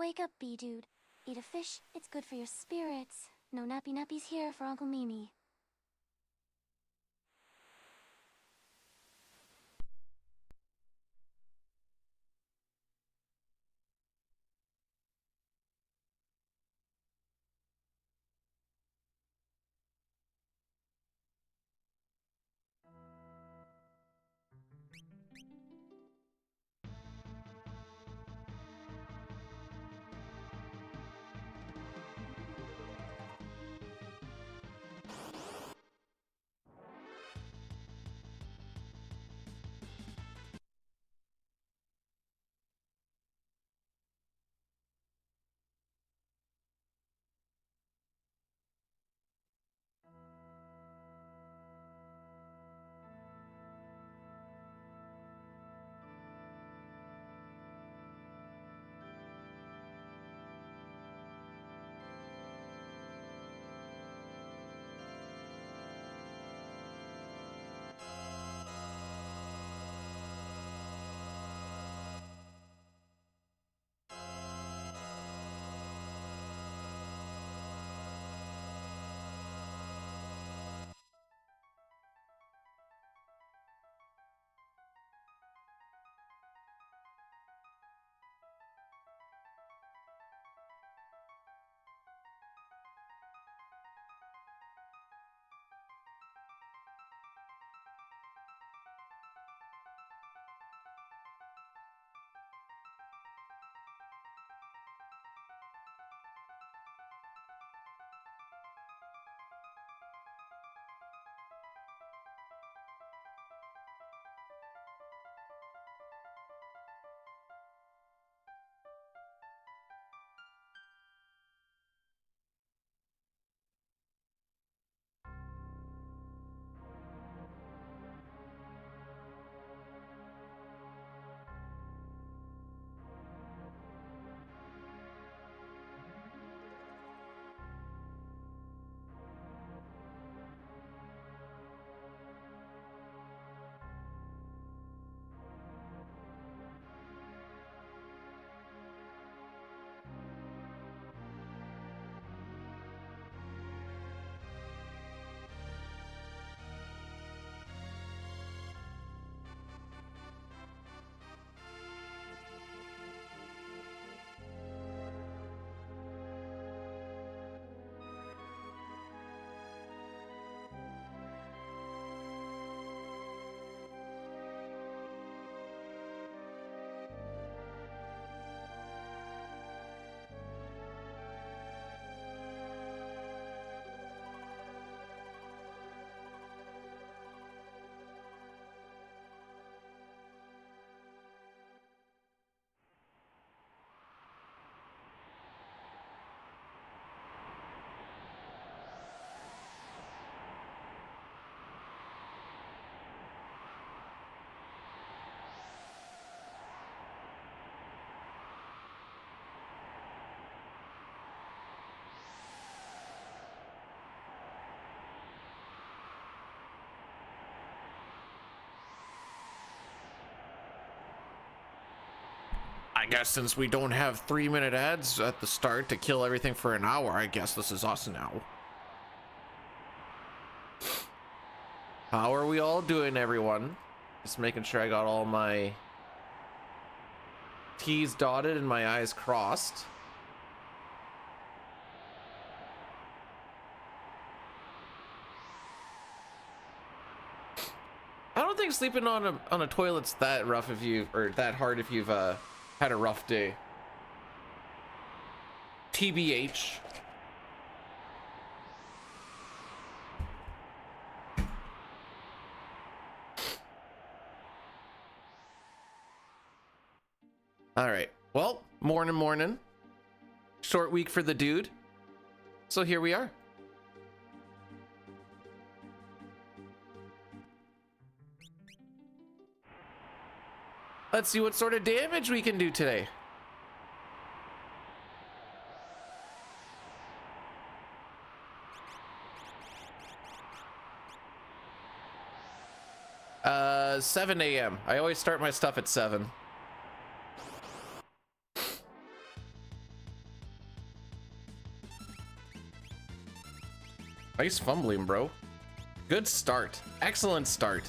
Wake up, bee dude. Eat a fish, it's good for your spirits. No nappy nappies here for Uncle Mimi. I guess since we don't have 3-minute ads at the start to kill everything for an hour, I guess this is us now. How are we all doing, everyone? Just making sure I got all my T's dotted and my I's crossed. I don't think sleeping on a toilet's that rough if you, or that hard if you've had a rough day. TBH. All right. Well, morning. Short week for the dude. So here we are. Let's see what sort of damage we can do today. Uh, 7 a.m. I always start my stuff at 7. Nice fumbling, bro. Good start. Excellent start.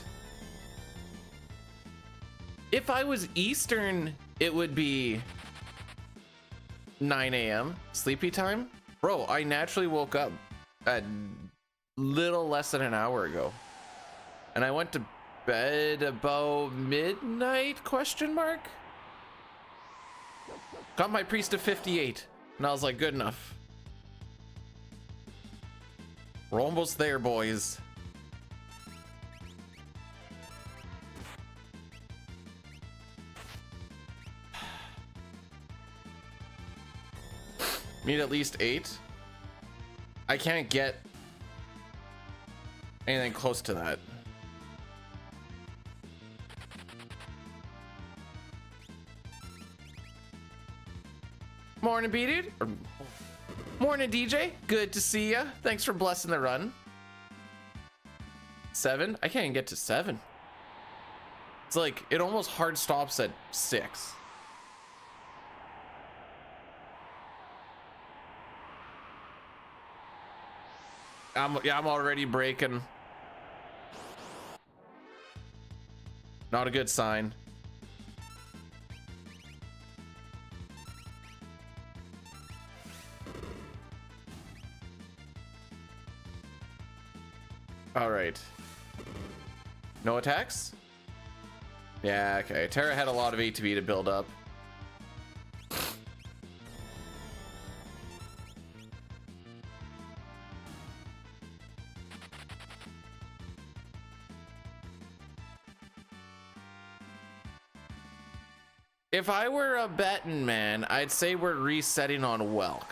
If I was Eastern, it would be 9 a.m. sleepy time. Bro, I naturally woke up a little less than an hour ago. And I went to bed about midnight, question mark? Got my priest to 58. And I was like, good enough. We're almost there, boys. Need at least 8. I can't get anything close to that. Morning, B-Dude. Morning, DJ. Good to see ya. Thanks for blessing the run. 7? I can't even get to 7. It's like, it almost hard stops at 6. I'm already breaking. Not a good sign. All right. No attacks? Yeah, okay. Terra had a lot of ATB to build up. If I were a betting man, I'd say we're resetting on Welk.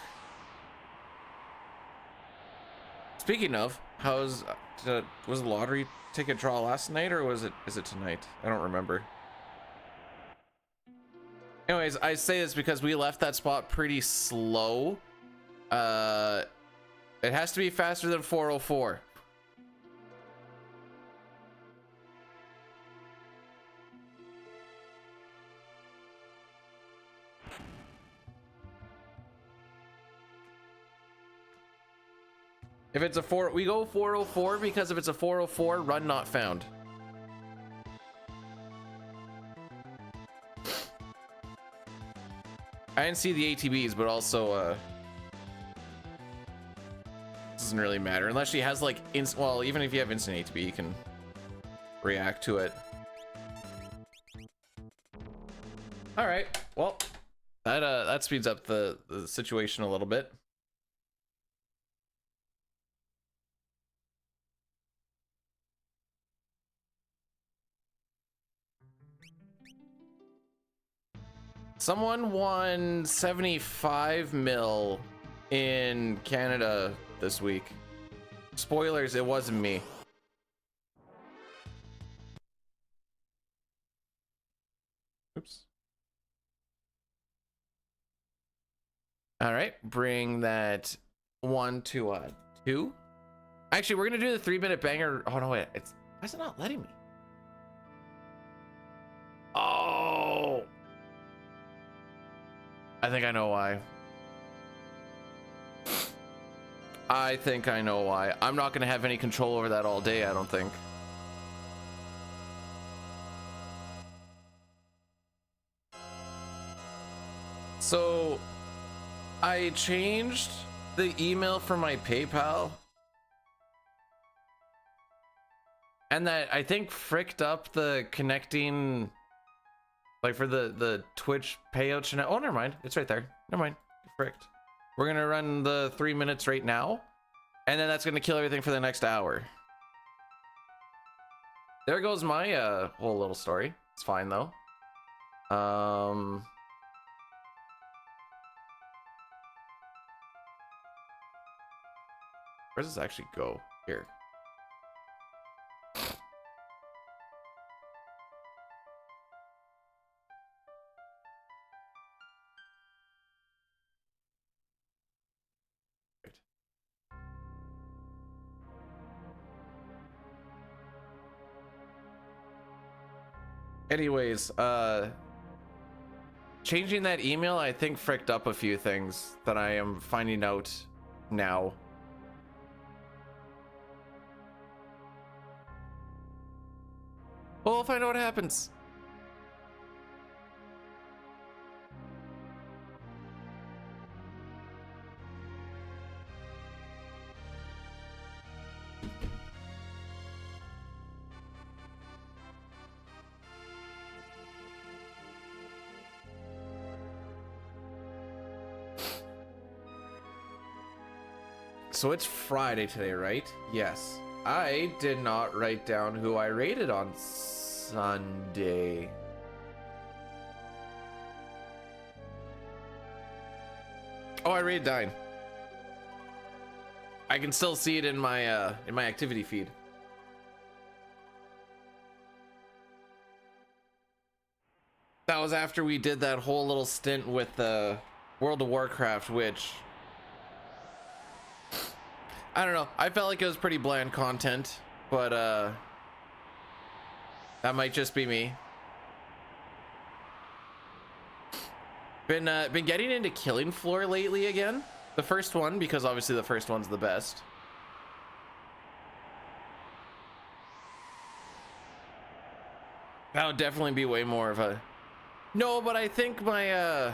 Speaking of, was the lottery ticket draw last night, or is it tonight? I don't remember. Anyways, I say this because we left that spot pretty slow. It has to be faster than 404. If it's a 4, we go 404 because if it's a 404, run not found. I didn't see the ATBs, but also doesn't really matter unless she has like well, even if you have instant ATB, you can react to it. All right, well, that speeds up the situation a little bit. Someone won 75 mil in Canada this week. Spoilers, it wasn't me. Oops. All right, bring that 1 to 2. Actually, we're gonna do the 3-minute banger. Oh no, wait, why is it not letting me? Oh. I think I know why. I think I know why. I'm not gonna have any control over that all day, I don't think. So I changed the email for my PayPal, and that I think fricked up the connecting, like for the Twitch payout. Oh, never mind. It's right there. Never mind. Fricked. We're gonna run the 3 minutes right now, and then that's gonna kill everything for the next hour. There goes my whole little story. It's fine though. Where does this actually go? Here. Anyways, changing that email, I think fricked up a few things that I am finding out now. Well, we'll find out what happens. So it's Friday today, right? Yes. I did not write down who I rated on Sunday. Oh, I rated 9. I can still see it in my activity feed. That was after we did that whole little stint with World of Warcraft, which I don't know. I felt like it was pretty bland content, but that might just be me. Been getting into Killing Floor lately again. The first one, because obviously the first one's the best. That would definitely be way more of a... No, but I think my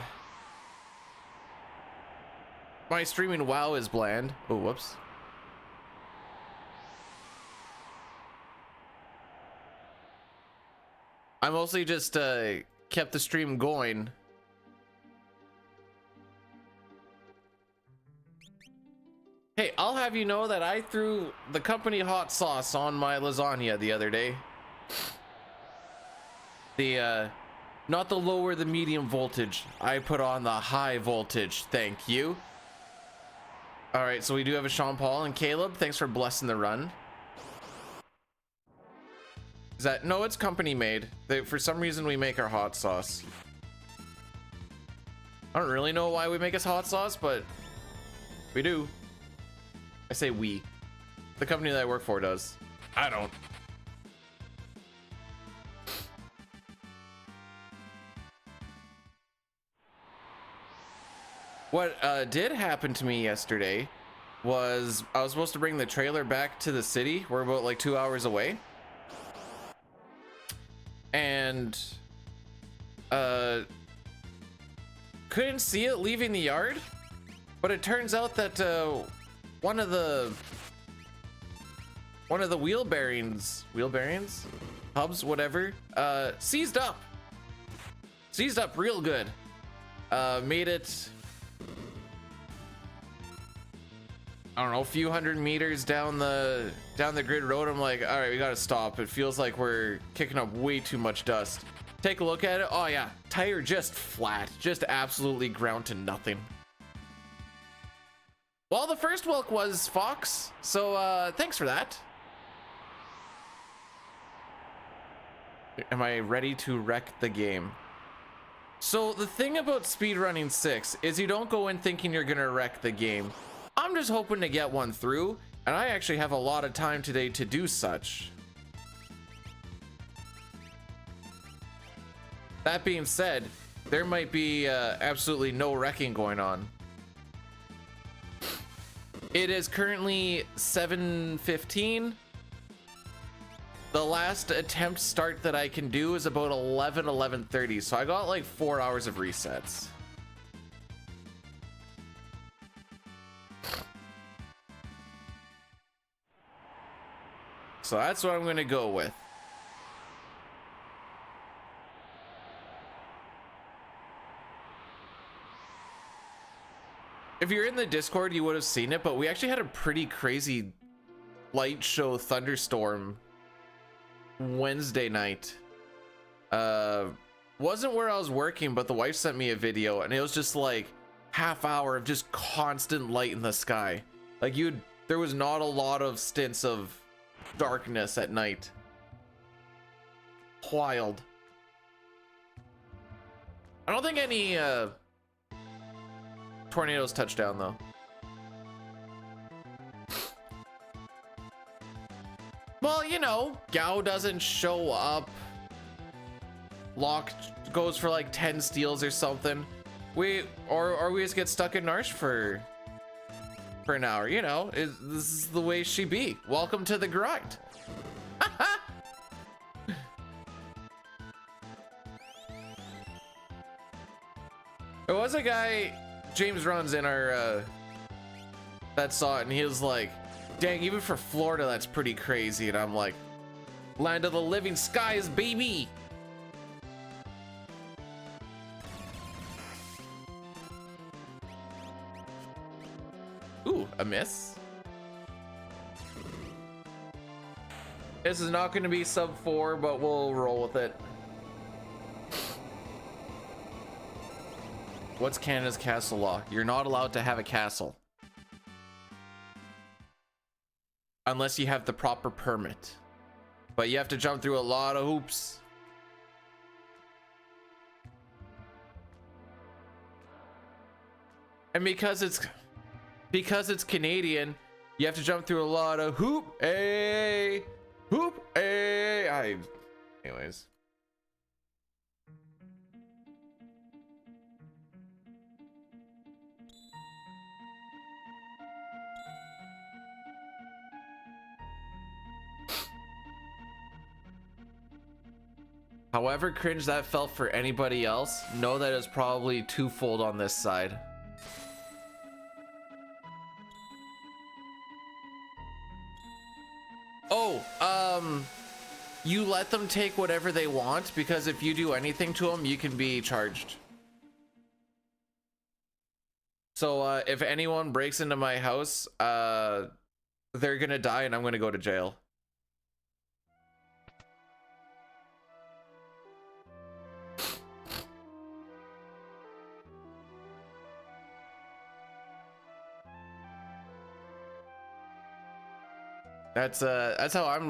my streaming WoW is bland. Oh, whoops. I mostly just kept the stream going. Hey, I'll have you know that I threw the company hot sauce on my lasagna the other day. The not the lower, the medium voltage. I put on the high voltage. Thank you. All right, so we do have a Sean Paul and Caleb. Thanks for blessing the run. Is that... No, it's company made. For some reason, we make our hot sauce. I don't really know why we make us hot sauce, but we do. I say we. The company that I work for does. I don't. What did happen to me yesterday was I was supposed to bring the trailer back to the city. We're about like 2 hours away. And couldn't see it leaving the yard, but it turns out that one of the wheel bearings, hubs, whatever, seized up real good. Made it, I don't know, a few hundred meters down the grid road. I'm like, all right, we gotta stop. It feels like we're kicking up way too much dust. Take a look at it. Oh yeah, tire just flat, just absolutely ground to nothing. Well, the first Wilk was Fox, so thanks for that. Am I ready to wreck the game? So the thing about speedrunning 6 is you don't go in thinking you're gonna wreck the game. I'm just hoping to get one through, and I actually have a lot of time today to do such. That being said, there might be absolutely no wrecking going on. It is currently 7:15. The last attempt start that I can do is about 11:30, so I got like 4 hours of resets. So that's what I'm gonna go with. If you're in the Discord, you would have seen it, but we actually had a pretty crazy light show thunderstorm Wednesday night. Wasn't where I was working, but the wife sent me a video, and it was just like half hour of just constant light in the sky. Like there was not a lot of stints of darkness at night. Wild. I don't think any tornadoes touched down though. Well, you know, Gao doesn't show up. Locke goes for like 10 steals or something. We just get stuck in Narsh for an hour, you know. This is the way she be. Welcome to the grind. There was a guy, James runs in our that saw it, and he was like, dang, even for Florida that's pretty crazy. And I'm like, land of the living skies, baby. Ooh, a miss. This is not going to be sub 4, but we'll roll with it. What's Canada's castle law? You're not allowed to have a castle unless you have the proper permit, but you have to jump through a lot of hoops. And because it's Canadian, you have to jump through a lot of hoop. Hey, hoop. Hey, anyways. However cringe that felt for anybody else, know that it's probably twofold on this side. Oh, you let them take whatever they want, because if you do anything to them, you can be charged. So if anyone breaks into my house, they're gonna die and I'm gonna go to jail. That's how I'm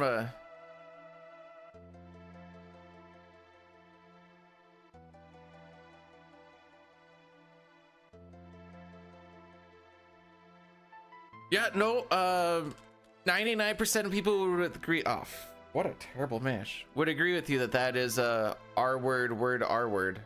yeah, no, 99% of people would agree. Oh, what a terrible mash. Would agree with you that that is R word, R word.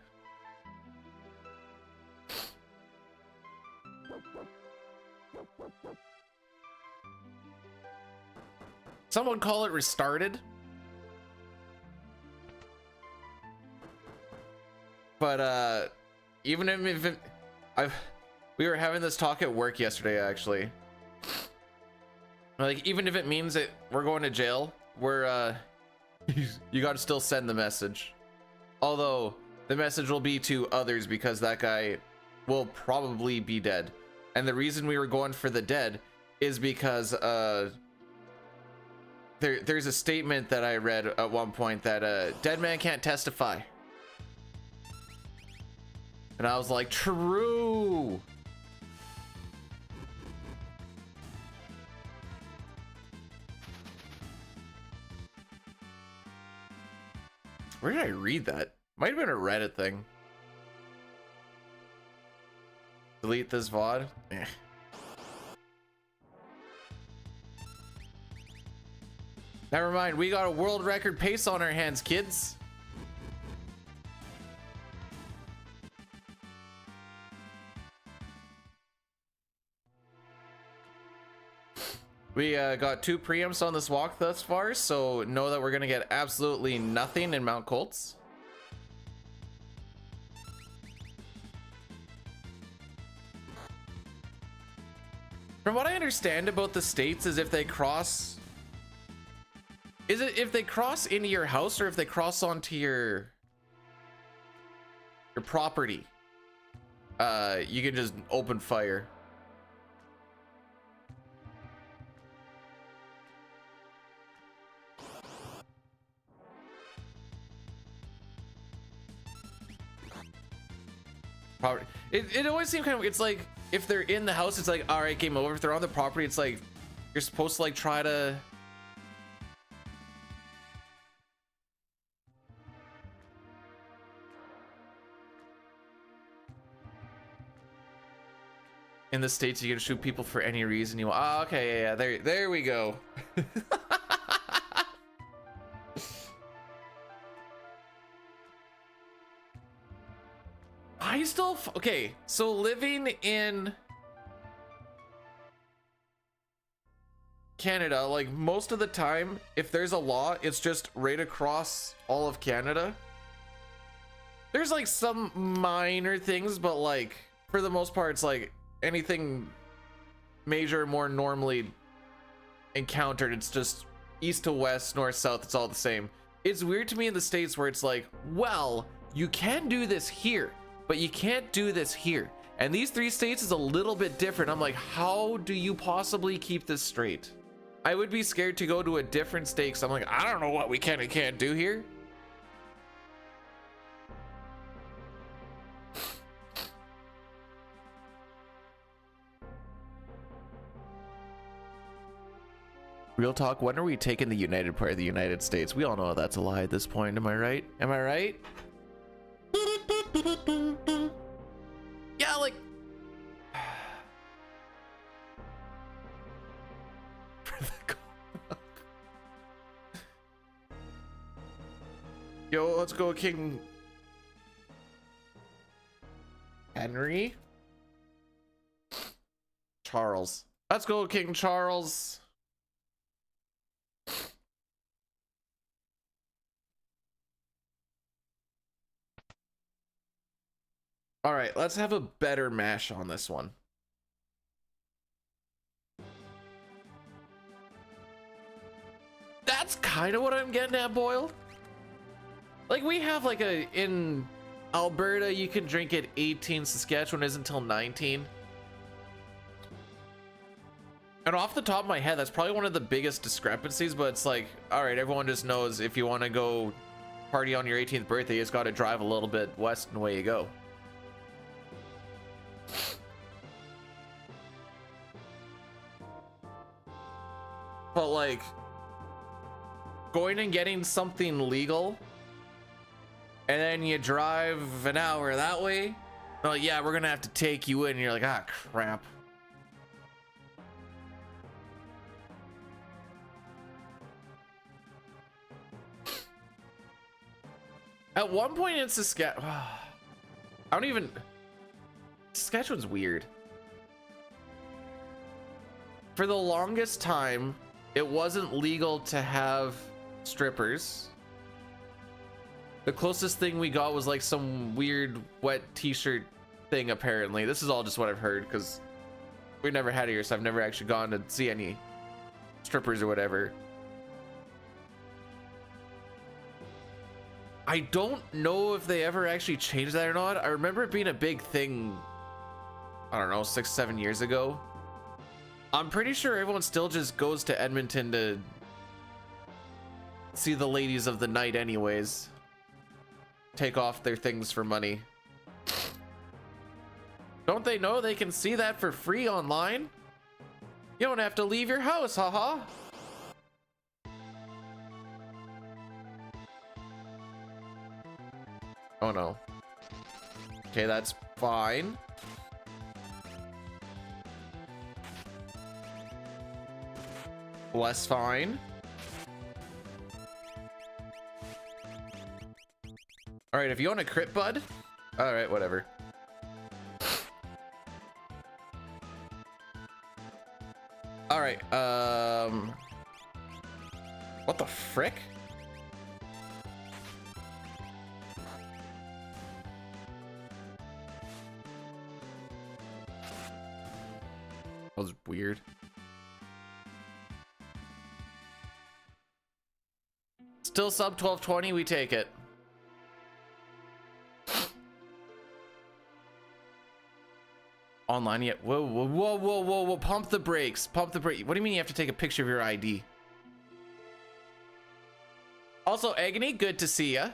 Someone call it restarted. But even if it, we were having this talk at work yesterday, actually. Like, even if it means that we're going to jail, we're you gotta still send the message. Although the message will be to others, because that guy will probably be dead. And the reason we were going for the dead is because there's a statement that I read at one point that dead man can't testify. And I was like, true. Where did I read that? Might have been a Reddit thing. Delete this VOD. Eh. Never mind, we got a world record pace on our hands, kids. We got 2 preamps on this walk thus far, so know that we're gonna get absolutely nothing in Mount Colts. From what I understand about the states is if they cross... Is it if they cross into your house or if they cross onto your property? You can just open fire. Property. It always seems kind of, it's like if they're in the house, it's like, all right, game over. If they're on the property, it's like you're supposed to like try to... In the States, you can shoot people for any reason you want. Oh, okay, yeah, there we go. I still okay. So living in Canada, like most of the time, if there's a law, it's just right across all of Canada. There's like some minor things, but like for the most part, it's like anything major more normally encountered, it's just east to west, north, south, it's all the same. It's weird to me in the States where it's like, well, you can do this here, but you can't do this here. And these 3 states is a little bit different. I'm like, how do you possibly keep this straight? I would be scared to go to a different state because I'm like, I don't know what we can and can't do here. Real talk, when are we taking the united part of the United States? We all know that's a lie at this point, am I right? Am I right? Yeah, like... Yo, let's go King... Henry? Charles. Let's go King Charles. All right, let's have a better mash on this one. That's kind of what I'm getting at, Boyle. Like, we have like in Alberta, you can drink at 18, Saskatchewan isn't until 19. And off the top of my head, that's probably one of the biggest discrepancies, but it's like, all right, everyone just knows if you want to go party on your 18th birthday, you just got to drive a little bit west and away you go. But like, going and getting something legal and then you drive an hour that way, oh yeah, we're gonna have to take you in, and you're like, ah, crap. At one point in Saskatchewan, I don't even, Saskatchewan's weird. For the longest time, it wasn't legal to have strippers. The closest thing we got was like some weird wet t-shirt thing, apparently. This is all just what I've heard, because we've never had it here, so I've never actually gone to see any strippers or whatever. I don't know if they ever actually changed that or not. I remember it being a big thing, I don't know, 6-7 years ago. I'm pretty sure everyone still just goes to Edmonton to see the ladies of the night anyways. Take off their things for money. Don't they know they can see that for free online? You don't have to leave your house, haha. Oh no. Okay, that's fine. Less fine. All right, if you want a crit, bud. All right, whatever. All right, what the frick? That was weird. Still sub 1220, we take it. Online yet? Whoa, whoa, whoa, whoa, whoa, whoa! Pump the brakes! Pump the brake! What do you mean you have to take a picture of your ID? Also, Agony, good to see ya.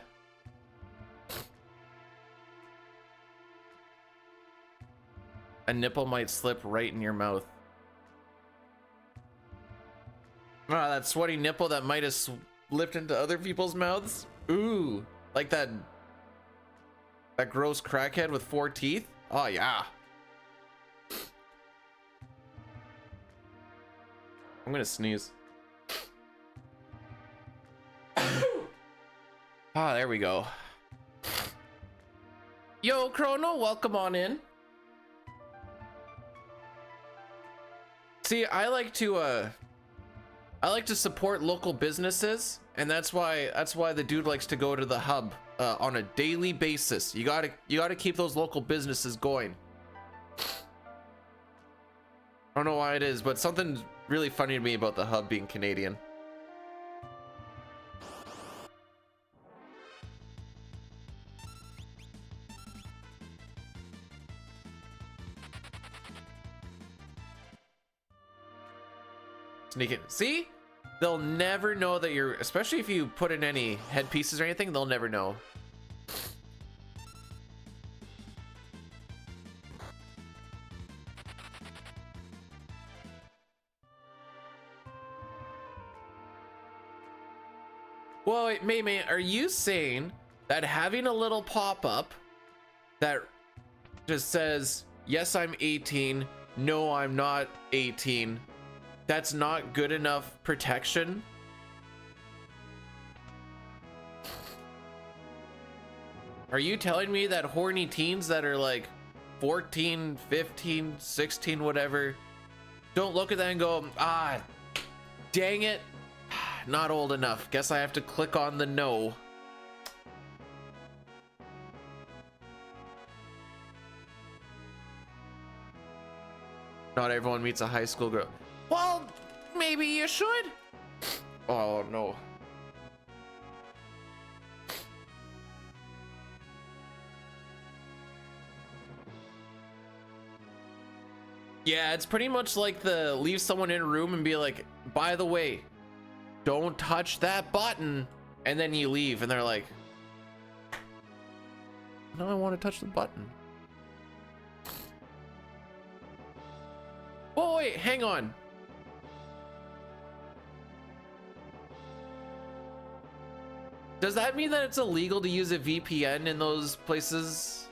A nipple might slip right in your mouth. Ah, that sweaty nipple that might have slipped into other people's mouths. Ooh, like that gross crackhead with 4 teeth. Oh yeah. I'm gonna sneeze. Ah, there we go. Yo, Chrono, welcome on in. See, I like to support local businesses, and that's why the dude likes to go to the hub on a daily basis. You gotta keep those local businesses going. I don't know why it is, but something's really funny to me about the hub being Canadian. Sneak it. See? They'll never know that you're, especially if you put in any headpieces or anything, they'll never know. Well, wait, May, are you saying that having a little pop-up that just says, yes, I'm 18, no, I'm not 18, that's not good enough protection? Are you telling me that horny teens that are like 14, 15, 16, whatever, don't look at that and go, ah, dang it, not old enough. Guess I have to click on the no. Not everyone meets a high school girl. Well, maybe you should. Oh no. Yeah, it's pretty much like the leave someone in a room and be like, by the way, don't touch that button, and then you leave and they're like, no, I want to touch the button. Oh wait, hang on. Does that mean that it's illegal to use a VPN in those places?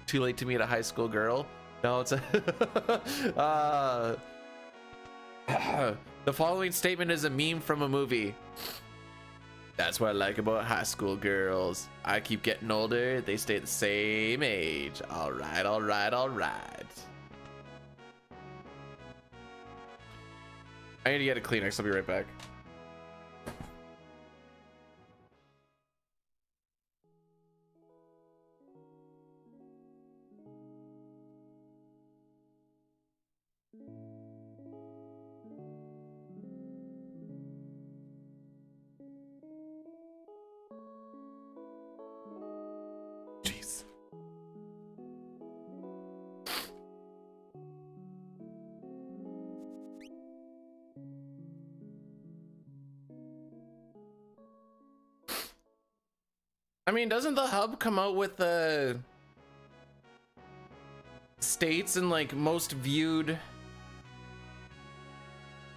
Too late to meet a high school girl? No, it's a the following statement is a meme from a movie. That's what I like about high school girls. I keep getting older, they stay the same age. All right, all right, all right. I need to get a Kleenex. I'll be right back. Jeez. I mean, doesn't the hub come out with the states and like most viewed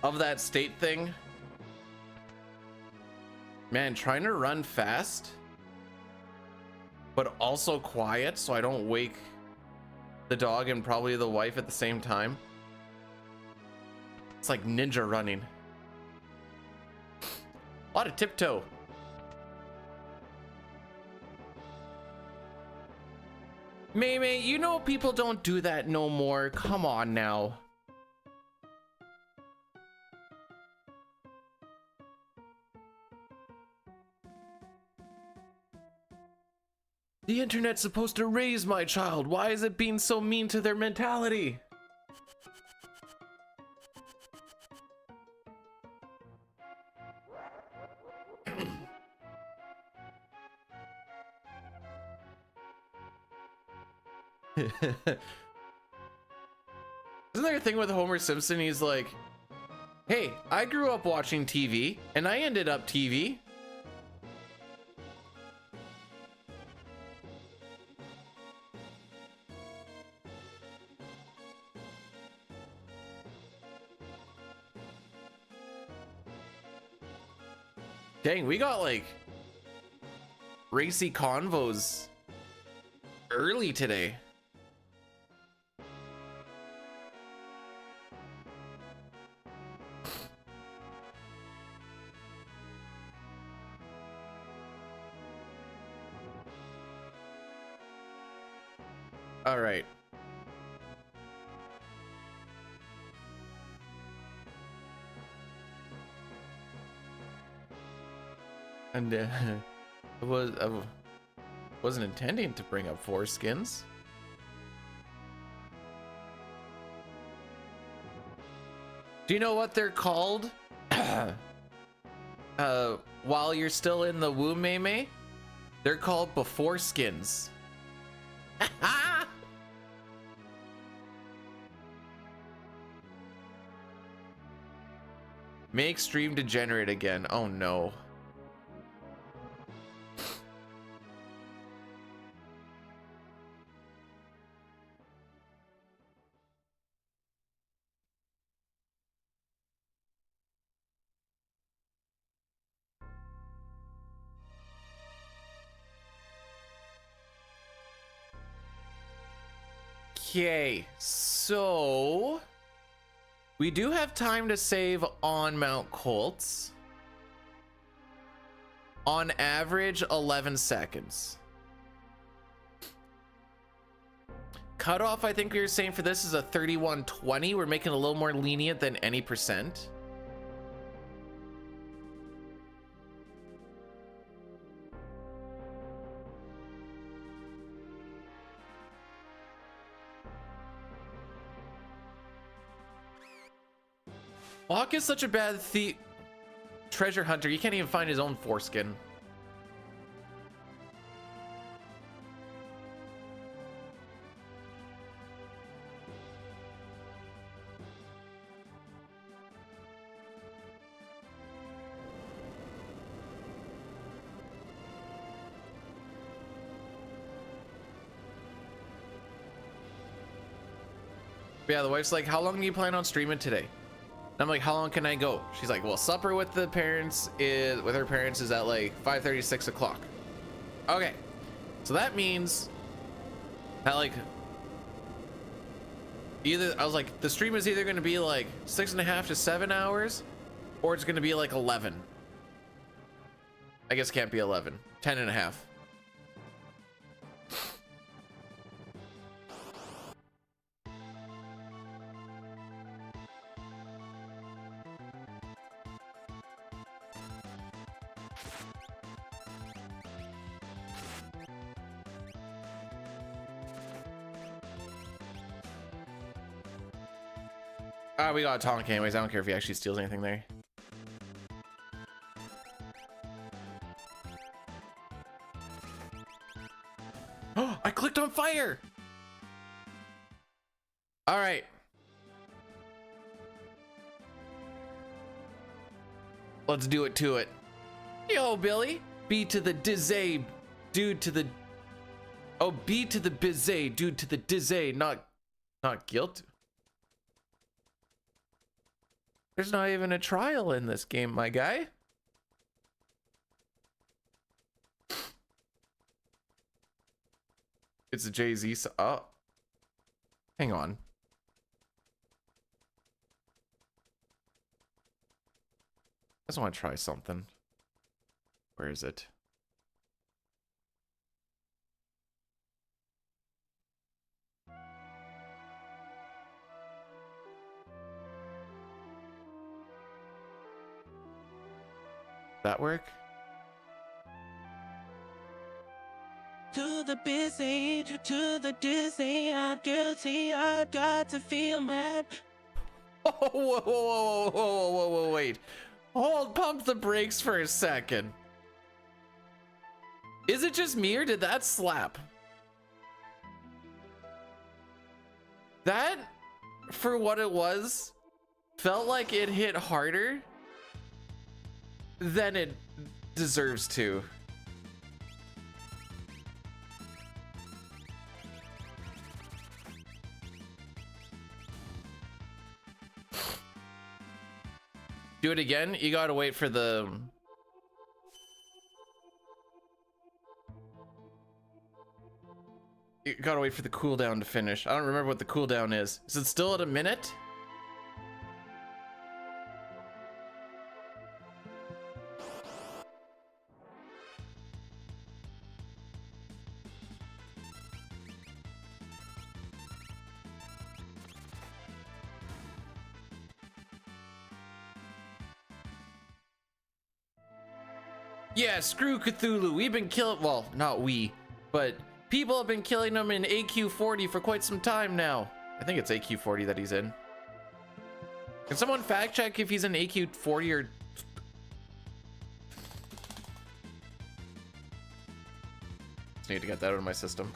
of that state thing? Man, trying to run fast, but also quiet so I don't wake the dog and probably the wife at the same time. It's like ninja running. A lot of tiptoe. May, you know people don't do that no more. Come on now. The internet's supposed to raise my child. Why is it being so mean to their mentality? Isn't there a thing with Homer Simpson? He's like, hey, I grew up watching TV and I ended up TV. Dang, we got like racy convos early today. All right. And I wasn't intending to bring up foreskins. Do you know what they're called? While you're still in the womb, Mei, they're called before skins. Make stream degenerate again. Oh no. Okay, so we do have time to save on Mount Colts. On average, 11 seconds. Cutoff, I think we were saying for this is a 3120. We're making it a little more lenient than any percent. Hawk is such a bad treasure hunter. He can't even find his own foreskin. Yeah, the wife's like, how long do you plan on streaming today? And I'm like, how long can I go? She's like, well, supper with the parents is with her parents is at like 5:30, 6 o'clock. Okay, so that means that like either I was like, the stream is either going to be like 6.5 to 7 hours, or it's going to be like 11. I guess it can't be 11. 10.5. We got a Tonk anyways. I don't care if he actually steals anything there. Oh, I clicked on fire. All right. Let's do it to it. Yo, Billy. B to the dizzy, dude to the... Oh, B to the bizay, dude to the dizzy, not guilt. There's not even a trial in this game, my guy. It's a Jay-Z. Oh, hang on. I just want to try something. Where is it? That work? To the busy, to the dizzy, I'm guilty, I got to feel mad. Oh, whoa, wait. Hold, pump the brakes for a second. Is it just me or did that slap? That, for what it was, felt like it hit harder than it deserves to. Do it again. You gotta wait for the... You gotta wait for the cooldown to finish. I don't remember what the cooldown is. Is it still at a minute? Yeah, screw Cthulhu. We've been killing, well, not we, but people have been killing him in AQ40 for quite some time now. I think it's AQ40 that he's in. Can someone fact check if he's in AQ40 or... Just need to get that out of my system.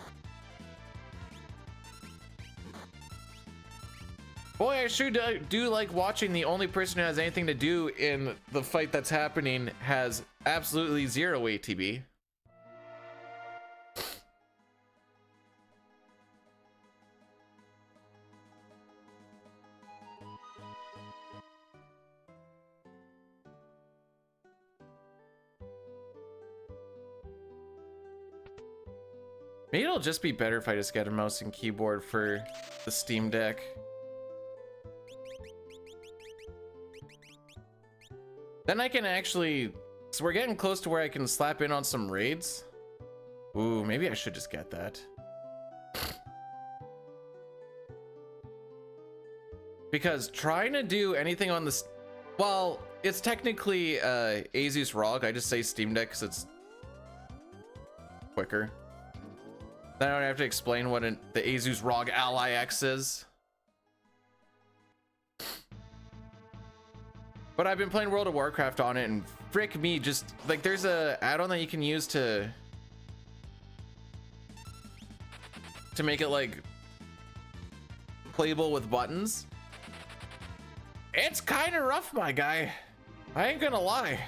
Boy, I sure do like watching the only person who has anything to do in the fight that's happening has absolutely zero ATB. Maybe it'll just be better if I just get a mouse and keyboard for the Steam Deck. Then I can actually, so we're getting close to where I can slap in on some raids. Ooh, maybe I should just get that. Because trying to do anything on this, well, it's technically Asus ROG. I just say Steam Deck because it's quicker. Then I don't have to explain what the Asus ROG Ally X is. But I've been playing World of Warcraft on it, and frick me, just like there's a add-on that you can use to make it like playable with buttons. It's kind of rough, my guy. I ain't gonna lie.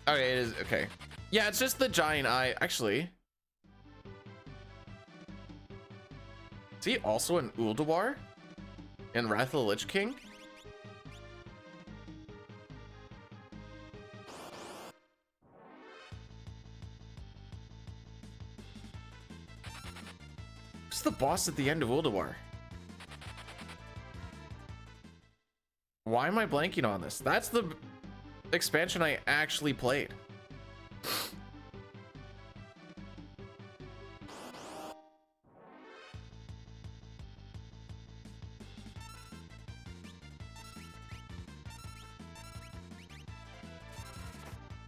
Okay, it is okay. Yeah, it's just the giant eye. Actually, is he also an Ulduar in Wrath of the Lich King? Who's the boss at the end of Ulduar? Why am I blanking on this? That's the expansion I actually played.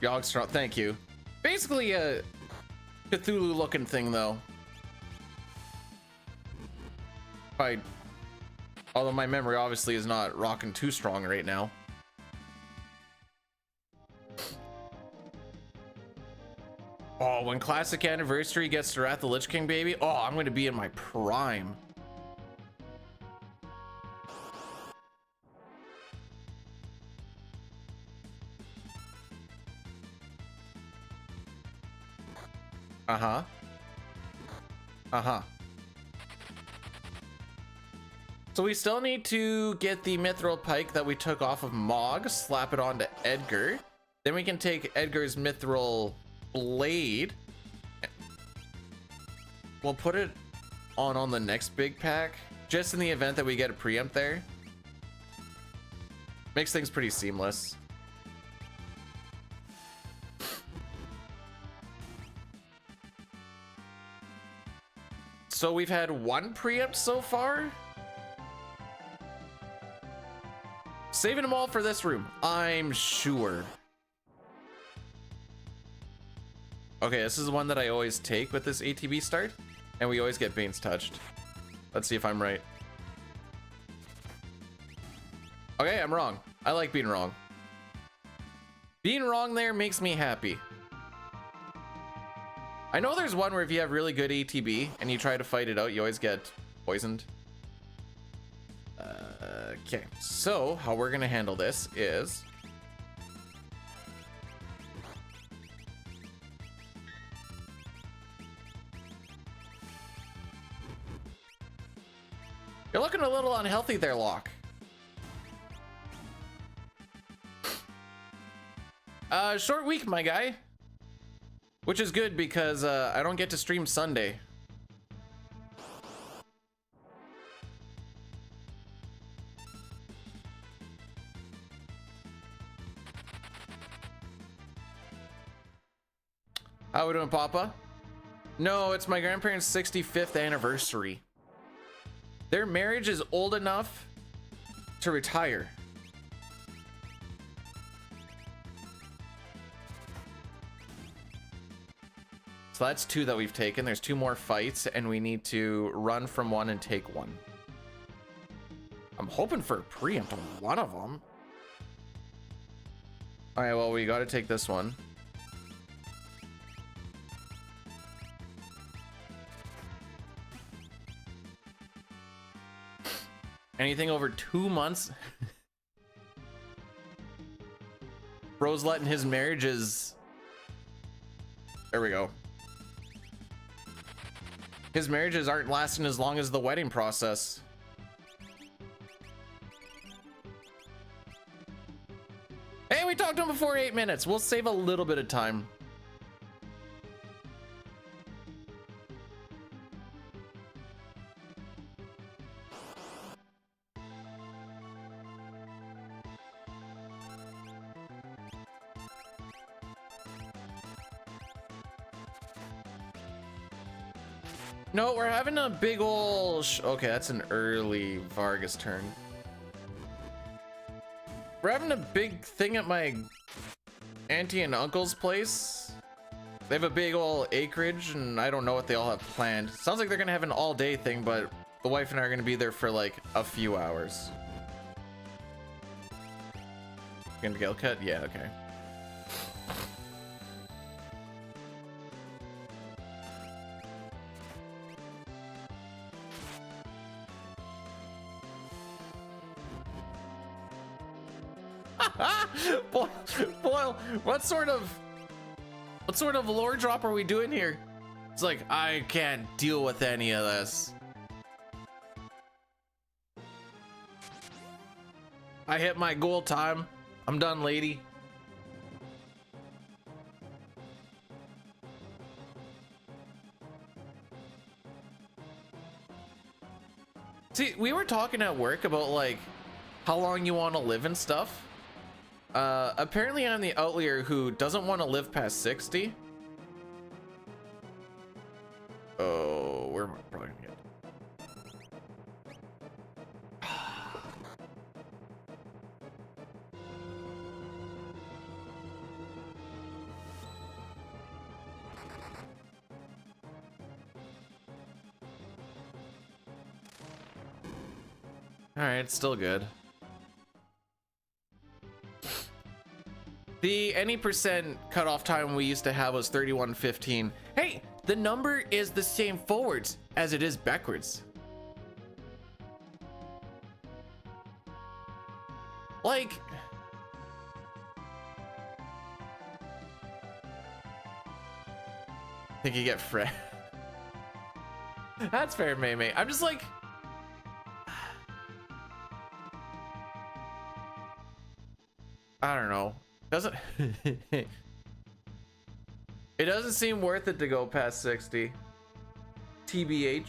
Yogstrong, thank you. Basically a Cthulhu looking thing though. Although my memory obviously is not rocking too strong right now. Oh, when Classic Anniversary gets to Wrath of the Lich King, baby. Oh, I'm going to be in my prime. Uh-huh. Uh-huh. So we still need to get the Mithril Pike that we took off of Mog, slap it onto Edgar. Then we can take Edgar's Mithril Blade. We'll put it on the next big pack, just in the event that we get a preempt there. Makes things pretty seamless. So we've had one preempt so far. Saving them all for this room, I'm sure. Okay, this is the one that I always take with this ATB start, and we always get Bane's touched. Let's see if I'm right. Okay, I'm wrong. I like being wrong. Being wrong there makes me happy. I know there's one where if you have really good ATB and you try to fight it out, you always get poisoned. Okay, so how we're gonna handle this is you're looking a little unhealthy there, Locke. Short week, my guy. Which is good because I don't get to stream Sunday. How we doing, Papa? No, it's my grandparents' 65th anniversary. Their marriage is old enough to retire. So that's 2 that we've taken. There's 2 more fights, and we need to run from one and take one. I'm hoping for a preempt on one of them. All right, well, we got to take this one. Anything over 2 months? Bro's letting his marriages. There we go. His marriages aren't lasting as long as the wedding process. Hey, we talked to him before 8 minutes. We'll save a little bit of time. No, we're having a big ol' okay, that's an early Vargas turn. We're having a big thing at my auntie and uncle's place. They have a big ol' acreage, and I don't know what they all have planned. Sounds like they're gonna have an all-day thing, but the wife and I are gonna be there for like a few hours. Gonna get cut? Yeah, okay. Boyle, what sort of lore drop are we doing here? It's like, I can't deal with any of this. I hit my goal time. I'm done, lady. See, we were talking at work about like how long you want to live and stuff. Apparently I'm the outlier who doesn't want to live past 60. Oh, where am I probably gonna get? All right, it's still good. The any percent cutoff time we used to have was 31:15. Hey, the number is the same forwards as it is backwards. Like, I think you get Fred. That's fair, May. I'm just like, I don't know. Doesn't it doesn't seem worth it to go past 60. TBH.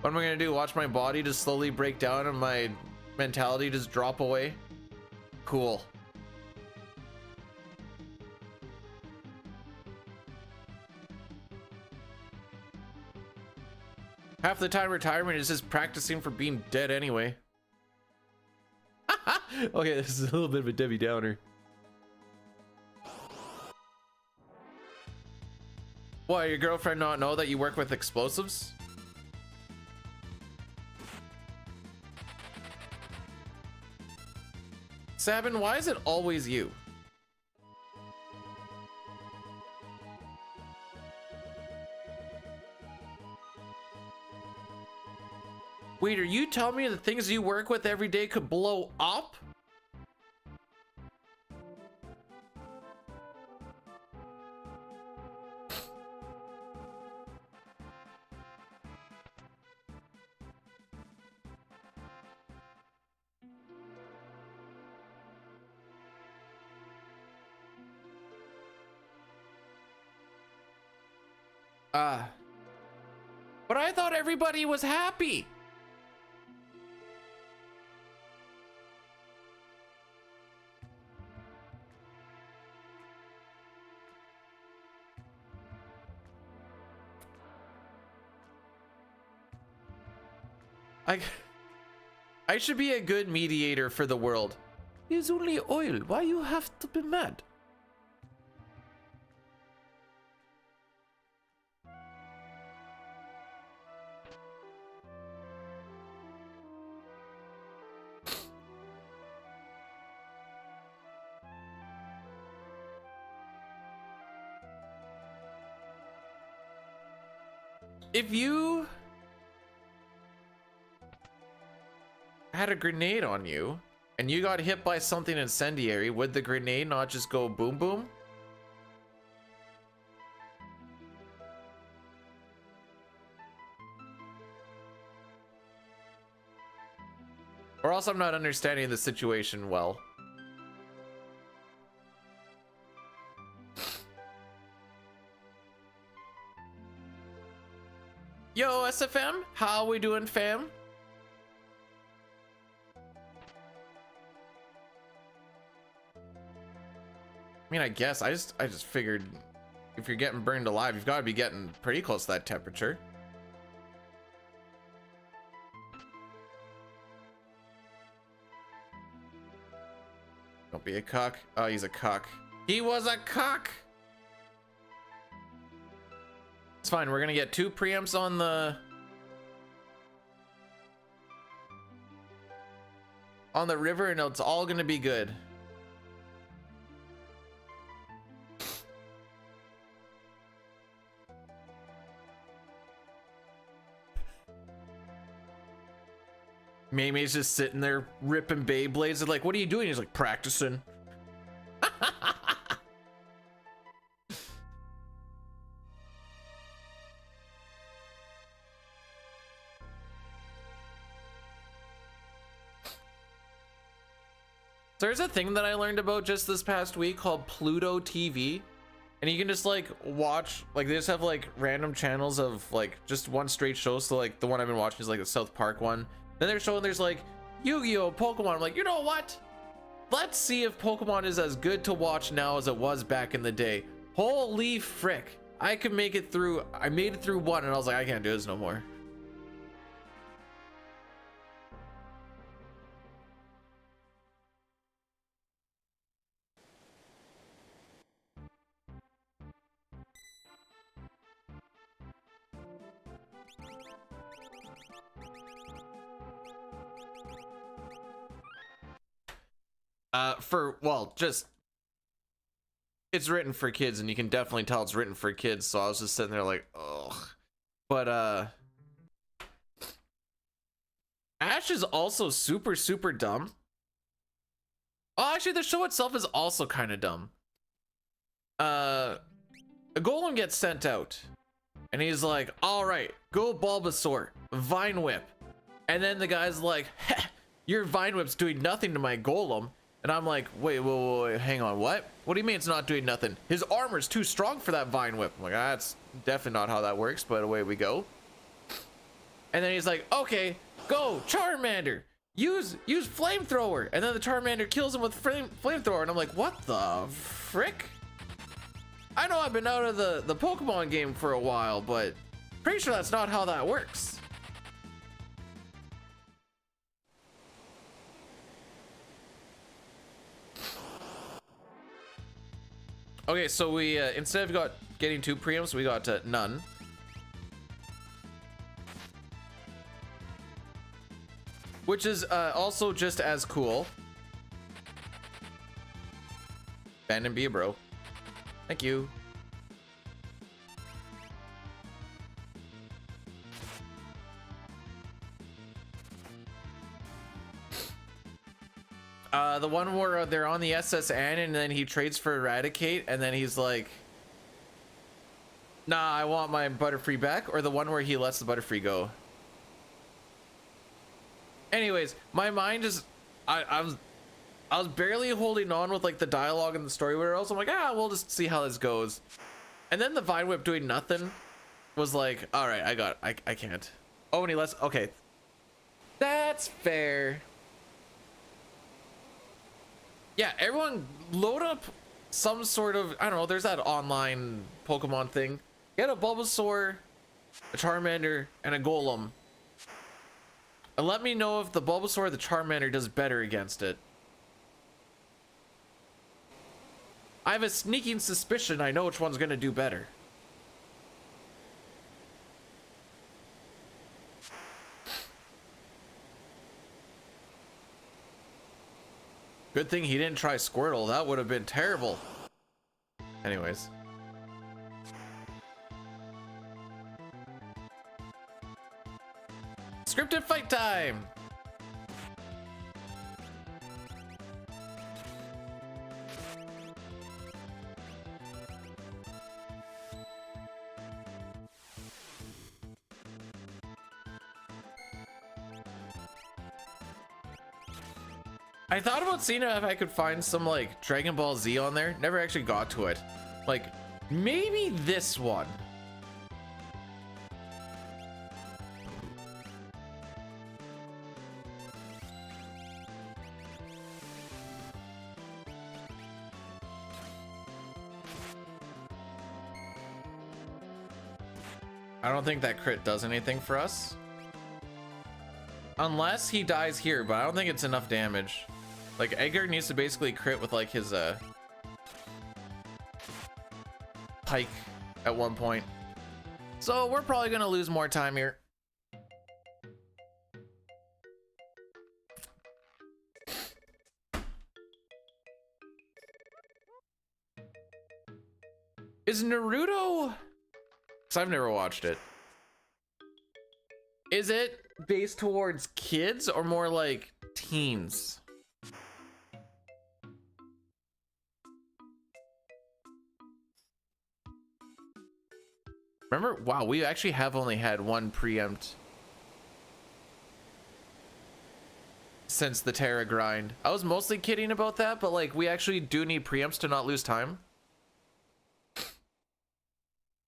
What am I gonna do? Watch my body just slowly break down and my mentality just drop away? Cool. Half the time retirement is just practicing for being dead anyway. Okay, this is a little bit of a Debbie Downer. Why, your girlfriend not know that you work with explosives? Sabin, why is it always you? Wait, are you telling me the things you work with every day could blow up? But I thought everybody was happy. I I should be a good mediator for the world. It's only oil. Why you have to be mad? If you had a grenade on you and you got hit by something incendiary, would the grenade not just go boom boom? Or else I'm not understanding the situation well. Yo, SFM, how we doing, fam? I mean, I guess I just figured if you're getting burned alive, you've got to be getting pretty close to that temperature. Don't be a cuck. Oh, he's a cuck. He was a cuck. It's fine. We're gonna get 2 preamps on the river, and it's all gonna be good. Mayme's just sitting there ripping Beyblades. They're like, "What are you doing?" He's like, "Practicing." There's a thing that I learned about just this past week called Pluto TV, and you can just like watch, like they just have like random channels of like just one straight show. So like the one I've been watching is like the South Park one. Then they're showing there's like Yu-Gi-Oh, Pokemon. I'm like, you know what? Let's see if Pokemon is as good to watch now as it was back in the day. Holy frick. I could make it through. I made it through one and I was like, I can't do this no more. Just it's written for kids, and you can definitely tell it's written for kids. So I was just sitting there like, ugh. But Ash is also super dumb. Oh, actually, the show itself is also kind of dumb. A Golem gets sent out, and he's like, "All right, go Bulbasaur, Vine Whip," and then the guy's like, "Heh, your Vine Whip's doing nothing to my Golem." And I'm like, wait, hang on, what? What do you mean it's not doing nothing? His armor's too strong for that Vine Whip. I'm like, that's definitely not how that works, but away we go. And then he's like, okay, go, Charmander. Use Flamethrower. And then the Charmander kills him with Flamethrower. And I'm like, what the frick? I know I've been out of the Pokemon game for a while, but pretty sure that's not how that works. Okay, so we instead of getting 2 preamps, we got none. Which is also just as cool. Band and be a bro. Thank you. The one where they're on the SSN and then he trades for Eradicate and then he's like, nah, I want my Butterfree back, or the one where he lets the Butterfree go. Anyways, my mind is, I was barely holding on with like the dialogue and the story where else I'm like, we'll just see how this goes. And then the Vine Whip doing nothing was like, all right, I can't. Oh, and he lets, okay. That's fair. Yeah, everyone load up some sort of, I don't know, there's that online Pokemon thing. Get a Bulbasaur, a Charmander, and a Golem. And let me know if the Bulbasaur or the Charmander does better against it. I have a sneaking suspicion I know which one's gonna do better. Good thing he didn't try Squirtle. That would have been terrible. Anyways. Scripted fight time! I thought about seeing if I could find some like Dragon Ball Z on there. Never actually got to it. Like maybe this one. I don't think that crit does anything for us. Unless he dies here, but I don't think it's enough damage. Like Edgar needs to basically crit with like his pike at one point. So we're probably gonna lose more time here. Is Naruto, because I've never watched it, is it based towards kids or more like teens? Remember, wow, we actually have only had one preempt since the Terra grind. I was mostly kidding about that, but like we actually do need preempts to not lose time.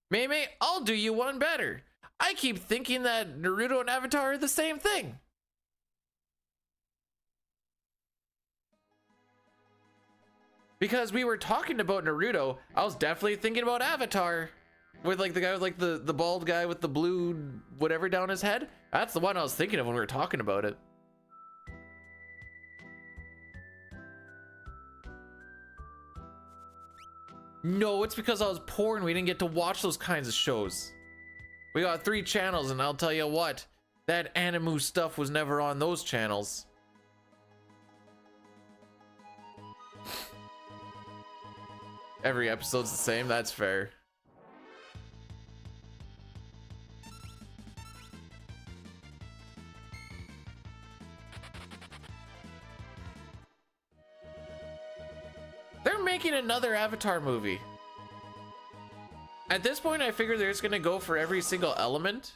Mei, I'll do you one better. I keep thinking that Naruto and Avatar are the same thing. Because we were talking about Naruto, I was definitely thinking about Avatar. With like the guy with like the bald guy with the blue whatever down his head. That's the one I was thinking of when we were talking about it. No, it's because I was poor and we didn't get to watch those kinds of shows. We got 3 channels and I'll tell you what, that Animu stuff was never on those channels. Every episode's the same, that's fair. They're making another Avatar movie. At this point, I figure they're just gonna go for every single element.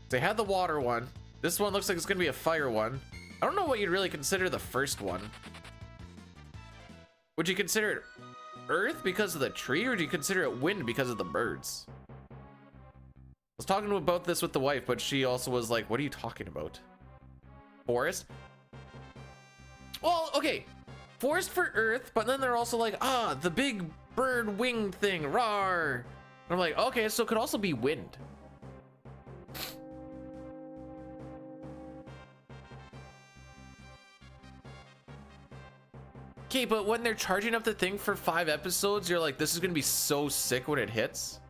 They had the water one. This one looks like it's gonna be a fire one. I don't know what you'd really consider the first one. Would you consider it earth because of the tree, or do you consider it wind because of the birds? I was talking about this with the wife, but she also was like, what are you talking about? Forest? Well, okay. Forest for earth, but then they're also like, the big bird wing thing, rawr. And I'm like, okay, so it could also be wind. Okay, but when they're charging up the thing for 5 episodes, you're like, this is gonna be so sick when it hits.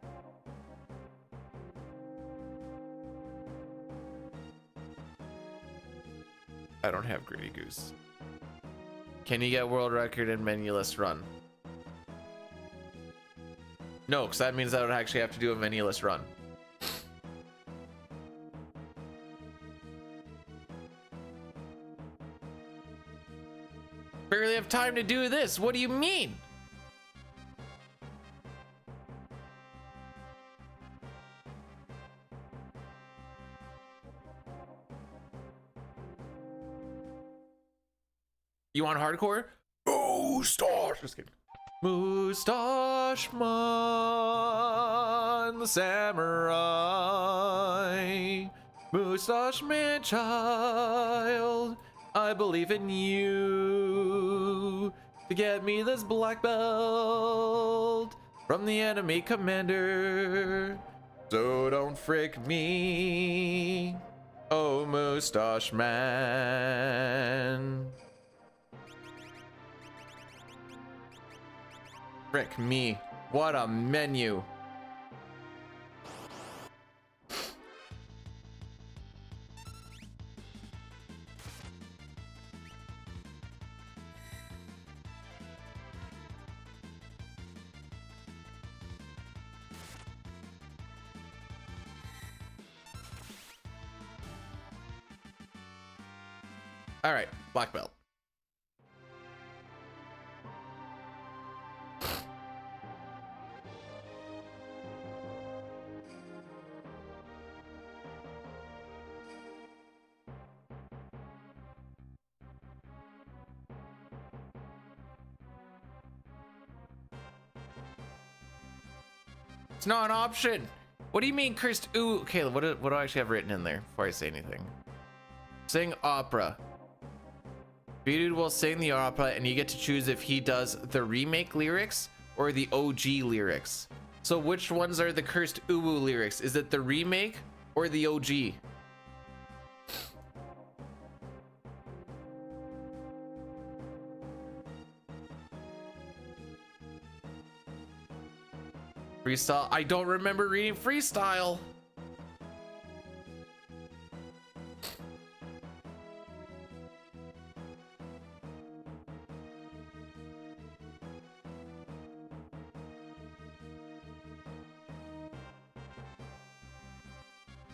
I don't have Greedy Goose. Can you get world record in menuless run? No, because that means I would actually have to do a menuless run. Barely have time to do this. What do you mean? You want hardcore? Moustache. Just kidding. Moustache Man, the samurai. Moustache Man child, I believe in you to get me this black belt from the enemy commander. So don't frick me. Oh, Mustache Man. Frick me. What a menu. All right, black belt. It's not an option. What do you mean cursed? Ooh, okay, what do I actually have written in there before I say anything? Sing opera. B-Dude will sing the opera and you get to choose if he does the remake lyrics or the OG lyrics. So which ones are the cursed uwu lyrics? Is it the remake or the OG? Freestyle. I don't remember reading freestyle.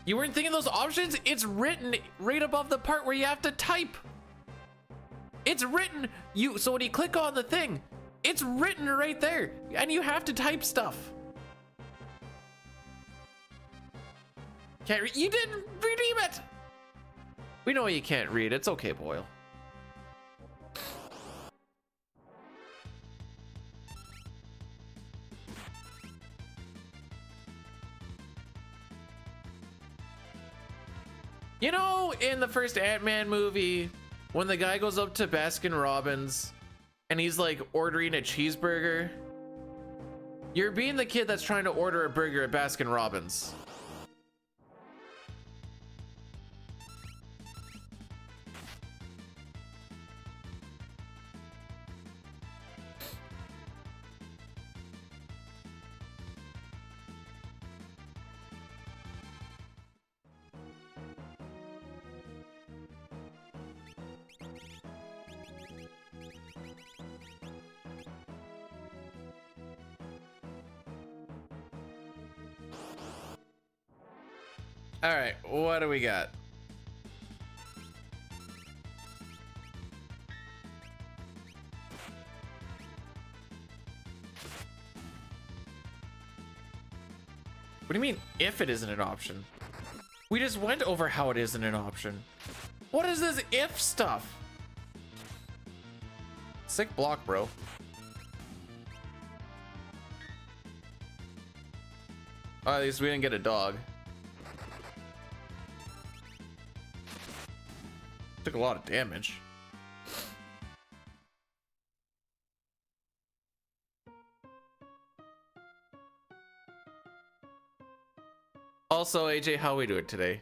You weren't thinking those options? It's written right above the part where you have to type. It's written so when you click on the thing, it's written right there and you have to type stuff. Can't read. You didn't redeem it. We know you can't read. It's okay, Boyle. You know, in the first Ant-Man movie, when the guy goes up to Baskin Robbins and he's like ordering a cheeseburger, you're being the kid that's trying to order a burger at Baskin Robbins. All right, what do we got? What do you mean if it isn't an option? We just went over how it isn't an option. What is this if stuff? Sick block, bro. Oh, at least we didn't get a dog. Took a lot of damage. Also, AJ, how we doing today?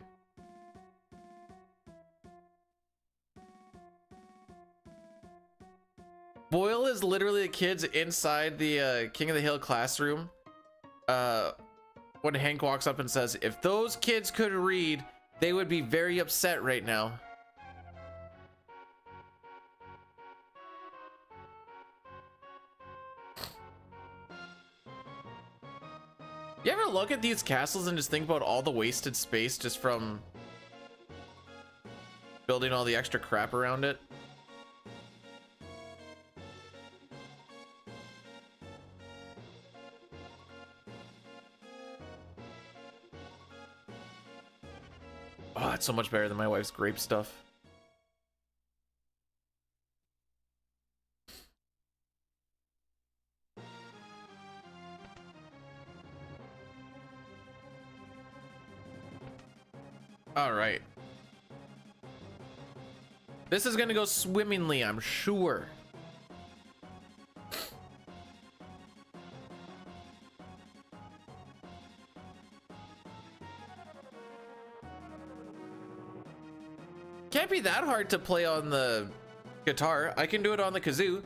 Boyle is literally the kids inside the King of the Hill classroom. When Hank walks up and says, if those kids could read, they would be very upset right now. You ever look at these castles and just think about all the wasted space just from building all the extra crap around it? Oh, it's so much better than my wife's grape stuff. All right. This is gonna go swimmingly, I'm sure. can't be that hard to play on the guitar. I can do it on the kazoo.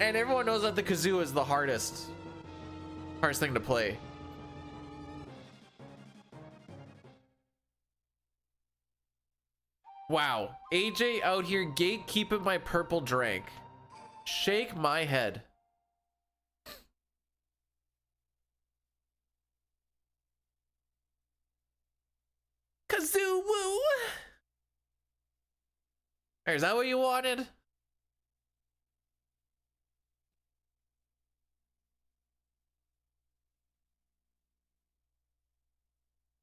And everyone knows that the kazoo is the hardest thing to play. Wow, AJ out here gatekeeping my purple drink. Shake my head. Kazoo woo! Is that what you wanted?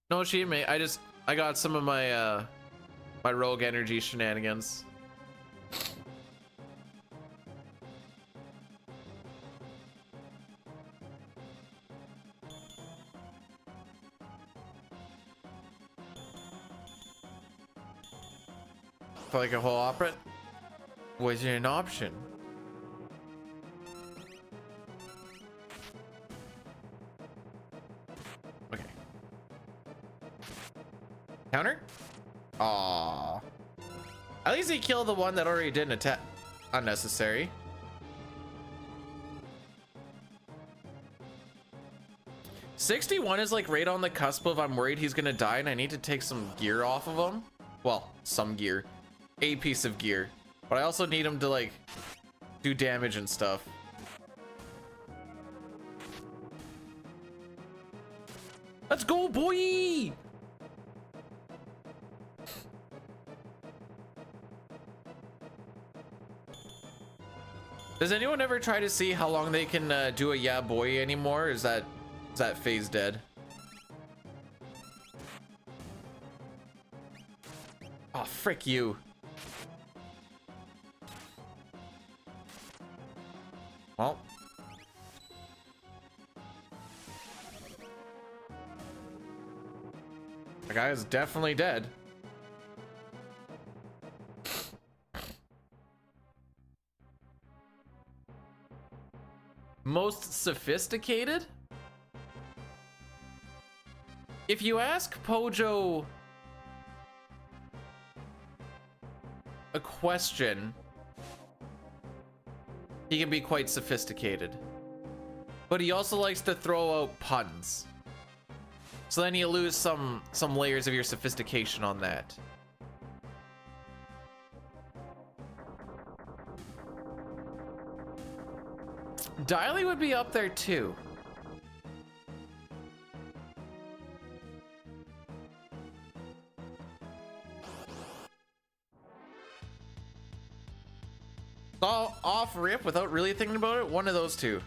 No, she mate. I got some of my my rogue energy shenanigans. Felt like a whole opera was an option. Okay. Counter? Aww. At least he killed the one that already didn't attack. Unnecessary. $61 is like right on the cusp of I'm worried he's gonna die and I need to take some gear off of him. Well, some gear. A piece of gear. But I also need him to like do damage and stuff. Let's go, boy! Does anyone ever try to see how long they can do a yeah boy anymore? Is that phase dead? Oh, frick you. Well. The guy is definitely dead. Most sophisticated? If you ask Pojo a question, he can be quite sophisticated. But he also likes to throw out puns. So then you lose some layers of your sophistication on that. Diley would be up there too. All off rip without really thinking about it, one of those two.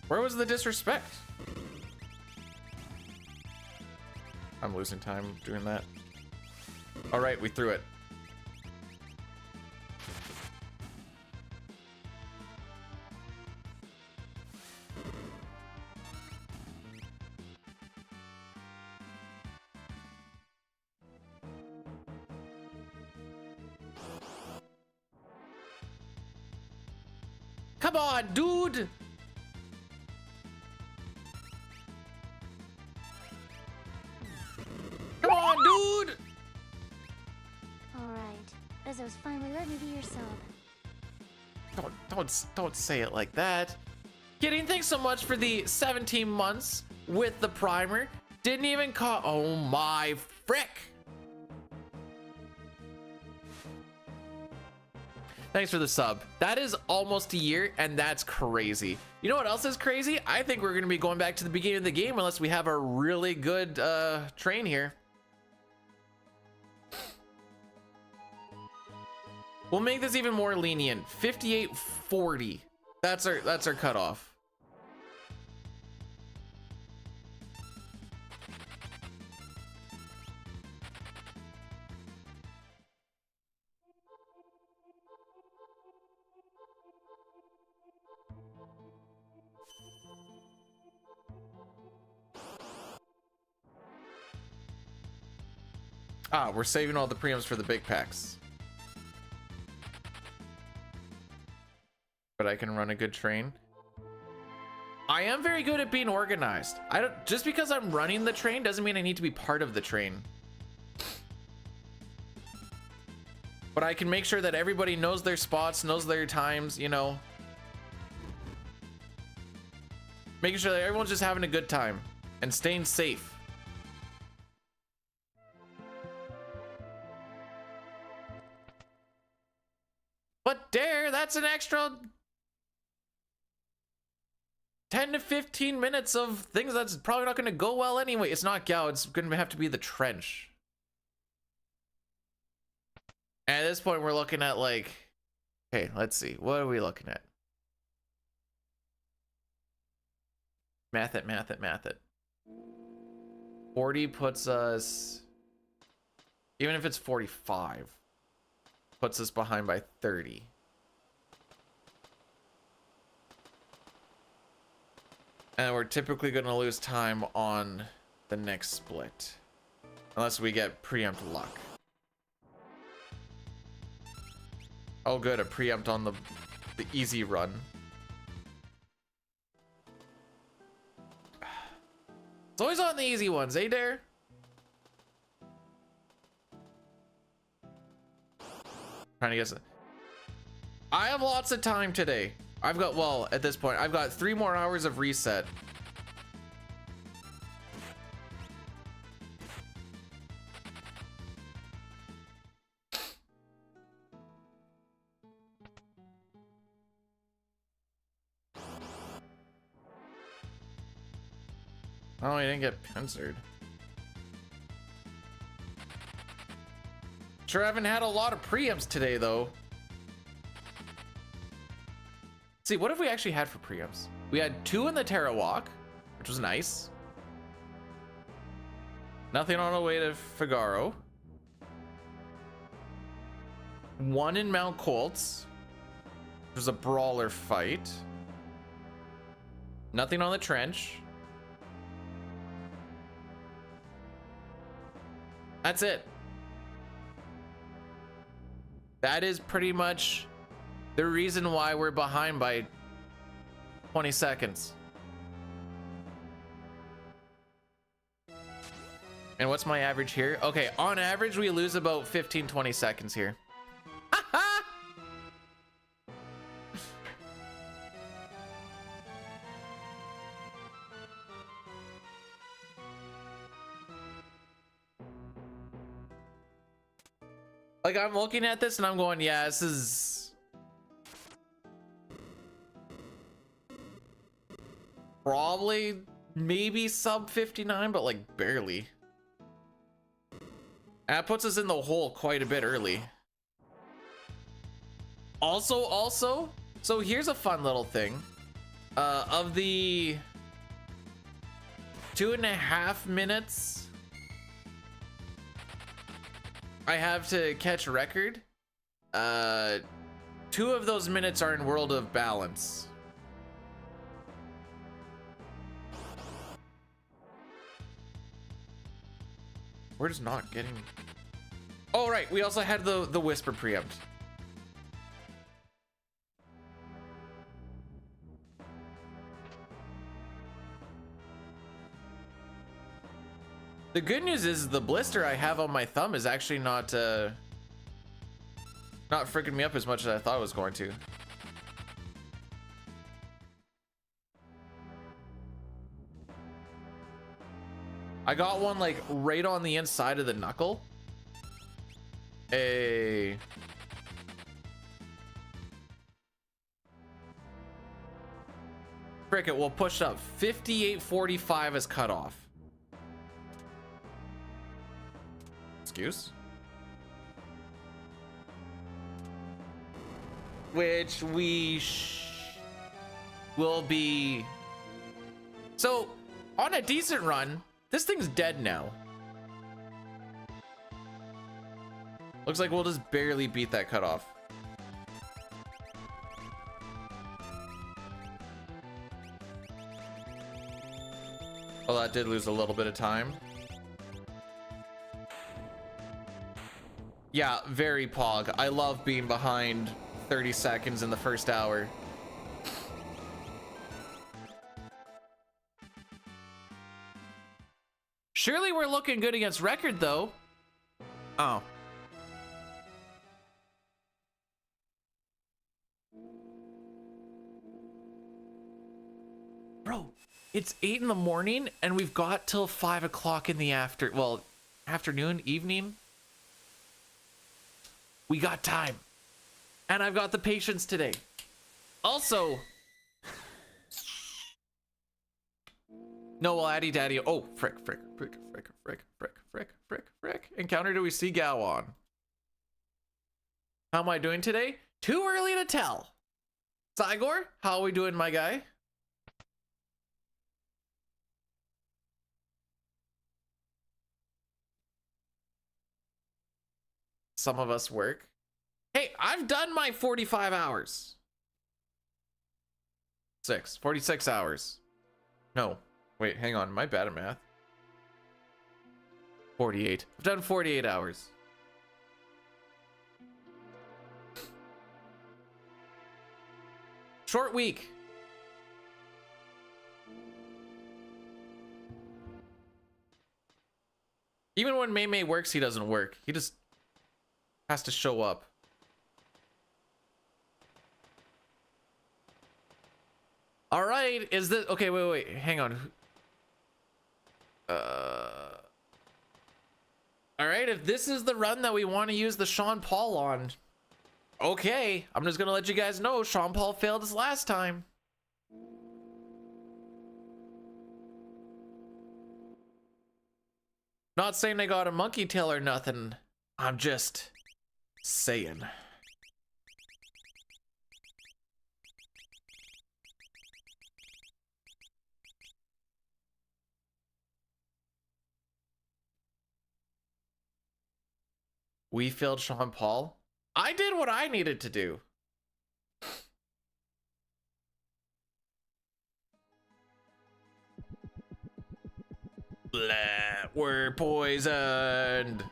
Where was the disrespect? I'm losing time doing that. All right, we threw it. Come on, dude! Come on, dude! Alright. Izzo's finally let me be your sub. Don't say it like that. Kidding, thanks so much for the 17 months with the primer. Didn't even call. Oh my frick! Thanks for the sub. That is almost a year, and that's crazy. You know what else is crazy? I think we're gonna be going back to the beginning of the game unless we have a really good train here. We'll make this even more lenient. 58.40. That's our cutoff. Ah, we're saving all the preamps for the big packs. But I can run a good train. I am very good at being organized. I don't, just because I'm running the train doesn't mean I need to be part of the train. But I can make sure that everybody knows their spots, knows their times, you know. Making sure that everyone's just having a good time and staying safe. But dare, that's an extra 10 to 15 minutes of things that's probably not going to go well anyway. It's not Gao, it's going to have to be the trench. And at this point, we're looking at like, okay, let's see. What are we looking at? Math it. 40 puts us, even if it's 45, puts us behind by 30. And we're typically going to lose time on the next split. Unless we get preempt luck. Oh good, a preempt on the easy run. It's always on the easy ones, eh, Dare? Trying to guess it. I have lots of time today. I've got, well, at this point, I've got 3 more hours of reset. Oh, I didn't get pincered. Sure haven't had a lot of preempts today, though. See, what have we actually had for preempts? We had 2 in the Terra Walk, which was nice. Nothing on the way to Figaro. 1 in Mount Colts, which was a brawler fight. Nothing on the trench. That's it. That is pretty much the reason why we're behind by 20 seconds. And what's my average here? Okay, on average, we lose about 15-20 seconds here. Like, I'm looking at this and I'm going, yeah, this is probably maybe sub 59, but like barely. And that puts us in the hole quite a bit early. Also, so here's a fun little thing. Of the 2.5 minutes I have to catch a record, 2 of those minutes are in World of Balance. We're just not getting... Oh, right. We also had the Whisper preempt. The good news is the blister I have on my thumb is actually not freaking me up as much as I thought it was going to. I got one like right on the inside of the knuckle. Frick it, we'll push up. 58.45 is cut off. Excuse? Which we will be... So, on a decent run, this thing's dead now. Looks like we'll just barely beat that cutoff. Well, that did lose a little bit of time. Yeah, very pog. I love being behind 30 seconds in the first hour. Surely we're looking good against record, though. Oh. Bro, it's 8 in the morning, and we've got till 5 o'clock in the afternoon, evening. We got time. And I've got the patience today. Also... No, well, Addy Daddy. Oh, frick. Encounter do we see Gao on? How am I doing today? Too early to tell. Cygor, how are we doing, my guy? Some of us work. Hey, I've done my 45 hours. 46 hours. No. Wait, hang on. Am I bad at math? 48. I've done 48 hours. Short week. Even when May works, he doesn't work. He just has to show up. All right, is this okay? Wait, hang on. All right, if this is the run that we want to use the Sean Paul on, okay, I'm just gonna let you guys know Sean Paul failed us last time. Not saying I got a monkey tail or nothing. I'm just saying. We failed Sean Paul. I did what I needed to do. Blah, we're poisoned.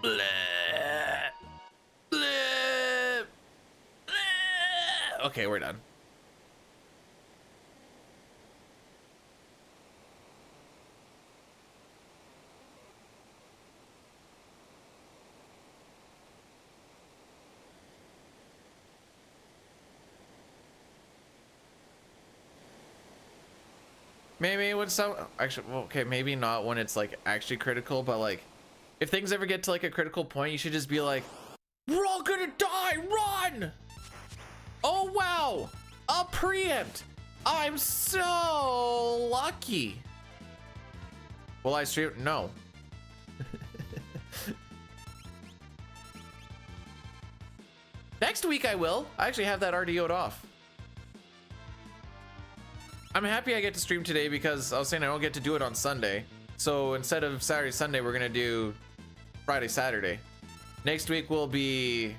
Blah, blah, blah. Okay, we're done. Maybe when some actually, well, okay, maybe not when it's like actually critical, but like if things ever get to like a critical point, you should just be like, we're all gonna die, run! Oh wow, a preempt. I'm so lucky. Will I stream? No. Next week I will. I actually have that RDO'd off. I'm happy I get to stream today because I was saying I don't get to do it on Sunday. So instead of Saturday, Sunday, we're gonna do Friday, Saturday. Next week will be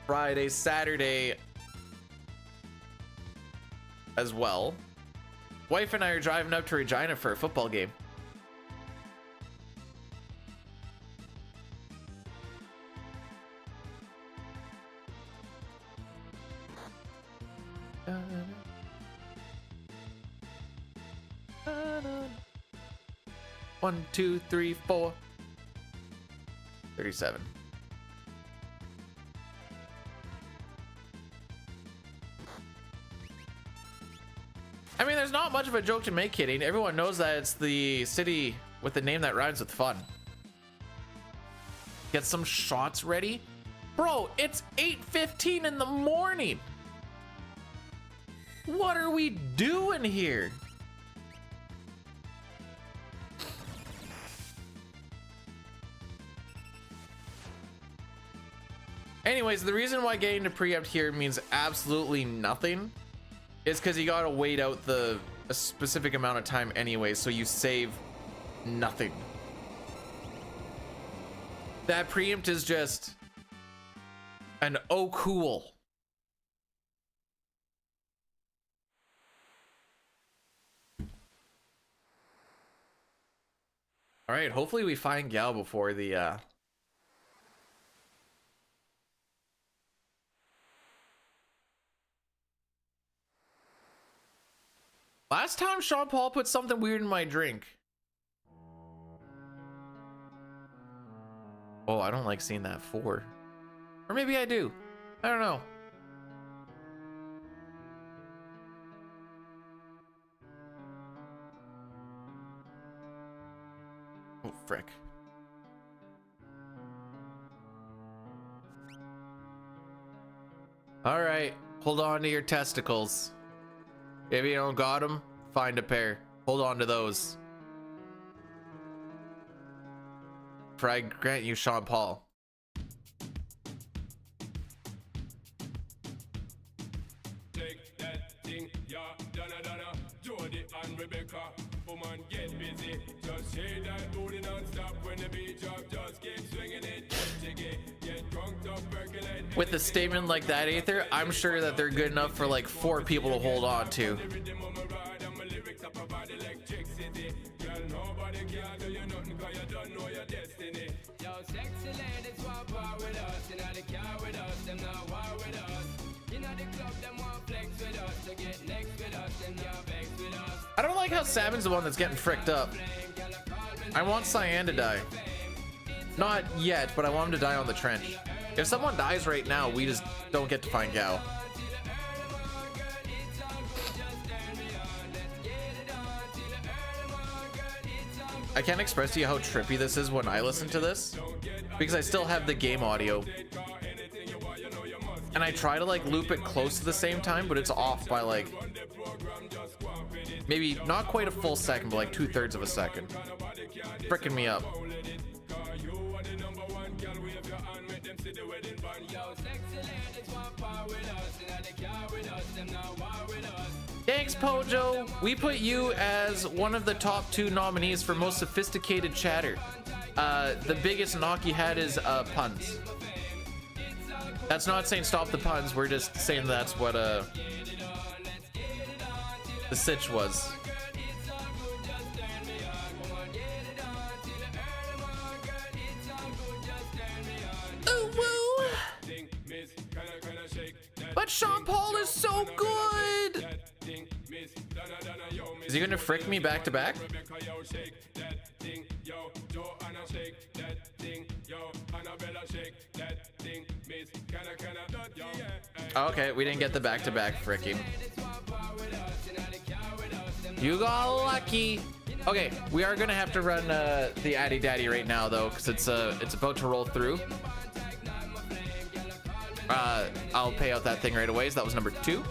Friday, Saturday as well. Wife and I are driving up to Regina for a football game. One, two, three, four. 37. I mean, there's not much of a joke to make, kidding. Everyone knows that it's the city with the name that rhymes with fun. Get some shots ready. Bro, it's 8:15 in the morning. What are we doing here? Anyways, the reason why getting to preempt here means absolutely nothing is because you gotta wait out a specific amount of time anyway, so you save nothing. That preempt is just an oh cool. All right, hopefully we find Gal before the Last time Sean Paul put something weird in my drink. Oh, I don't like seeing that 4. Or maybe I do. I don't know. Oh, frick. All right, hold on to your testicles. If you don't got them, find a pair. Hold on to those. For I grant you, Sean Paul. Take that thing, yeah, Donna, Jody and Rebecca. Woman, get busy. Just say that booty non-stop when the beat drop. Just keep swinging it. Get drunked up, percolate. With a statement like that, Aether, I'm sure that they're good enough for like 4 people to hold on to. I don't like how Sabin's the one that's getting fricked up. I want Cyan to die. Not yet, but I want him to die on the trench. If someone dies right now, we just don't get to find Gao. I can't express to you how trippy this is when I listen to this, because I still have the game audio. And I try to like loop it close to the same time, but it's off by like maybe not quite a full second, but like 2/3 of a second. Fricking me up. Thanks, Pojo. We put you as one of the top 2 nominees for most sophisticated chatter. The biggest knock you had is puns. That's not saying stop the puns. We're just saying that's what the sitch was. Ooh, woo. But Sean Paul is so good. Is he gonna frick me back to back? Okay, we didn't get the back-to-back fricking. You got lucky. Okay, we are gonna have to run the Addy Daddy right now though, because it's about to roll through. I'll pay out that thing right away. So that was number 2.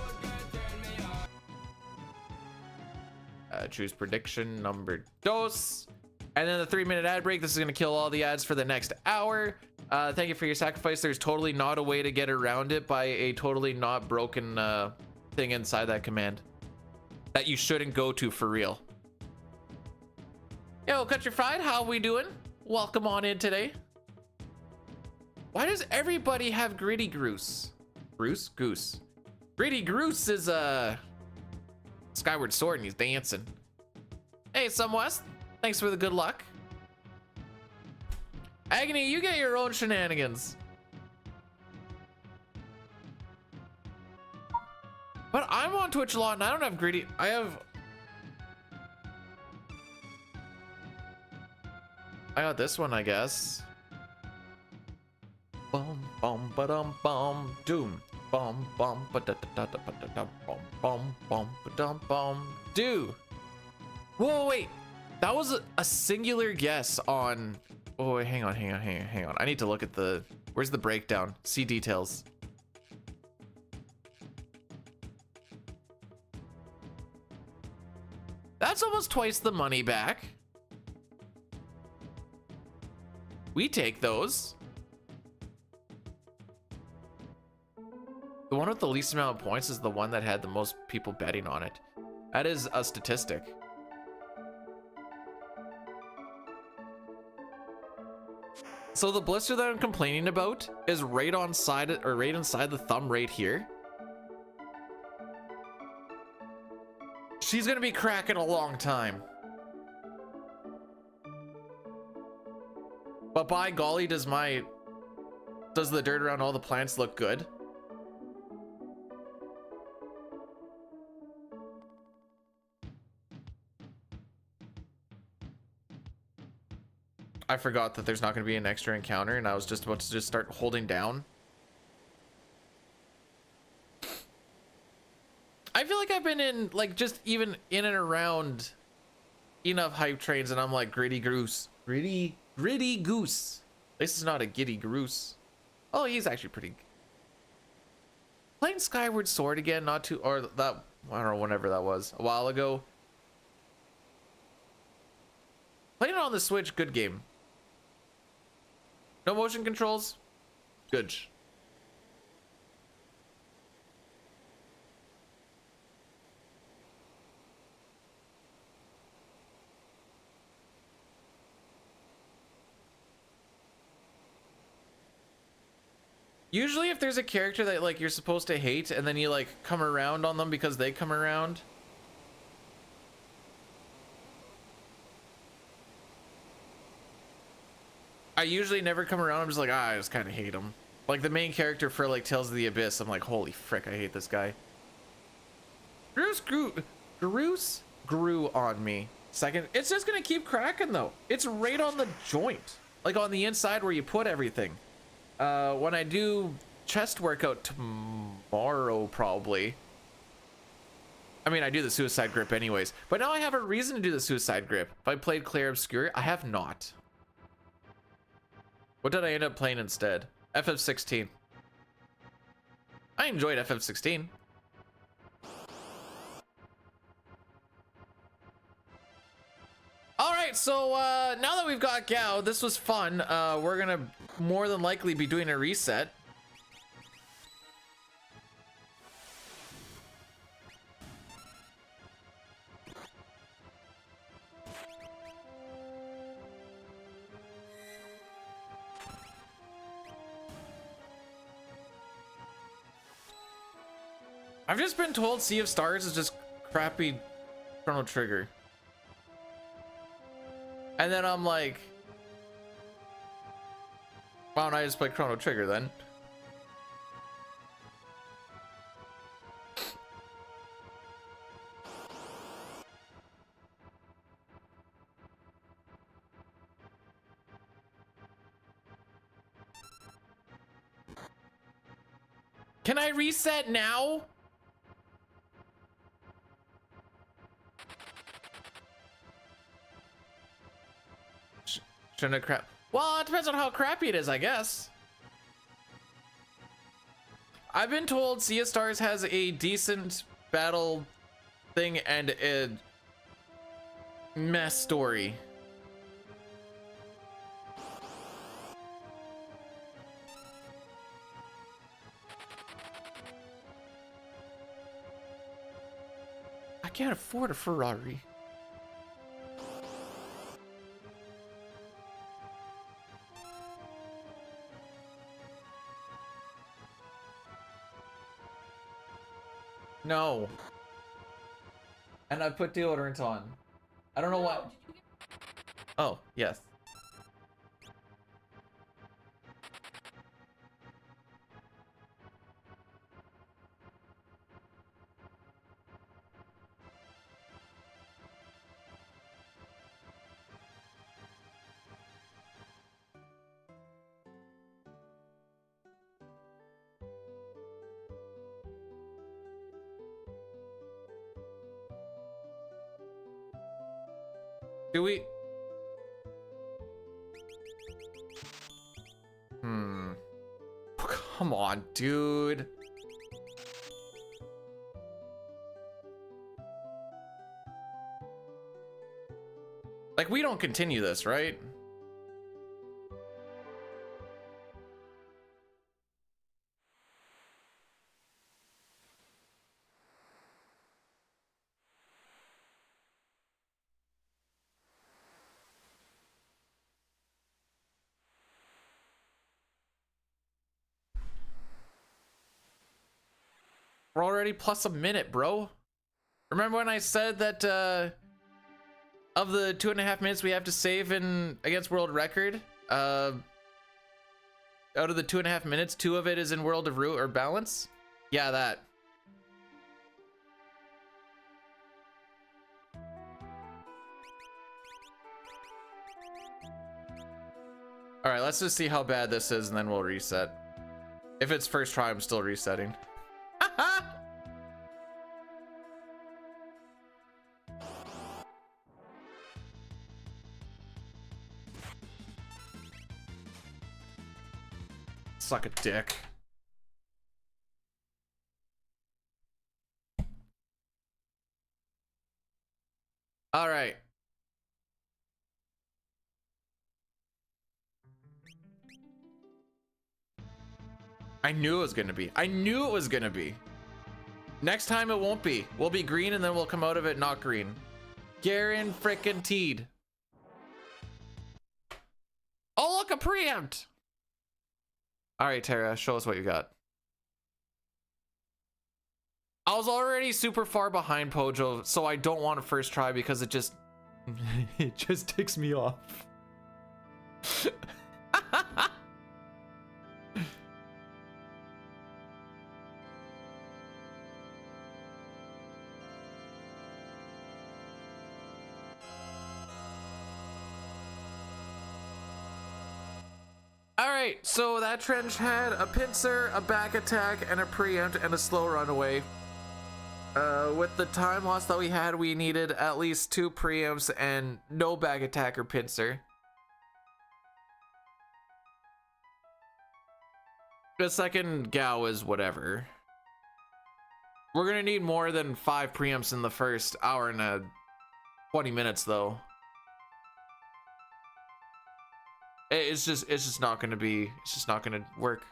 Choose prediction number 2. And then the 3-minute ad break. This is going to kill all the ads for the next hour. Thank you for your sacrifice. There's totally not a way to get around it by a totally not broken thing inside that command that you shouldn't go to for real. Yo, Cut Your Fried, how we doing? Welcome on in today. Why does everybody have Gritty Goose? Goose. Gritty Goose is Skyward Sword and he's dancing. Hey, West. Thanks for the good luck. Agony, you get your own shenanigans. But I'm on Twitch a lot and I don't have Gritty. I got this one, I guess. Bum bum ba-dum bum doom. Bum bum ba da da da ba da da bum bum bum ba dum bum do. Whoa, wait. That was a singular guess on. Oh, wait, hang on. I need to look at the. Where's the breakdown? See details. That's almost twice the money back. We take those. The one with the least amount of points is the one that had the most people betting on it. That is a statistic. So the blister that I'm complaining about is right inside the thumb right here. She's gonna be cracking a long time. But by golly, does the dirt around all the plants look good? I forgot that there's not going to be an extra encounter, and I was just about to just start holding down. I feel like I've been in, like, just even in and around enough hype trains, and I'm like, gritty goose. Gritty goose. At least it's not a giddy goose. Oh, he's actually pretty. Playing Skyward Sword again, not too, or that, I don't know, whenever that was, a while ago. Playing it on the Switch, good game. No motion controls, good. Usually if there's a character that like you're supposed to hate and then you like come around on them because they come around. I usually never come around. I'm just like, I just kind of hate him. Like the main character for like Tales of the Abyss. I'm like, holy frick, I hate this guy. Groose grew on me. Second, it's just gonna keep cracking though. It's right on the joint. Like on the inside where you put everything. When I do chest workout tomorrow, probably. I mean, I do the suicide grip anyways, but now I have a reason to do the suicide grip. If I played Clair Obscur, I have not. What did I end up playing instead? FF16. I enjoyed FF16. All right, so now that we've got Gao, this was fun. We're gonna more than likely be doing a reset. I've just been told Sea of Stars is just crappy Chrono Trigger. And then I'm like, why don't I just play Chrono Trigger then? Can I reset now? Shouldn't have crap. Well, it depends on how crappy it is, I guess. I've been told Sea of Stars has a decent battle thing and a mess story. I can't afford a Ferrari. No. And I put deodorant on. I don't know what. Oh, yes. Do we? Come on, dude. Like, we don't continue this, right? We're already plus a minute, bro. Remember when I said that of the 2.5 minutes we have to save in against world record, out of the 2.5 minutes, 2 of it is in World of Root or Balance? Yeah, that. All right, let's just see how bad this is and then we'll reset. If it's first try, I'm still resetting. Suck a dick. All right. I knew it was gonna be. I knew it was gonna be. Next time it won't be. We'll be green and then we'll come out of it not green. Guaranteed. Oh, look, a preempt. All right, Tara, show us what you got. I was already super far behind Pojo, so I don't want to first try because it just it just ticks me off. Alright, so that trench had a pincer, a back attack, and a preempt, and a slow runaway. With the time loss that we had, we needed at least 2 preempts and no back attack or pincer. The second Gao is whatever. We're gonna need more than 5 preempts in the first hour and 20 minutes though. It's just not gonna be, it's just not gonna work.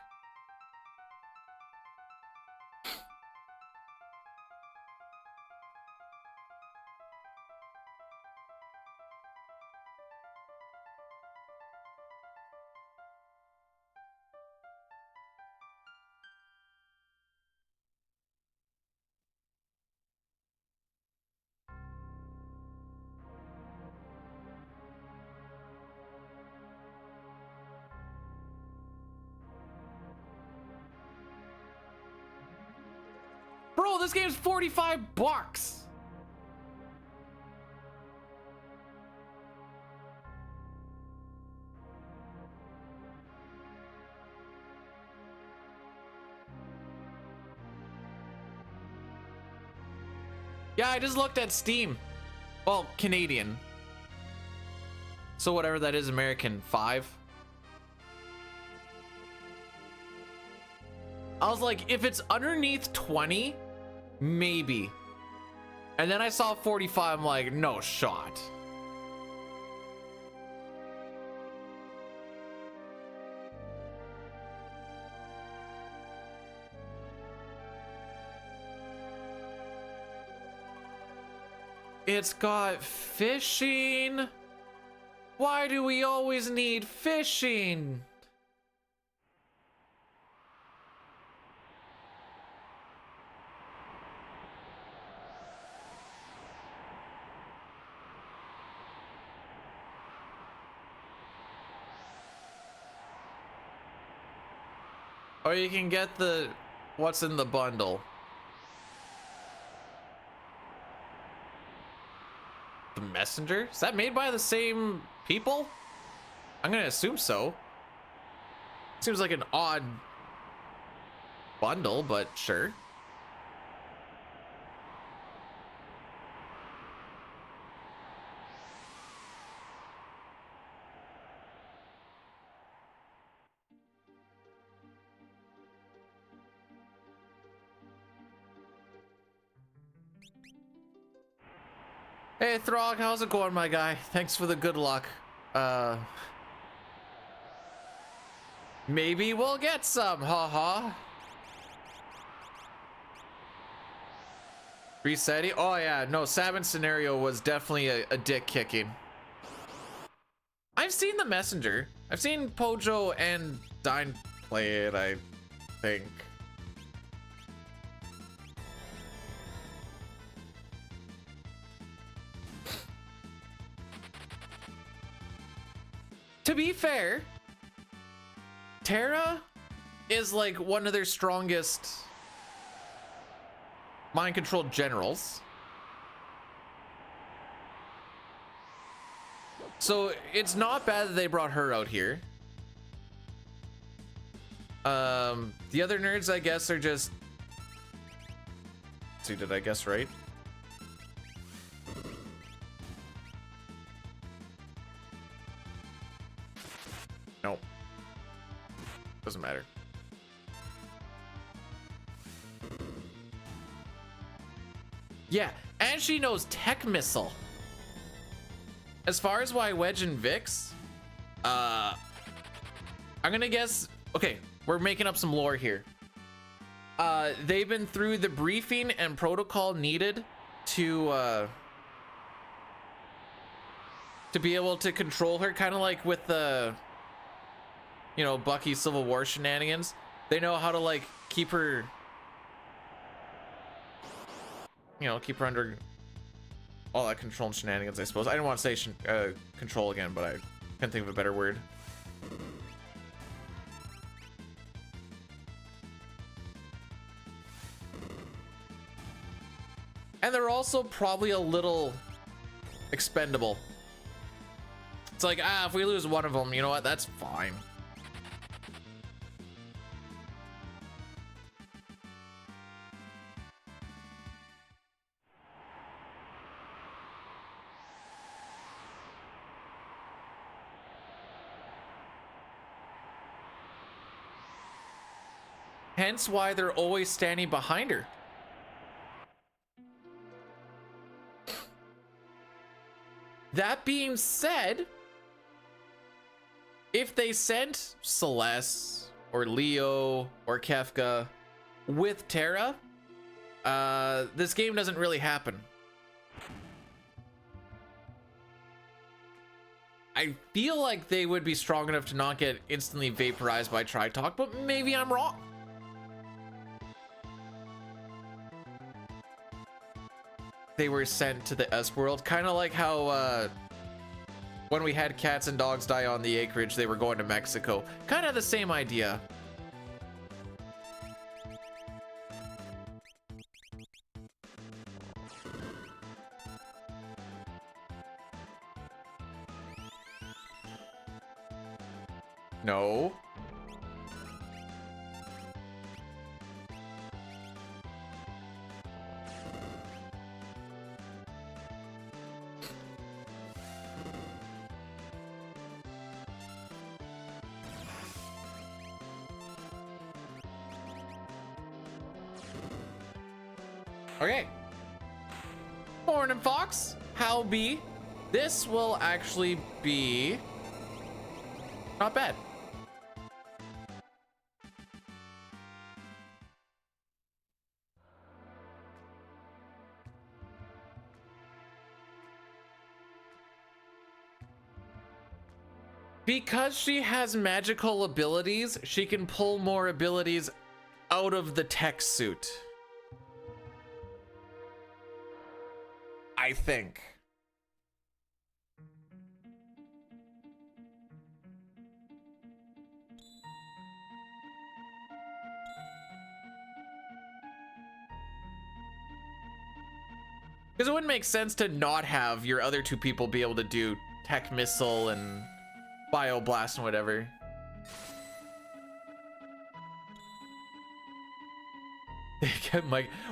Bro, this game's $45. Yeah, I just looked at Steam. Well, Canadian. So whatever that is, American, 5. I was like, if it's underneath 20, maybe. And then I saw 45, I'm like, no shot. It's got fishing. Why do we always need fishing? Or you can get the what's in the bundle. The Messenger? Is that made by the same people? I'm gonna assume so. Seems like an odd bundle, but sure. Hey Throg, how's it going, my guy? Thanks for the good luck. Maybe we'll get some, haha. Resetting? Oh yeah, no, Savin scenario was definitely a dick kicking. I've seen the Messenger. I've seen Pojo and Dine play it, I think. To be fair, Terra is like one of their strongest mind control generals. So it's not bad that they brought her out here. The other nerds, I guess, are just... Let's see, did I guess right? Nope. Doesn't matter. Yeah, and she knows Tech Missile. As far as why Wedge and Vix, I'm gonna guess, okay, we're making up some lore here. They've been through the briefing and protocol needed to be able to control her, kind of like with the, you know, Bucky Civil War shenanigans. They know how to like keep her, you know, keep her under all that control and shenanigans, I suppose. I didn't want to say control again, but I can't think of a better word. And they're also probably a little expendable. It's like, if we lose one of them, you know what? That's fine. Hence why they're always standing behind her. That being said, if they sent Celeste or Leo or Kefka with Terra, this game doesn't really happen. I feel like they would be strong enough to not get instantly vaporized by Tritalk, but maybe I'm wrong. They were sent to the S world, kind of like how when we had cats and dogs die on the acreage, they were going to Mexico. Kind of the same idea. No. Okay. Morning, Fox. How be? This will actually be not bad. Because she has magical abilities, she can pull more abilities out of the tech suit. I think. Because it wouldn't make sense to not have your other two people be able to do Tech Missile and Bio Blast and whatever.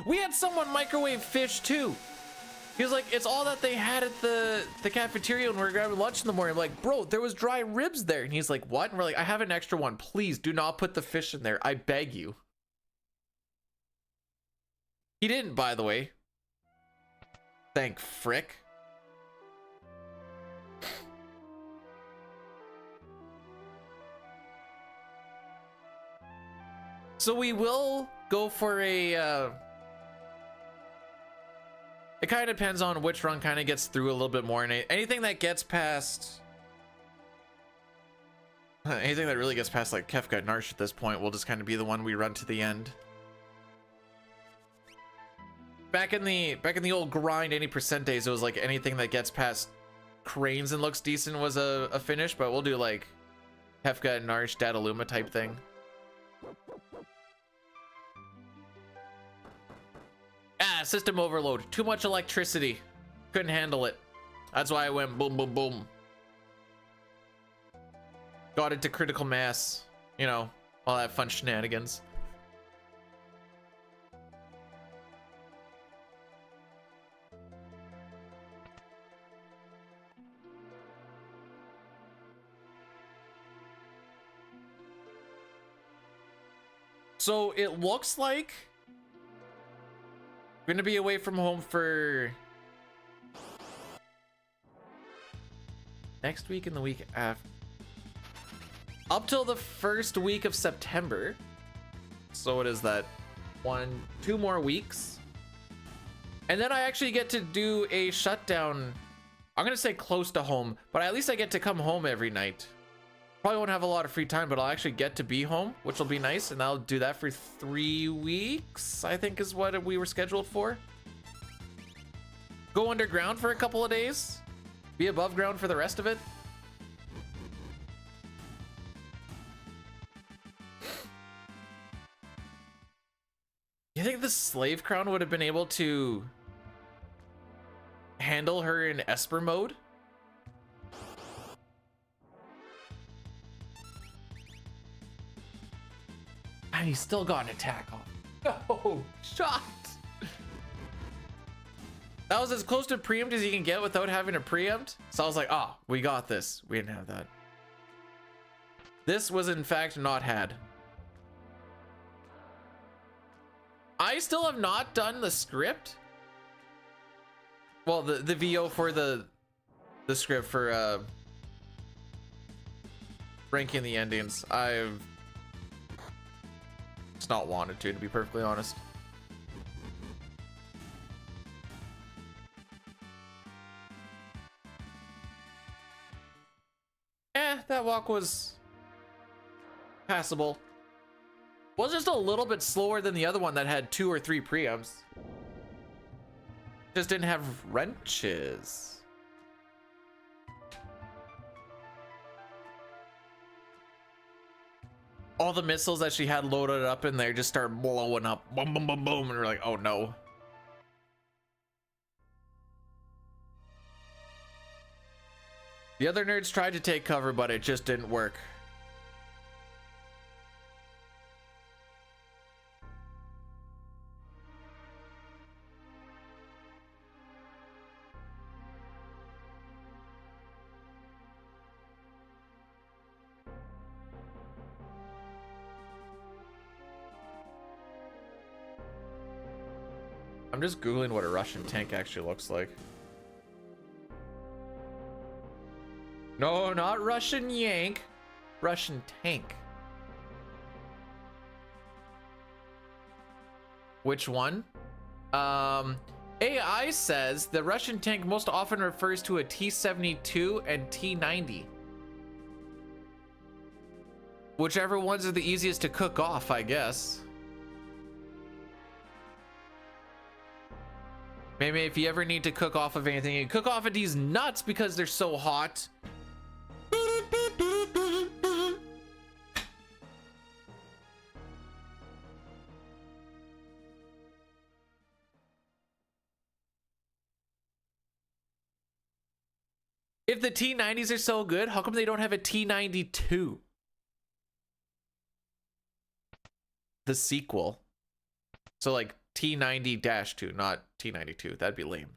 We had someone microwave fish too. He was like, it's all that they had at the cafeteria when we were grabbing lunch in the morning. I'm like, bro, there was dry ribs there. And he's like, what? And we're like, I have an extra one. Please do not put the fish in there. I beg you. He didn't, by the way. Thank frick. So we will go for a it kind of depends on which run kind of gets through a little bit more, and anything that gets past anything that really gets past like Kefka and Narsh at this point will just kind of be the one we run to the end. Back in the old grind 80% days, it was like anything that gets past Cranes and looks decent was a finish, but we'll do like Kefka and Narsh Dataluma type thing. System overload. Too much electricity. Couldn't handle it. That's why I went boom, boom, boom. Got it to critical mass. You know, All that fun shenanigans. So it looks like we're gonna be away from home for next week and the week after, up till the first week of September. So what is that? 2 more weeks. And then I actually get to do a shutdown. I'm gonna say close to home, but at least I get to come home every night. Probably won't have a lot of free time, but I'll actually get to be home, which will be nice. And I'll do that for 3 weeks, I think is what we were scheduled for. Go underground for a couple of days. Be above ground for the rest of it. You think the slave crown would have been able to handle her in Esper mode? And he still got an attack off. Oh, shot! That was as close to preempt as you can get without having to preempt. So I was like, oh, we got this. We didn't have that. This was in fact not had. I still have not done the script. Well, the VO for the script for ranking the endings. I've just not wanted to be perfectly honest. That walk was passable. Was just a little bit slower than the other one that had 2 or 3 preempts. Just didn't have wrenches. All the missiles that she had loaded up in there just start blowing up. Boom, boom, boom, boom. And we're like, oh no. The other nerds tried to take cover, but it just didn't work. I'm just Googling what a Russian tank actually looks like. No, not Russian yank. Russian tank. Which one? AI says the Russian tank most often refers to a T-72 and T-90. Whichever ones are the easiest to cook off, I guess. Maybe if you ever need to cook off of anything, you cook off of these nuts because they're so hot. If the T-90s are so good, how come they don't have a T-92? The sequel. So like T-90-2, not T-92. That'd be lame.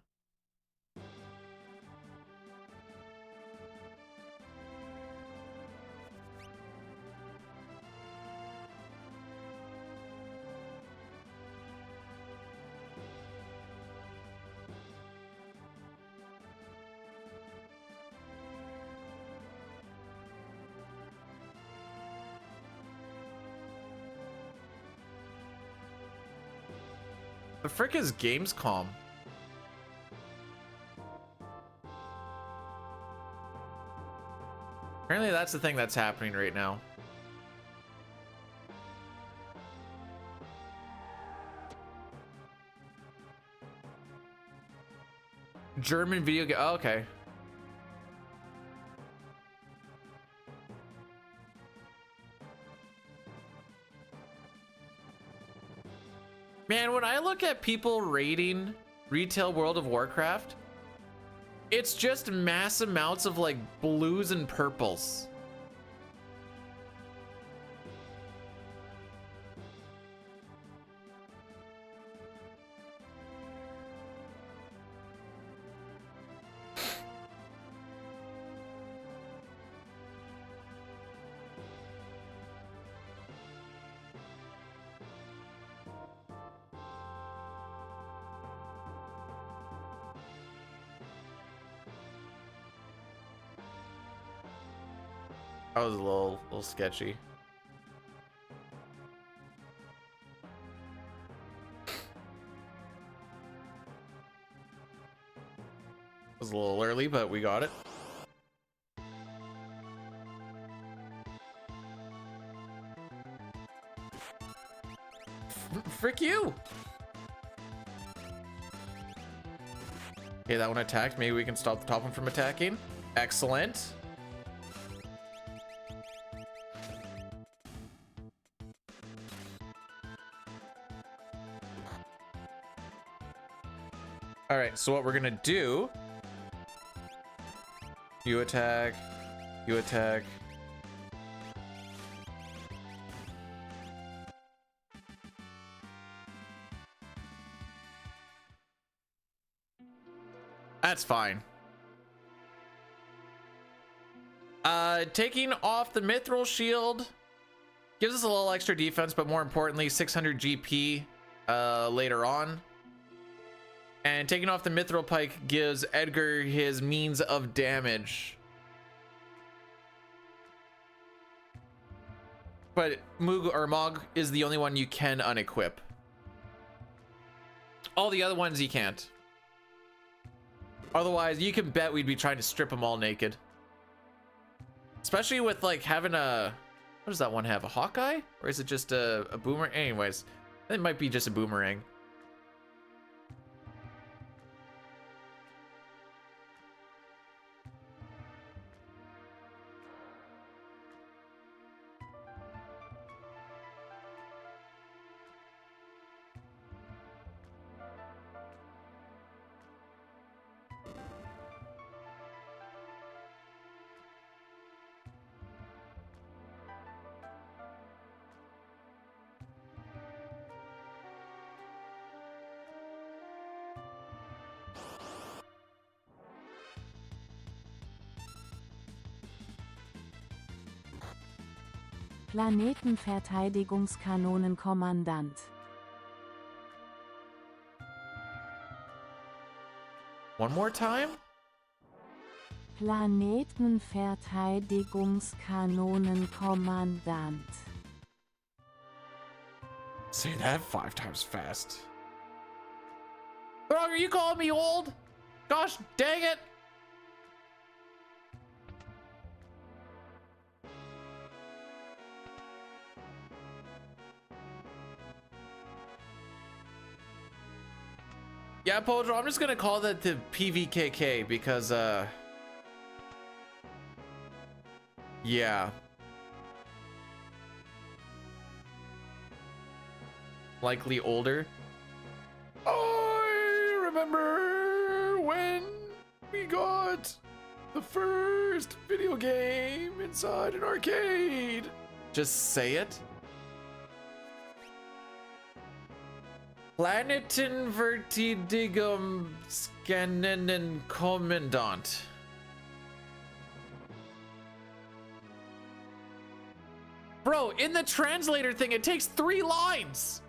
The frick is Gamescom? Apparently that's the thing that's happening right now. German video game. Oh, okay. Man, when I look at people rating retail World of Warcraft, it's just mass amounts of like blues and purples. That was a little sketchy. It was a little early, but we got it. Frick you! Okay, that one attacked. Maybe we can stop the top one from attacking. Excellent. All right, so what we're gonna do, you attack, you attack. That's fine. Taking off the mithril shield gives us a little extra defense, but more importantly, 600 GP later on. And taking off the mithril pike gives Edgar his means of damage. But Moog or Mog is the only one you can unequip. All the other ones you can't. Otherwise, you can bet we'd be trying to strip them all naked. Especially with like having a, what does that one have? A Hawkeye? Or is it just a boomerang? Anyways, it might be just a boomerang. Planetenverteidigungskanonenkommandant. One more time? Planetenverteidigungskanonenkommandant. Say that 5 times fast. Throg, are you calling me old? Gosh dang it! Yeah, Podro, I'm just gonna call that the PVKK because, yeah. Likely older. I remember when we got the first video game inside an arcade. Just say it. Planetenverteidigung Kommandant. Bro, in the translator thing, it takes 3 lines.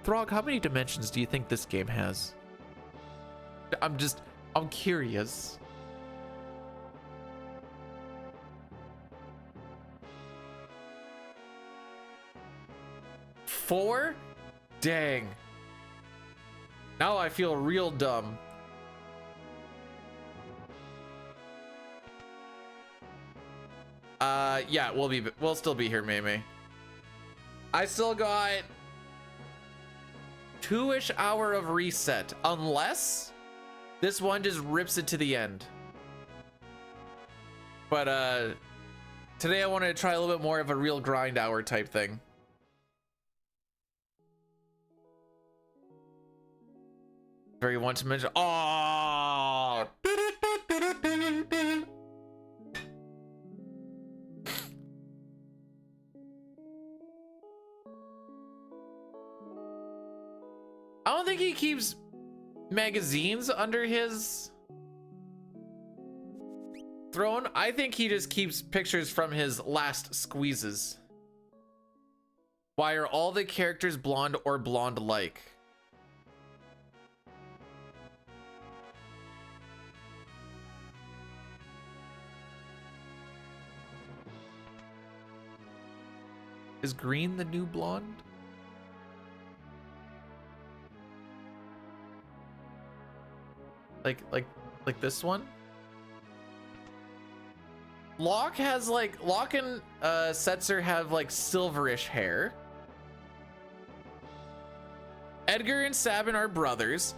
Throg, how many dimensions do you think this game has? I'm curious. 4? Dang. Now I feel real dumb. Yeah, we'll still be here, Mei. I still got 2-ish hour of reset, unless this one just rips it to the end. But today I wanted to try a little bit more of a real grind hour type thing. Very want to mention. Oh. I don't think he keeps magazines under his throne. I think he just keeps pictures from his last squeezes. Why are all the characters blonde or blonde-like? Is green the new blonde? Like this one? Locke has like, Locke and Setzer have like silverish hair. Edgar and Sabin are brothers.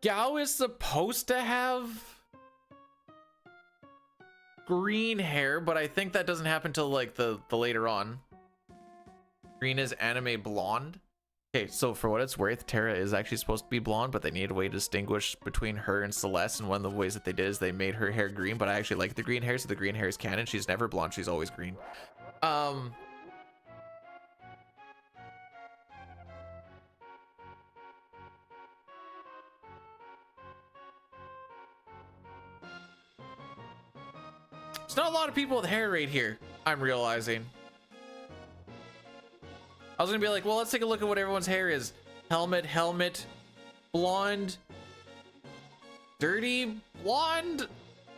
Gao is supposed to have green hair, but I think that doesn't happen till like the later on. Green is anime blonde. Okay, so for what it's worth, Terra is actually supposed to be blonde, but they needed a way to distinguish between her and Celeste, and one of the ways that they did is they made her hair green, but I actually like the green hair, so the green hair is canon. She's never blonde, she's always green. There's not a lot of people with hair right here, I'm realizing. I was gonna be like, well, let's take a look at what everyone's hair is. Helmet, blonde, dirty blonde,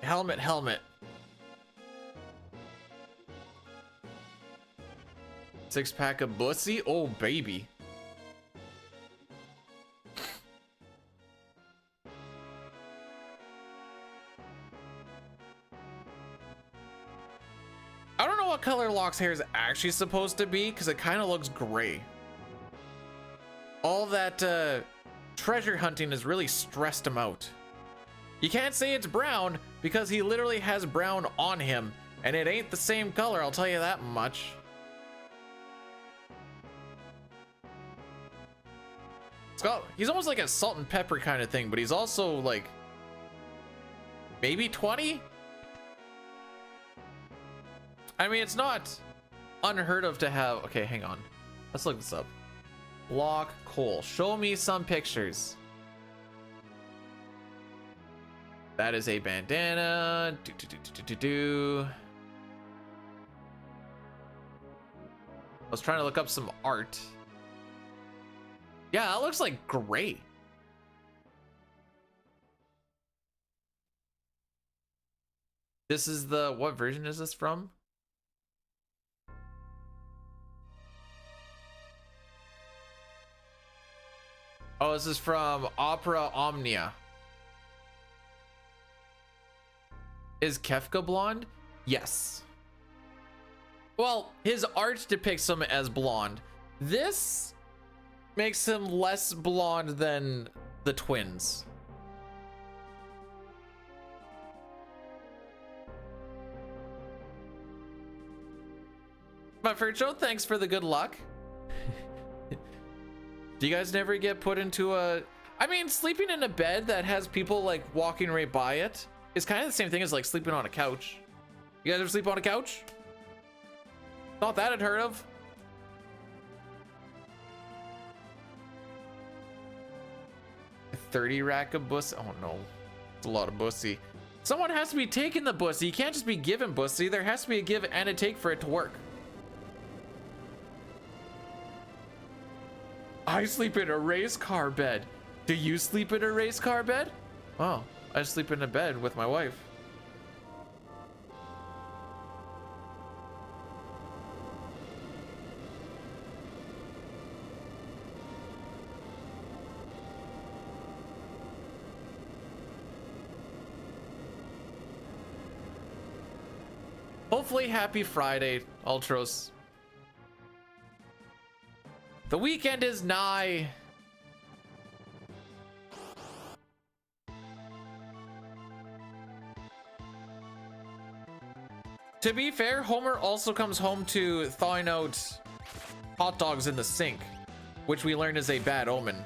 helmet. Six pack of bussy, oh baby. I don't know what color Locke's hair is actually supposed to be because it kind of looks gray. All that treasure hunting has really stressed him out. You can't say it's brown because he literally has brown on him and it ain't the same color, I'll tell you that much. He's almost like a salt and pepper kind of thing, but he's also like maybe 20? I mean, it's not unheard of to have. Okay, hang on. Let's look this up. Locke Cole. Show me some pictures. That is a bandana. I was trying to look up some art. Yeah, that looks like gray. This is the, what version is this from? Oh, this is from Opera Omnia. Is Kefka blonde? Yes. Well, his art depicts him as blonde. This makes him less blonde than the twins. But Fercho, thanks for the good luck. Do you guys never get put into a... I mean, sleeping in a bed that has people like walking right by it is kind of the same thing as like sleeping on a couch. You guys ever sleep on a couch? Not that I'd heard of. A 30 rack of bussy. Oh no, it's a lot of bussy. Someone has to be taking the bussy. You can't just be giving bussy. There has to be a give and a take for it to work. I sleep in a race car bed. Do you sleep in a race car bed? Oh, I sleep in a bed with my wife. Hopefully, happy Friday, Ultros. The weekend is nigh. To be fair, Homer also comes home to thawing out hot dogs in the sink, which we learned is a bad omen.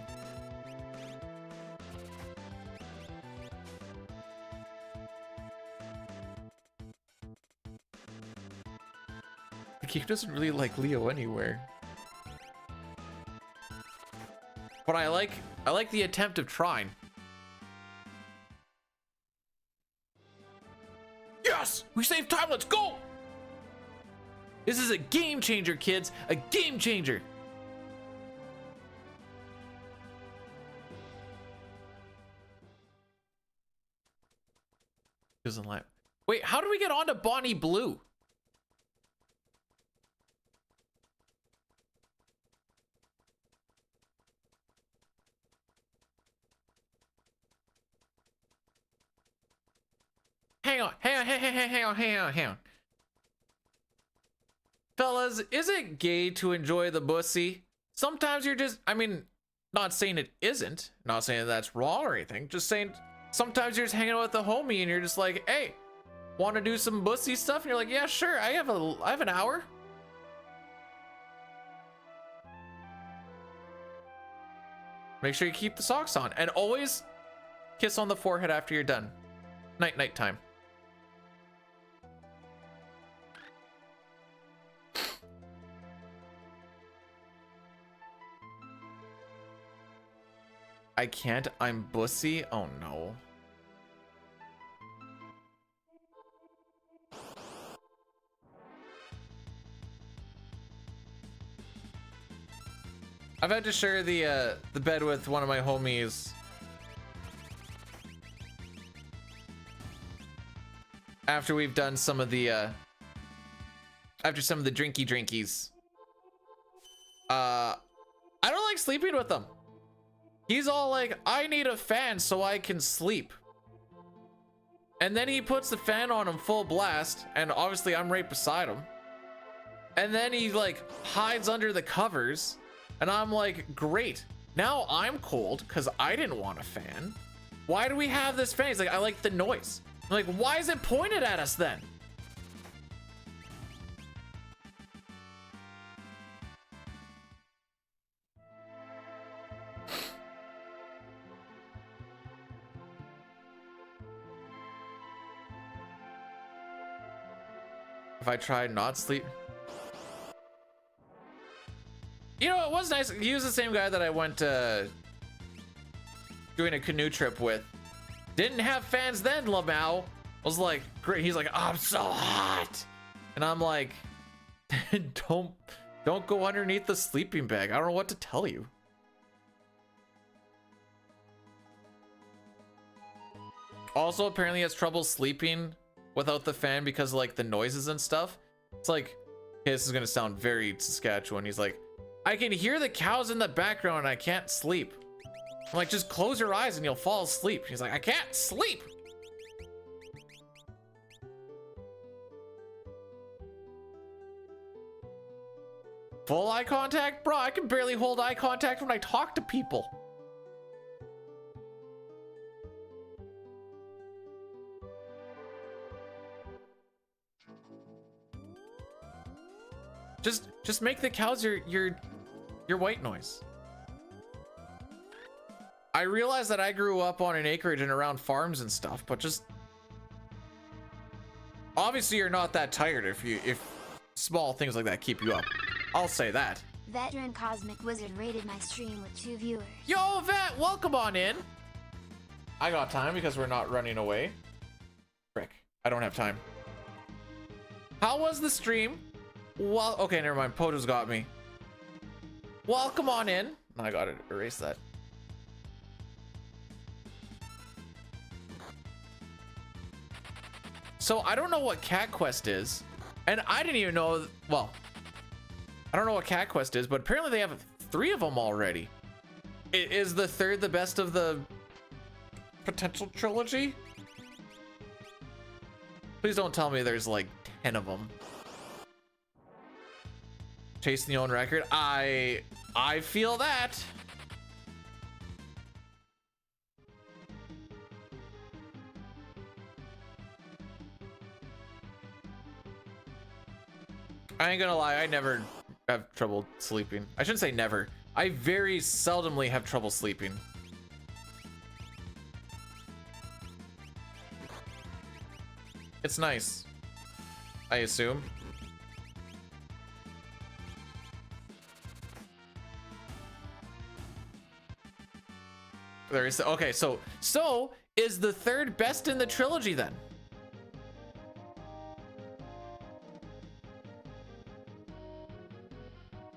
The game doesn't really like Leo anywhere. But I like the attempt of trying. Yes! We saved time, let's go! This is a game changer, kids. A game changer. Doesn't like. Wait, how do we get on to Bonnie Blue? Hang on. Fellas, is it gay to enjoy the pussy? Sometimes you're just, I mean, not saying it isn't, not saying that's wrong or anything, just saying sometimes you're just hanging out with a homie and you're just like, hey, want to do some pussy stuff? And you're like, yeah, sure, I have an hour. Make sure you keep the socks on and always kiss on the forehead after you're done. Night time. I can't, I'm bussy. Oh no. I've had to share the bed with one of my homies. After we've done some of the after some of the drinkies. I don't like sleeping with them. He's all like, I need a fan so I can sleep. And then he puts the fan on him full blast, and obviously I'm right beside him. And then he like hides under the covers, and I'm like, great. Now I'm cold because I didn't want a fan. Why do we have this fan? He's like, I like the noise. I'm like, why is it pointed at us then? If I tried not sleep. You know, it was nice. He was the same guy that I went doing a canoe trip with. Didn't have fans then, Lamau. Was like, great. He's like, oh, I'm so hot. And I'm like, don't go underneath the sleeping bag. I don't know what to tell you. Also, apparently he has trouble sleeping without the fan because of, like, the noises and stuff. It's like, okay, this is gonna sound very Saskatchewan. He's like, I can hear the cows in the background and I can't sleep. I'm like, just close your eyes and you'll fall asleep. He's like, I can't sleep. Full eye contact? Bro, I can barely hold eye contact when I talk to people. Just make the cows your white noise. I realize that I grew up on an acreage and around farms and stuff, but just obviously you're not that tired if small things like that keep you up. I'll say that. Veteran Cosmic Wizard rated my stream with 2 viewers. Yo, Vet, welcome on in. I got time because we're not running away. Frick, I don't have time. How was the stream? Well, okay, never mind. Poto's got me. Welcome on in. I gotta erase that. So I don't know what Cat Quest is, and I didn't even know. Well, I don't know what Cat Quest is, but apparently they have 3 of them already. Is the 3rd the best of the potential trilogy? Please don't tell me there's like 10 of them. Chasing the own record. I feel that. I ain't gonna lie, I never have trouble sleeping. I shouldn't say never. I very seldomly have trouble sleeping. It's nice, I assume. There is, okay, so is the 3rd best in the trilogy then?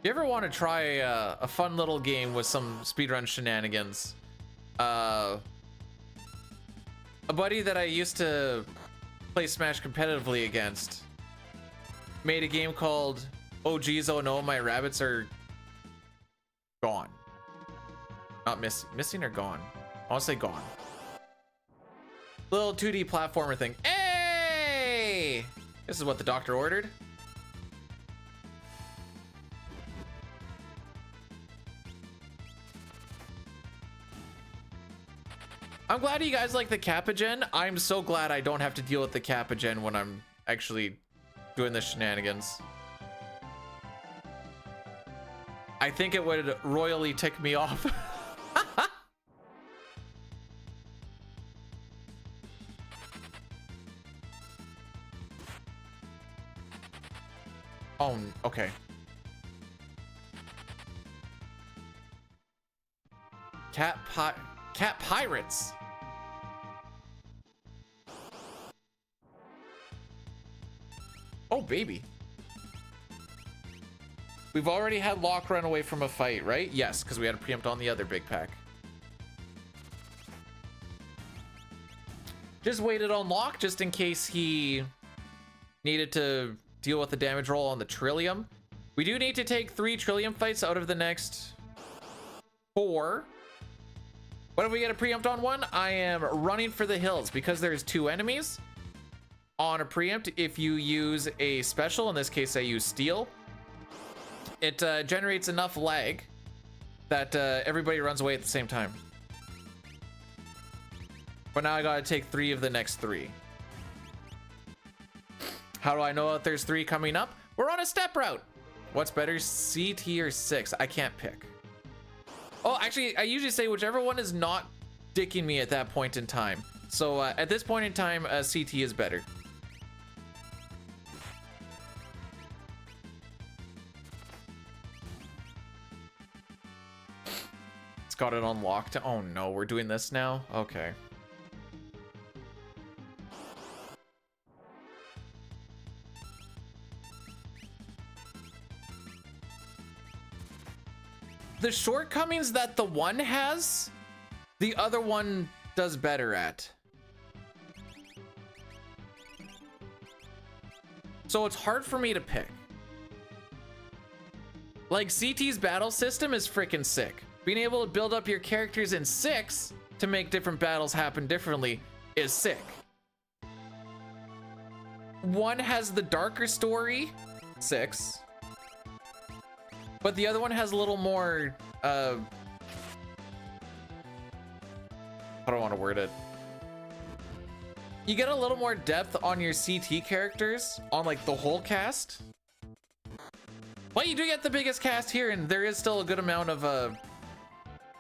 You ever want to try a fun little game with some speedrun shenanigans? A buddy that I used to play Smash competitively against made a game called Oh Geez Oh No, My Rabbits Are Gone. Not missing or gone? I want to say gone. Little 2D platformer thing. Hey! This is what the doctor ordered. I'm glad you guys like the Capagen. I'm so glad I don't have to deal with the Capagen when I'm actually doing the shenanigans. I think it would royally tick me off. Oh, okay. Cat pirates. Oh, baby. We've already had Locke run away from a fight, right? Yes, because we had to preempt on the other big pack. Just waited on Locke just in case he needed to deal with the damage roll on the Trillium. We do need to take 3 Trillium fights out of the next 4. What if we get a preempt on one? I am running for the hills because there's 2 enemies on a preempt. If you use a special, in this case I use Steel, it generates enough lag that everybody runs away at the same time. But now I gotta take 3 of the next 3. How do I know that there's 3 coming up? We're on a step route. What's better, CT or 6? I can't pick. Oh, actually, I usually say whichever one is not dicking me at that point in time. So at this point in time, CT is better. It's got it unlocked. Oh no, we're doing this now? Okay. The shortcomings that the one has, the other one does better at. So it's hard for me to pick. Like, CT's battle system is freaking sick. Being able to build up your characters in 6 to make different battles happen differently is sick. One has the darker story, 6. But the other one has a little more, how do I want to word it? You get a little more depth on your CT characters, on like the whole cast. But you do get the biggest cast here, and there is still a good amount of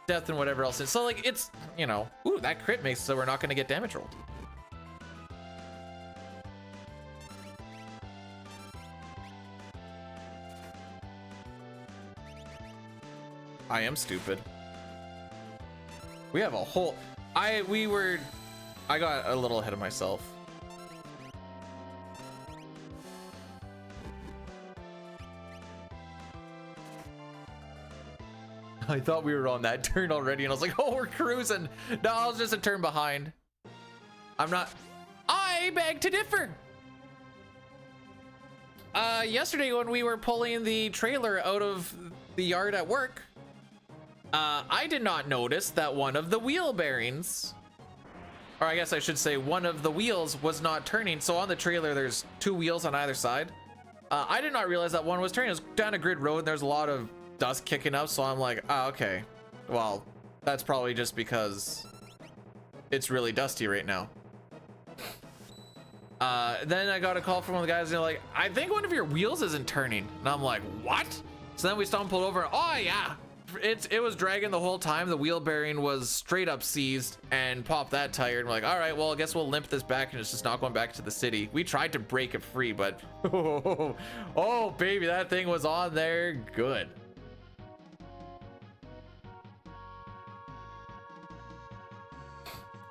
depth and whatever else. So like, it's, you know, ooh, that crit makes so we're not going to get damage rolled. I am stupid. We have a whole, I got a little ahead of myself. I thought we were on that turn already and I was like, oh, we're cruising. No, I was just a turn behind. I'm not, I beg to differ. Yesterday when we were pulling the trailer out of the yard at work, I did not notice that one of the wheel bearings, or I guess I should say one of the wheels was not turning. So on the trailer, there's 2 wheels on either side. I did not realize that one was turning. It was down a grid road and there's a lot of dust kicking up. So I'm like, oh, okay. Well, that's probably just because it's really dusty right now. Then I got a call from one of the guys and they're like, I think one of your wheels isn't turning. And I'm like, what? So then we stumbled over. Oh yeah. It was dragging the whole time. The wheel bearing was straight up seized and popped that tire. And we're like, all right, well, I guess we'll limp this back and it's just not going back to the city. We tried to break it free, but oh baby, that thing was on there good.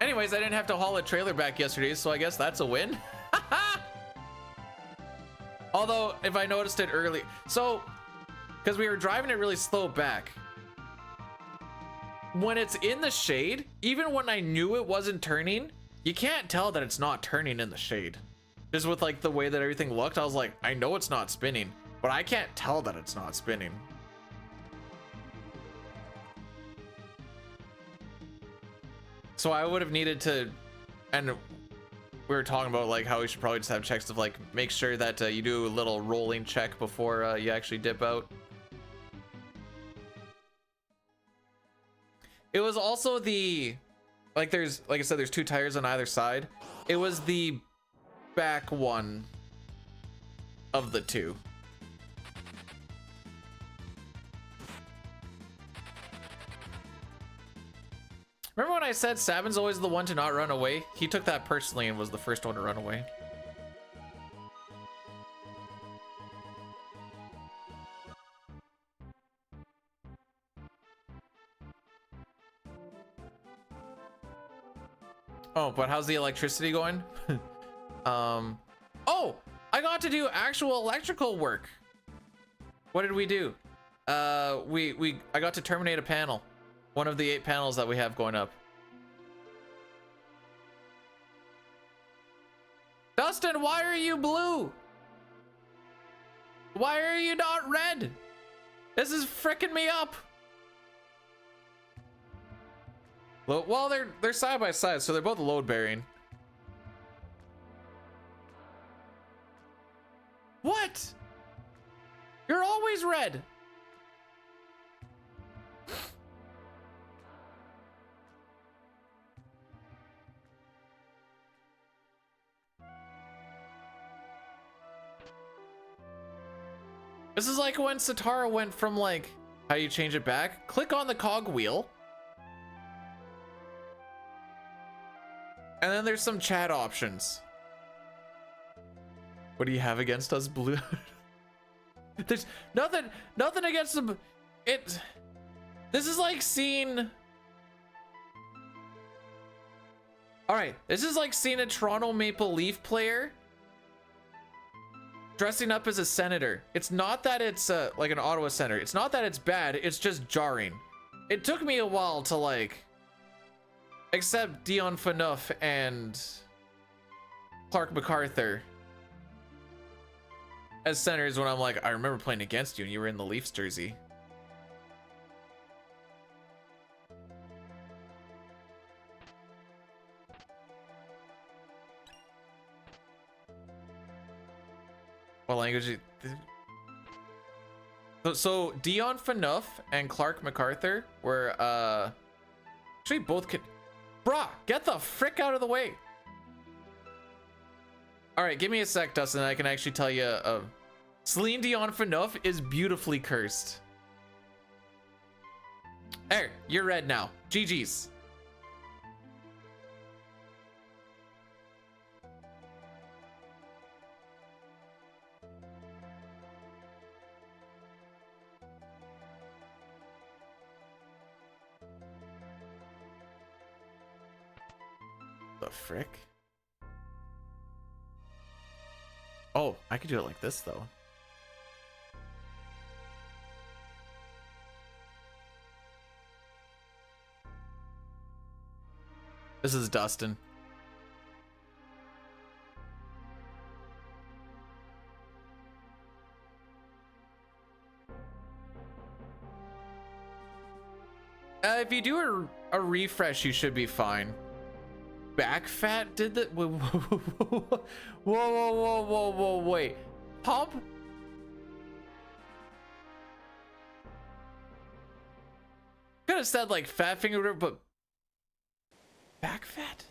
Anyways, I didn't have to haul a trailer back yesterday, so I guess that's a win. Although, if I noticed it early, so because we were driving it really slow back. When it's in the shade, even when I knew it wasn't turning, you can't tell that it's not turning in the shade. Just with like the way that everything looked, I was like, I know it's not spinning, but I can't tell that it's not spinning. So I would have needed to, and we were talking about like how we should probably just have checks of like make sure that you do a little rolling check before you actually dip out. It was also the, like there's, like I said, there's two tires on either side. It was the back one of the two. Remember when I said Sabin's always the one to not run away? He took that personally and was the first one to run away. Oh, but how's the electricity going? Oh, I got to do actual electrical work. What did we do? I got to terminate a panel. One of the 8 panels that we have going up. Dustin, why are you blue? Why are you not red? This is fricking me up. Well, they're side by side, so they're both load bearing. What? You're always red. This is like when Satara went from like, how do you change it back? Click on the cog wheel. And then there's some chat options. What do you have against us, blue? There's nothing against them. This is like seeing. All right, this is like seeing a Toronto Maple Leaf player dressing up as a senator. It's not that it's like an Ottawa senator. It's not that it's bad. It's just jarring. It took me a while to like accept Dion Phaneuf and Clark MacArthur as senators when I'm like, I remember playing against you and you were in the Leafs jersey. What language? So Dion Phaneuf and Clark MacArthur were actually both Bruh, get the frick out of the way. All right, give me a sec, Dustin. I can actually tell you Celine Dion Phaneuf is beautifully cursed. There, you're red now. GG's. The frick? Oh, I could do it like this though. This is Dustin. If you do a refresh, you should be fine. Back fat did that? Whoa, whoa, wait. Pump? Could have said like fat finger, but back fat?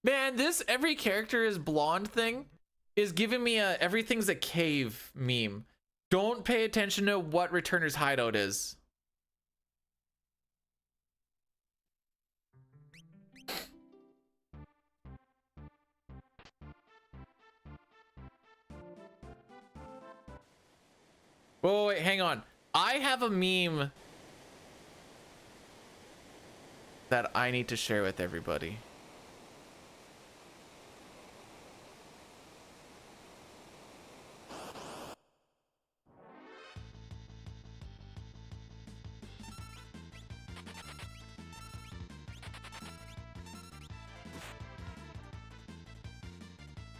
Man, this every character is blonde thing is giving me a everything's a cave meme. Don't pay attention to what Returner's hideout is. Oh, wait, hang on. I have a meme that I need to share with everybody.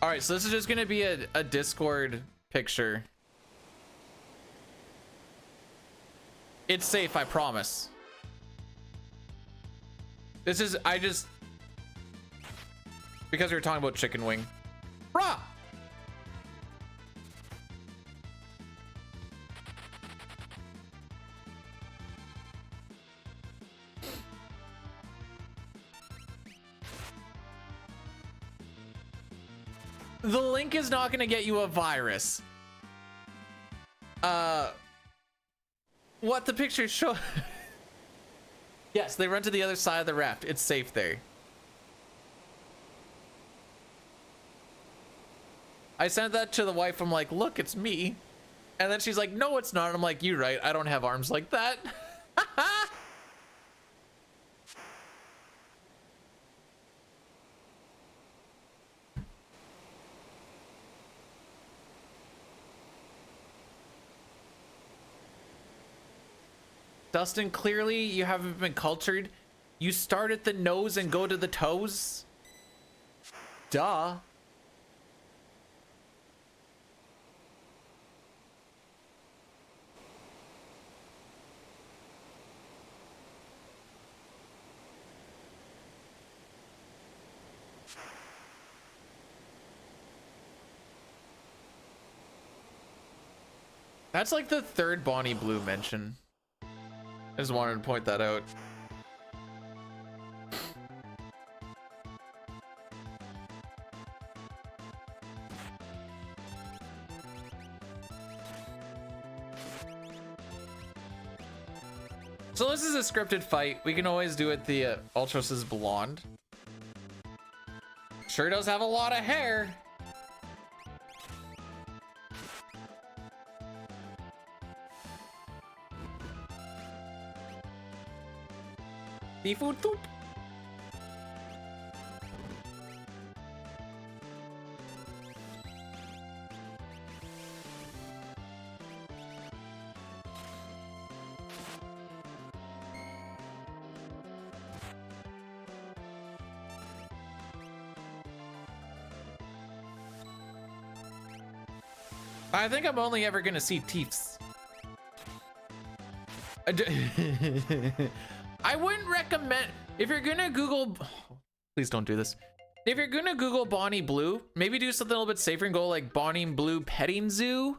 All right, so this is just gonna be a Discord picture. It's safe, I promise. This is, because we were talking about chicken wing. Bruh! The link is not gonna get you a virus. What the pictures show? Yes, they run to the other side of the raft. It's safe there. I sent that to the wife. I'm like, look, it's me. And then she's like, no, it's not. I'm like, you're right. I don't have arms like that. Dustin, clearly you haven't been cultured. You start at the nose and go to the toes. Duh. That's like the third Bonnie Blue mention. I just wanted to point that out. So this is a scripted fight. We can always do it the Ultros is blonde. Sure does have a lot of hair. Seafood soup. I think I'm only ever gonna see teeths. I wouldn't recommend, if you're gonna Google, please don't do this. If you're gonna Google Bonnie Blue, maybe do something a little bit safer and go like Bonnie Blue Petting Zoo.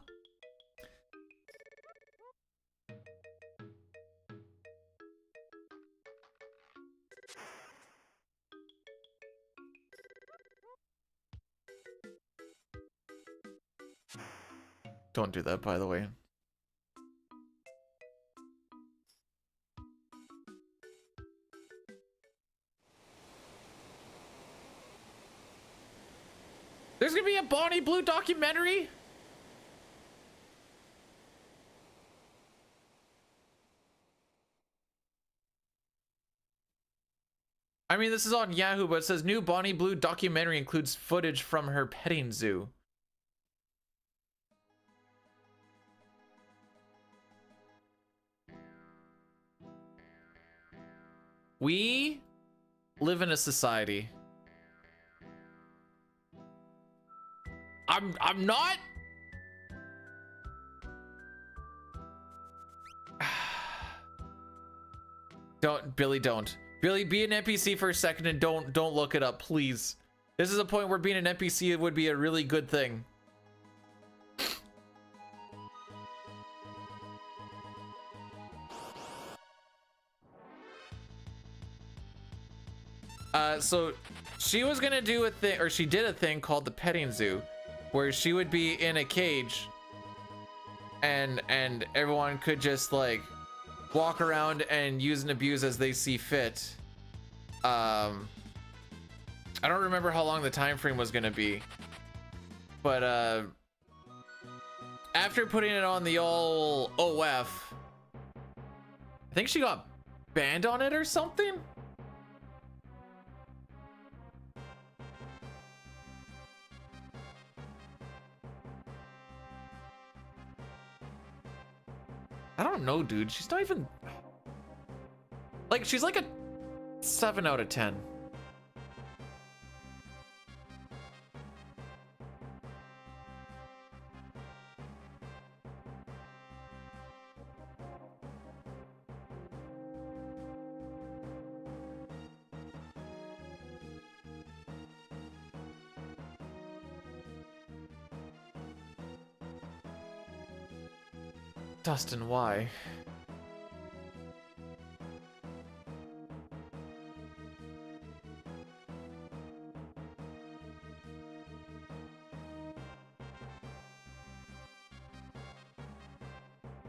Don't do that, by the way. There's gonna be a Bonnie Blue documentary? I mean, this is on Yahoo, but it says new Bonnie Blue documentary includes footage from her petting zoo. We live in a society. I'm not. Don't, Billy, don't. Billy, be an NPC for a second and don't look it up, please. This is a point where being an NPC would be a really good thing. So she was gonna do a thing, or she did a thing called the petting zoo, where she would be in a cage and everyone could just like walk around and use and abuse as they see fit. I don't remember how long the time frame was gonna be, but after putting it on the old OF, I think she got banned on it or something. I don't know, dude. She's not even like, she's like a 7 out of 10. Dustin, why?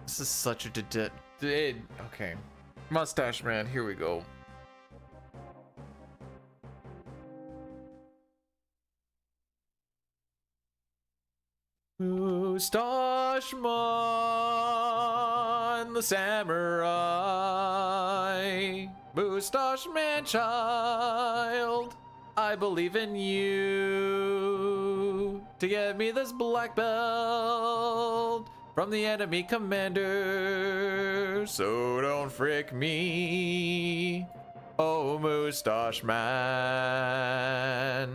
This is such a okay. Mustache man, here we go. Mustache man, the samurai. Mustache man child, I believe in you to get me this black belt from the enemy commander, so don't frick me, oh mustache man.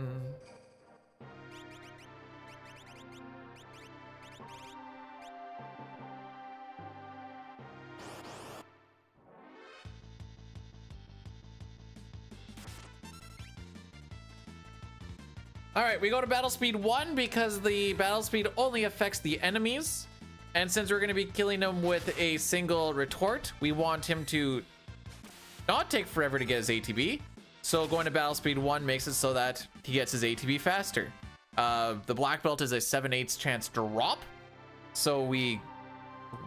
All right, we go to battle speed 1 because the battle speed only affects the enemies. And since we're going to be killing him with a single retort, we want him to not take forever to get his ATB. So going to battle speed 1 makes it so that he gets his ATB faster. The black belt is a 7/8 chance drop. So we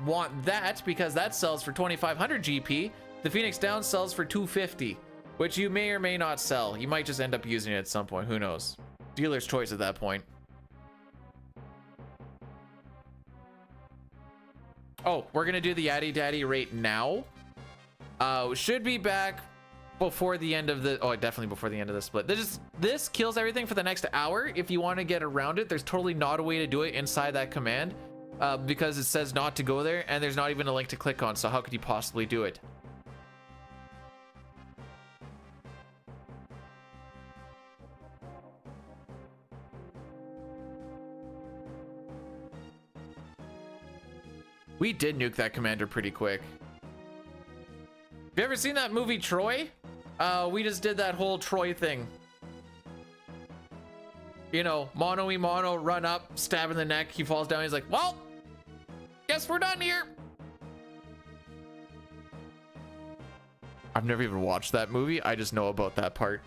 want that because that sells for 2,500 GP. The Phoenix Down sells for 250, which you may or may not sell. You might just end up using it at some point. Who knows? Dealer's choice at that point. Oh, we're gonna do the Yaddy Daddy rate now. Should be back before the end of the, oh, definitely before the end of the split. This kills everything for the next hour. If you want to get around it, there's totally not a way to do it inside that command, because it says not to go there and there's not even a link to click on. So how could you possibly do it? We did nuke that commander pretty quick. Have you ever seen that movie Troy? We just did that whole Troy thing. You know, mono, run up, stab in the neck. He falls down. He's like, well, guess we're done here. I've never even watched that movie. I just know about that part.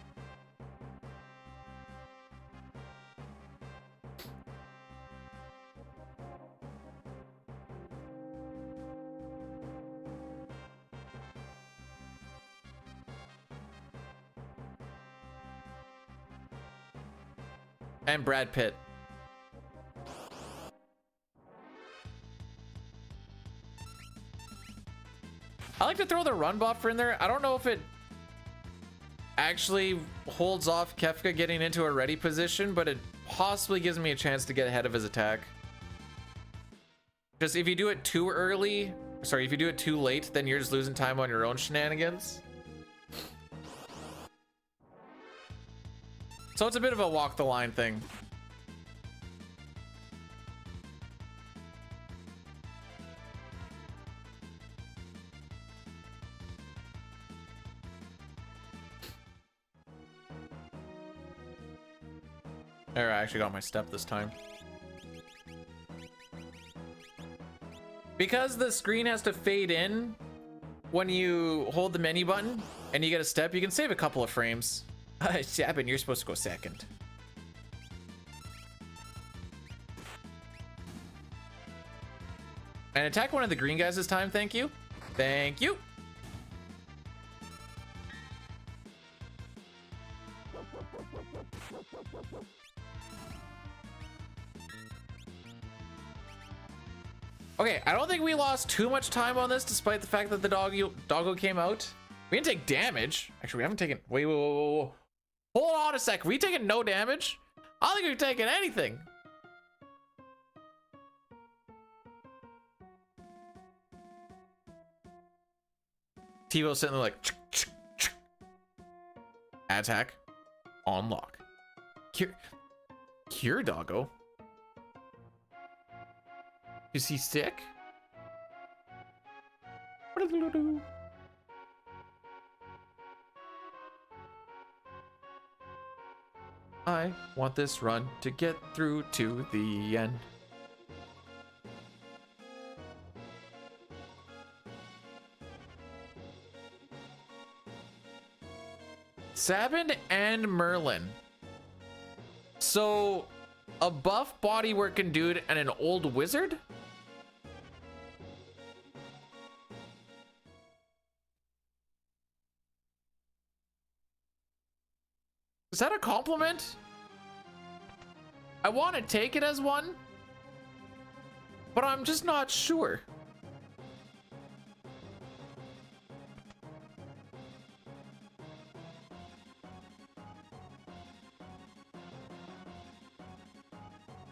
And Brad Pitt. I like to throw the run buffer in there. I don't know if it actually holds off Kefka getting into a ready position, but it possibly gives me a chance to get ahead of his attack. Just if you do it too early, sorry, if you do it too late, then you're just losing time on your own shenanigans. So it's a bit of a walk the line thing. There, I actually got my step this time. Because the screen has to fade in when you hold the menu button and you get a step, you can save a couple of frames. Sabin, you're supposed to go second. And attack one of the green guys this time, thank you. Thank you. Okay, I don't think we lost too much time on this, despite the fact that the doggo came out. We didn't take damage. Actually, we haven't taken. Wait, whoa, whoa, whoa, whoa. Hold on a sec. We taken no damage? I don't think we've taken anything. TiVo's sitting there like, attack, on lock. Cure doggo. Is he sick? I want this run to get through to the end. Sabin and Merlin. So, a buff bodyworking dude and an old wizard? Is that a compliment? I want to take it as one, but I'm just not sure.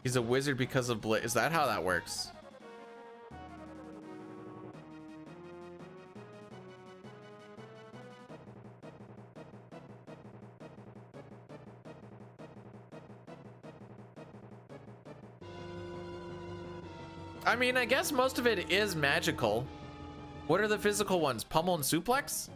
He's a wizard because of Blade. Is that how that works? I mean, I guess most of it is magical. What are the physical ones? Pummel and suplex?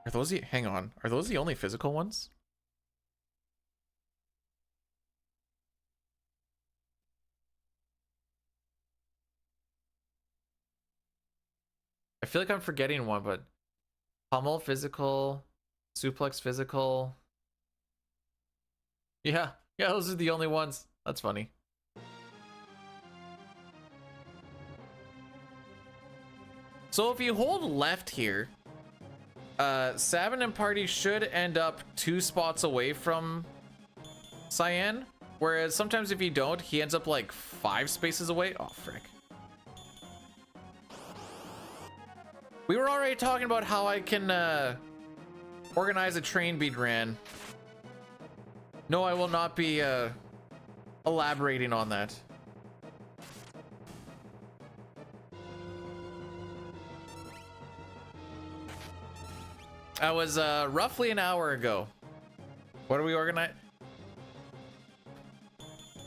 Are those the, hang on, are those the only physical ones? I feel like I'm forgetting one, but pummel physical, suplex physical. Yeah, those are the only ones. That's funny. So if you hold left here, Sabin and party should end up 2 spots away from Cyan, whereas sometimes if you don't, he ends up like 5 spaces away. Oh, frick. We were already talking about how I can organize a train beat ran. No, I will not be elaborating on that. That was roughly an hour ago. What are we organizing?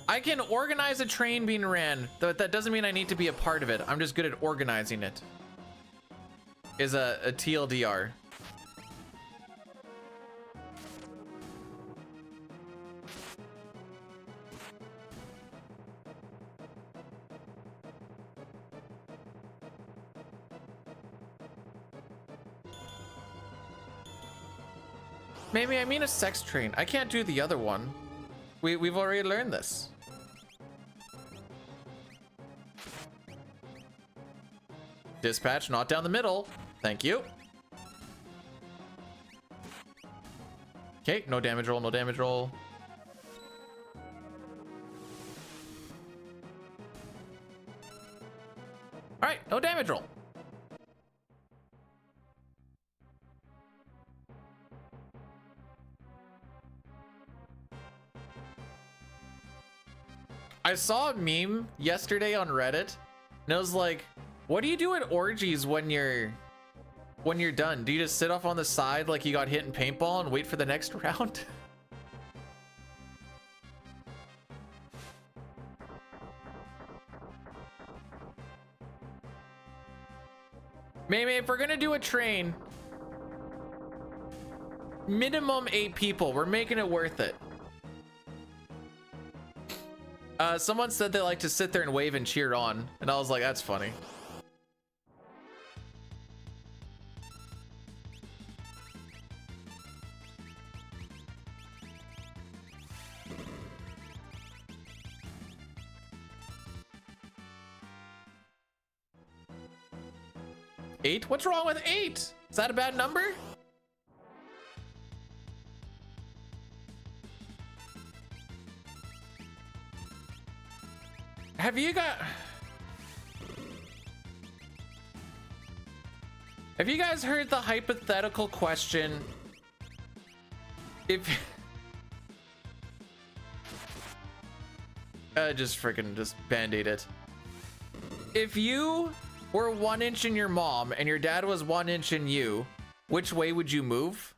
I can organize a train being ran, but that doesn't mean I need to be a part of it. I'm just good at organizing it. Is a TLDR. Maybe I mean a sex train. I can't do the other one. We've already learned this. Dispatch, not down the middle. Thank you. Okay, no damage roll, no damage roll. All right, no damage roll. I saw a meme yesterday on Reddit, and it was like, what do you do at orgies when you're done? Do you just sit off on the side like you got hit in paintball and wait for the next round? Maybe if we're gonna do a train, minimum 8 people. We're making it worth it. Someone said they like to sit there and wave and cheer on, and I was like, that's funny. Eight? What's wrong with 8? Is that a bad number? Have you guys heard the hypothetical question? If just band-aid it. If you were 1 inch in your mom and your dad was 1 inch in you, which way would you move?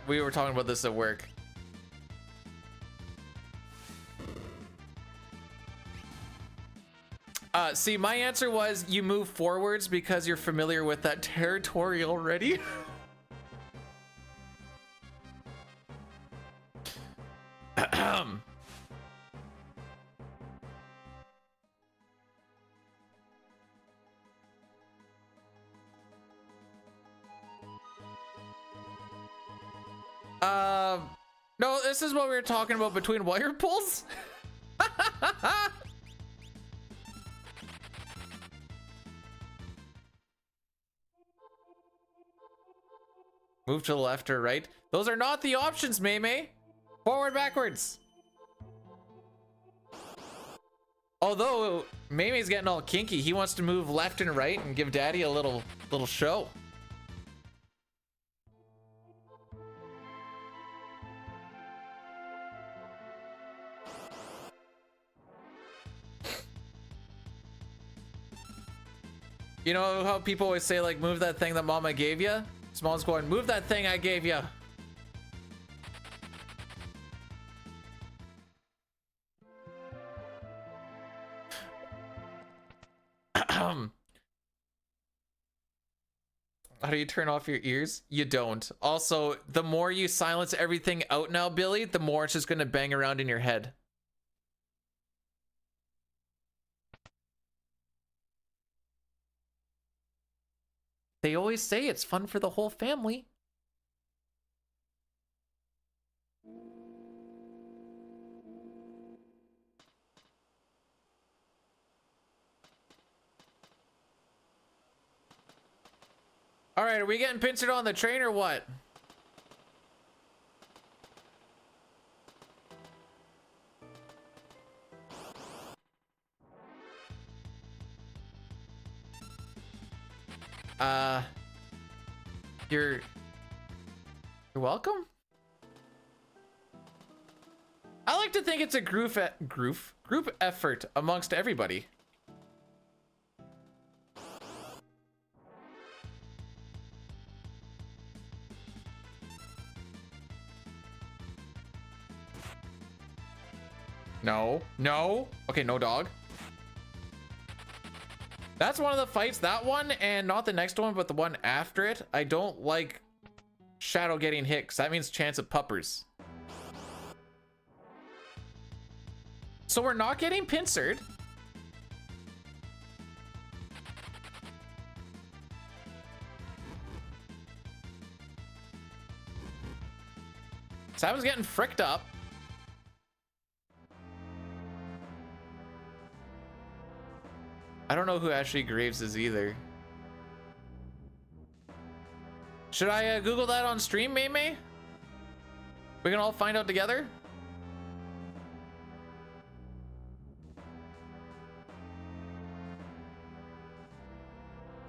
We were talking about this at work. See, my answer was you move forwards because you're familiar with that territory already. No, this is what we were talking about between wire pulls. Move to the left or right. Those are not the options, May. Forward, backwards. Although May's getting all kinky, he wants to move left and right and give Daddy a little show. You know how people always say, like, move that thing that Mama gave you? Small's going, move that thing I gave you. How do you turn off your ears? You don't. Also, the more you silence everything out now, Billy, the more it's just gonna bang around in your head. They always say it's fun for the whole family. All right, are we getting pincered on the train or what? You're welcome. I like to think it's a group effort amongst everybody. No. Okay, no dog. That's one of the fights. That one, and not the next one, but the one after it. I don't like Shadow getting hit, because that means chance of puppers. So we're not getting pincered. Simon's getting fricked up. I don't know who Ashley Graves is either. Should I Google that on stream, May? We can all find out together?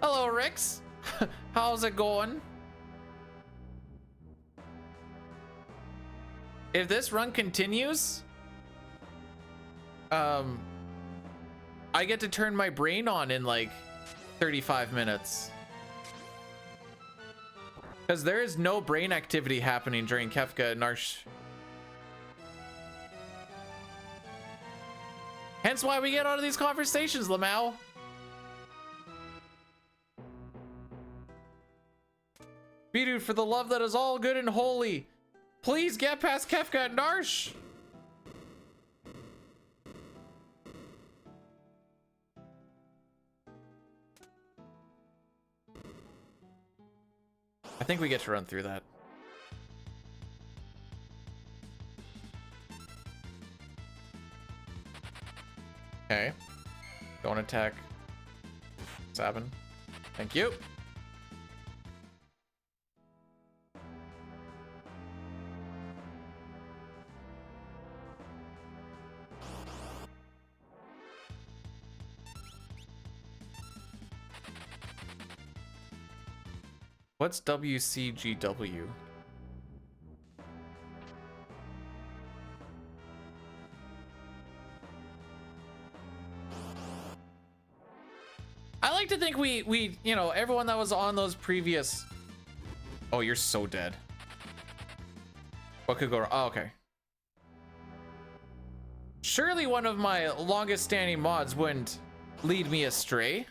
Hello, Rix. How's it going? If this run continues, I get to turn my brain on in like 35 minutes. Because there is no brain activity happening during Kefka and Narsh. Hence why we get out of these conversations, Lamau. B-Dude, for the love that is all good and holy, please get past Kefka and Narsh. I think we get to run through that. Okay. Don't attack. Sabin. Thank you. What's WCGW? I like to think we, you know, everyone that was on those previous. Oh, you're so dead. What could go wrong? Oh, okay. Surely one of my longest standing mods wouldn't lead me astray.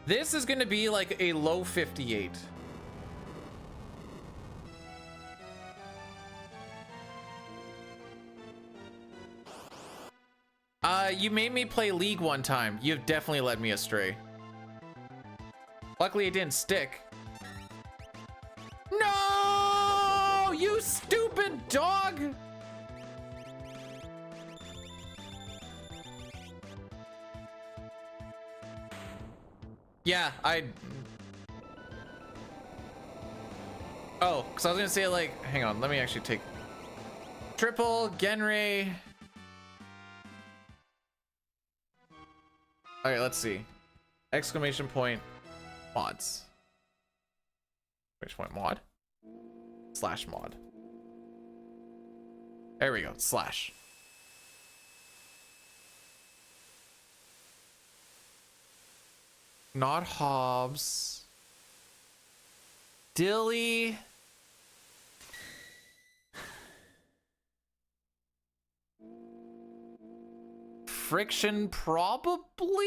This is gonna be like a low 58. You made me play League one time. You've definitely led me astray. Luckily it didn't stick. No, you stupid dog! Yeah, oh, because I was gonna say, like, hang on, let me actually take triple Genray. All right, let's see. Exclamation point mods. Which one? Mod? Slash mod. There we go. Slash. Not Hobbs. Dilly. Friction probably.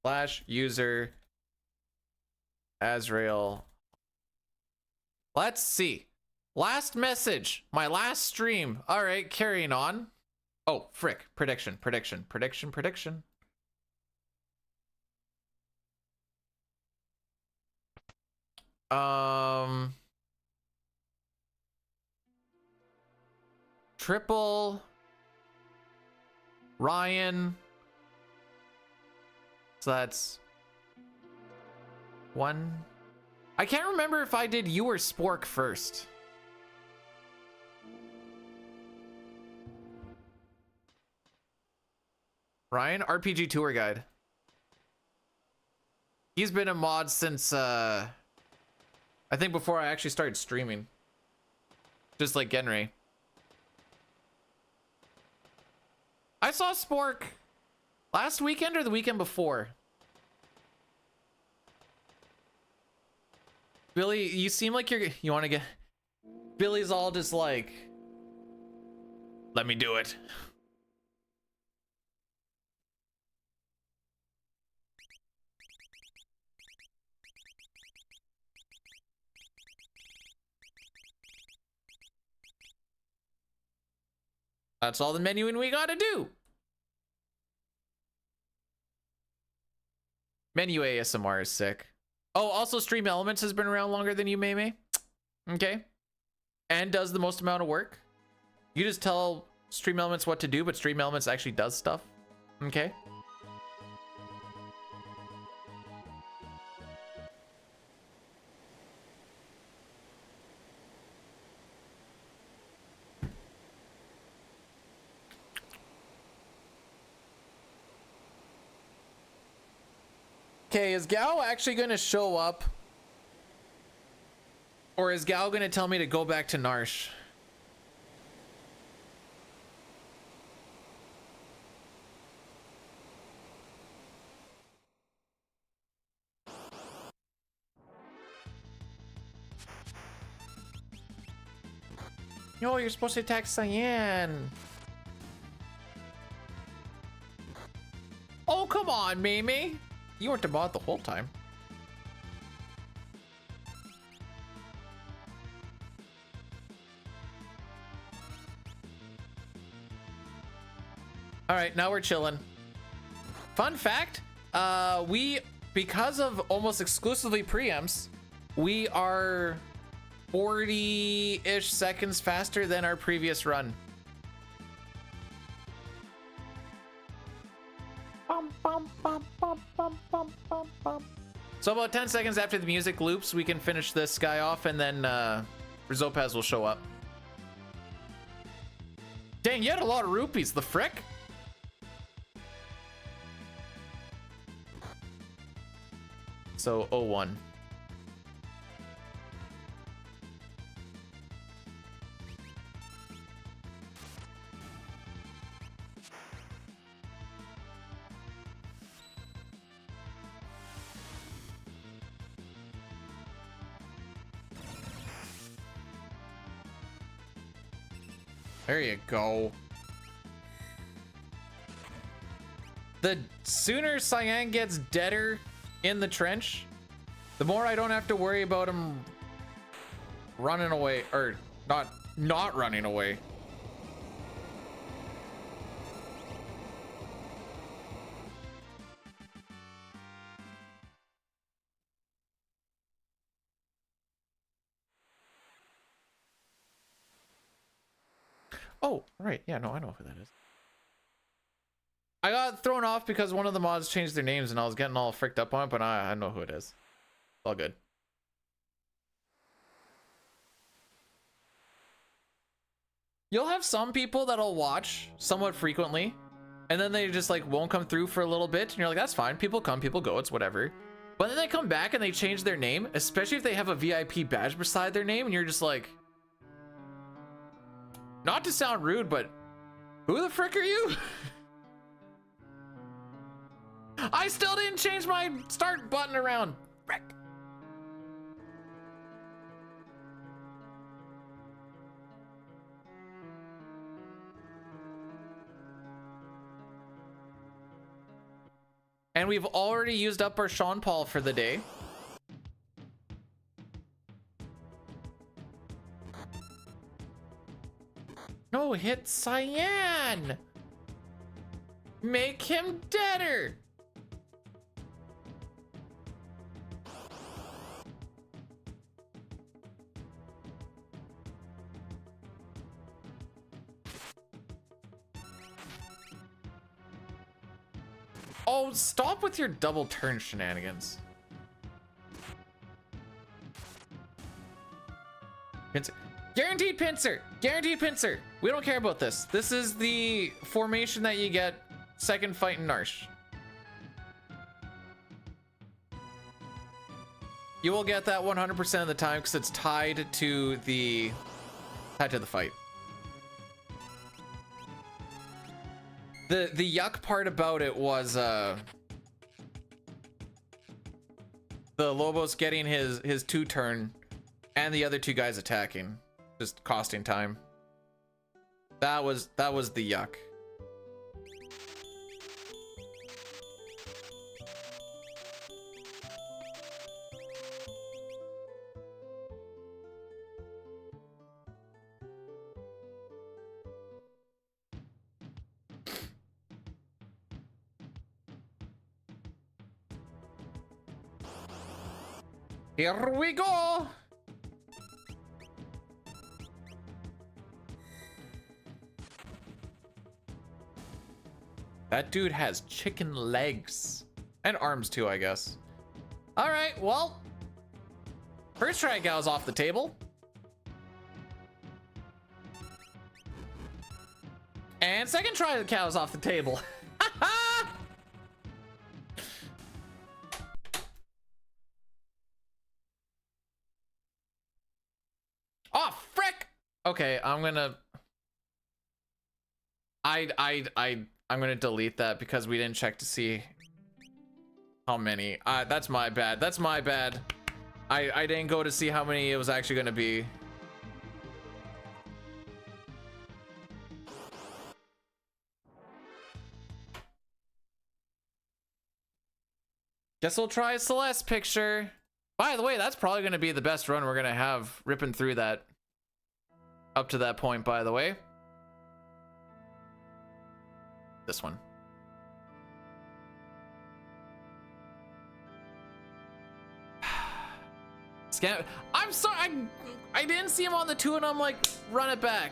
Slash user. Azrael. Let's see. Last message. My last stream. All right, carrying on. Oh, frick. Prediction. Triple Ryan. So that's one. I can't remember if I did you or Spork first. Ryan, RPG tour guide. He's been a mod since I think before I actually started streaming. Just like Genray. I saw Spork last weekend or the weekend before. Billy, you seem like you want to get. Billy's all just like, let me do it. That's all the menuing we gotta do. Menu ASMR is sick. Oh, also Stream Elements has been around longer than you, May. Okay. And does the most amount of work. You just tell Stream Elements what to do, but Stream Elements actually does stuff. Okay. Okay, is Gao actually going to show up? Or is Gao going to tell me to go back to Narsh? Yo, you're supposed to attack Cyan. Oh, come on, Mimi. You weren't a bot the whole time. All right, now we're chilling. Fun fact, because of almost exclusively preamps, we are 40-ish seconds faster than our previous run. So about 10 seconds after the music loops, we can finish this guy off, and then Rizopaz will show up. Dang, you had a lot of rupees, the frick? So 01. There you go. The sooner Cyan gets deader in the trench, the more I don't have to worry about him running away, or not running away. Oh, right. Yeah, no, I know who that is. I got thrown off because one of the mods changed their names and I was getting all fricked up on it, but I know who it is. It's all good. You'll have some people that'll watch somewhat frequently, and then they just like won't come through for a little bit, and you're like, that's fine. People come, people go, it's whatever. But then they come back and they change their name, especially if they have a VIP badge beside their name, and you're just like, not to sound rude, but who the frick are you? I still didn't change my start button around. Frick. And we've already used up our Sean Paul for the day. No, hit Cyan. Make him deader. Oh, stop with your double turn shenanigans. Pincer. Guaranteed pincer. Guaranteed pincer. We don't care about this. This is the formation that you get second fight in Narsh. You will get that 100% of the time because it's tied to the fight. The yuck part about it was the Lobos getting his 2-turn and the other two guys attacking, just costing time. That was the yuck. Here we go. That dude has chicken legs and arms too, I guess. All right, well, first try gal's off the table. And second try the cow's off the table. Oh, frick! Okay, I'm gonna delete that because we didn't check to see how many. That's my bad. That's my bad. I didn't go to see how many it was actually gonna be. Guess we'll try a Celeste picture. By the way, that's probably going to be the best run we're going to have ripping through that up to that point, by the way. This one. Scam. I'm sorry. I didn't see him on the 2 and I'm like, run it back.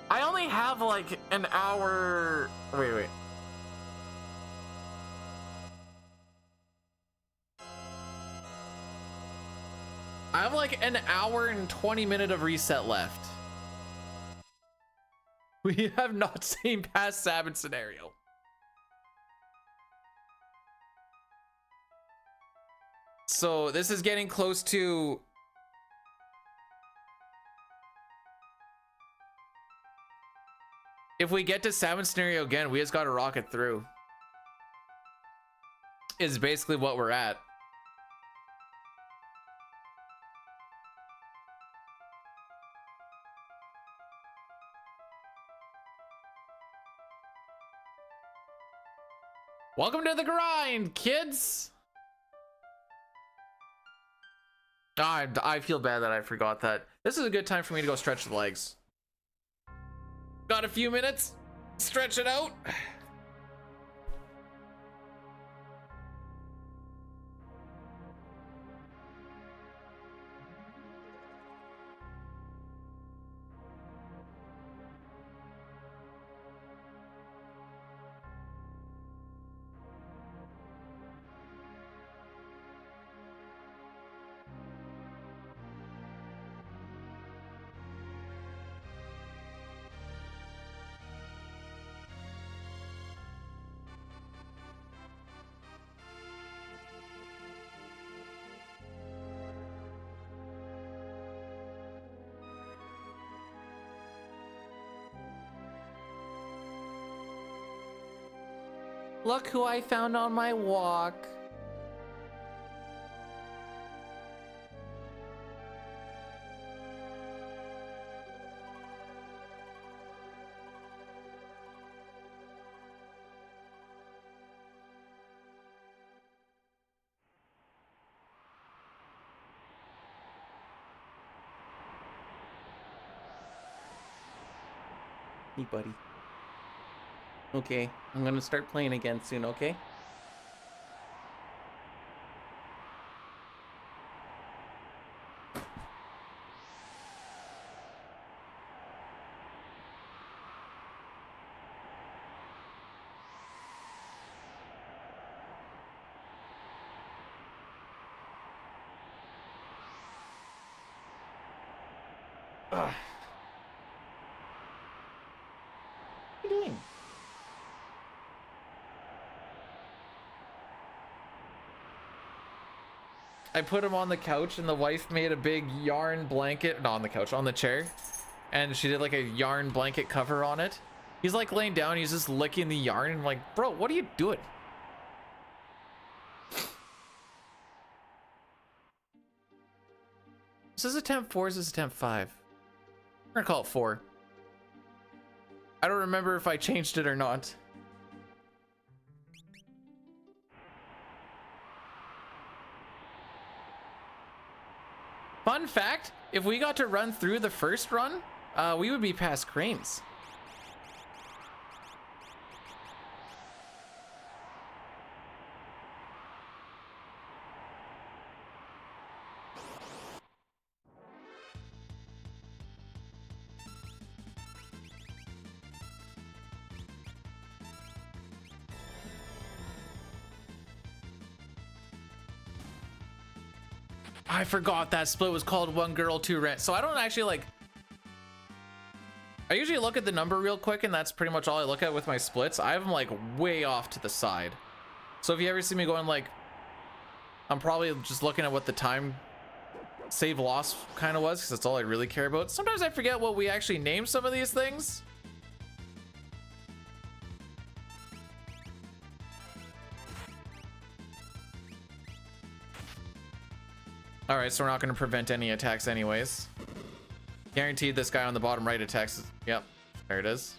I only have like an hour. Wait. I have like an hour and 20 minutes of reset left. We have not seen past Sabin scenario. So this is getting close to. If we get to Sabin scenario again, we just got to rocket through. Is basically what we're at. Welcome to the grind, kids. I feel bad that I forgot that. This is a good time for me to go stretch the legs. Got a few minutes. Stretch it out. Look who I found on my walk. Hey, buddy. Okay, I'm gonna start playing again soon, okay? Ugh. What are you doing? I put him on the couch and the wife made a big yarn blanket, not on the couch, on the chair. And she did like a yarn blanket cover on it. He's like laying down, he's just licking the yarn and I'm like, bro, what are you doing? Is this attempt 4? Is this attempt 5? We're gonna call it 4. I don't remember if I changed it or not. Fun fact, if we got to run through the first run, we would be past cranes. I forgot that split was called One Girl, Two Rent. So I don't actually like... I usually look at the number real quick and that's pretty much all I look at with my splits. I have them like way off to the side. So if you ever see me going like... I'm probably just looking at what the time save loss kind of was because that's all I really care about. Sometimes I forget what we actually name some of these things. All right, so we're not going to prevent any attacks anyways. Guaranteed this guy on the bottom right attacks. Yep, there it is.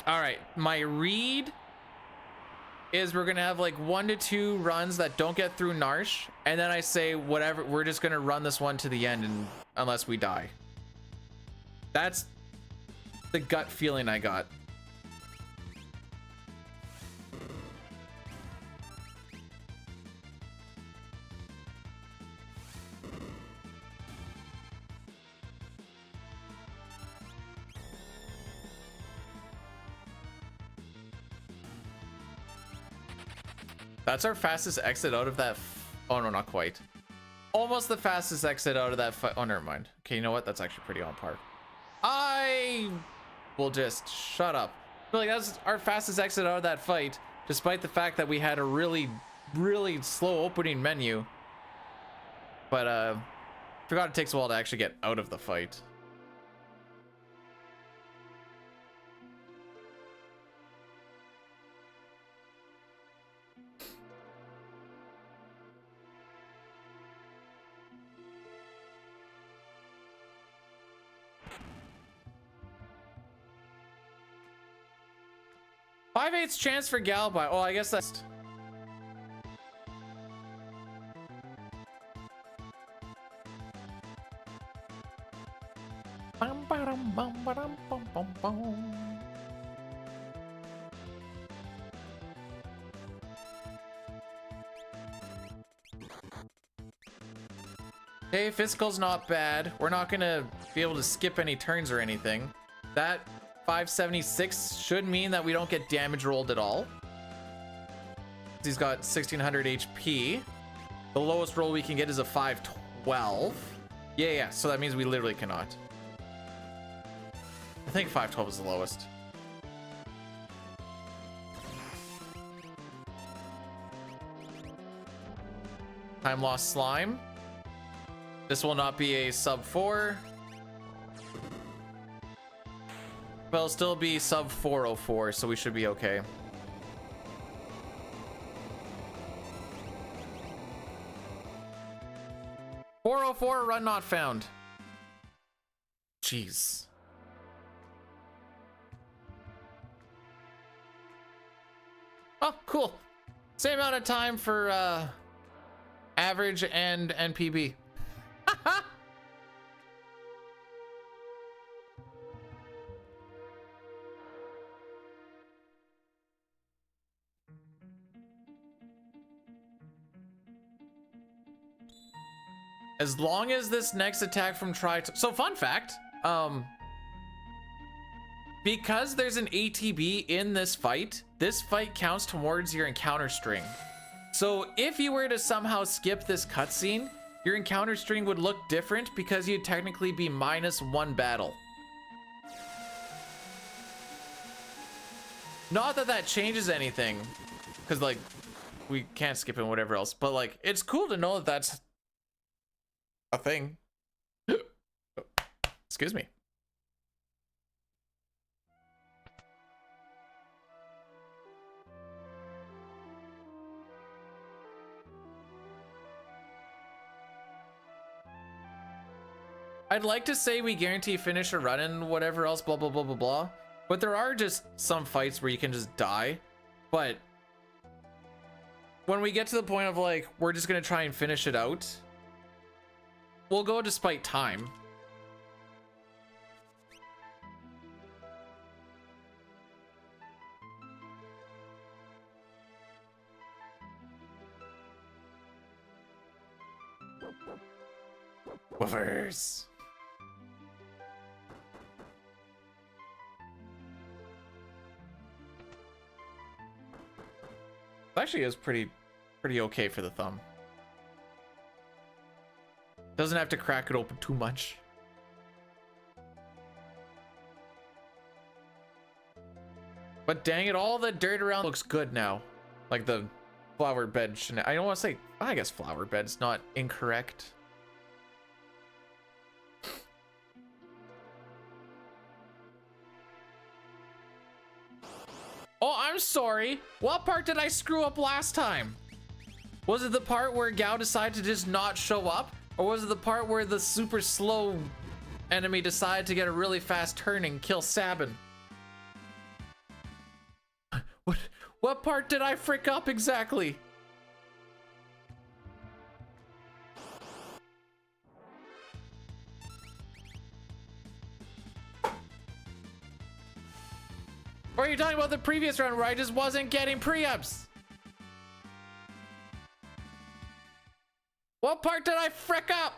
All right, my read is we're gonna have like 1 to 2 runs that don't get through Narsh, and then I say whatever, we're just gonna run this one to the end, and unless we die. That's the gut feeling I got. That's our fastest exit out of that. Oh no, not quite. Almost the fastest exit out of that fight. Oh, never mind. Okay, you know what? That's actually pretty on par. I will just shut up. But like, that's our fastest exit out of that fight, despite the fact that we had a really slow opening menu. But forgot it takes a while to actually get out of the fight. Five-eighths chance for Galby. Oh, I guess that's... Hey, physical's not bad. We're not gonna be able to skip any turns or anything. That 576 should mean that we don't get damage rolled at all. He's got 1600 HP. The lowest roll we can get is a 512. Yeah, so that means we literally cannot. I think 512 is the lowest. Time lost slime. This will not be a sub 4. But it'll still be sub 404, so we should be okay. .404, run not found. Jeez. Oh, cool. Same amount of time for average and NPB. As long as this next attack from so fun fact, because there's an ATB in this fight counts towards your encounter string. So if you were to somehow skip this cutscene, your encounter string would look different because you'd technically be -1 battle. Not that that changes anything, because like we can't skip and whatever else, but like it's cool to know that that's a thing. Excuse me. I'd like to say we guarantee finish a run and whatever else, blah, blah, blah, blah, blah. But there are just some fights where you can just die. But when we get to the point of like, we're just going to try and finish it out, we'll go despite time. Woofers. Actually is pretty okay for the thumb. Doesn't have to crack it open too much. But dang it, all the dirt around looks good now. Like the flower bed. I don't want to say, I guess flower bed's not incorrect. Oh, I'm sorry. What part did I screw up last time? Was it the part where Gao decided to just not show up? Or was it the part where the super slow enemy decided to get a really fast turn and kill Sabin? What part did I frick up exactly? Or are you talking about the previous round where I just wasn't getting preempts? What part did I frick up?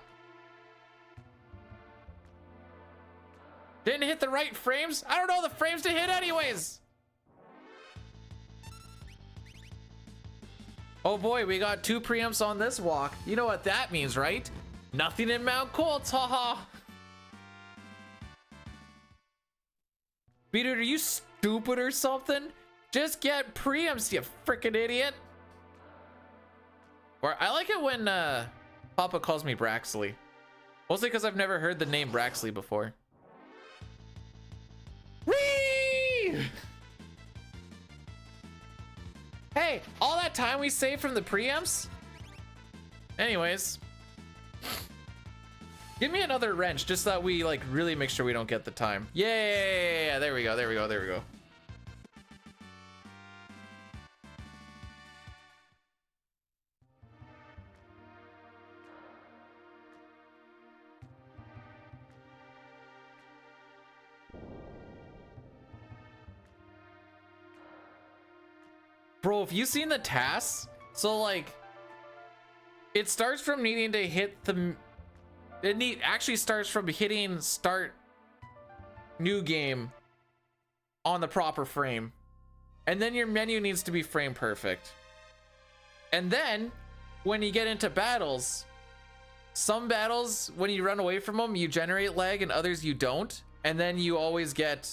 Didn't hit the right frames? I don't know the frames to hit anyways. Oh boy, we got 2 preempts on this walk. You know what that means, right? Nothing in Mount Colts, haha. Beater, are you stupid or something? Just get preempts, you freaking idiot. Or I like it when Papa calls me Braxley. Mostly because I've never heard the name Braxley before. Whee! Hey, all that time we saved from the preempts? Anyways. Give me another wrench just so that we like really make sure we don't get the time. Yeah, there we go, there we go, there we go. Bro, have you seen the tasks? So like, it starts from needing to hit the, actually starts from hitting start new game on the proper frame. And then your menu needs to be frame perfect. And then when you get into battles, some battles, when you run away from them, you generate lag and others you don't. And then you always get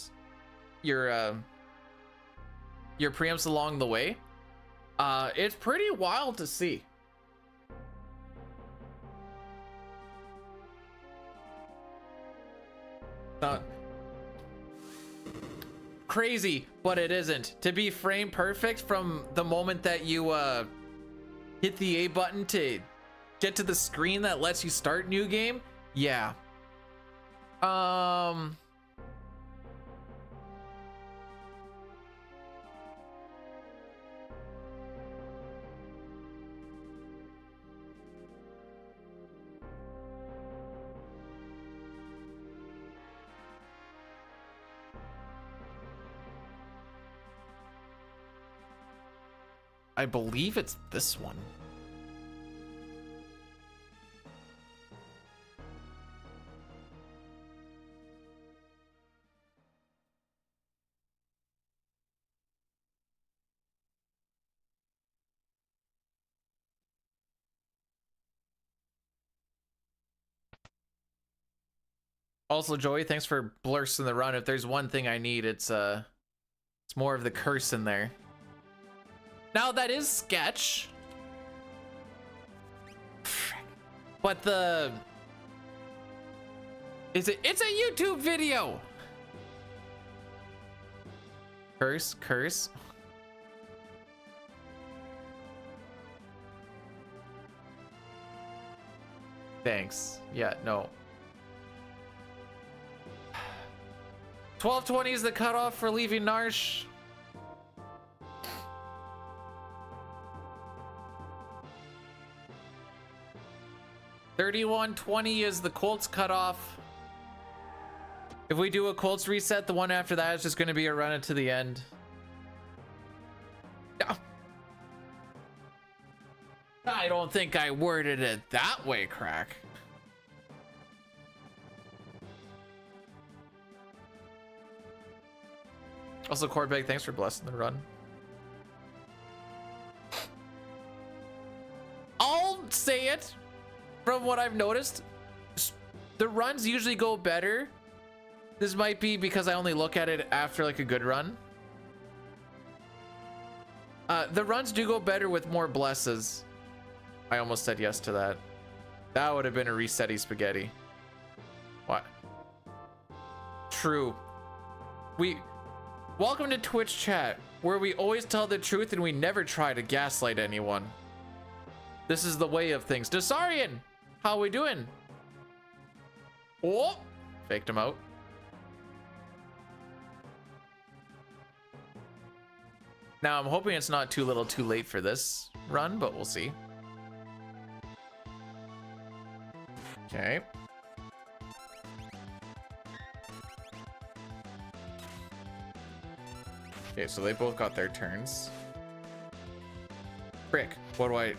your preempts along the way. It's pretty wild to see. Not crazy, but it isn't. To be frame perfect from the moment that you hit the A button to get to the screen that lets you start new game. Yeah. I believe it's this one. Also, Joey, thanks for blursing the run. If there's one thing I need, it's more of the curse in there. Now that is sketch, but it's a YouTube video. Curse. Thanks. Yeah, no. 1220 is the cutoff for leaving Narsh. $31.20 is the Colts cutoff. If we do a Colts reset, the one after that is just going to be a run it to the end. I don't think I worded it that way, Crack. Also, Corbeg, thanks for blessing the run. I'll say it. From what I've noticed, the runs usually go better. This might be because I only look at it after like a good run. The runs do go better with more blesses. I almost said yes to that. That would have been a resetty spaghetti. What? True. Welcome to Twitch chat, where we always tell the truth and we never try to gaslight anyone. This is the way of things. Dasarian, how we doing? Oh, faked him out. Now I'm hoping it's not too little too late for this run, but we'll see. Okay. Okay, so they both got their turns. Frick. What do I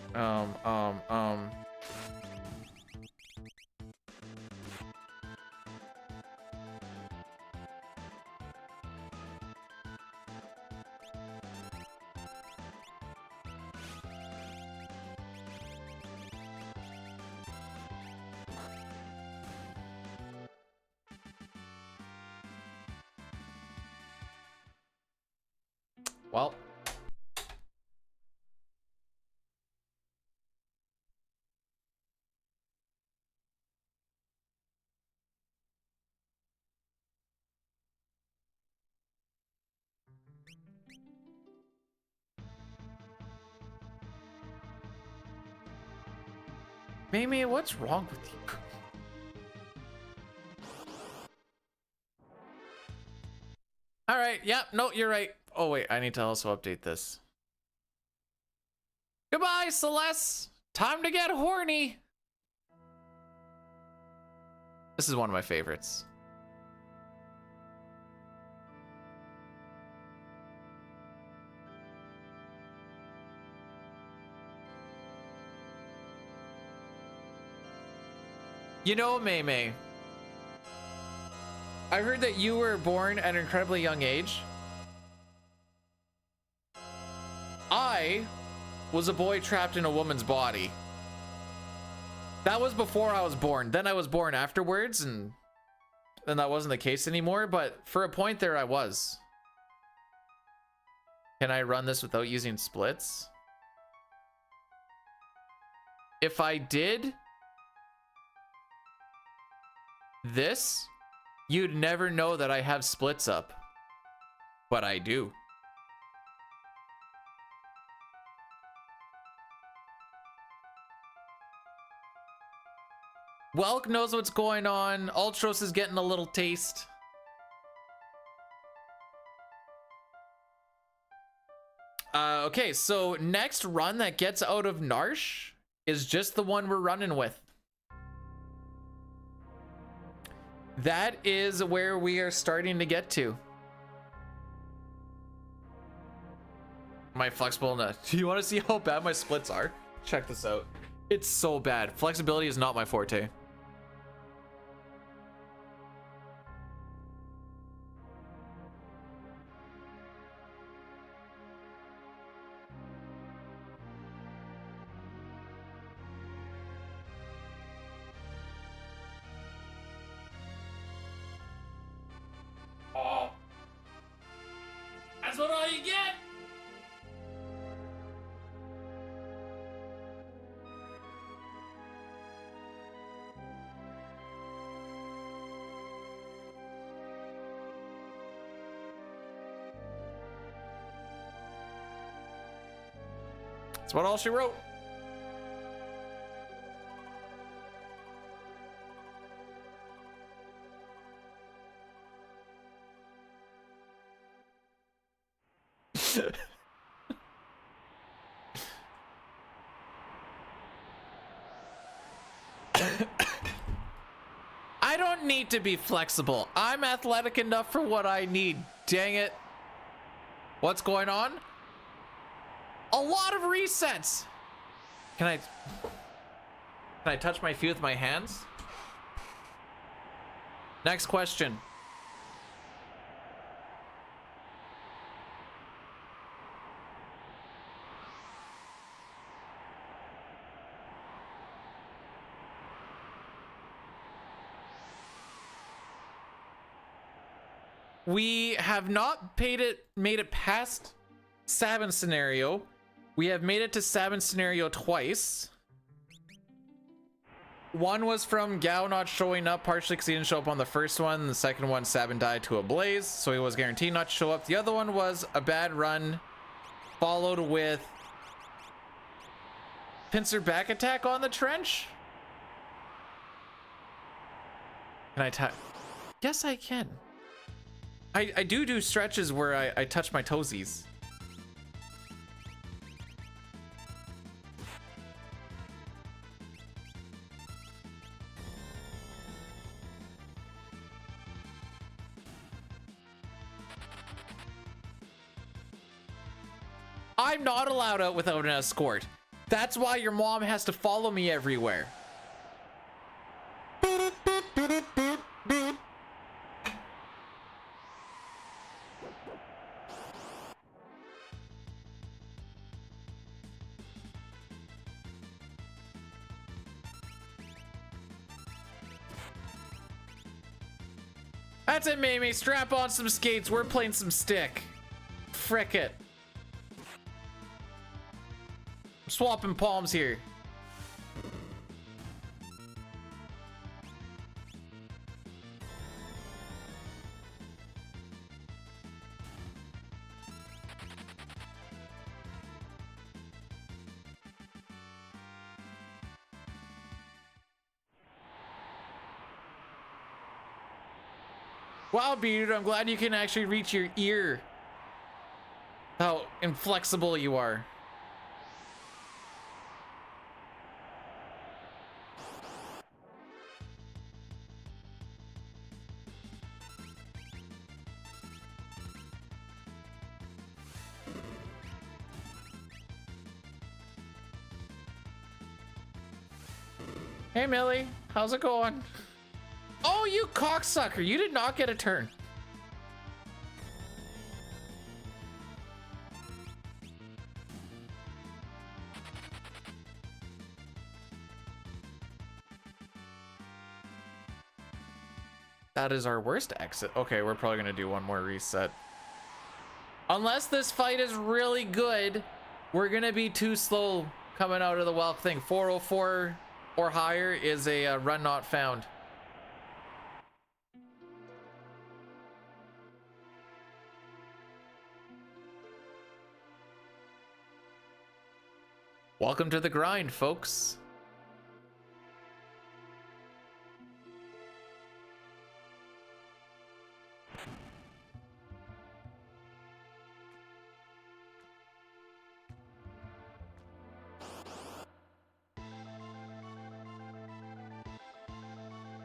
well, Mimi, what's wrong with you? All right, yeah, no, you're right. Oh wait, I need to also update this. Goodbye, Celeste. Time to get horny. This is one of my favorites. You know, Mei Mei, I heard that you were born at an incredibly young age. I was a boy trapped in a woman's body. That was before I was born. Then I was born afterwards, and that wasn't the case anymore. But for a point there, I was. Can I run this without using splits? If I did this, you'd never know that I have splits up. But I do. Welk knows what's going on. Ultros is getting a little taste. Okay, so next run that gets out of Narsh is just the one we're running with. That is where we are starting to get to. My flexible nut. Do you want to see how bad my splits are? Check this out. It's so bad. Flexibility is not my forte. That's what all you get. That's what all she wrote. I don't need to be flexible. I'm athletic enough for what I need. Dang it. What's going on? A lot of resets. Can I touch my feet with my hands? Next question. We have not made it past Sabin scenario. We have made it to Sabin scenario twice. One was from Gao not showing up partially because he didn't show up on the first one. The second one, Sabin died to a blaze, so he was guaranteed not to show up. The other one was a bad run followed with pincer back attack on the trench. Can I tap? Yes, I can. I do stretches where I touch my toesies. I'm not allowed out without an escort. That's why your mom has to follow me everywhere. That's it, Mamie. Strap on some skates. We're playing some stick. Frick it. I'm swapping palms here. Wow, Beard, I'm glad you can actually reach your ear. How inflexible you are. Hey, Millie, how's it going? Oh, you cocksucker! You did not get a turn. That is our worst exit. Okay, we're probably gonna do one more reset. Unless this fight is really good, we're gonna be too slow coming out of the Welk thing. 404 or higher is a run not found. Welcome to the grind, folks.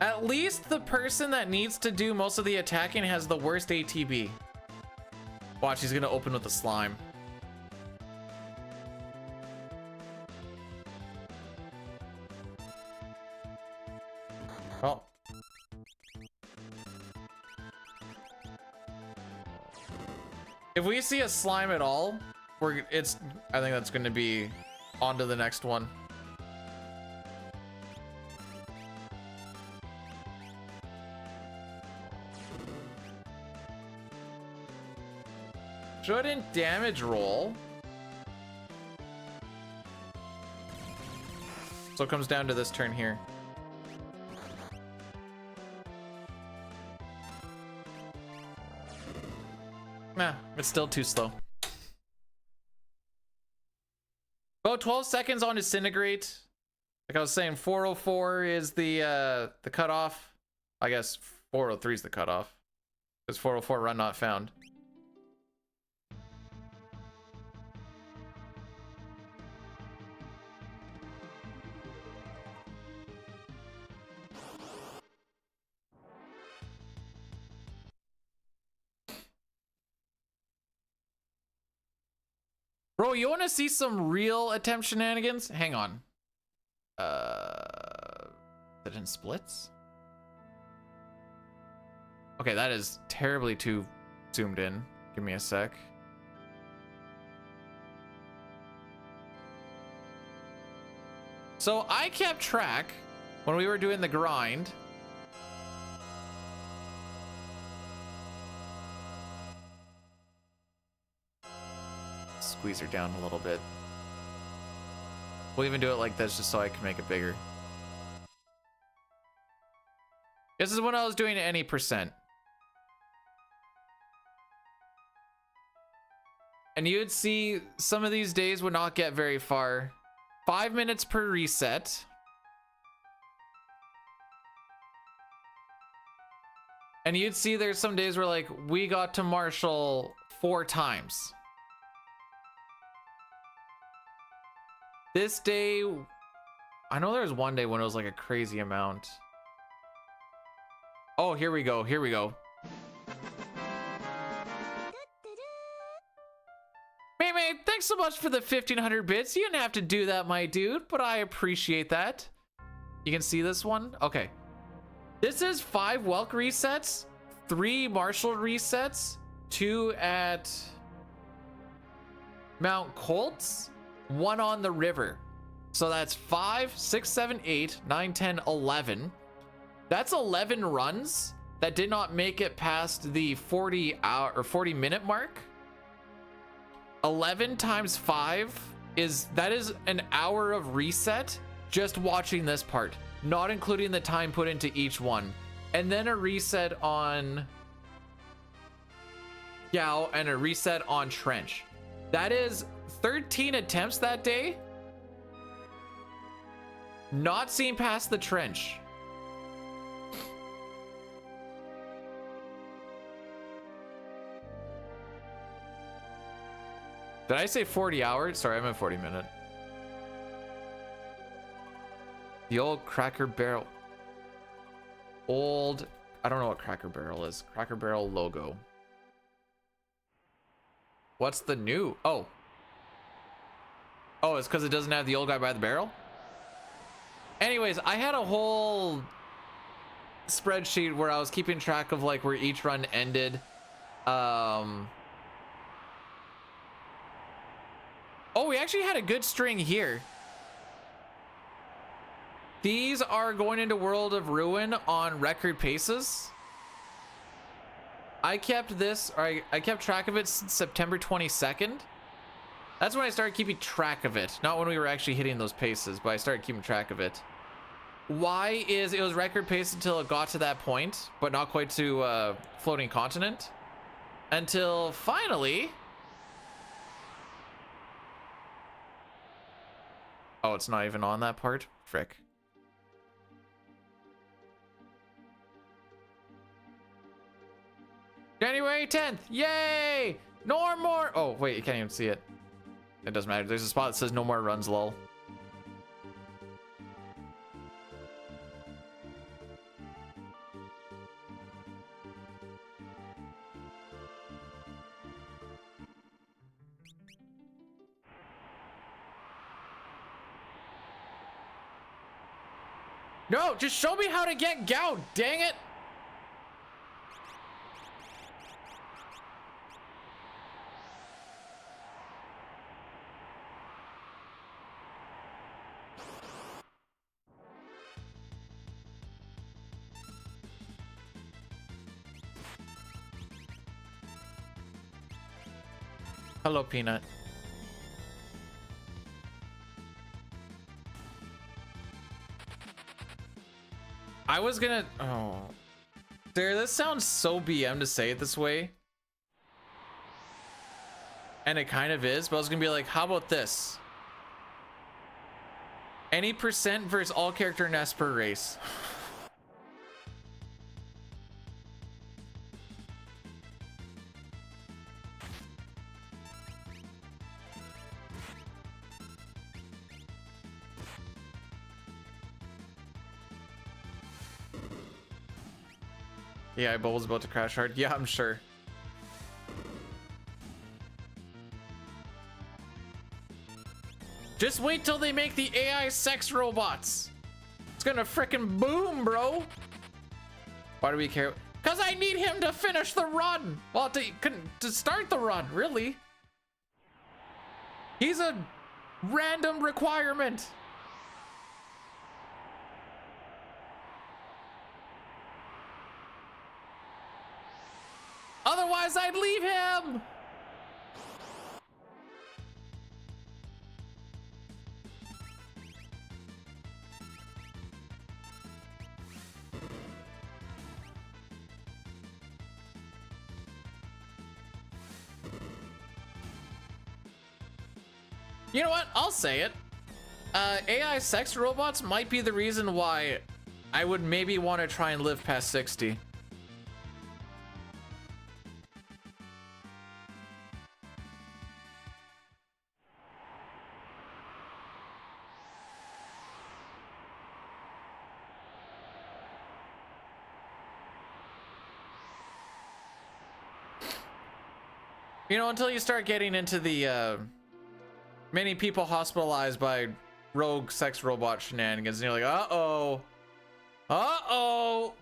At least the person that needs to do most of the attacking has the worst ATB. Watch, he's gonna open with the slime. Oh. If we see a slime at all, I think that's gonna be on to the next one. Shouldn't damage roll. So it comes down to this turn here. Nah, it's still too slow. About 12 seconds on Disintegrate. Like I was saying, 404 is the cutoff. I guess 403 is the cutoff. Because 404 run not found. Bro, you want to see some real attempt shenanigans? Hang on. Is it in splits? Okay, that is terribly too zoomed in. Give me a sec. So I kept track when we were doing the grind. Squeeze her down a little bit. We'll even do it like this just so I can make it bigger. This is when I was doing any percent. And you'd see some of these days would not get very far. 5 minutes per reset. And you'd see there's some days where like we got to Marshall 4 times. This day, I know there was one day when it was like a crazy amount. Oh, here we go. Here we go. Me. Hey, thanks so much for the 1500 bits. You didn't have to do that, my dude, but I appreciate that. You can see this one? Okay. This is 5 Welk resets, 3 Marshall resets, 2 at Mount Colts, 1 on the river. So that's 5, 6, 7, 8, 9, 10, 11. That's 11 runs that did not make it past the 40-hour or 40-minute mark. 11 times 5 is an hour of reset just watching this part, not including the time put into each one. And then a reset on Yao and a reset on Trench. That is 13 attempts that day. Not seen past the Trench. Did I say 40 hours? Sorry, I meant 40 minute. The old Cracker Barrel. I don't know what Cracker Barrel is. Cracker Barrel logo. What's the new? Oh, it's because it doesn't have the old guy by the barrel? Anyways, I had a whole spreadsheet where I was keeping track of like where each run ended. Oh, we actually had a good string here. These are going into World of Ruin on record paces. I kept this, or I kept track of it since September 22nd. That's when I started keeping track of it. Not when we were actually hitting those paces, but I started keeping track of it. Why is it was record pace until it got to that point, but not quite to floating continent. Until finally... Oh, it's not even on that part? Frick. January 10th! Yay! No more! Oh, wait, you can't even see it. It doesn't matter. There's a spot that says no more runs, lol. No, just show me how to get gout, dang it! Hello, Peanut. I was gonna... Oh. There, this sounds so BM to say it this way. And it kind of is, but I was gonna be like, how about this? Any percent versus all character in Esper race. Yeah, Bubble's about to crash hard. Yeah, I'm sure. Just wait till they make the AI sex robots. It's gonna frickin' boom, bro. Why do we care? Because I need him to finish the run. Well, to start the run, really. He's a random requirement. Otherwise, I'd leave him. You know what? I'll say it. AI sex robots might be the reason why I would maybe want to try and live past 60. You know, until you start getting into the many people hospitalized by rogue sex robot shenanigans, and you're like, uh-oh. Uh-oh.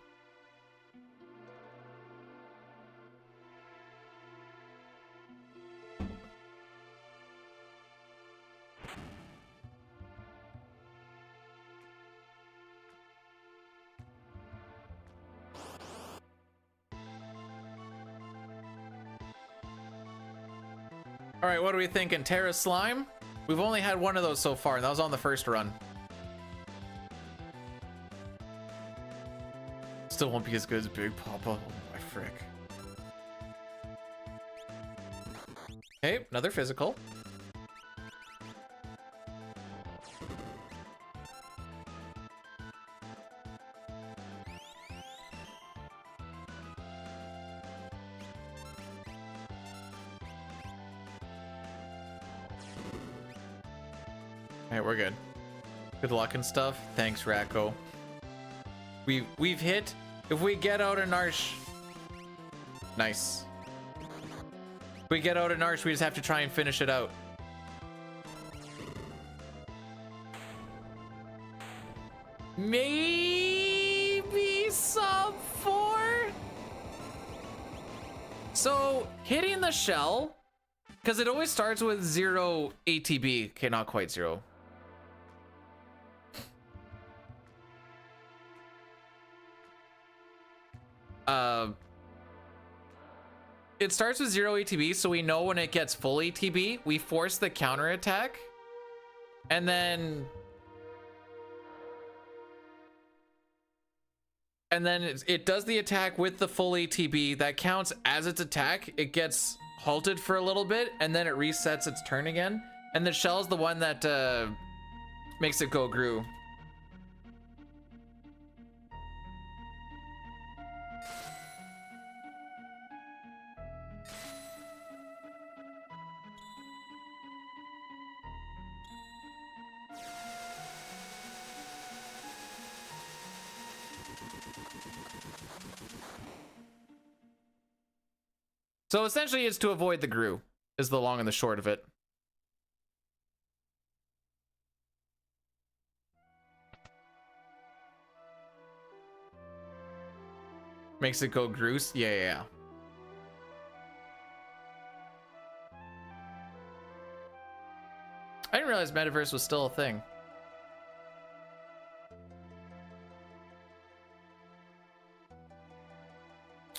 All right, what are we thinking? Terra Slime? We've only had one of those so far, and that was on the first run. Still won't be as good as Big Papa. Oh my frick. Okay, another physical. Hey, we're good. Good luck and stuff. Thanks, Racco. We've hit. If we get out an Arsh. Nice. If we get out an Arsh, we just have to try and finish it out. Maybe sub 4? So hitting the shell, because it always starts with 0 ATB. Okay, not quite 0. It starts with 0 ATB, so we know when it gets full ATB, we force the counter attack, and then it does the attack with the full ATB. That counts as its attack. It gets halted for a little bit, and then it resets its turn again. And the shell is the one that makes it go Gru. So essentially it's to avoid the Gru, is the long and the short of it. Makes it go Groose? Yeah. I didn't realize Metaverse was still a thing.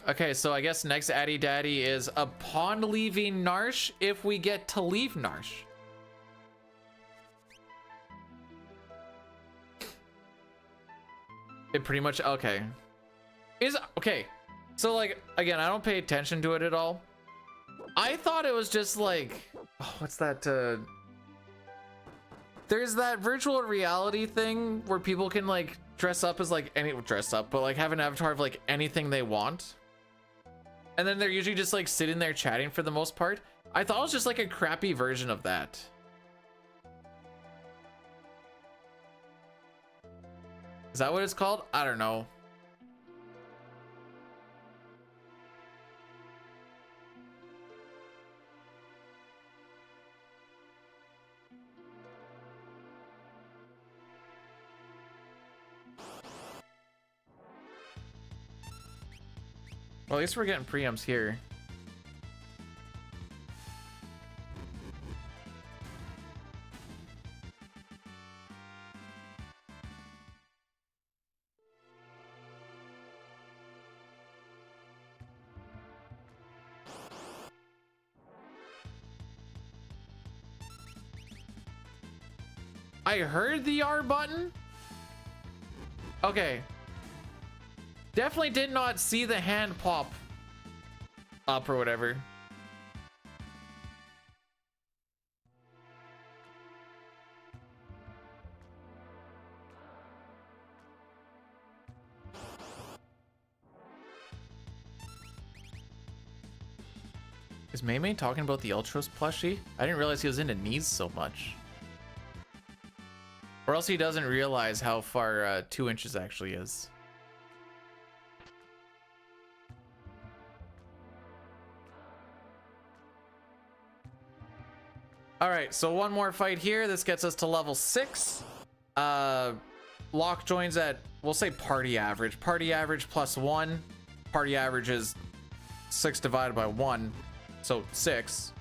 Okay, so I guess next Addy Daddy is upon leaving Narsh, if we get to leave Narsh. It pretty much, okay. Okay, so like, again, I don't pay attention to it at all. I thought it was just like, oh, what's that, there's that virtual reality thing where people can like dress up as like but like have an avatar of like anything they want. And then they're usually just like sitting there chatting for the most part. I thought it was just like a crappy version of that. Is that what it's called? I don't know. Well, at least we're getting preempts here. I heard the R button. Okay. Definitely did not see the hand pop up or whatever. Is Maymay talking about the Ultros plushie? I didn't realize he was into knees so much. Or else he doesn't realize how far 2 inches actually is. All right, so one more fight here. This gets us to level 6. Lock joins at, we'll say party average. Party average plus 1. Party average is 6 divided by 1, so 6.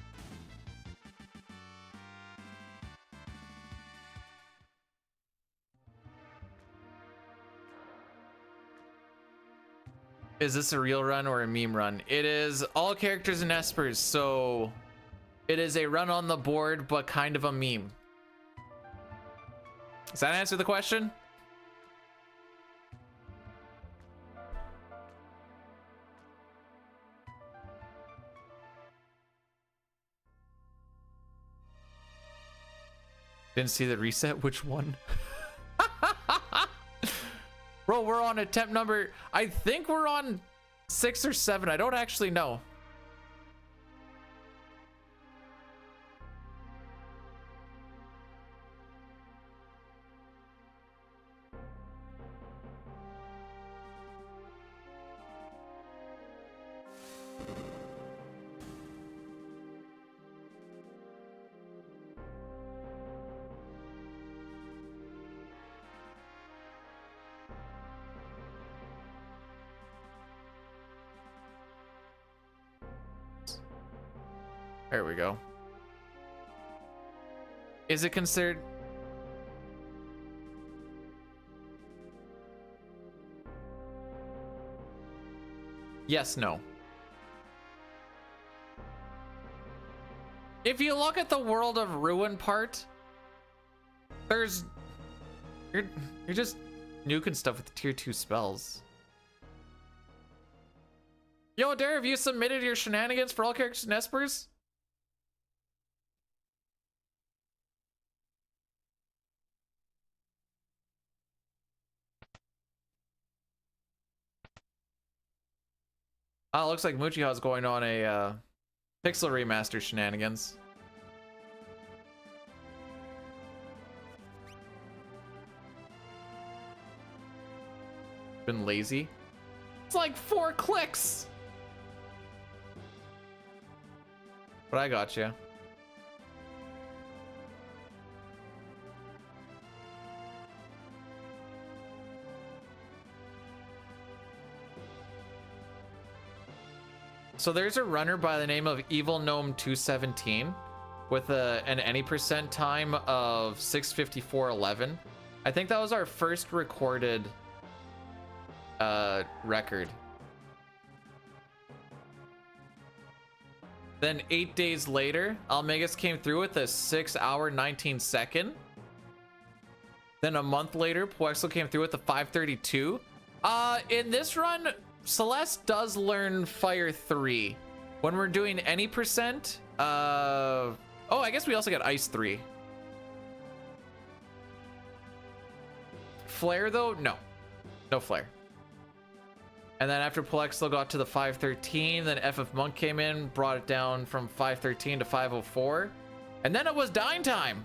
Is this a real run or a meme run? It is all characters in Espers, so it is a run on the board, but kind of a meme. Does that answer the question? Didn't see the reset. Which one? Bro, we're on attempt number, I think we're on 6 or 7. I don't actually know. There we go. Is it considered? Yes, no. If you look at the World of Ruin part, there's you're just nuking stuff with tier 2 spells. Yo, Dare, have you submitted your shenanigans for all characters in Espers? Oh, looks like Muchiha's going on a Pixel Remaster shenanigans. Been lazy. It's like 4 clicks. But I got you. So there's a runner by the name of Evil Gnome 217 with an any percent time of 6:54:11. I think that was our first recorded record. Then 8 days later, Almegas came through with a 6-hour 19-second. Then a month later, Puexel came through with a 5:32. In this run, Celeste does learn Fire 3. When we're doing any percent, oh, I guess we also get Ice 3. Flare though? No. No Flare. And then after Puexel got to the 513, then FF Monk came in, brought it down from 513 to 504. And then it was Dying Time.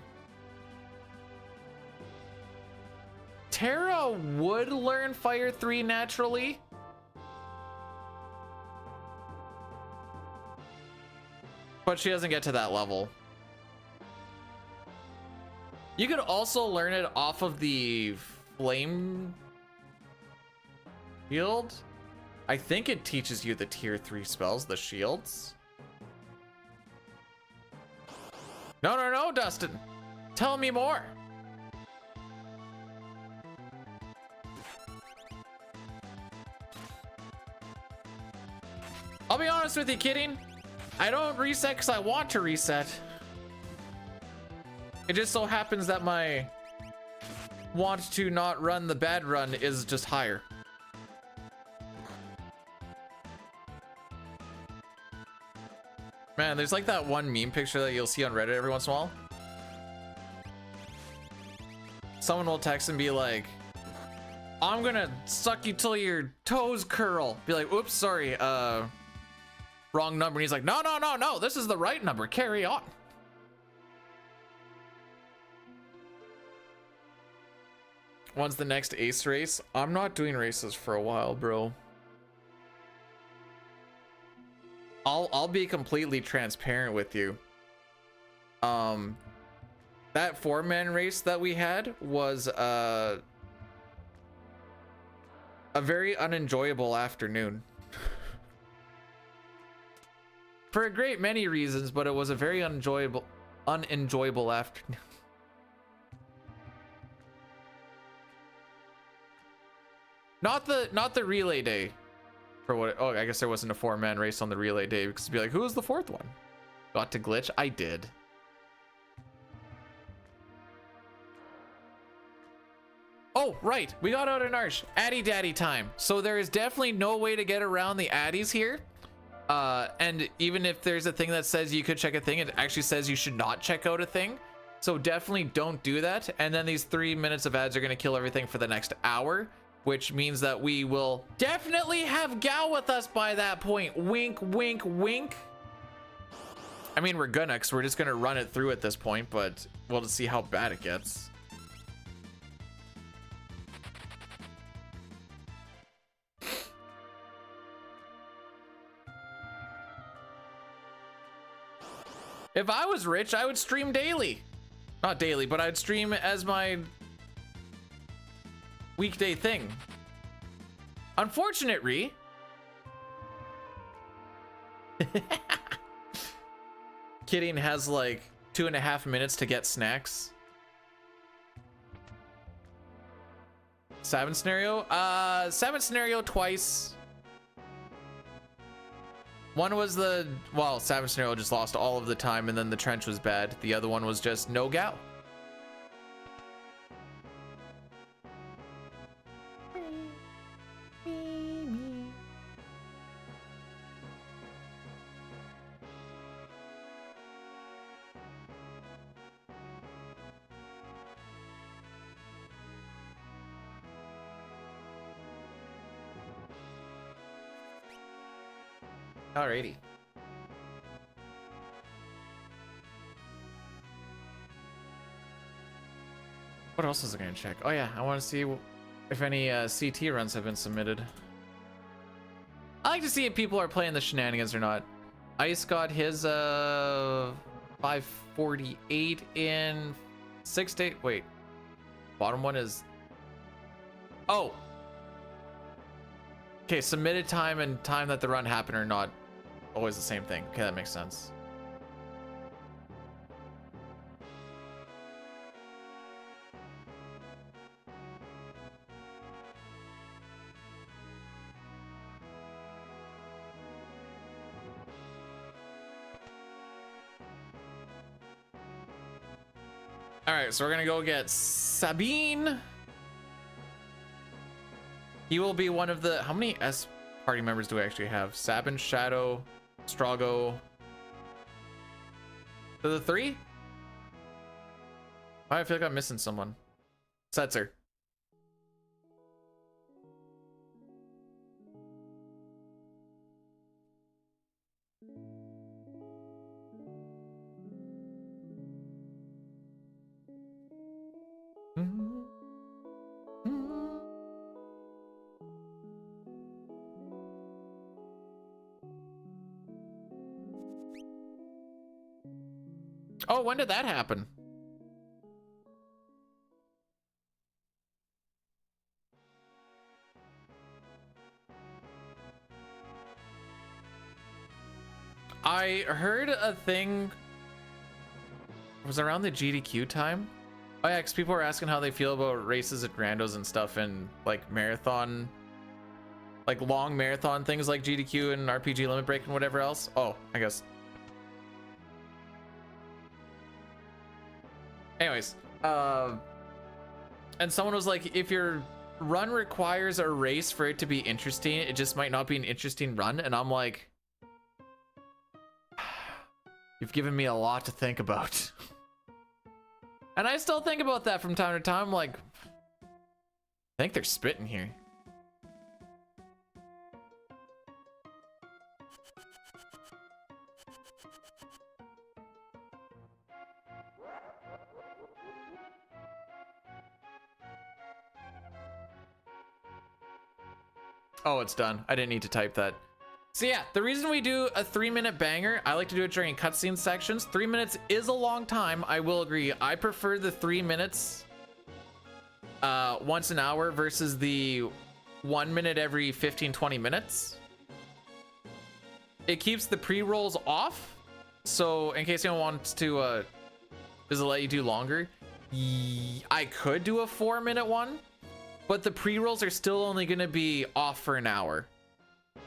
Terra would learn Fire 3 naturally. But she doesn't get to that level. You could also learn it off of the Flame Shield. I think it teaches you the tier 3 spells, the shields. No, Dustin. Tell me more. I'll be honest with you, kidding. I don't reset because I want to reset. It just so happens that my want to not run the bad run is just higher. Man, there's like that one meme picture that you'll see on Reddit every once in a while. Someone will text and be like, I'm gonna suck you till your toes curl. Be like, oops, sorry, wrong number. And he's like, no, this is the right number. Carry on. When's the next Ace race? I'm not doing races for a while, bro. I'll be completely transparent with you. That 4-man race that we had was a very unenjoyable afternoon. For a great many reasons, but it was a very unenjoyable afternoon. Not the relay day. For what? Oh, I guess there wasn't a 4-man race on the relay day because it'd be like, who was the 4th one? Got to glitch? I did. Oh, right. We got out an arch. Addy Daddy time. So there is definitely no way to get around the addies here. And even if there's a thing that says you could check a thing, it actually says you should not check out a thing. So definitely don't do that. And then these 3 minutes of ads are going to kill everything for the next hour, which means that we will definitely have Gal with us by that point. Wink, wink, wink. I mean, we're gonna, because we're just going to run it through at this point, but we'll just see how bad it gets. If I was rich, I would stream daily. Not daily, but I'd stream as my weekday thing. Unfortunate, Ree. Kidding has like 2.5 minutes to get snacks. 7 scenario? 7 scenario twice. One was well, 7 scenario just lost all of the time and then the trench was bad. The other one was just no Gal. Alrighty. What else is I gonna check? Oh yeah, I want to see if any CT runs have been submitted. I like to see if people are playing the shenanigans or not. Ice got his 548 in 6 days. Wait, bottom one is. Oh. Okay, submitted time and time that the run happened are not always the same thing. Okay, that makes sense. All right, so we're gonna go get Sabine. He will be one of the, how many S party members do we actually have? Sabin, Shadow, Strago. So the 3? I feel like I'm missing someone. Setzer. Oh, when did that happen? I heard a thing. It was around the GDQ time. Oh yeah, because people were asking how they feel about races at randos and stuff, and like marathon, like long marathon things like GDQ and RPG Limit Break and whatever else. Oh, I guess. Anyways, and someone was like, if your run requires a race for it to be interesting, it just might not be an interesting run. And I'm like, you've given me a lot to think about. And I still think about that from time to time. I'm like, I think they're spitting here. Oh, it's done. I didn't need to type that. So yeah, the reason we do a 3-minute banger, I like to do it during cutscene sections. 3 minutes is a long time, I will agree. I prefer the 3 minutes once an hour versus the 1 minute every 15-20 minutes. It keeps the pre-rolls off, so in case anyone wants to does it let you do longer? I could do a 4-minute one, but the pre-rolls are still only going to be off for an hour.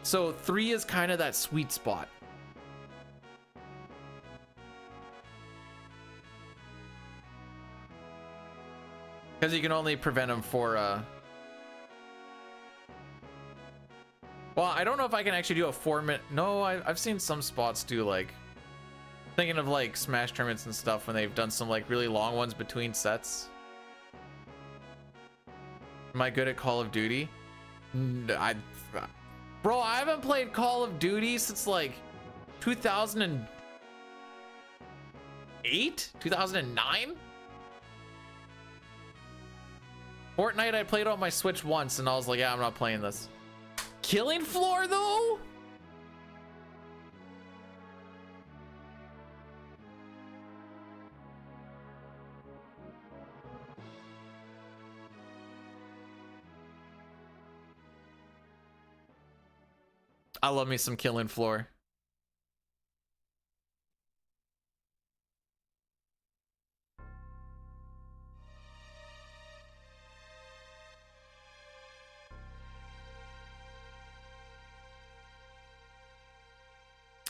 So 3 is kind of that sweet spot. Because you can only prevent them for well, I don't know if I can actually do a 4-minute. No, I've seen some spots do, like, thinking of like Smash tournaments and stuff when they've done some like really long ones between sets. Am I good at Call of Duty? Bro, I haven't played Call of Duty since like 2008, 2009. Fortnite I played on my Switch once and I was like, yeah, I'm not playing this. Killing Floor though? I love me some Killing Floor.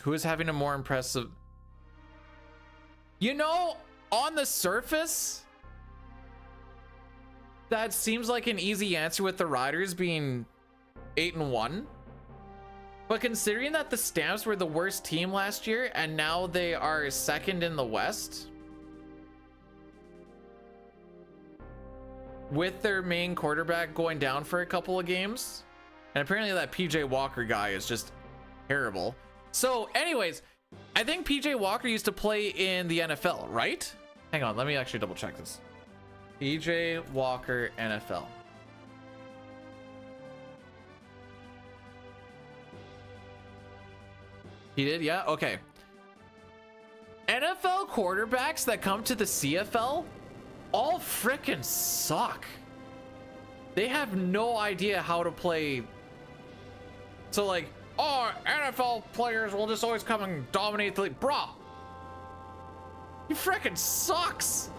Who is having a more impressive... You know, on the surface, that seems like an easy answer with the Riders being 8-1. But considering that the Stamps were the worst team last year and now they are second in the West, with their main quarterback going down for a couple of games, and apparently that PJ Walker guy is just terrible. So anyways, I think PJ Walker used to play in the NFL, right? Hang on, let me actually double check this. PJ Walker NFL. He did, yeah? Okay. NFL quarterbacks that come to the CFL all frickin' suck. They have no idea how to play. So like, oh, NFL players will just always come and dominate the league. Bruh, he frickin' sucks.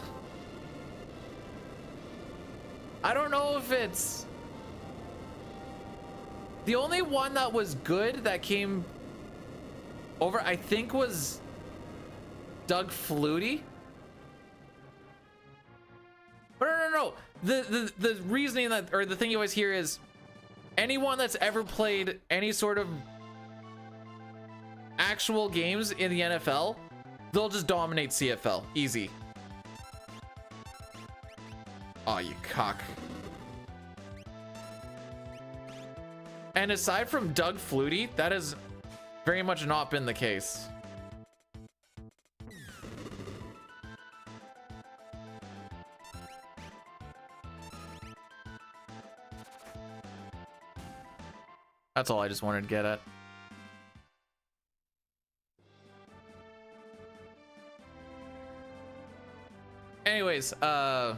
I don't know if it's... The only one that was good that came over, I think, was Doug Flutie. But no. The reasoning that, or the thing you always hear is anyone that's ever played any sort of actual games in the NFL, they'll just dominate CFL. Easy. Oh, you cock. And aside from Doug Flutie, that has very much not been the case. That's all I just wanted to get at. Anyways, I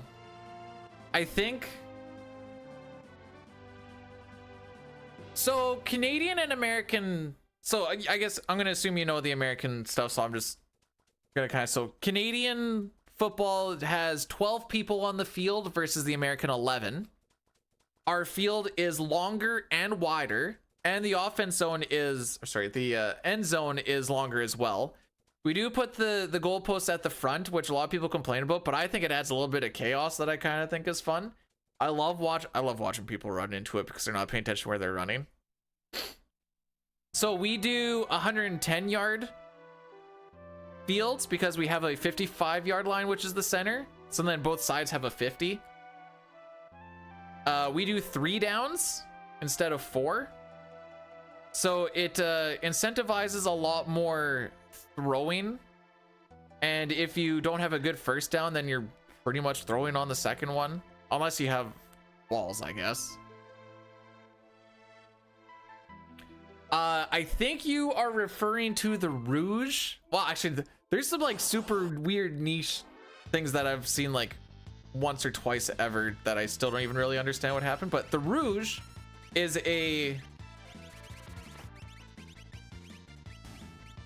think so. Canadian and American. So I guess I'm gonna assume you know the American stuff. So I'm just gonna kind of. So Canadian football has 12 people on the field versus the American 11. Our field is longer and wider, and the offense zone is, sorry, the end zone is longer as well. We do put the goalposts at the front, which a lot of people complain about, but I think it adds a little bit of chaos that I kind of think is fun. I love watching people run into it because they're not paying attention to where they're running. So we do 110-yard fields because we have a 55-yard line, which is the center. So then both sides have a 50. We do 3 downs instead of 4. So it incentivizes a lot more throwing. And if you don't have a good first down, then you're pretty much throwing on the second one. Unless you have balls, I guess. I think you are referring to the Rouge. Well, actually, there's some like super weird niche things that I've seen like once or twice ever that I still don't even really understand what happened. But the Rouge is a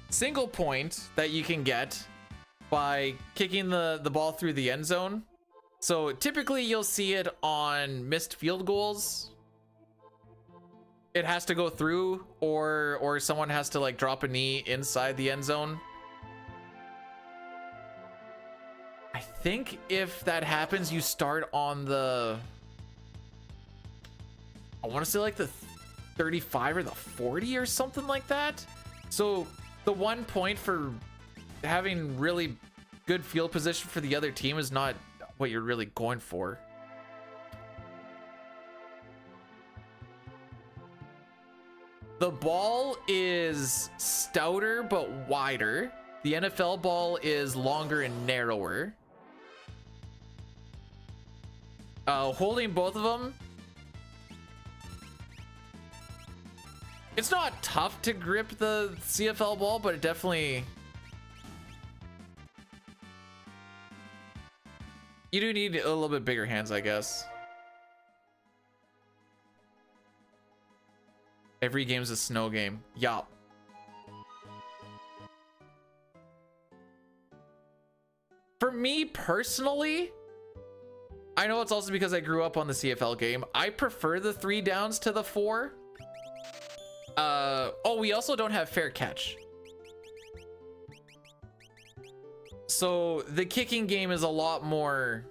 single point that you can get by kicking the ball through the end zone. So typically you'll see it on missed field goals. It has to go through, or someone has to like drop a knee inside the end zone. I think if that happens, you start on the, I want to say like the 35 or the 40 or something like that. So the 1 point for having really good field position for the other team is not what you're really going for. The ball is stouter but wider. The NFL ball is longer and narrower. Holding both of them, it's not tough to grip the CFL ball, but it definitely, you do need a little bit bigger hands, I guess. Every game's a snow game. Yup. For me personally, I know it's also because I grew up on the CFL game, I prefer the 3 downs to the 4. Oh, we also don't have fair catch. So the kicking game is a lot more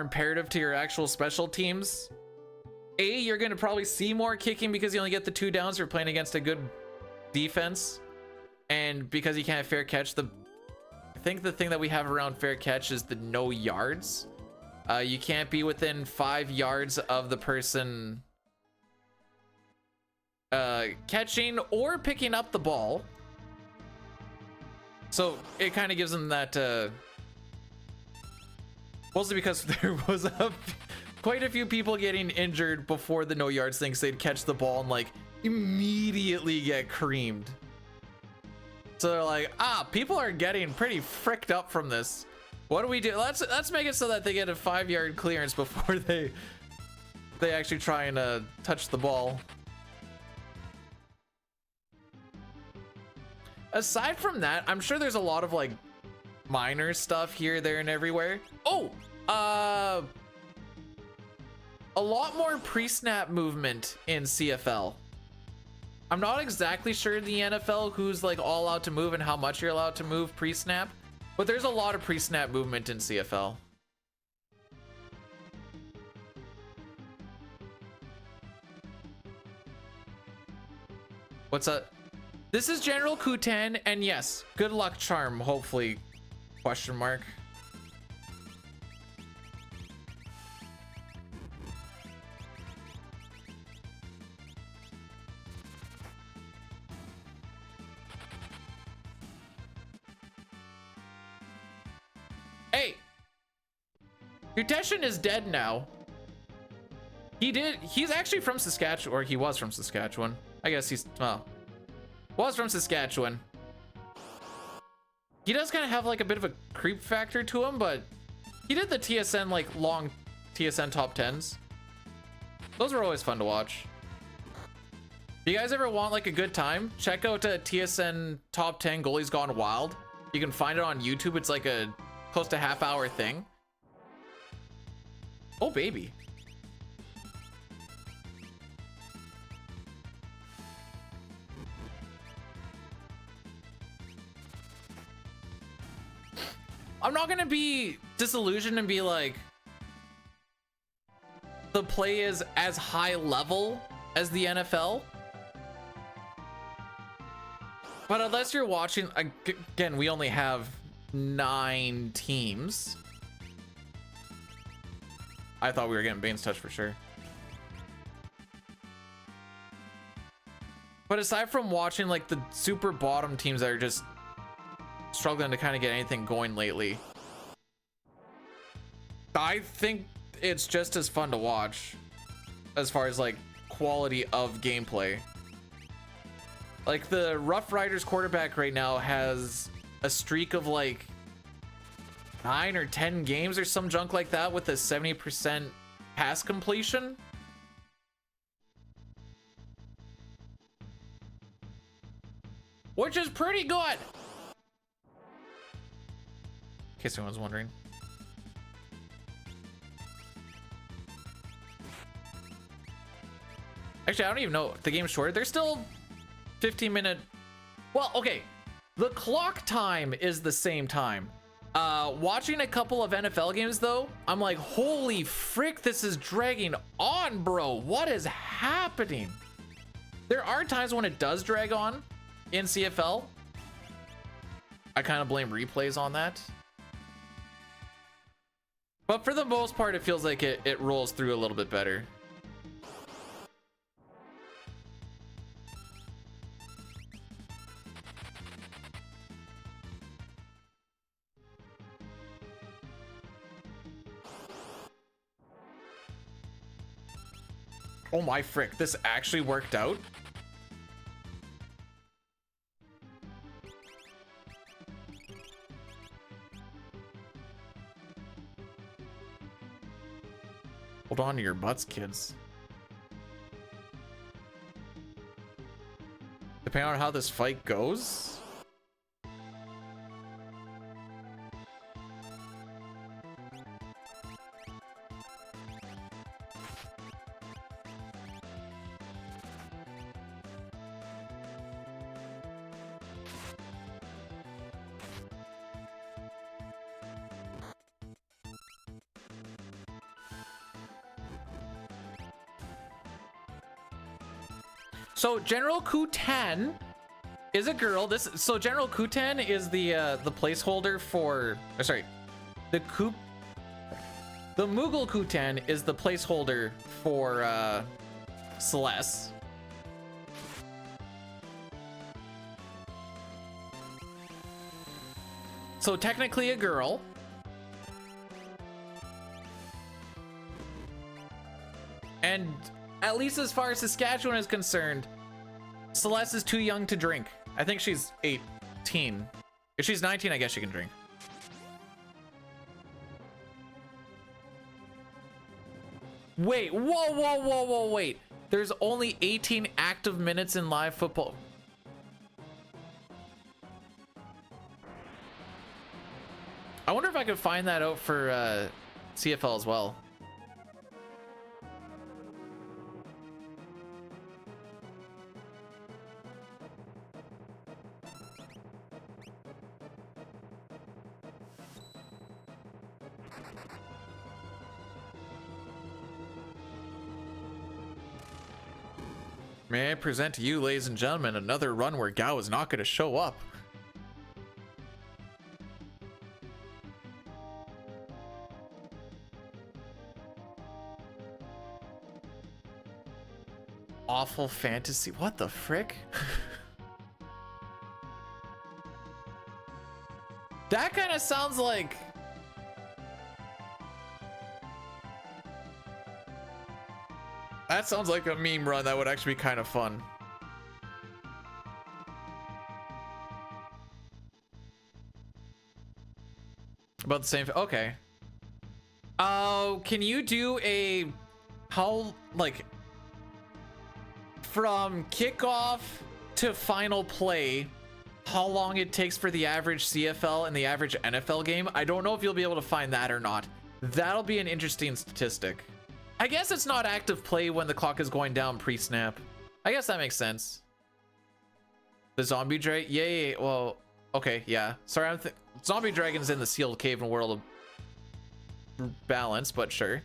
imperative to your actual special teams. You're going to probably see more kicking because you only get the 2 downs. You're playing against a good defense, and because you can't have fair catch, I think the thing that we have around fair catch is the no yards. You can't be within 5 yards of the person catching or picking up the ball. So it kind of gives them that mostly because there was quite a few people getting injured before the no yards thing, so they'd catch the ball and like immediately get creamed. So they're like, people are getting pretty fricked up from this. What do we do? Let's make it so that they get a 5-yard clearance before they actually try and touch the ball. Aside from that, I'm sure there's a lot of like minor stuff here, there, and everywhere. Oh, a lot more pre-snap movement in CFL. I'm not exactly sure in the NFL who's like all allowed to move and how much you're allowed to move pre-snap, but there's a lot of pre-snap movement in CFL. What's up? This is General Kutan, and yes, good luck charm, hopefully, question mark. Hey, Uteshin is dead now. He's actually from Saskatchewan, or he was from Saskatchewan. I guess he's, well, was from Saskatchewan. He does kind of have like a bit of a creep factor to him, but he did the TSN, like long TSN top 10s. Those were always fun to watch. If you guys ever want like a good time, check out TSN top 10 Goalies Gone Wild. You can find it on YouTube. It's like a close to half-hour thing. Oh, baby. I'm not gonna be disillusioned and be like, the play is as high level as the NFL. But unless you're watching, again, we only have 9 teams. I thought we were getting Bane's touch for sure. But aside from watching like the super bottom teams that are just struggling to kind of get anything going lately, I think it's just as fun to watch. as far as like quality of gameplay. Like the Rough Riders quarterback right now has a streak of like 9 or 10 games or some junk like that with a 70% pass completion. Which is pretty good. In case anyone's wondering. Actually, I don't even know if the game's shorter. They're still 15-minute. Well, okay. The clock time is the same time. Watching a couple of NFL games though, I'm like, holy frick, this is dragging on, bro. What is happening? There are times when it does drag on in CFL. I kind of blame replays on that. But for the most part, it feels like it rolls through a little bit better. Oh my frick, this actually worked out? Hold on to your butts, kids. Depending on how this fight goes. So General Kutan is a girl. So General Kutan is the placeholder for, sorry, the Mughal Kutan is the placeholder for Celeste. So technically a girl. And at least as far as Saskatchewan is concerned, Celeste is too young to drink. I think she's 18. If she's 19, I guess she can drink. Wait, whoa, wait. There's only 18 active minutes in live football. I wonder if I could find that out for CFL as well. May I present to you, ladies and gentlemen, another run where Gao is not going to show up. Awful fantasy. What the frick? That kind of sounds like... That sounds like a meme run that would actually be kind of fun. About the same. Okay. Can you do a how like from kickoff to final play? How long it takes for the average CFL and the average NFL game? I don't know if you'll be able to find that or not. That'll be an interesting statistic. I guess it's not active play when the clock is going down pre-snap. I guess that makes sense. The zombie dragon, yeah. Well, okay, yeah. Sorry, zombie dragon's in the sealed cave in World of Balance, but sure.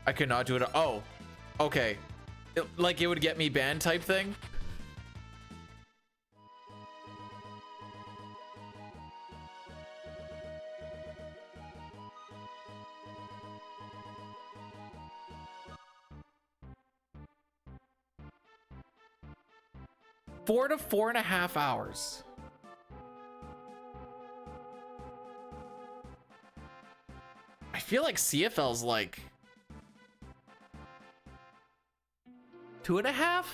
I could not do it. Oh, okay. Like it would get me banned type thing. Four to 4.5 hours. I feel like CFL's like 2.5.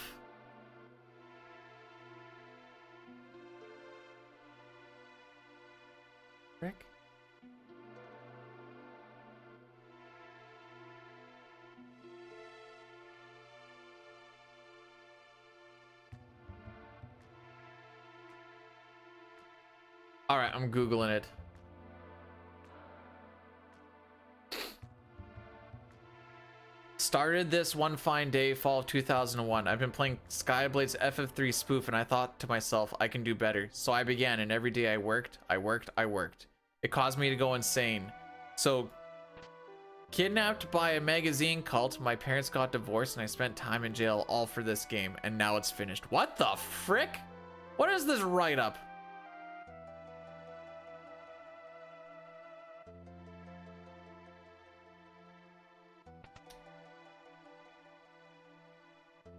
Rick. All right, I'm Googling it. Started this one fine day, fall of 2001. I've been playing Skyblade's FF3 spoof, and I thought to myself, I can do better. So I began, and every day I worked. It caused me to go insane. So, kidnapped by a magazine cult, my parents got divorced, and I spent time in jail all for this game, and now it's finished. What the frick? What is this write-up?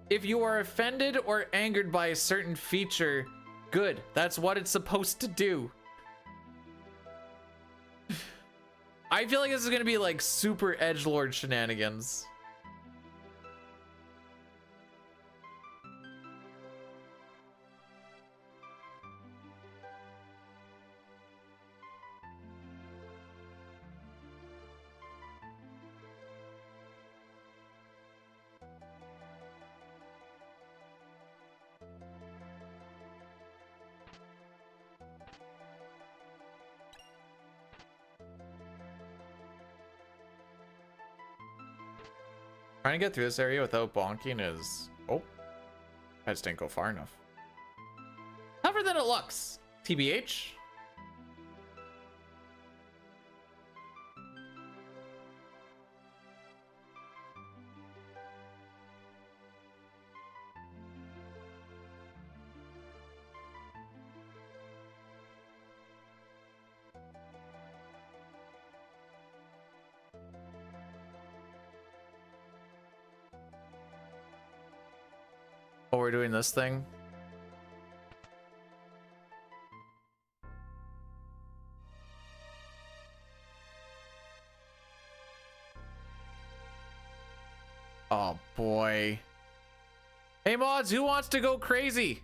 If you are offended or angered by a certain feature, good. That's what it's supposed to do. I feel like this is gonna be like super edgelord shenanigans. Trying to get through this area without bonking is... Oh. I just didn't go far enough. Tougher than it looks. TBH. Oh, we're doing this thing. Oh boy. Hey mods, who wants to go crazy?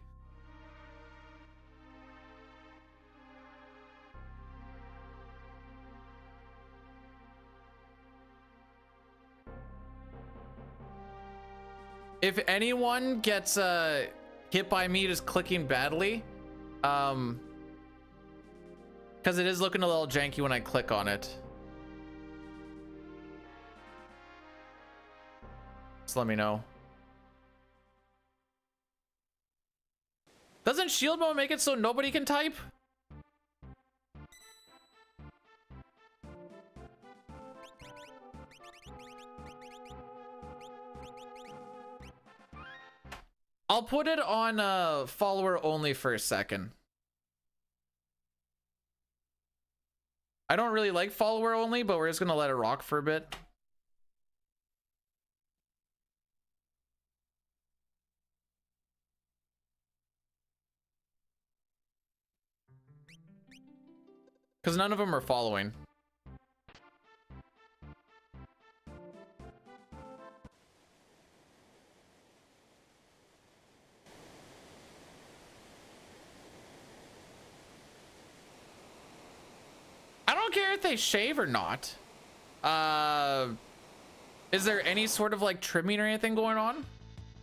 If anyone gets hit by me just clicking badly, because it is looking a little janky when I click on it. Just let me know. Doesn't shield mode make it so nobody can type? I'll put it on follower only for a second. I don't really like follower only, but we're just gonna let it rock for a bit. Because none of them are following. I don't care if they shave or not. Is there any sort of like trimming or anything going on?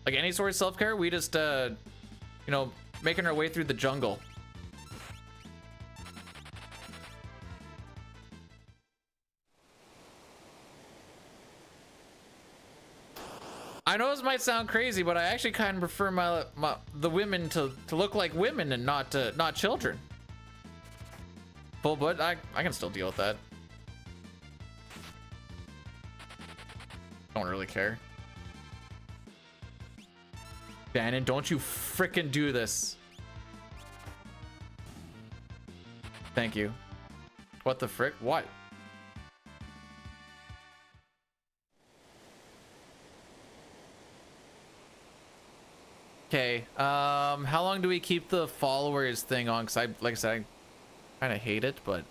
Like any sort of self-care? We just, you know, making our way through the jungle. I know this might sound crazy, but I actually kind of prefer the women to look like women and not children. But I can still deal with that. Don't really care. Bannon, don't you frickin' do this. Thank you. What the frick? What? Okay, how long do we keep the followers thing on? Because like I said, I kind of hate it, but...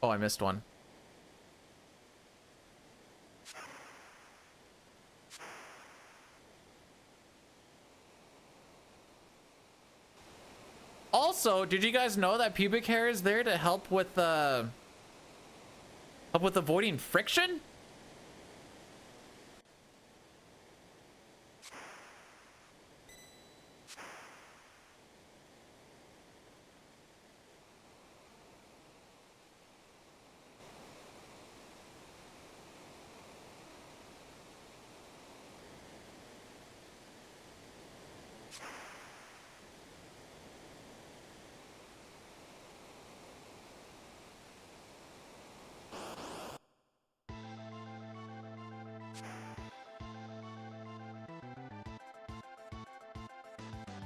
Oh, I missed one. Also, did you guys know that pubic hair is there to help with avoiding friction?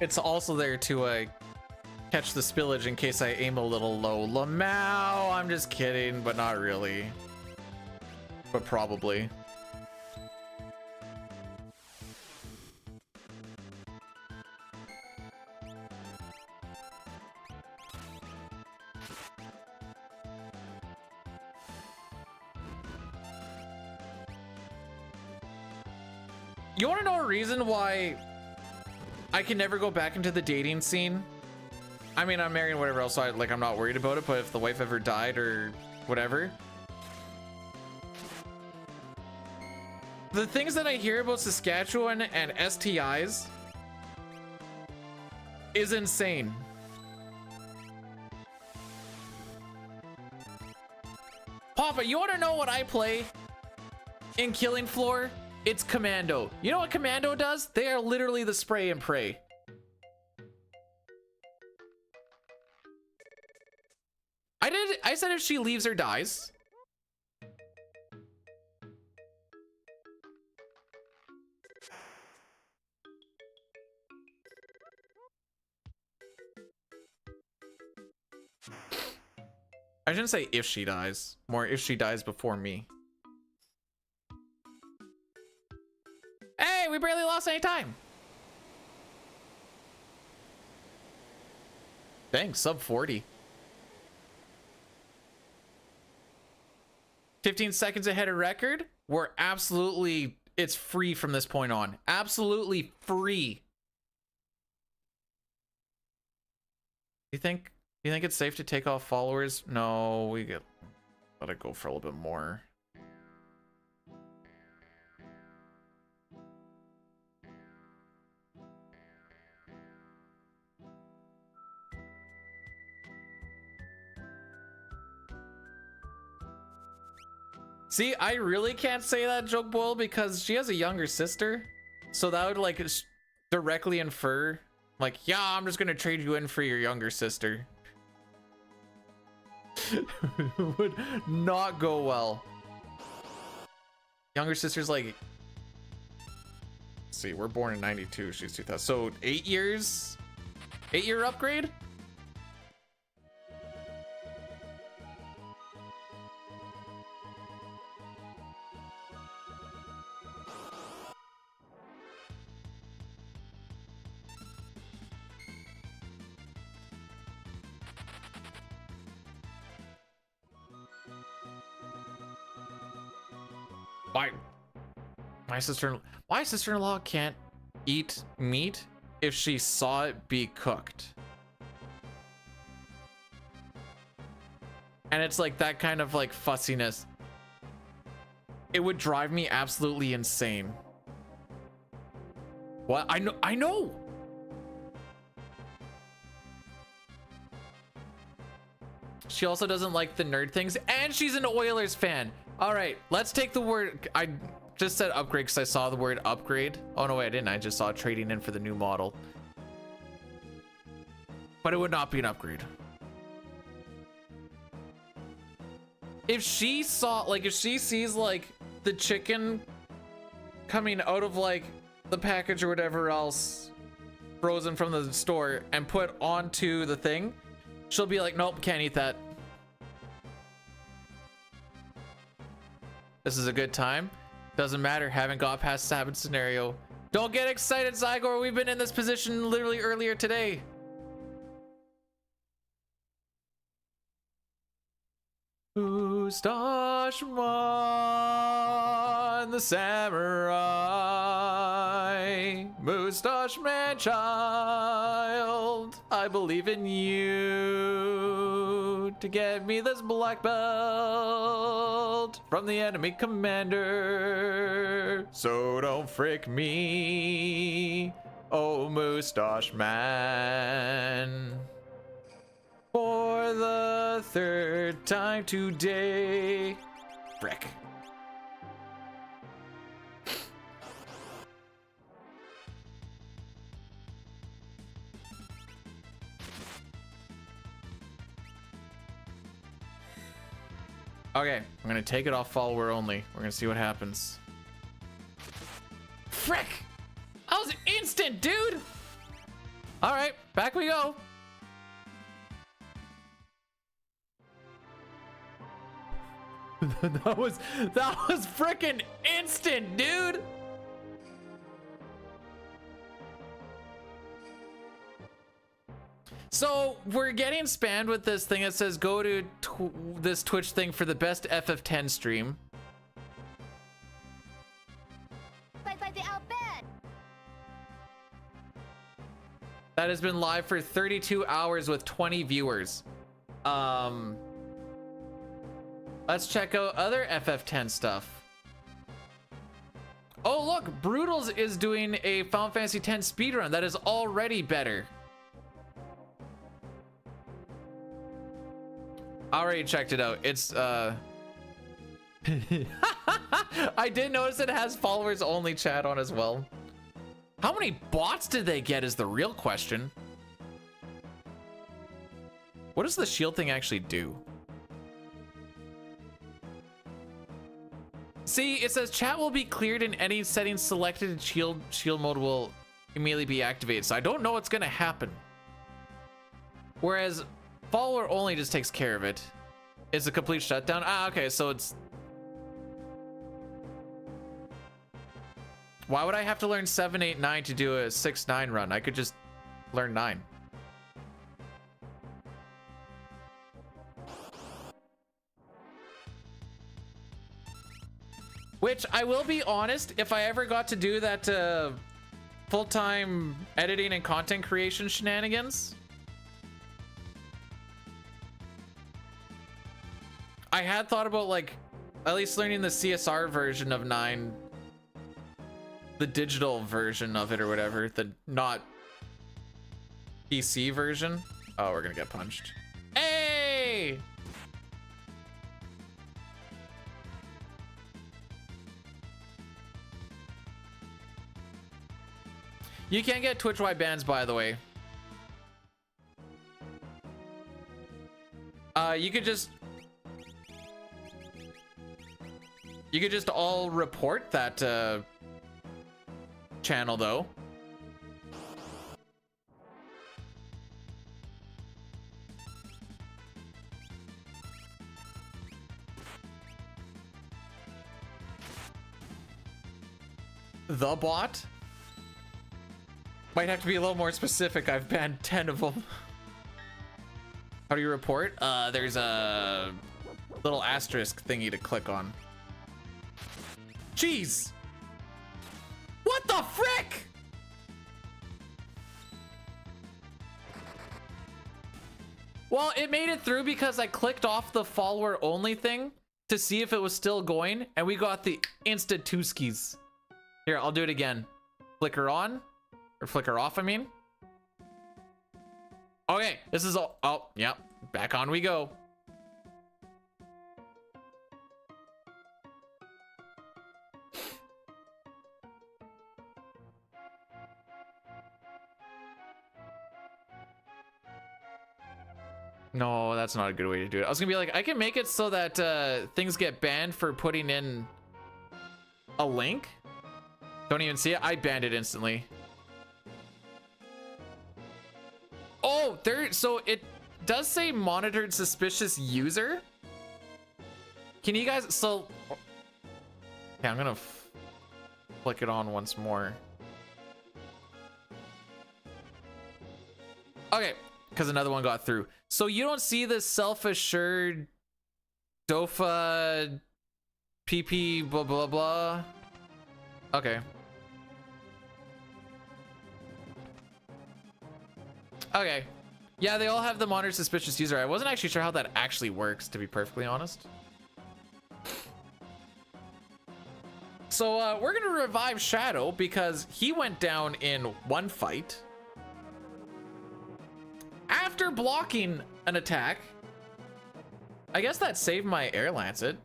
It's also there to catch the spillage in case I aim a little low. Lamau, I'm just kidding, but not really. But probably. You want to know a reason why I can never go back into the dating scene? I mean, I'm married and whatever else, so I'm not worried about it, but if the wife ever died or whatever. The things that I hear about Saskatchewan and STIs is insane. Papa, you want to know what I play in Killing Floor? It's Commando. You know what Commando does? They are literally the spray and pray. I said if she leaves or dies. I shouldn't say if she dies, more if she dies before me. Hey, we barely lost any time. Dang, sub 40. 15 seconds ahead of record. We're absolutely, it's free from this point on. Absolutely free. You think it's safe to take off followers? No, let it go for a little bit more. See, I really can't say that, Joke Boil, because she has a younger sister. So that would like directly infer like, yeah, I'm just gonna trade you in for your younger sister. Would not go well. Younger sister's like, let's see, we're born in 92, she's 2000, so 8 years, 8-year upgrade. My sister-in-law can't eat meat if she saw it be cooked. And it's like that kind of like fussiness. It would drive me absolutely insane. What? I know. She also doesn't like the nerd things, and she's an Oilers fan. All right, let's take the word. I just said upgrade because I saw the word upgrade. Oh no, wait, I didn't. I just saw trading in for the new model. But it would not be an upgrade. If she saw, like, if she sees like the chicken coming out of like the package or whatever else, frozen from the store, and put onto the thing, she'll be like, nope, can't eat that. This is a good time. Doesn't matter, haven't got past the habit scenario. Don't get excited, Zygor. We've been in this position literally earlier today. Ooh. Mustache Man, the samurai. Mustache Man child, I believe in you to get me this black belt from the enemy commander. So don't frick me, oh Mustache Man. For the third time today. Frick. Okay, I'm gonna take it off follower only. We're gonna see what happens. Frick! That was instant, dude! Alright, back we go. that was freaking instant, dude. So we're getting spammed with this thing that says go to this Twitch thing for the best FF10 stream. By the outbed. That has been live for 32 hours with 20 viewers. Let's check out other FF10 stuff. Oh look, Brutals is doing a Final Fantasy X speedrun that is already better. I already checked it out. It's I did notice it has followers only chat on as well. How many bots did they get is the real question. What does the shield thing actually do? See, it says chat will be cleared in any settings selected and shield mode will immediately be activated. So I don't know what's gonna happen. Whereas follower only just takes care of it. It's a complete shutdown. Ah, okay, so it's... Why would I have to learn 7, 8, 9 to do a 6, 9 run? I could just learn 9. Which, I will be honest, if I ever got to do that full-time editing and content creation shenanigans, I had thought about, like, at least learning the CSR version of 9, the digital version of it or whatever, the not PC version. Oh, we're gonna get punched. Hey! You can't get Twitch-wide bans, by the way. You could just all report that channel though. The bot? Might have to be a little more specific. I've banned 10 of them. How do you report? There's a little asterisk thingy to click on. Jeez! What the frick? Well, it made it through because I clicked off the follower only thing to see if it was still going, and we got the instant two skis. Here, I'll do it again. Flicker on, or flicker off, I mean. Okay, this is all. Oh, yep. Back on we go. No, that's not a good way to do it. I was gonna be like, I can make it so that things get banned for putting in a link. Don't even see it. I banned it instantly. Oh, so it does say monitored suspicious user. Can you guys, so, okay, I'm gonna flick it on once more. Okay, because another one got through. So you don't see this self-assured Dofa PP blah blah blah. Okay. Okay. Yeah, they all have the monitor suspicious user. I wasn't actually sure how that actually works, to be perfectly honest. So we're gonna revive Shadow because he went down in one fight after blocking an attack. I guess that saved my Air Lancet.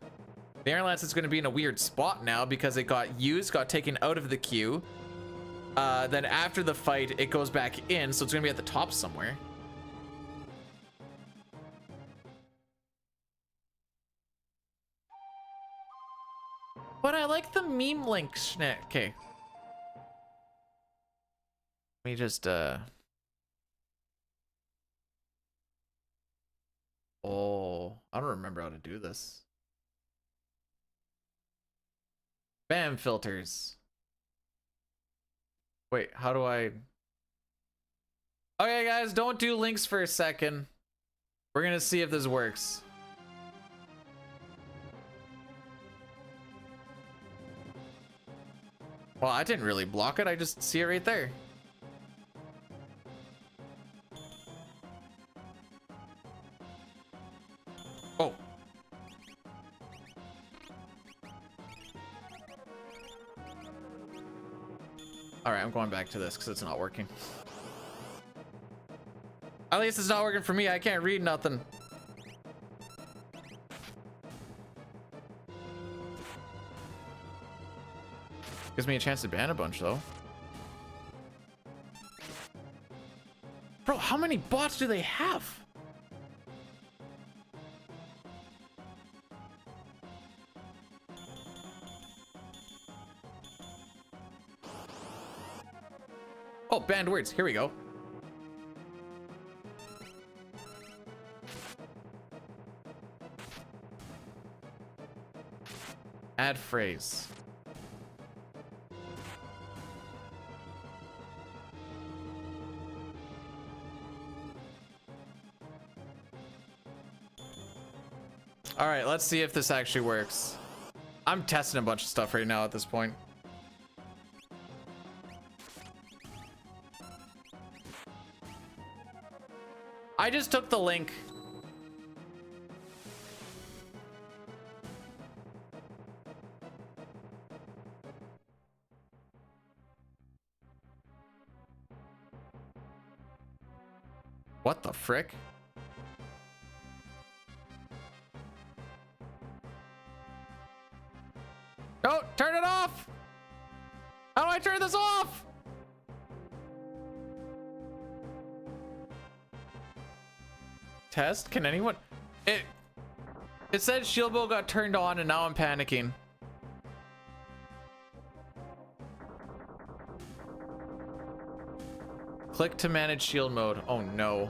The Air Lancet's gonna be in a weird spot now because it got used, got taken out of the queue. Then after the fight, it goes back in, so it's gonna be at the top somewhere. But I like the meme link snack. Okay. Let me just oh, I don't remember how to do this. Spam filters. Wait, how do I? Okay, guys, don't do links for a second. We're gonna see if this works. Well, I didn't really block it. I just see it right there. Oh. All right, I'm going back to this because it's not working. At least it's not working for me. I can't read nothing. Gives me a chance to ban a bunch, though. Bro, how many bots do they have? Oh, banned words. Here we go. Add phrase. All right, let's see if this actually works. I'm testing a bunch of stuff right now at this point. I just took the link. What the frick? Oh, turn it off! How do I turn this off? Test? Can anyone? It said shield bow got turned on and now I'm panicking. Click to manage shield mode. Oh no.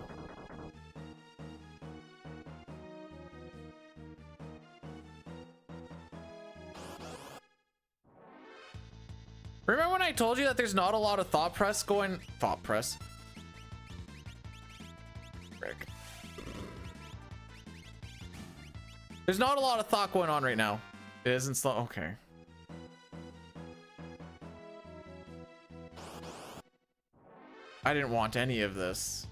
Remember when I told you that there's not a lot of thought press going? Thought press. Frick. There's not a lot of thought going on right now. It isn't slow. Okay. I didn't want any of this.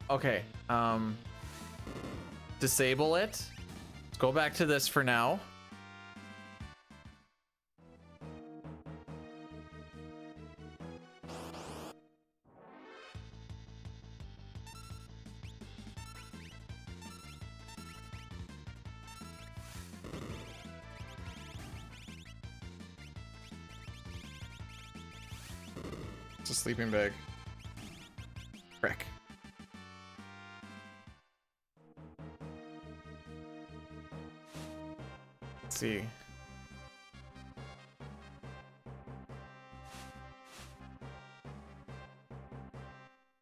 Okay, disable it. Let's go back to this for now. It's a sleeping bag. Frick. See.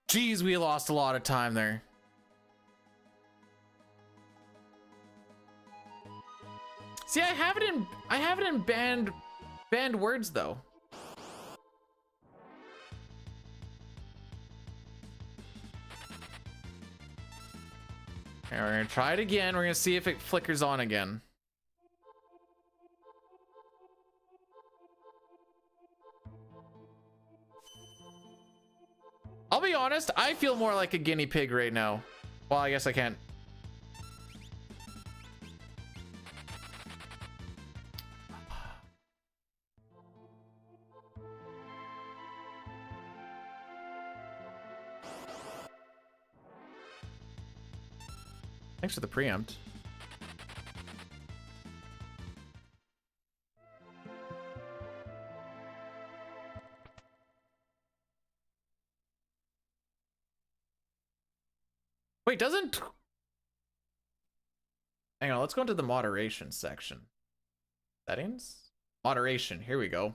Jeez, we lost a lot of time there. See, I have it in banned words though. Okay, we're gonna try it again. We're gonna see if it flickers on again. I'll be honest, I feel more like a guinea pig right now. Well, I guess I can't. Thanks for the preempt. Wait, doesn't... Hang on, let's go into the moderation section. Settings? Moderation, here we go.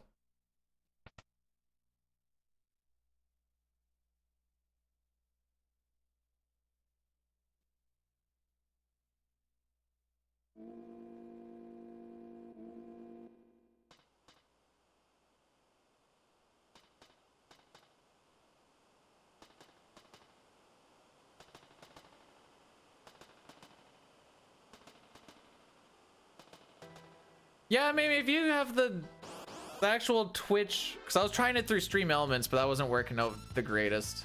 Yeah, maybe if you have the actual Twitch, because I was trying it through Stream Elements, but that wasn't working out the greatest.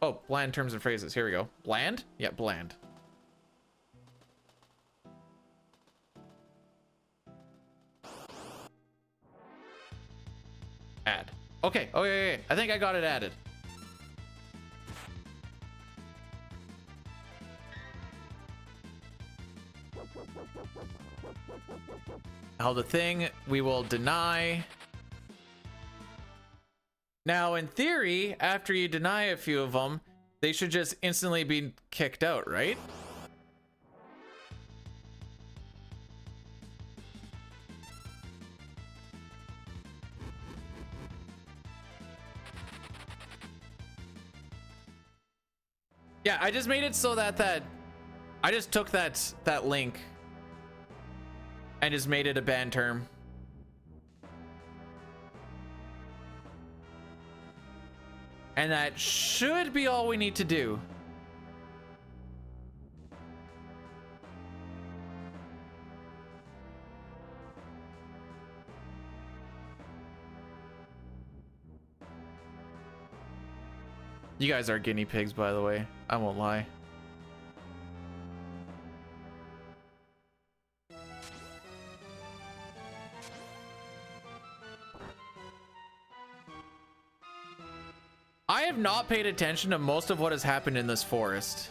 Oh, bland terms and phrases. Here we go. Bland? Yeah, bland. Add. Okay. Oh, yeah. I think I got it added. Now the thing we will deny. Now, in theory, after you deny a few of them, they should just instantly be kicked out, right? Yeah, I just made it so that I just took that link and just made it a ban term. And that should be all we need to do. You guys are guinea pigs, by the way. I won't lie. I have not paid attention to most of what has happened in this forest.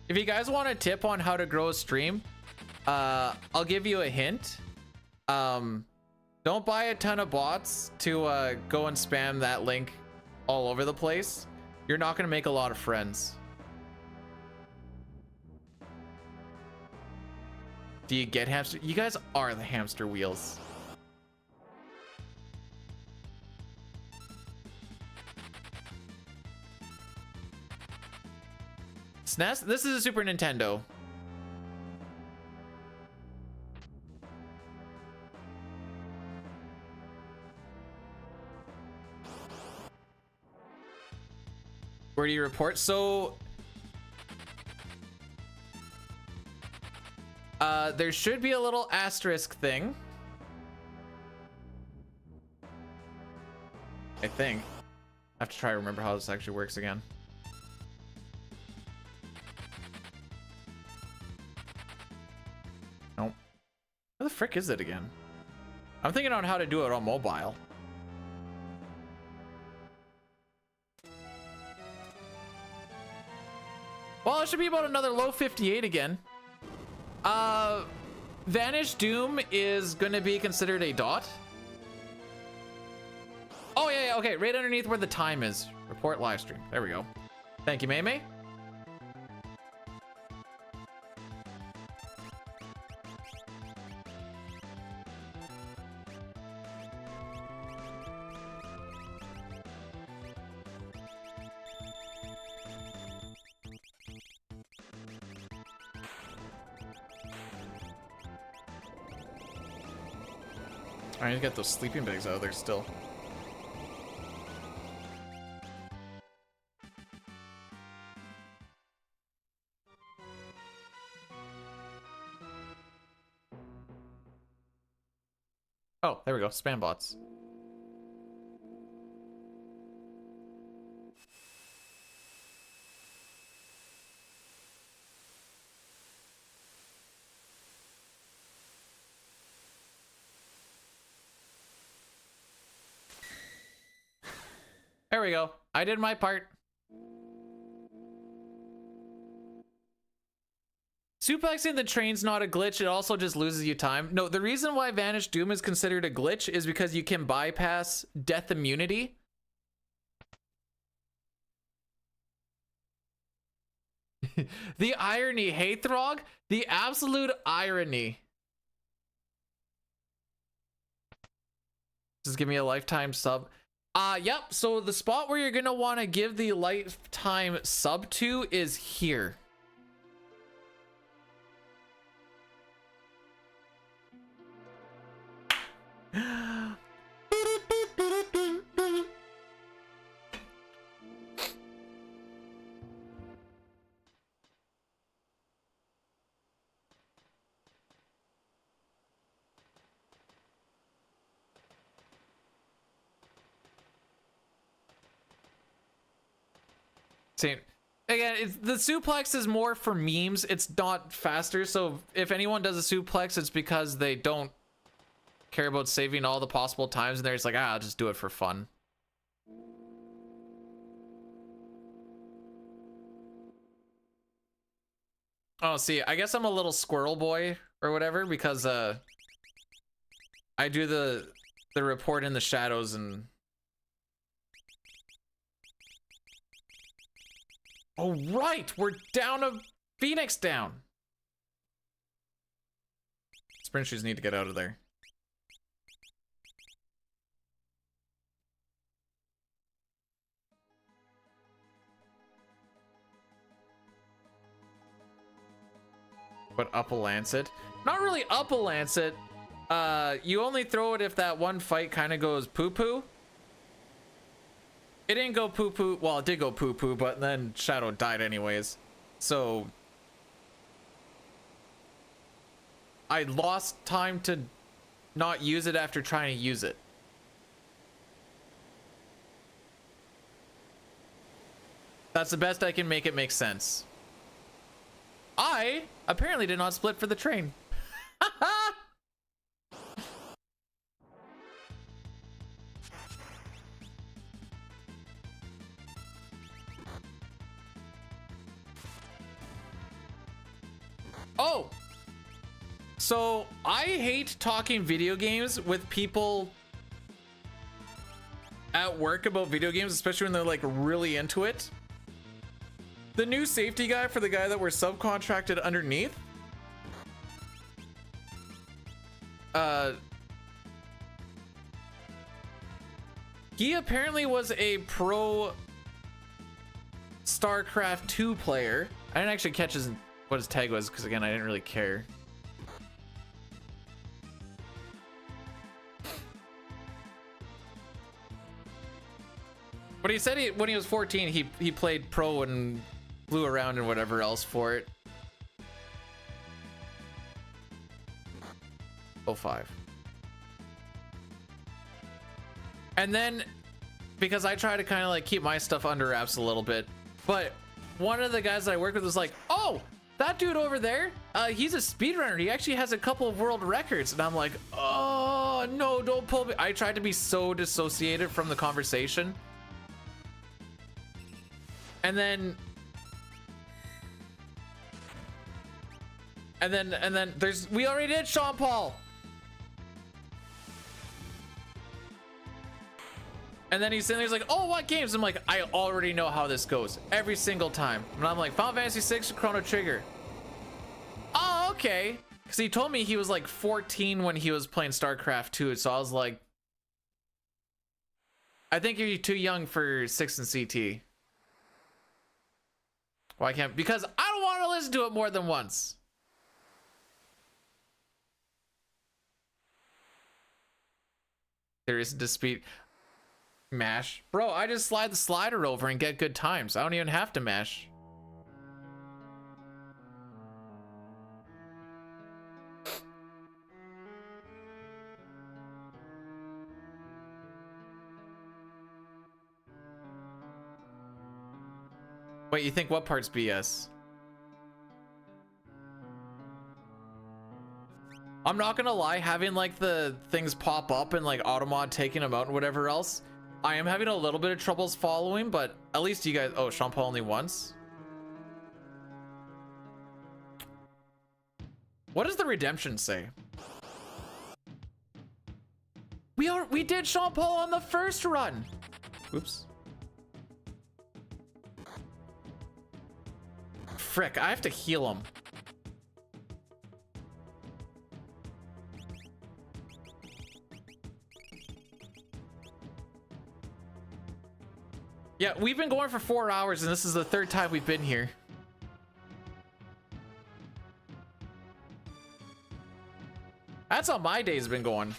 If you guys want a tip on how to grow a stream, I'll give you a hint. Don't buy a ton of bots to go and spam that link all over the place. You're not going to make a lot of friends. Do you get hamster? You guys are the hamster wheels. SNES? This is a Super Nintendo. Where do you report? So there should be a little asterisk thing. I think. I have to try to remember how this actually works again. Nope. Where the frick is it again? I'm thinking on how to do it on mobile. that should be about another low 58 again. Vanish Doom is going to be considered a dot. Oh, yeah, okay. Right underneath where the time is. Report live stream. There we go. Thank you, May May. I need to get those sleeping bags out of there still. Oh, there we go. Spam bots. There we go. I did my part. Suplexing the train's not a glitch. It also just loses you time. No, the reason why Vanish Doom is considered a glitch is because you can bypass death immunity. The irony, hey Throg? The absolute irony. Just give me a lifetime sub. Yep, so the spot where you're gonna want to give the lifetime sub to is here. See, again, the suplex is more for memes. It's not faster. So if anyone does a suplex, it's because they don't care about saving all the possible times, and they're just like, I'll just do it for fun. Oh, see, I guess I'm a little squirrel boy or whatever because I do the report in the shadows and. Oh, right! We're down a Phoenix down! Sprint shoes need to get out of there. But up a Lancet? Not really up a Lancet. You only throw it if that one fight kind of goes poo-poo. It didn't go poo-poo. Well, it did go poo-poo, but then Shadow died anyways. So I lost time to not use it after trying to use it. That's the best I can make it make sense. I apparently did not split for the train. Oh, so I hate talking video games with people at work about video games, especially when they're like really into it. The new safety guy for the guy that we're subcontracted underneath, he apparently was a pro StarCraft 2 player. I didn't actually catch what his tag was because again I didn't really care. But he said when he was 14 he played pro and flew around and whatever else for it. 05. And then because I try to kind of like keep my stuff under wraps a little bit, but one of the guys that I work with was like, oh, that dude over there, he's a speedrunner. He actually has a couple of world records. And I'm like, oh, no, don't pull me. I tried to be so dissociated from the conversation. And then And then we already did Sean Paul. And then he's sitting there, he's like, oh, what games? I'm like, I already know how this goes every single time. And I'm like, Final Fantasy 6 Chrono Trigger. Oh, okay. Because he told me he was like 14 when he was playing StarCraft 2. So I was like, I think you're too young for 6 and CT. Why can't? Because I don't want to listen to it more than once. There is dispute. Mash. Bro, I just slide the slider over and get good times. I don't even have to mash. Wait, you think what part's BS? I'm not gonna lie, having like the things pop up and like Automod taking them out and whatever else, I am having a little bit of troubles following, but at least you guys. Oh, Sean Paul only once. What does the redemption say? We did Sean Paul on the first run. Oops. Frick, I have to heal him. Yeah, we've been going for 4 hours and this is the third time we've been here. That's how my day's been going.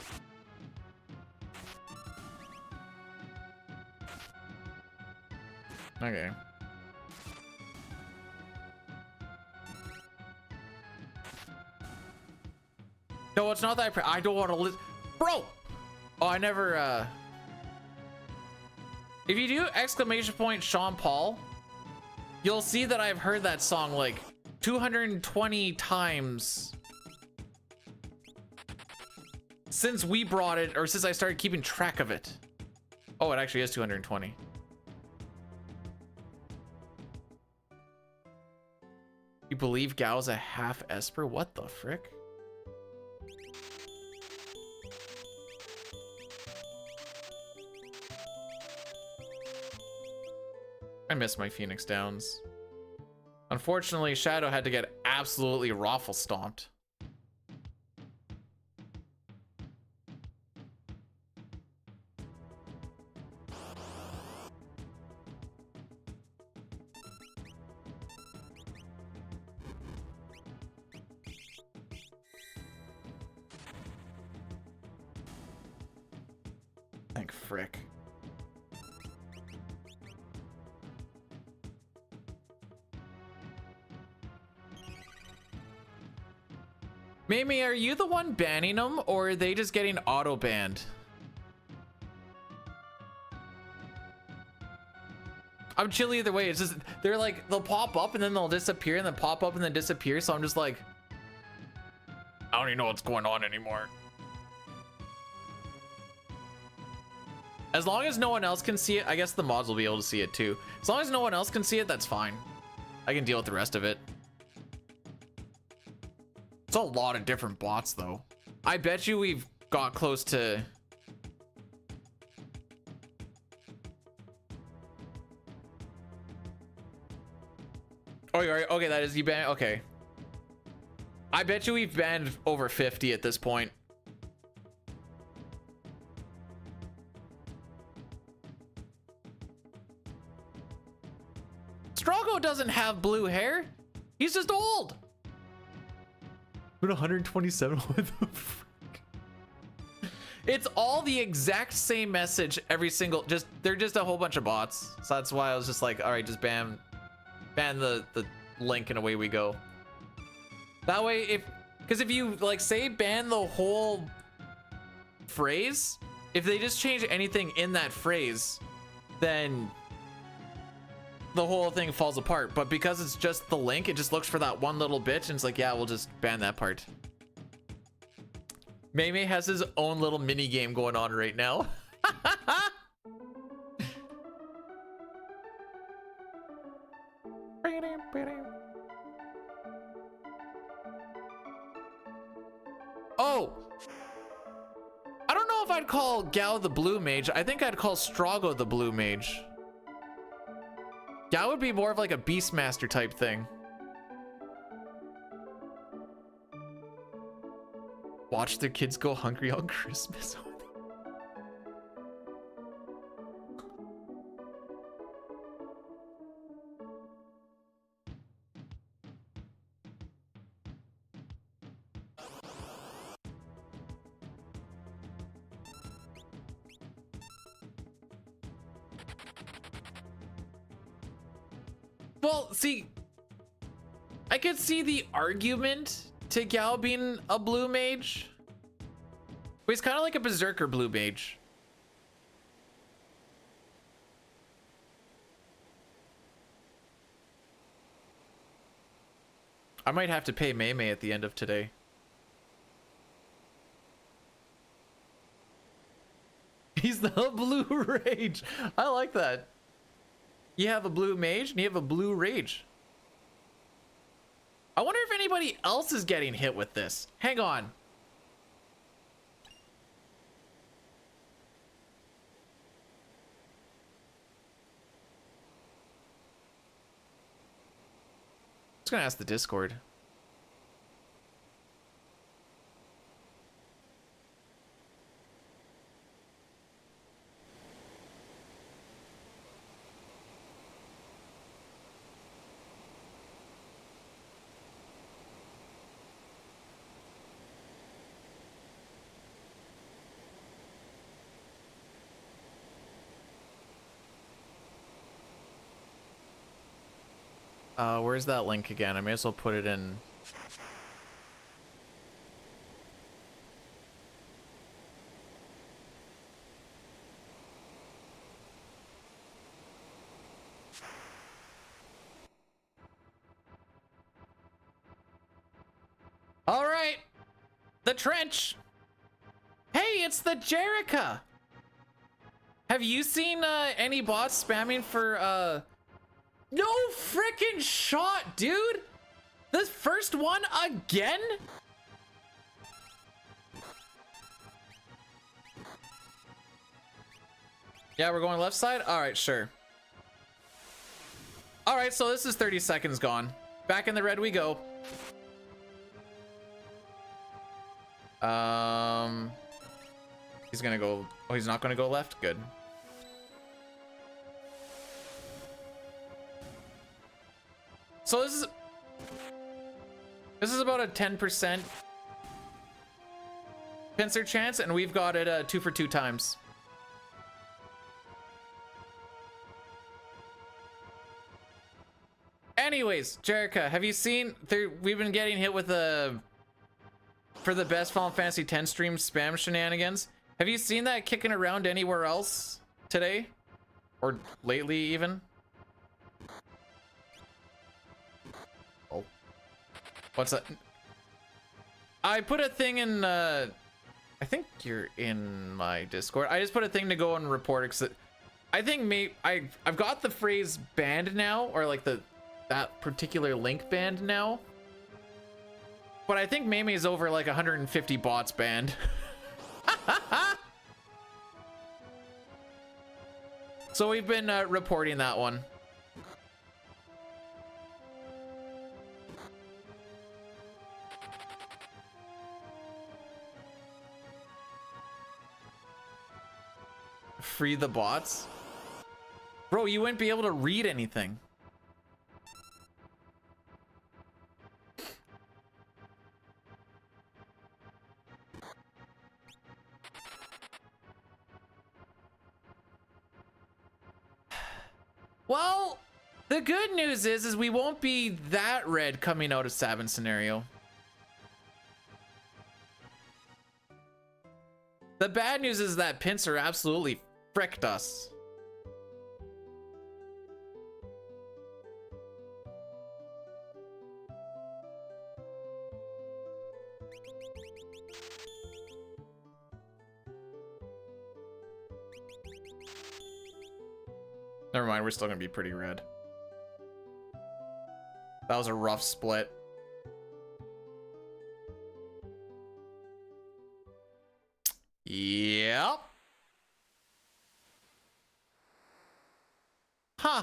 Okay. No, it's not that I don't want to listen. Bro! Oh, I never, if you do exclamation point Sean Paul, you'll see that I've heard that song like 220 times since we brought it, or since I started keeping track of it. Oh, it actually is 220. You believe Gao's a half Esper? What the frick? I miss my Phoenix Downs. Unfortunately, Shadow had to get absolutely raffle stomped. Thank frick. Mimi, are you the one banning them, or are they just getting auto banned? I'm chill either way. It's just they're like they'll pop up and then they'll disappear and then pop up and then disappear. So I'm just like, I don't even know what's going on anymore. As long as no one else can see it, I guess the mods will be able to see it too. As long as no one else can see it, that's fine. I can deal with the rest of it. It's a lot of different bots though. I bet you we've got close to... Oh, you're right. Okay, that is you banned. Okay. I bet you we've banned over 50 at this point. Strogo doesn't have blue hair. He's just old. But 127. What the frick? It's all the exact same message every single. They're just a whole bunch of bots. So that's why I was just like, all right, just ban the link and away we go. That way, because if you like say ban the whole phrase, if they just change anything in that phrase, then the whole thing falls apart. But because it's just the link, it just looks for that one little bit and it's like, yeah, we'll just ban that part. Maymay has his own little mini game going on right now. Oh! I don't know if I'd call Gao the blue mage. I think I'd call Strago the blue mage. Gao would be more of like a Beastmaster type thing. Watch their kids go hungry on Christmas. Well, see, I could see the argument to Gao being a blue mage. But he's kind of like a berserker blue mage. I might have to pay Mei Mei at the end of today. He's the blue rage. I like that. You have a blue mage and you have a blue rage. I wonder if anybody else is getting hit with this. Hang on. I'm just gonna ask the Discord. Where's that link again? I may as well put it in. All right, the trench. Hey, it's the Jerica. Have you seen any bots spamming for no freaking shot, dude? This first one again? Yeah, we're going left side? All right, sure. All right, so this is 30 seconds gone. Back in the red we go. He's gonna go, oh, he's not gonna go left? Good. So this is about a 10% pincer chance, and we've got it 2 for 2 times. Anyways, Jerica, have you seen we've been getting hit with for the best Final Fantasy X stream spam shenanigans? Have you seen that kicking around anywhere else today? Or lately even? Oh. What's that? I put a thing in, I think you're in my Discord. I just put a thing to go and report it, 'cause I think I've got the phrase banned now, or like that particular link banned now. But I think Mei Mei's over like 150 bots banned. So we've been reporting that one. Free the bots? Bro, you wouldn't be able to read anything. Well, the good news is we won't be that red coming out of Sabin scenario. The bad news is that Pincer absolutely fricked us. Never mind, we're still gonna be pretty red. That was a rough split. Yep. Huh.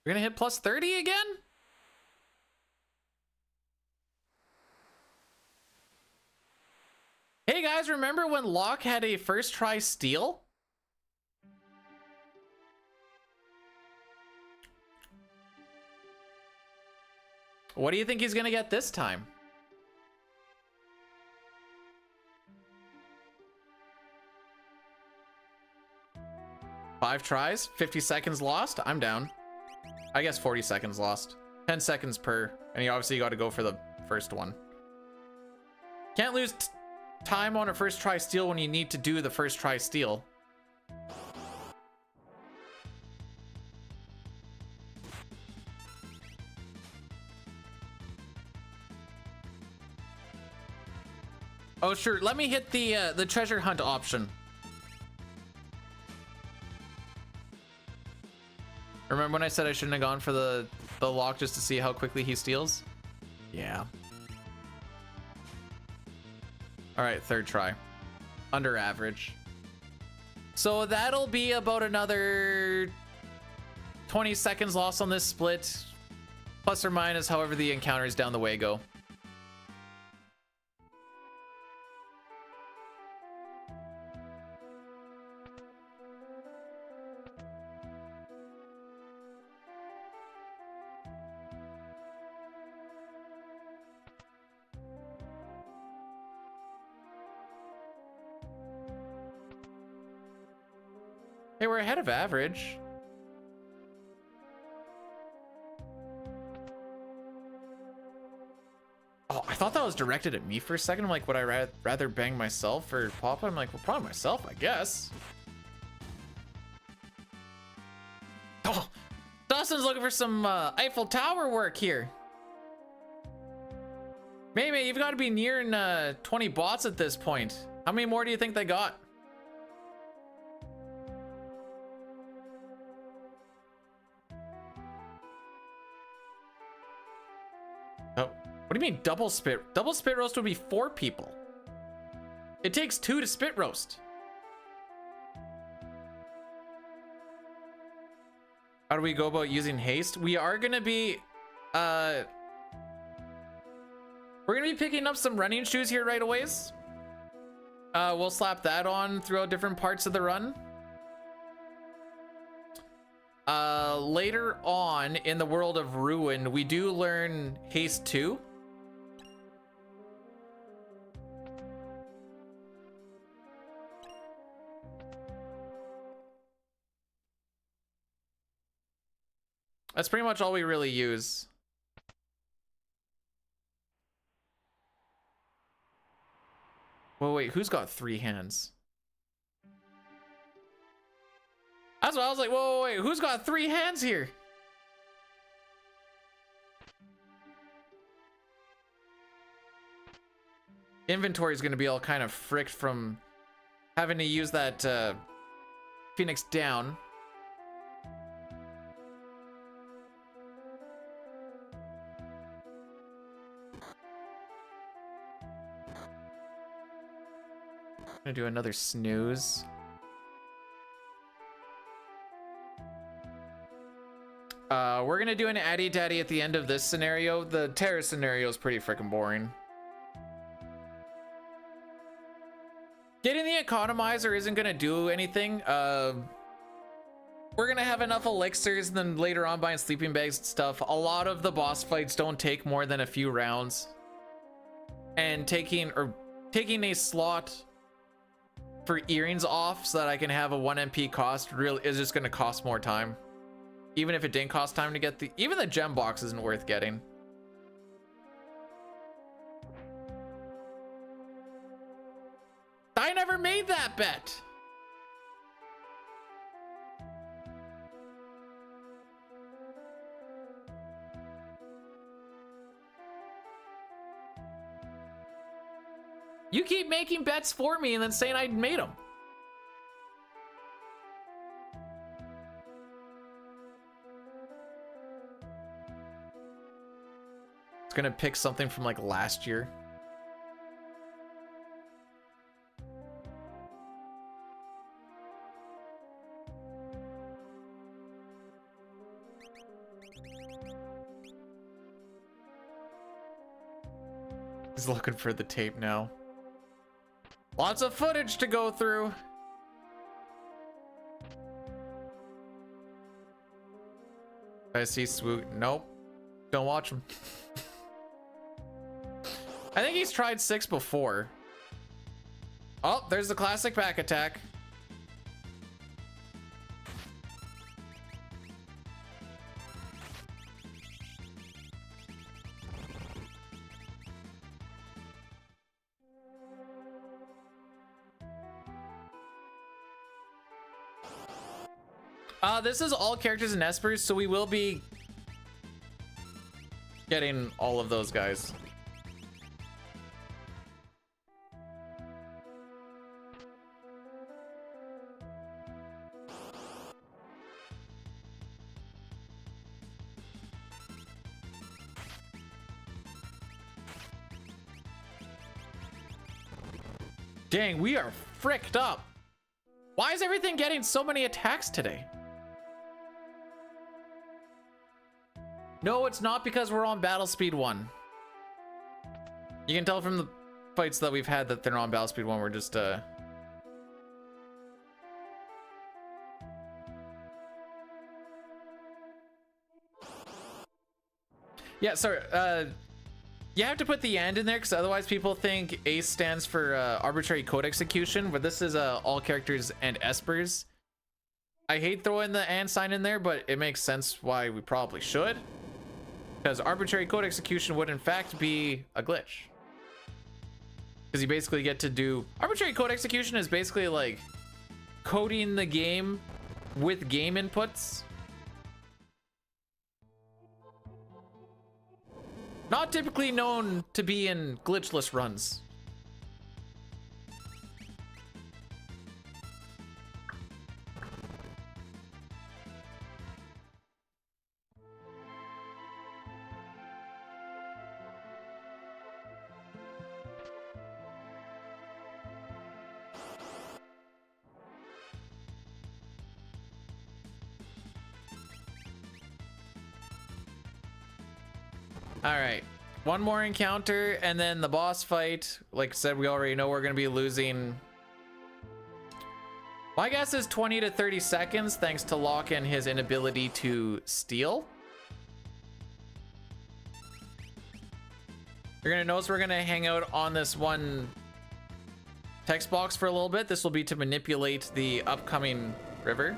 We're gonna hit plus 30 again? Hey guys, remember when Locke had a first try steal? What do you think he's gonna get this time? Five tries, 50 seconds lost. I'm down. I guess 40 seconds lost. 10 seconds per. And you obviously got to go for the first one. Can't lose time on a first try steal when you need to do the first try steal. Oh, sure. Let me hit the treasure hunt option. Remember when I said I shouldn't have gone for the lock just to see how quickly he steals? Yeah. All right, third try. Under average. So that'll be about another 20 seconds lost on this split. Plus or minus however the encounters down the way go. Hey, we're ahead of average. Oh, I thought that was directed at me for a second. I'm like, would I rather bang myself or Papa? I'm like, well, probably myself, I guess. Oh, Dawson's looking for some Eiffel Tower work here. Maybe you've got to be nearing 20 bots at this point. How many more do you think they got? Oh, what do you mean double spit? Double spit roast would be 4 people. It takes 2 to spit roast. How do we go about using haste? We are gonna be, we're gonna be picking up some running shoes here right away. We'll slap that on throughout different parts of the run. Later on in the world of Ruin, we do learn haste 2. That's pretty much all we really use. Well, wait, who's got 3 hands? That's what I was like, whoa, wait, who's got 3 hands here? Inventory is going to be all kind of fricked from having to use that Phoenix down. I'm gonna do another snooze. We're gonna do an Addy Daddy at the end of this scenario. The terrace scenario is pretty freaking boring. Getting the economizer isn't gonna do anything. We're gonna have enough elixirs, and then later on buying sleeping bags and stuff. A lot of the boss fights don't take more than a few rounds. And taking a slot for earrings off so that I can have a 1 MP cost really is just gonna cost more time. Even if it didn't cost time to get even the gem box isn't worth getting. I never made that bet. You keep making bets for me and then saying I made them. gonna pick something from like last year. He's looking for the tape now. Lots of footage to go through. I see Swoot. Nope. Don't watch him. I think he's tried 6 before. Oh, there's the classic back attack. This is all characters in Espers, so we will be getting all of those guys. Dang, we are fricked up. Why is everything getting so many attacks today? No, it's not because we're on battle speed 1. You can tell from the fights that we've had that they're on battle speed 1. We're just yeah, sorry. You have to put the and in there because otherwise people think ACE stands for arbitrary code execution, but this is all characters and Espers. I hate throwing the and sign in there, but it makes sense why we probably should. Because arbitrary code execution would in fact be a glitch. Because you basically get to do... Arbitrary code execution is basically like coding the game with game inputs. Not typically known to be in glitchless runs. All right, one more encounter and then the boss fight. Like I said, we already know we're gonna be losing. My guess is 20 to 30 seconds thanks to Locke and his inability to steal. You're gonna notice we're gonna hang out on this one text box for a little bit. This will be to manipulate the upcoming river.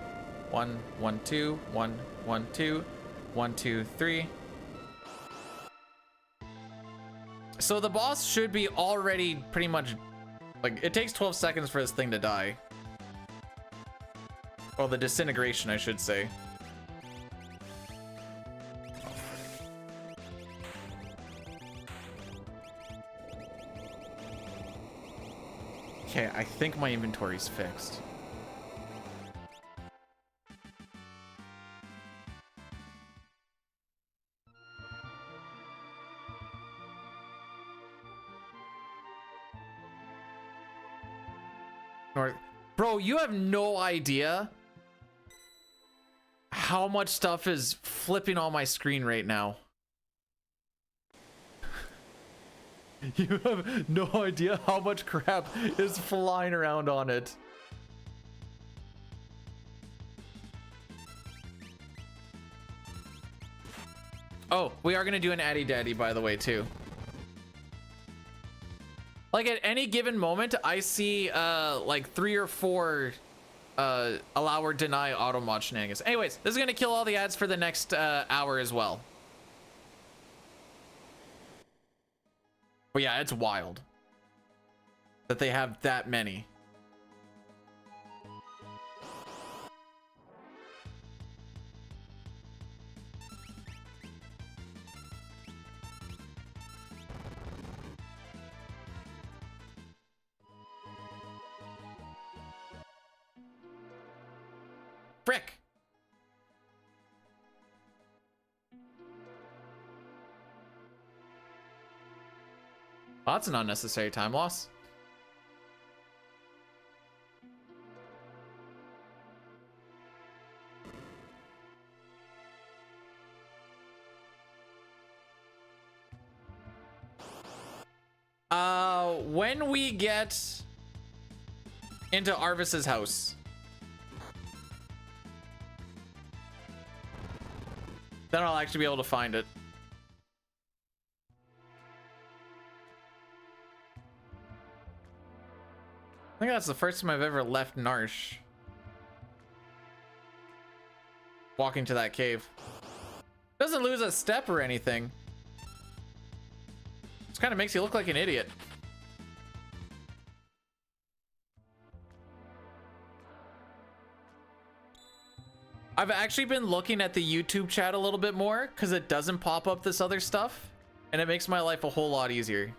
1 1 2 1 1 2 1 2 3. So the boss should be already pretty much, like, it takes 12 seconds for this thing to die. Well, the disintegration, I should say. Okay, I think my inventory's fixed. Bro, you have no idea how much stuff is flipping on my screen right now. You have no idea how much crap is flying around on it. Oh, we are gonna do an Addy Daddy, by the way, too. Like at any given moment, I see like 3 or 4 allow or deny auto mod shenanigans. Anyways, this is gonna kill all the ads for the next hour as well. But yeah, it's wild that they have that many. Frick. Oh, that's an unnecessary time loss. When we get into Arvis's house, then I'll actually be able to find it. I think that's the first time I've ever left Narsh. Walking to that cave. Doesn't lose a step or anything. Just kind of makes you look like an idiot. I've actually been looking at the YouTube chat a little bit more because it doesn't pop up this other stuff, and it makes my life a whole lot easier.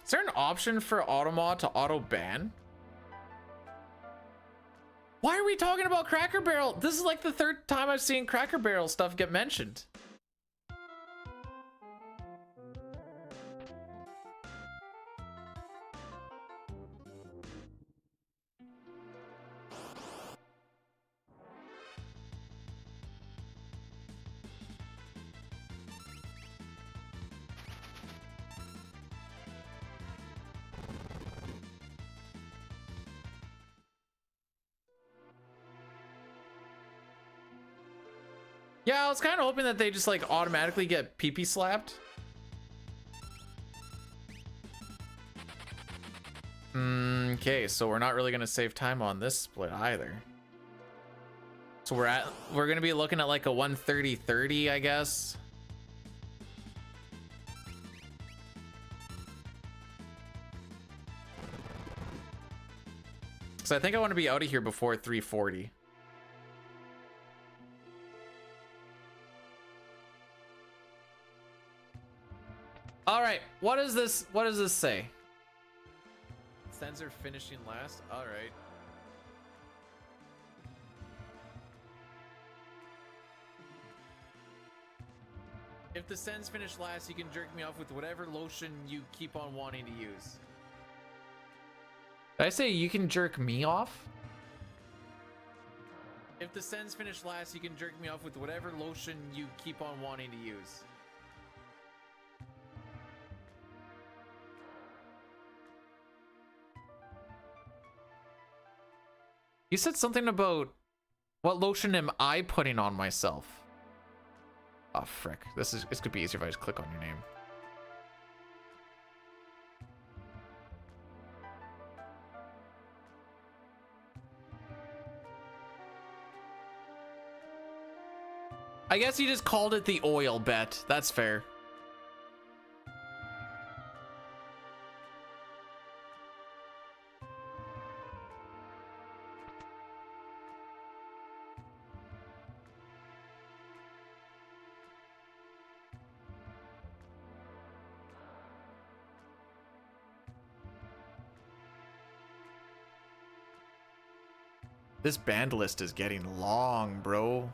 Is there an option for Automod to auto ban? Why are we talking about Cracker Barrel? This is like the third time I've seen Cracker Barrel stuff get mentioned. Yeah, I was kind of hoping that they just like automatically get pee-pee slapped. Okay, so we're not really gonna save time on this split either. So we're gonna be looking at like a 1:30:30, I guess. So I think I want to be out of here before 3:40. All right, what does this say? Sensor finishing last. All right. If the sends finish last, you can jerk me off with whatever lotion you keep on wanting to use. Did I say you can jerk me off? If the sends finish last, you can jerk me off with whatever lotion you keep on wanting to use. You said something about what lotion am I putting on myself? Oh frick. This could be easier if I just click on your name. I guess you just called it the oil bet. That's fair. This band list is getting long, bro.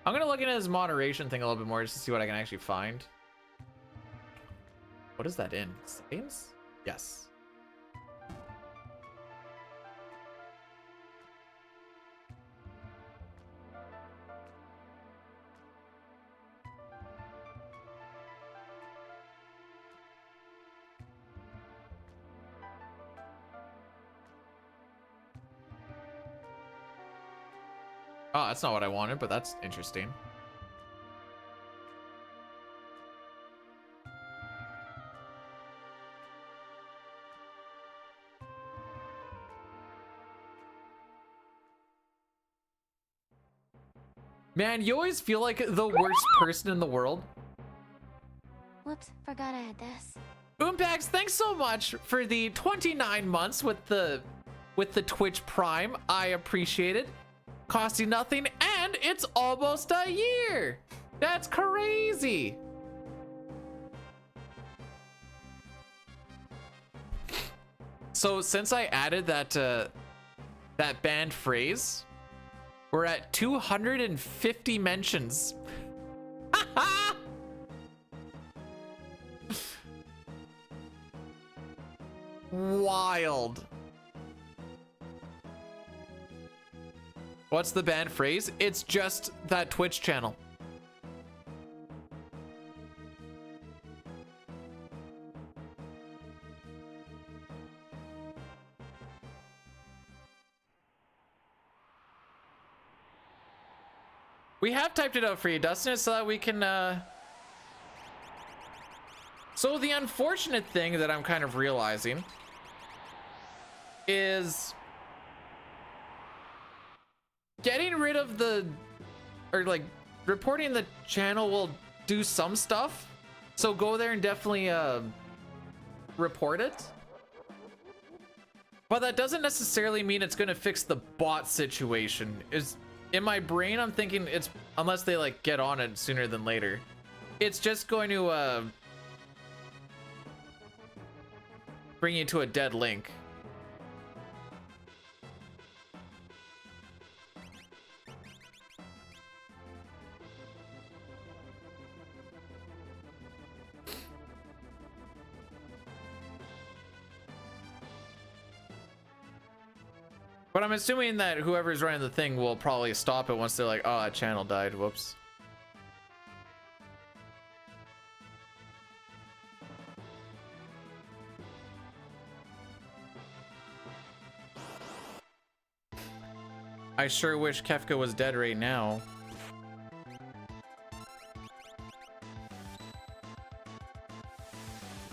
I'm gonna look into his moderation thing a little bit more just to see what I can actually find. What is that in? Settings? Yes. Oh, that's not what I wanted, but that's interesting. Man, you always feel like the worst person in the world. Whoops, forgot I had this. Oompax, thanks so much for the 29 months with the Twitch Prime. I appreciate it. Cost you nothing, and it's almost a year. That's crazy. So since I added that banned phrase, we're at 250 mentions. Wild. What's the banned phrase? It's just that Twitch channel. We have typed it out for you, Dustin, so that we can, So the unfortunate thing that I'm kind of realizing is getting rid of like, reporting the channel will do some stuff. So go there and definitely, report it. But that doesn't necessarily mean it's going to fix the bot situation. In my brain, I'm thinking it's, unless they like get on it sooner than later, it's just going to bring you to a dead link. But I'm assuming that whoever's running the thing will probably stop it once they're like, oh, that channel died. Whoops. I sure wish Kefka was dead right now.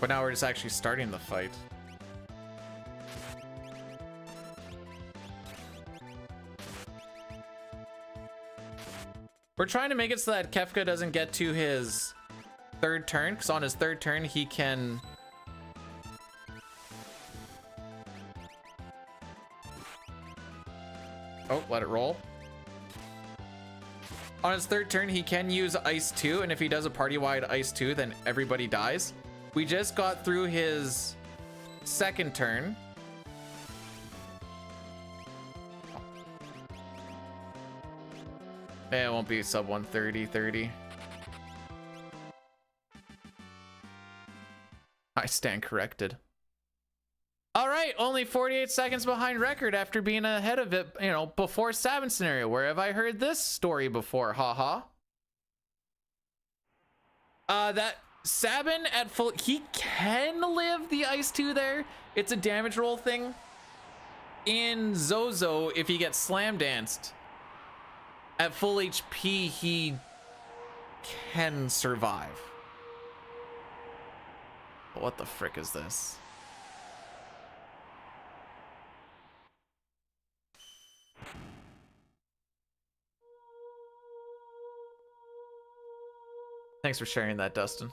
But now we're just actually starting the fight. We're trying to make it so that Kefka doesn't get to his third turn, because on his third turn he can let it roll. On his third turn he can use Ice 2, and if he does a party-wide Ice 2, then everybody dies. We just got through his second turn. It won't be sub 130. I stand corrected. All right, only 48 seconds behind record after being ahead of it, you know, before Sabin scenario. Where have I heard this story before? Haha. That Sabin at full, he can live the Ice 2 there. It's a damage roll thing. In Zozo, if he gets slam danced at full HP, he can survive. What the frick is this? Thanks for sharing that, Dustin.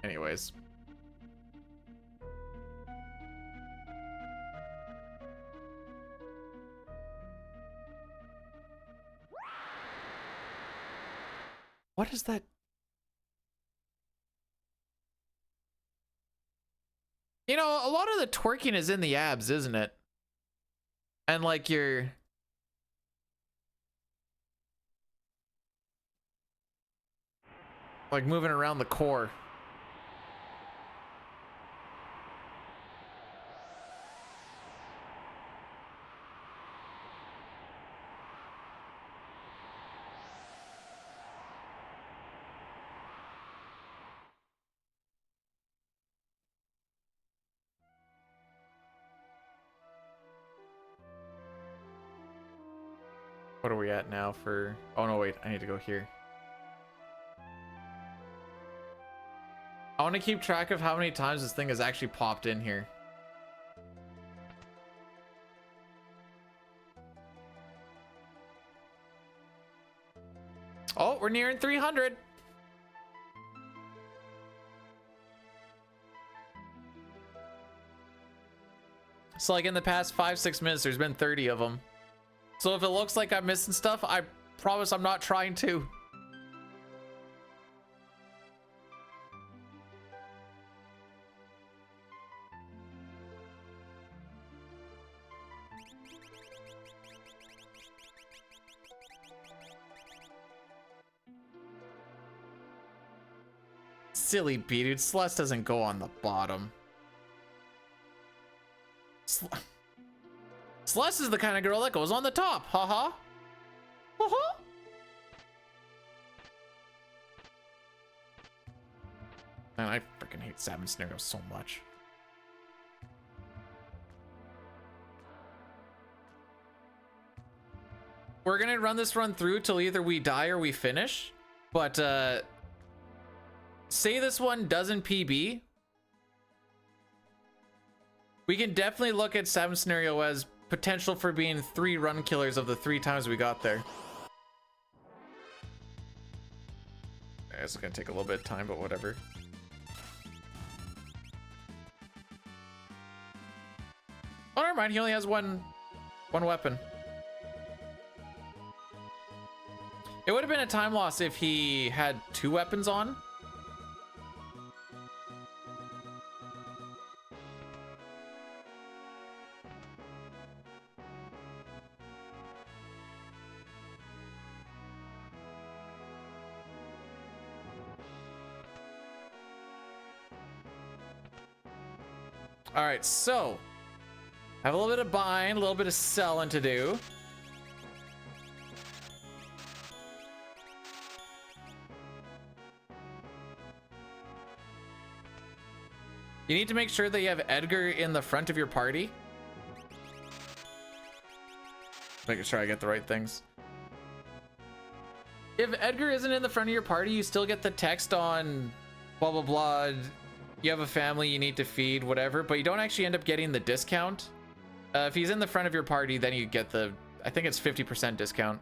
Anyways. What is that? You know, a lot of the twerking is in the abs, isn't it? And like you're like moving around the core. What are we at now for... Oh, no, wait. I need to go here. I want to keep track of how many times this thing has actually popped in here. Oh, we're nearing 300. So like in the past 5-6 minutes, there's been 30 of them. So if it looks like I'm missing stuff, I promise I'm not trying to. Silly bee, dude. Celeste doesn't go on the bottom. Celeste is the kind of girl that goes on the top. Haha. Haha. Man, I freaking hate Salmon Scenario so much. We're gonna run this run through till either we die or we finish. But say this one doesn't PB. We can definitely look at Salmon Scenario as potential for being 3 run killers of the 3 times we got there. It's gonna take a little bit of time, but whatever. Oh, never mind. He only has one weapon. It would have been a time loss if he had 2 weapons on. All right, so have a little bit of buying, a little bit of selling to do. You need to make sure that you have Edgar in the front of your party. Making sure I get the right things. If Edgar isn't in the front of your party, you still get the text on blah, blah, blah. You have a family you need to feed, whatever, but you don't actually end up getting the discount. If he's in the front of your party, then you get the, I think it's 50% discount.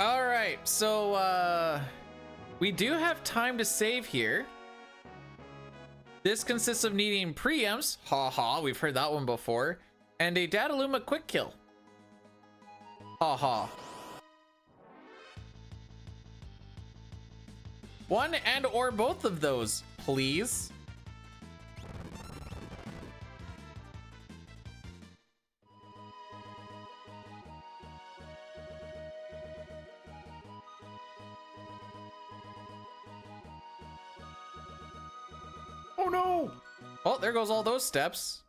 All right, so we do have time to save here. This consists of needing preamps, haha, we've heard that one before, and a Dataluma quick kill. Haha. One and or both of those, please. Oh no! Oh, there goes all those steps.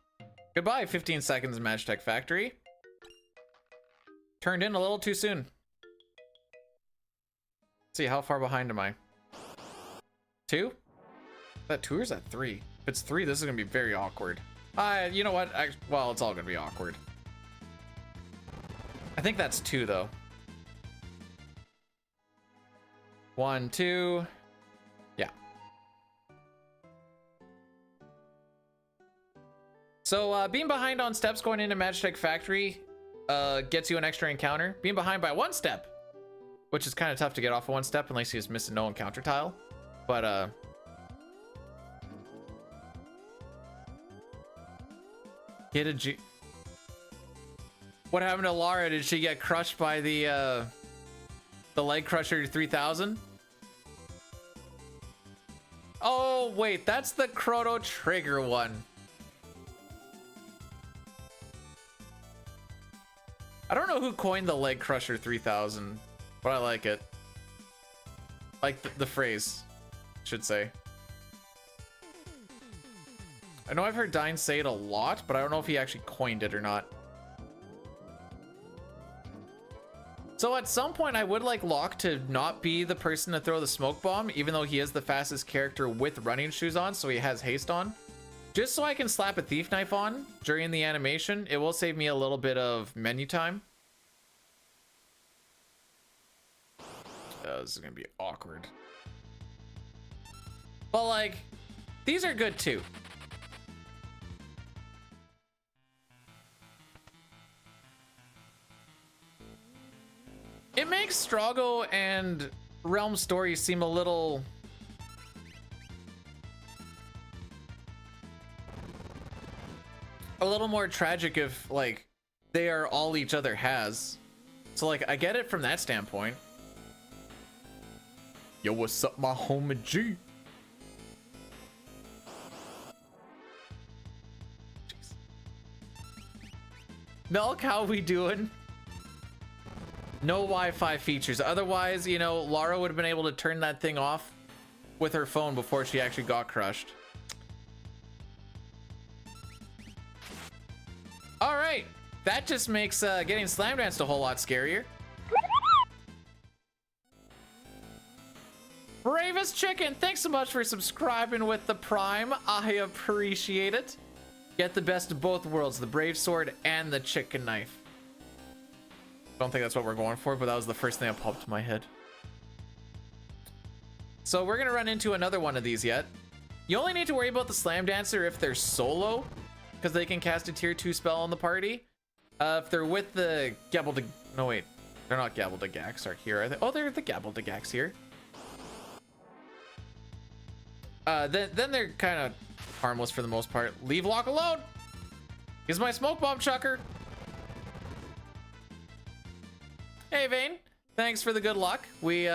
Goodbye, 15 seconds Magitech Factory. Turned in a little too soon. Let's see, how far behind am I? 2? Is that 2 or is that 3? If it's 3, this is gonna be very awkward. You know what? Well, it's all gonna be awkward. I think that's 2 though. 1, 2. Yeah. So being behind on steps going into Magitech Factory gets you an extra encounter. Being behind by 1 step, which is kind of tough to get off of 1 step unless you just miss a no encounter tile. But get a G. What happened to Lara? Did she get crushed by the Leg Crusher 3000? Oh wait, that's the Chrono Trigger one. I don't know who coined the Leg Crusher 3000, but I like it. Like the phrase, should say. I know I've heard Dine say it a lot, but I don't know if he actually coined it or not. So at some point, I would like Locke to not be the person to throw the smoke bomb, even though he is the fastest character with running shoes on, so he has haste on. Just so I can slap a thief knife on during the animation. It will save me a little bit of menu time. This is gonna be awkward. But like, these are good too. It makes Strago and Realm Story seem a little more tragic if like they are all each other has. So like I get it from that standpoint. Yo, what's up, my homie G? Jeez. Milk, how we doing? No Wi-Fi features. Otherwise, you know, Lara would have been able to turn that thing off with her phone before she actually got crushed. All right, that just makes getting slam danced a whole lot scarier. Bravest Chicken, thanks so much for subscribing with the Prime. I appreciate it. Get the best of both worlds, the Brave Sword and the Chicken Knife. Don't think that's what we're going for, but that was the first thing that popped to my head. So we're gonna run into another one of these yet. You only need to worry about the Slam Dancer if they're solo, because they can cast a tier 2 spell on the party. If they're with the no wait, they're not Gabbledigax are here, are they? Oh, they're the Gabbledigax here. Then they're kind of harmless for the most part. Leave Locke alone. Here's my smoke bomb chucker. Hey Vane, thanks for the good luck. We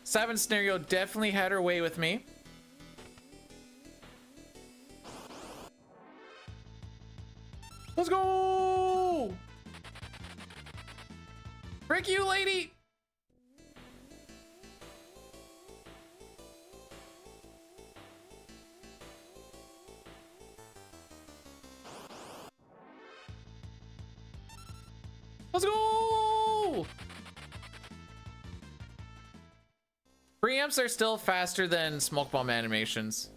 Savin Scenario definitely had her way with me. Let's go! Frick you, lady! Let's go! Preamps are still faster than smoke bomb animations.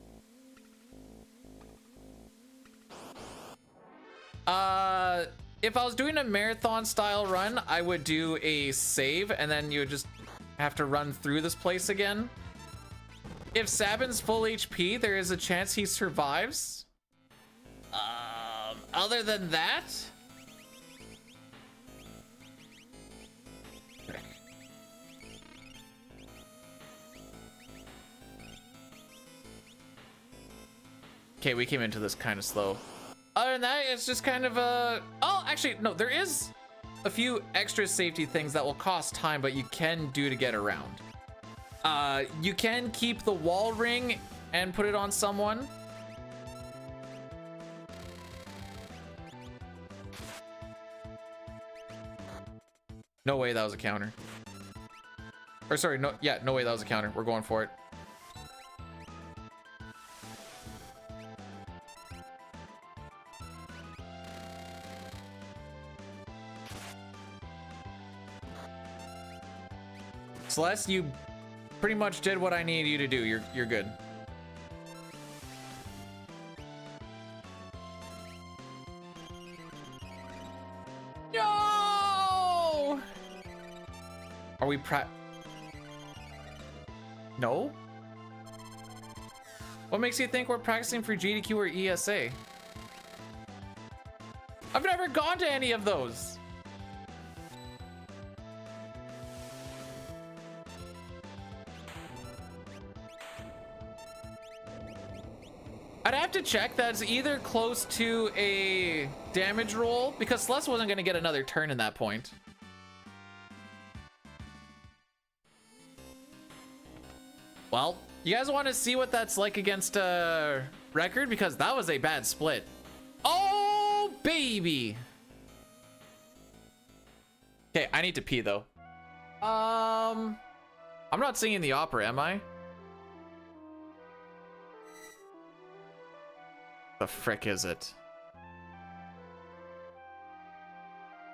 If I was doing a marathon style run, I would do a save and then you would just have to run through this place again. If Sabin's full HP, there is a chance he survives. Other than that, okay, we came into this kind of slow. Other than that, it's just kind of a... Oh, actually, no, there is a few extra safety things that will cost time, but you can do to get around. You can keep the wall ring and put it on someone. No way that was a counter. Or sorry, no, yeah, no way that was a counter. We're going for it. Celeste, you pretty much did what I needed you to do. You're good. No! Are we No? What makes you think we're practicing for GDQ or ESA? I've never gone to any of those. I'd have to check. That's either close to a damage roll because Celeste wasn't going to get another turn in that point. Well, you guys want to see what that's like against record? Because that was a bad split. Oh, baby. Okay, I need to pee though. I'm not singing the opera, am I? The frick is it?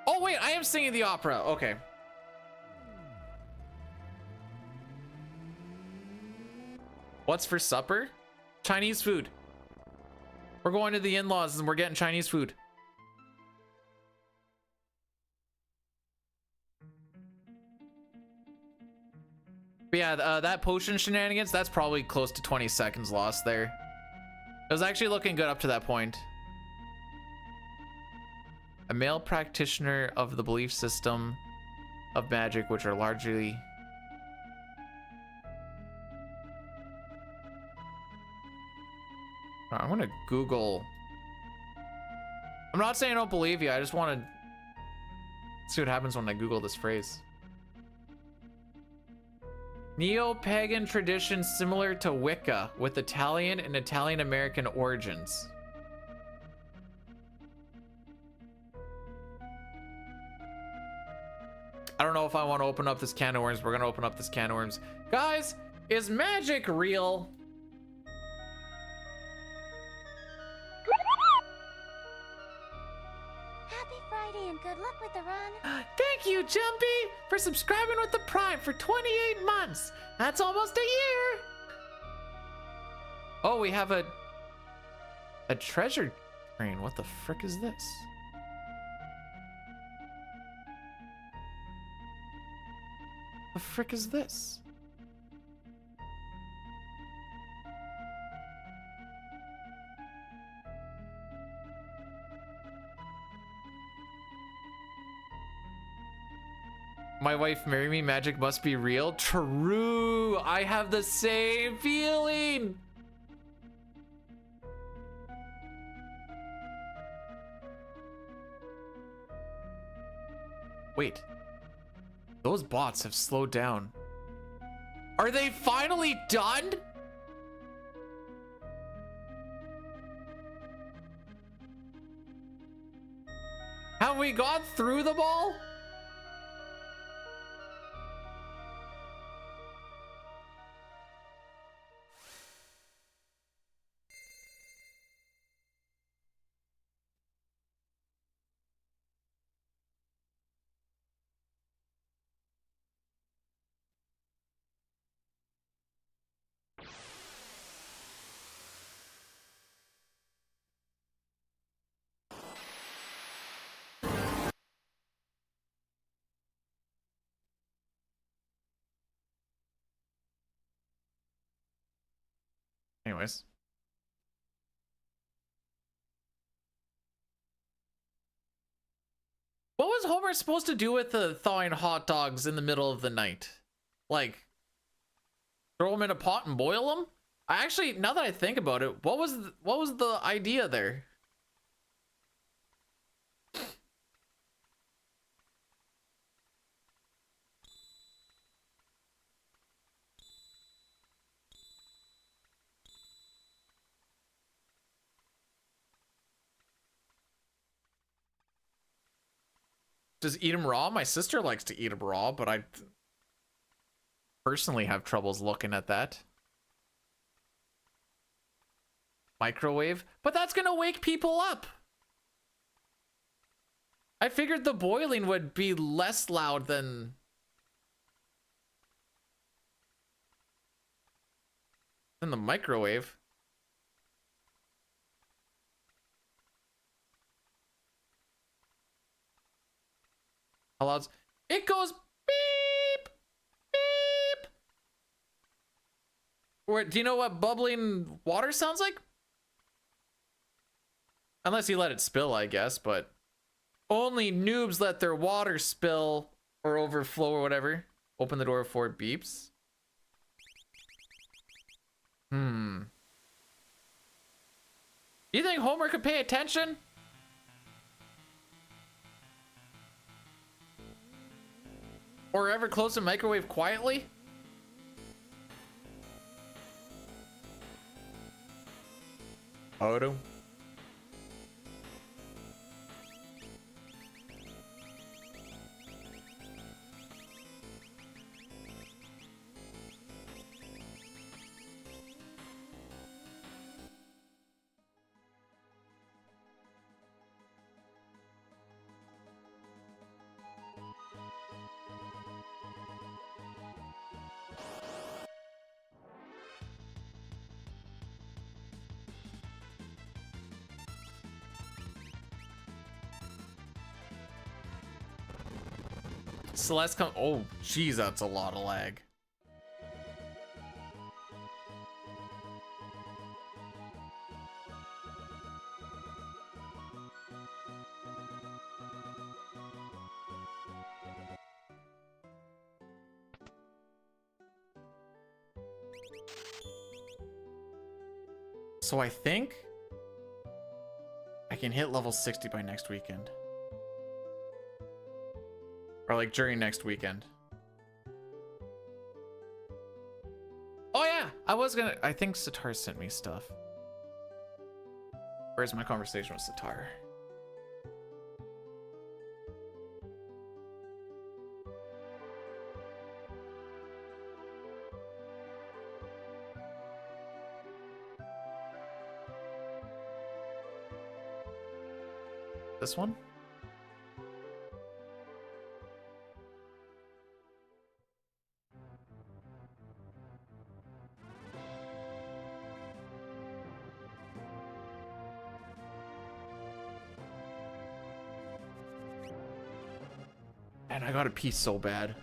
Oh wait, I am singing the opera. Okay. What's for supper? Chinese food. We're going to the in-laws and we're getting Chinese food. But yeah, that potion shenanigans, that's probably close to 20 seconds lost there. It was actually looking good up to that point. A male practitioner of the belief system of magic, which are largely... I'm gonna Google... I'm not saying I don't believe you, I just want to see what happens when I Google this phrase. Neo-pagan tradition similar to Wicca with Italian and Italian-American origins. I don't know if I want to open up this can of worms. We're gonna open up this can of worms. Guys, is magic real? Happy Friday and good luck with the run. Thank you, Jumpy, for subscribing with the Prime for 28 months. That's almost a year. Oh, we have a treasure train. What the frick is this? The frick is this? My wife married me, magic must be real. True, I have the same feeling. Wait, those bots have slowed down. Are they finally done? Have we got through them all? Anyways. What was Homer supposed to do with the thawing hot dogs in the middle of the night? Like, throw them in a pot and boil them? I actually, now that I think about it, what was the idea there? Does eat them raw? My sister likes to eat them raw, but I personally have troubles looking at that. Microwave? But that's gonna wake people up! I figured the boiling would be less loud than... the microwave. How loud's... It goes beep! Beep! Or, do you know what bubbling water sounds like? Unless you let it spill, I guess, but... Only noobs let their water spill or overflow or whatever. Open the door before it beeps. Do you think Homer could pay attention? Or ever close a microwave quietly? Auto. Celeste come. Oh, jeez, that's a lot of lag. So I think I can hit level 60 by next weekend. Or like during next weekend. Oh yeah, I think Sitar sent me stuff. Where's my conversation with Sitar? This one? And I gotta pee so bad.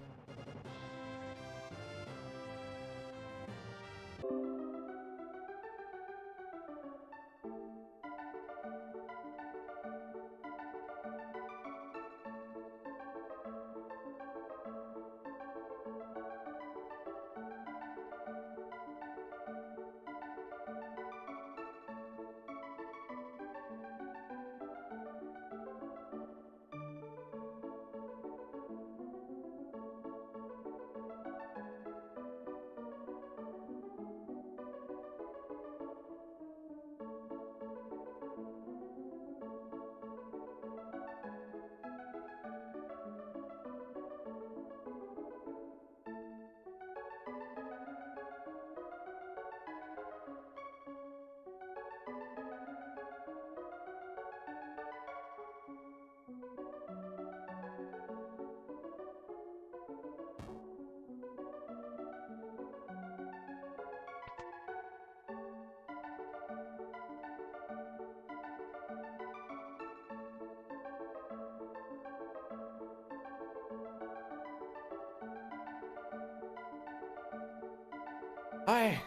Hi.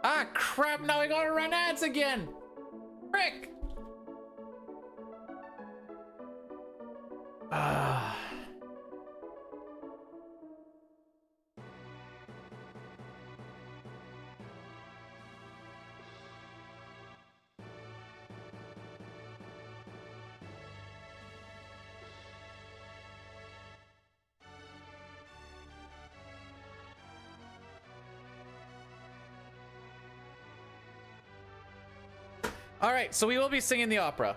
Ah, crap, now I gotta run ads again. Frick. Ah. All right, so we will be singing the opera.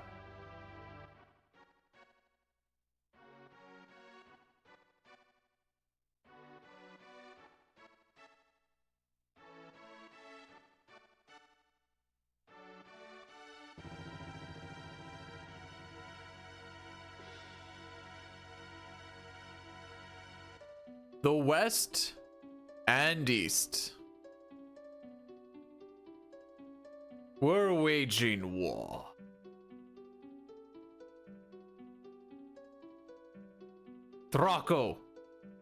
The West and East. We're waging war. Draco,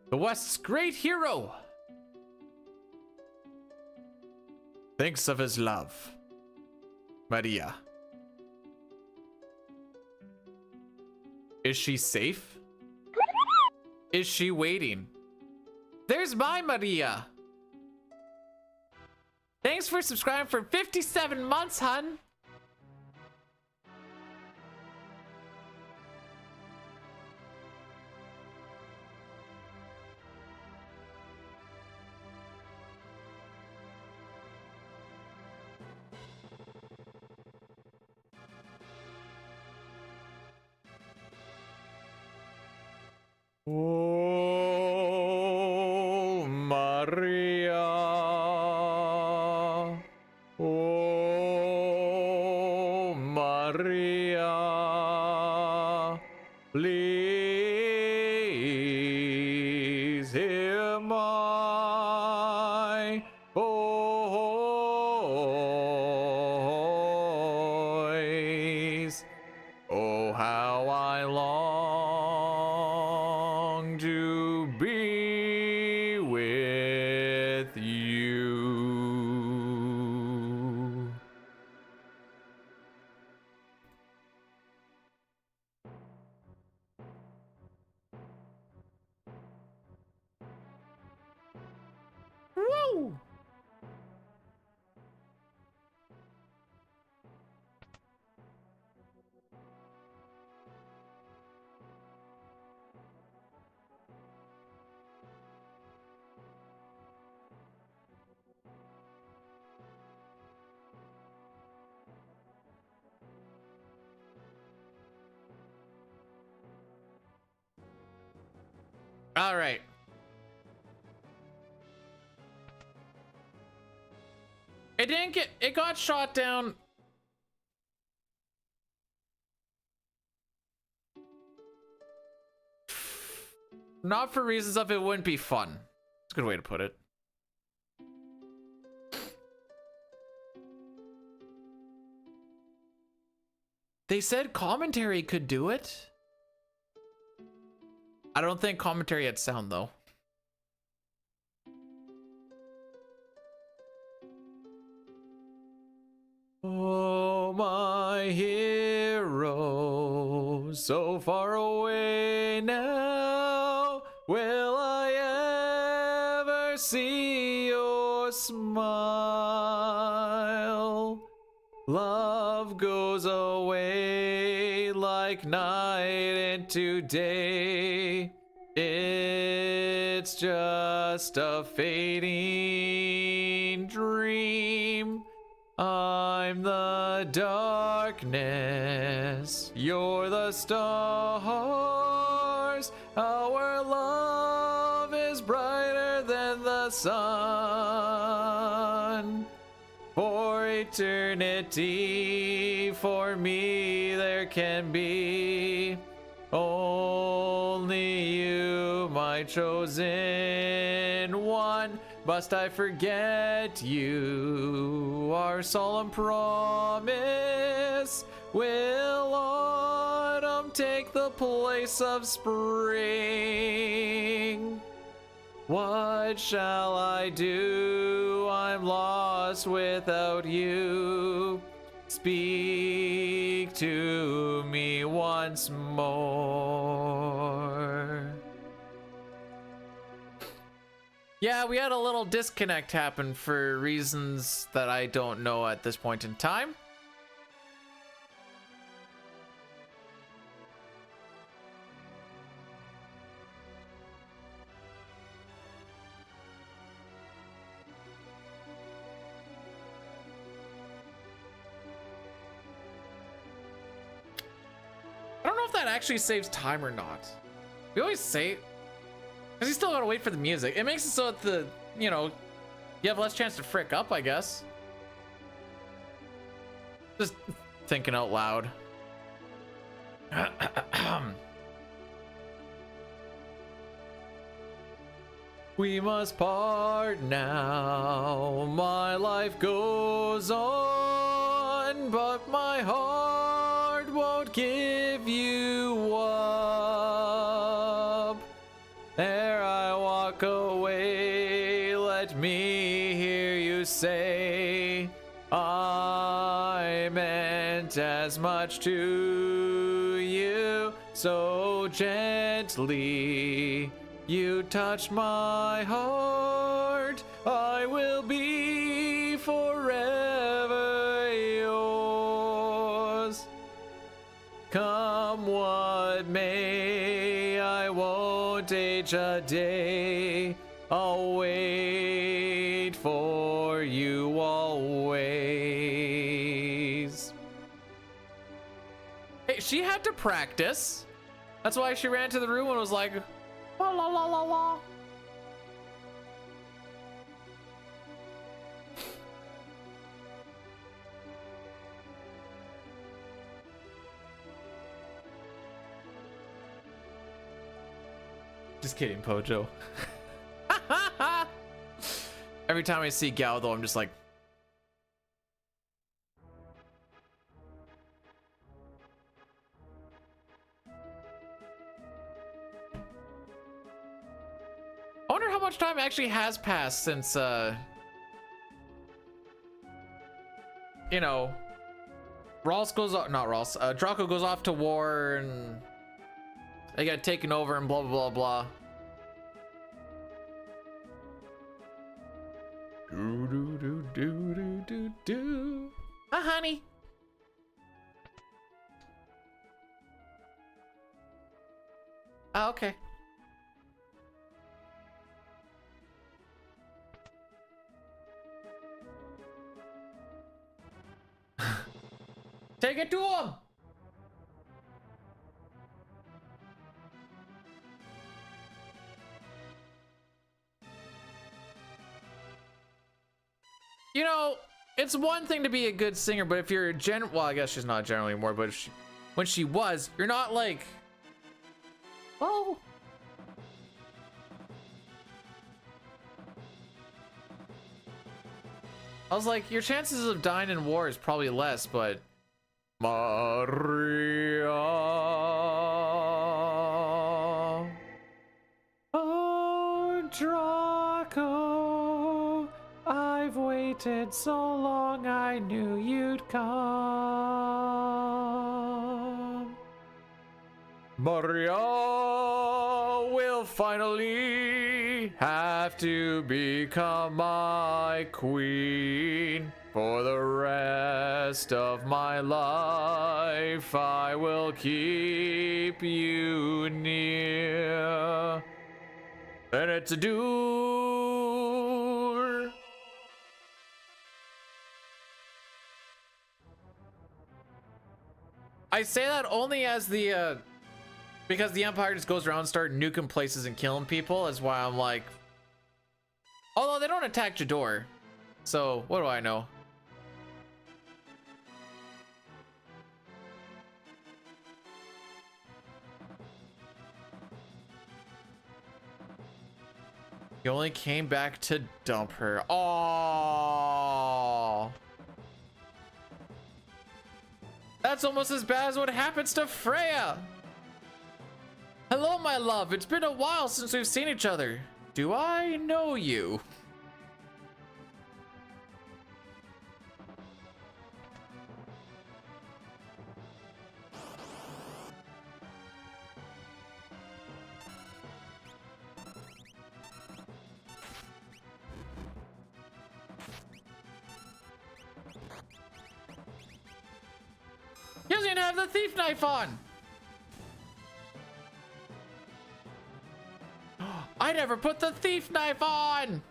the West's great hero, thinks of his love, Maria. Is she safe? Is she waiting? There's my Maria. Thanks for subscribing for 57 months, hun. Oh, Maria. Oh, Maria. Please hear my voice. Oh, how All right. It didn't get, it got shot down. Not for reasons of it wouldn't be fun. It's a good way to put it. They said commentary could do it. I don't think commentary had sound though. Oh, my hero, so far away now. Will I ever see your smile? Love goes away like night into day. It's just a fading dream. I'm the darkness, you're the stars. Our love is brighter than the sun. For eternity, for me there can be only you, my chosen one. Must I forget you, our solemn promise? Will autumn take the place of spring? What shall I do? I'm lost without you. Speak to me once more. Yeah, we had a little disconnect happen for reasons that I don't know at this point in time. I don't know if that actually saves time or not. We always say, because you still gotta wait for the music. It makes it so that the, you know, you have less chance to frick up, I guess. Just thinking out loud. We must part now. My life goes on, but my heart won't give you up. There I walk away, let me hear you say, I meant as much to you, so gently you touched my heart. I will be forever yours. Come what may, I won't age a day. I'll wait for you always. Hey, she had to practice. That's why she ran to the room and was like, la la la la la. Just kidding, Pojo. Every time I see Gal, though, I'm just like, I wonder how much time actually has passed since, you know, Draco goes off to war and they got taken over and blah, blah, blah, blah. Do, do, do, do, do, do, do. Hi, honey. Oh, okay. Take it to him. You know, it's one thing to be a good singer, but if you're well, I guess she's not generally anymore, but when she was, you're not like, well, I was like, your chances of dying in war is probably less, but Maria, oh Draco, I've waited so long, I knew you'd come. Maria will finally have to become my queen. For the rest of my life, I will keep you near. And it's a duel. I say that only as the because the Empire just goes around and start nuking places and killing people, is why I'm like, although they don't attack Jador, so what do I know? He only came back to dump her. Oh, that's almost as bad as what happens to Freya. Hello, my love. It's been a while since we've seen each other. Do I know you? He doesn't even have the thief knife on. I never put the thief knife on.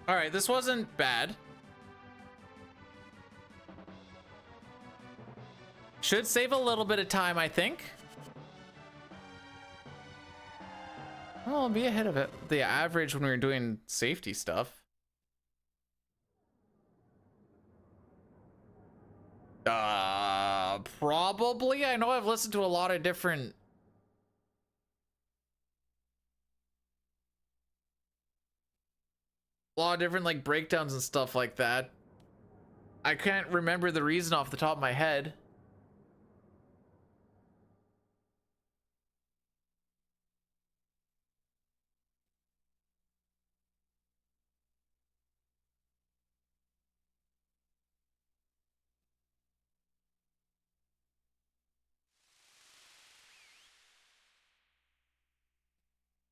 All right, this wasn't bad. Should save a little bit of time, I think. Oh, I'll be ahead of it. The average when we were doing safety stuff. Probably. I know I've listened to a lot of different like breakdowns and stuff like that. I can't remember the reason off the top of my head.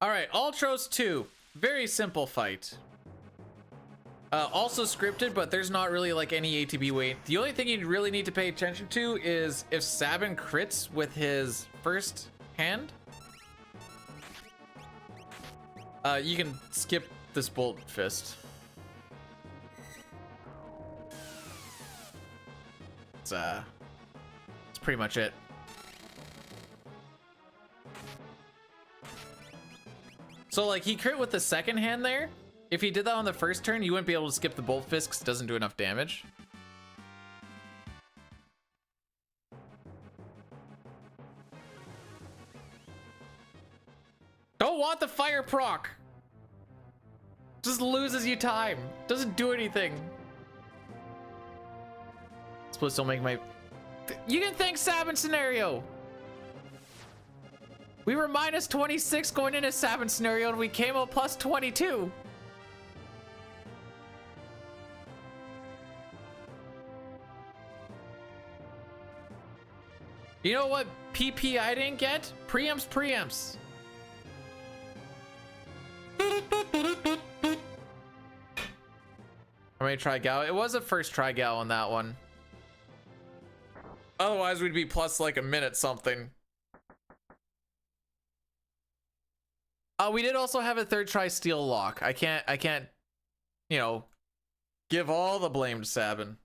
All right, Ultros 2. Very simple fight. Also scripted, but there's not really like any ATB weight. The only thing you really need to pay attention to is if Sabin crits with his first hand, you can skip this bolt fist. It's pretty much it. So like he crit with the second hand there. If he did that on the first turn, you wouldn't be able to skip the bolt fist because it doesn't do enough damage. Don't want the fire proc. Just loses you time. Doesn't do anything. Splits don't make my... You can thank Sabin scenario. We were minus 26 going into Sabin scenario and we came out plus 22. You know what PP I didn't get? Preempts. How many try gal? It was a first try gal on that one. Otherwise, we'd be plus like a minute something. We did also have a third try steel lock. I can't, you know, give all the blame to Sabin.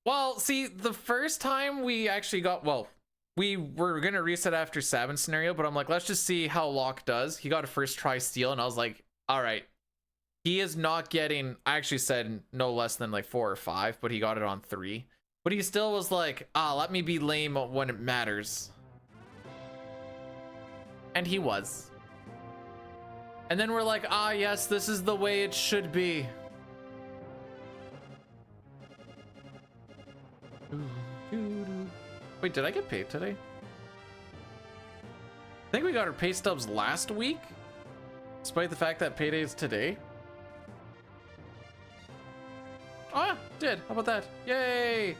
Well, see, the first time we actually got, well, we were gonna reset after Sabin's scenario, but I'm like, let's just see how Locke does. He got a first try steal, and I was like, all right, he is not getting, I actually said no less than like 4 or 5, but he got it on 3. But he still was like, let me be lame when it matters. And he was. And then we're like, yes, this is the way it should be. Wait, did I get paid today? I think we got our pay stubs last week, despite the fact that payday is today. Oh yeah, did. How about that? Yay!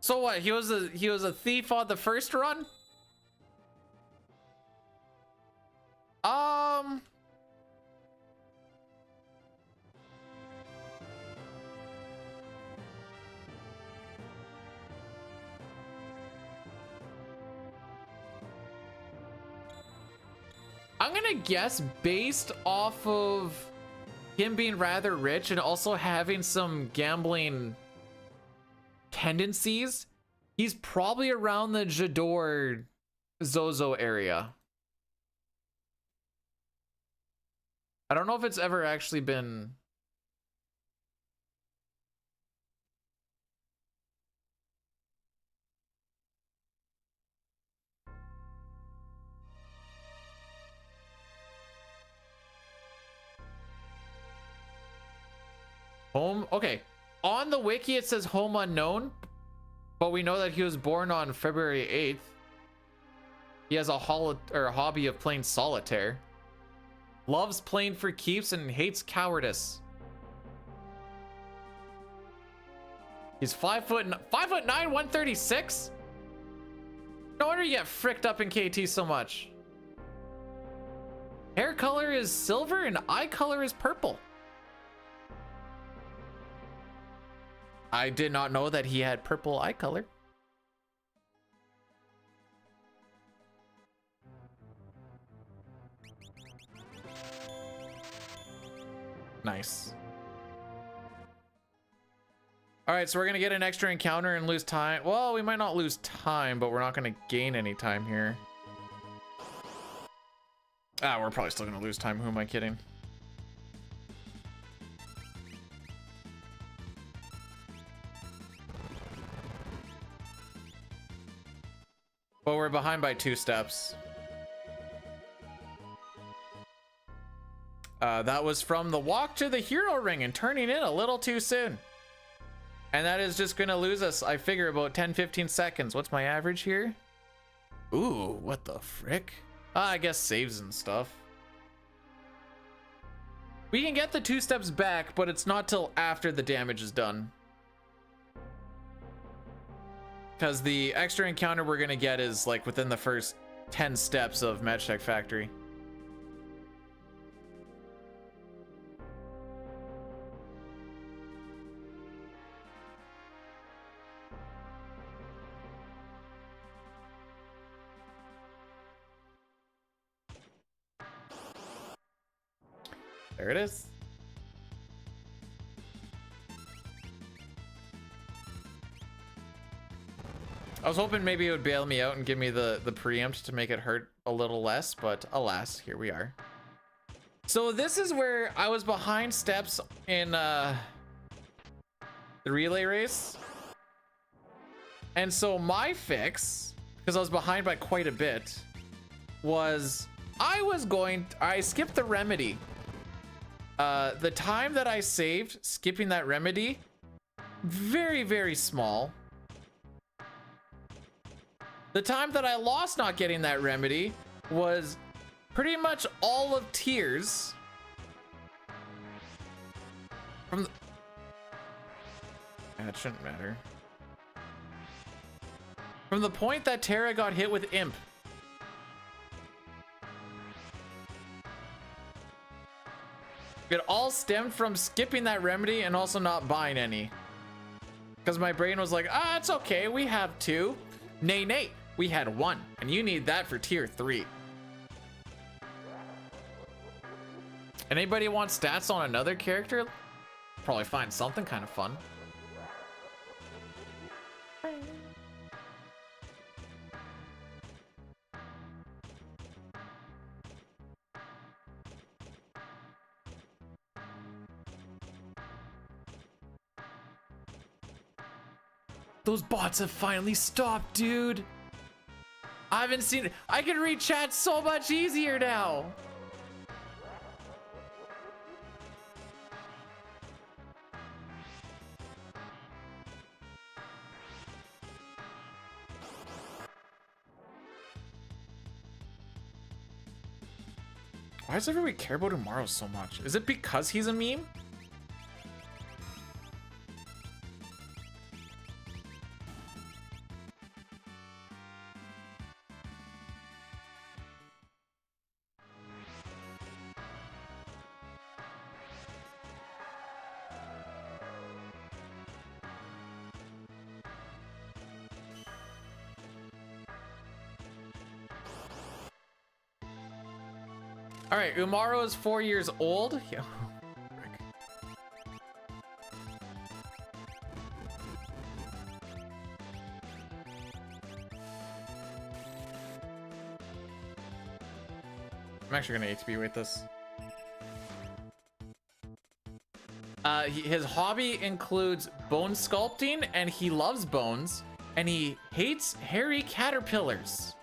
So what? He was a thief on the first run? I'm gonna guess based off of him being rather rich and also having some gambling tendencies, he's probably around the Jador Zozo area. I don't know if it's ever actually been home. Okay, on the wiki it says home unknown, but we know that he was born on February 8th. He has a hobby of playing solitaire, loves playing for keeps, and hates cowardice. He's 5'9", 136. No wonder you get fricked up in KT so much. Hair color is silver and eye color is purple. I did not know that he had purple eye color. Nice. All right, so we're gonna get an extra encounter and lose time. Well, we might not lose time, but we're not gonna gain any time here. We're probably still gonna lose time. Who am I kidding? But we're behind by 2 steps. That was from the walk to the hero ring and turning in a little too soon. And that is just gonna lose us, I figure, about 10-15 seconds. What's my average here? Ooh, what the frick? I guess saves and stuff. We can get the 2 steps back, but it's not till after the damage is done. Because the extra encounter we're gonna get is like within the first 10 steps of Matchtech Factory. There it is. I was hoping maybe it would bail me out and give me the preempt to make it hurt a little less, but alas, here we are. So this is where I was behind steps in the relay race. And so my fix, because I was behind by quite a bit, was I skipped the remedy. The time that I saved skipping that remedy, very, very small. The time that I lost not getting that remedy was pretty much all of tears from the... That shouldn't matter. From the point that Terra got hit with Imp. It all stemmed from skipping that remedy and also not buying any. Because my brain was like, ah, it's okay, we have 2. Nay, nay, we had 1, and you need that for tier 3. Anybody want stats on another character? Probably find something kind of fun. Those bots have finally stopped, dude. I haven't seen it. I can read chat so much easier now. Why does everybody care about Tomorrow so much? Is it because he's a meme? All right, Umaro is 4 years old. Yeah. I'm actually gonna ATB with this. His hobby includes bone sculpting, and he loves bones, and he hates hairy caterpillars.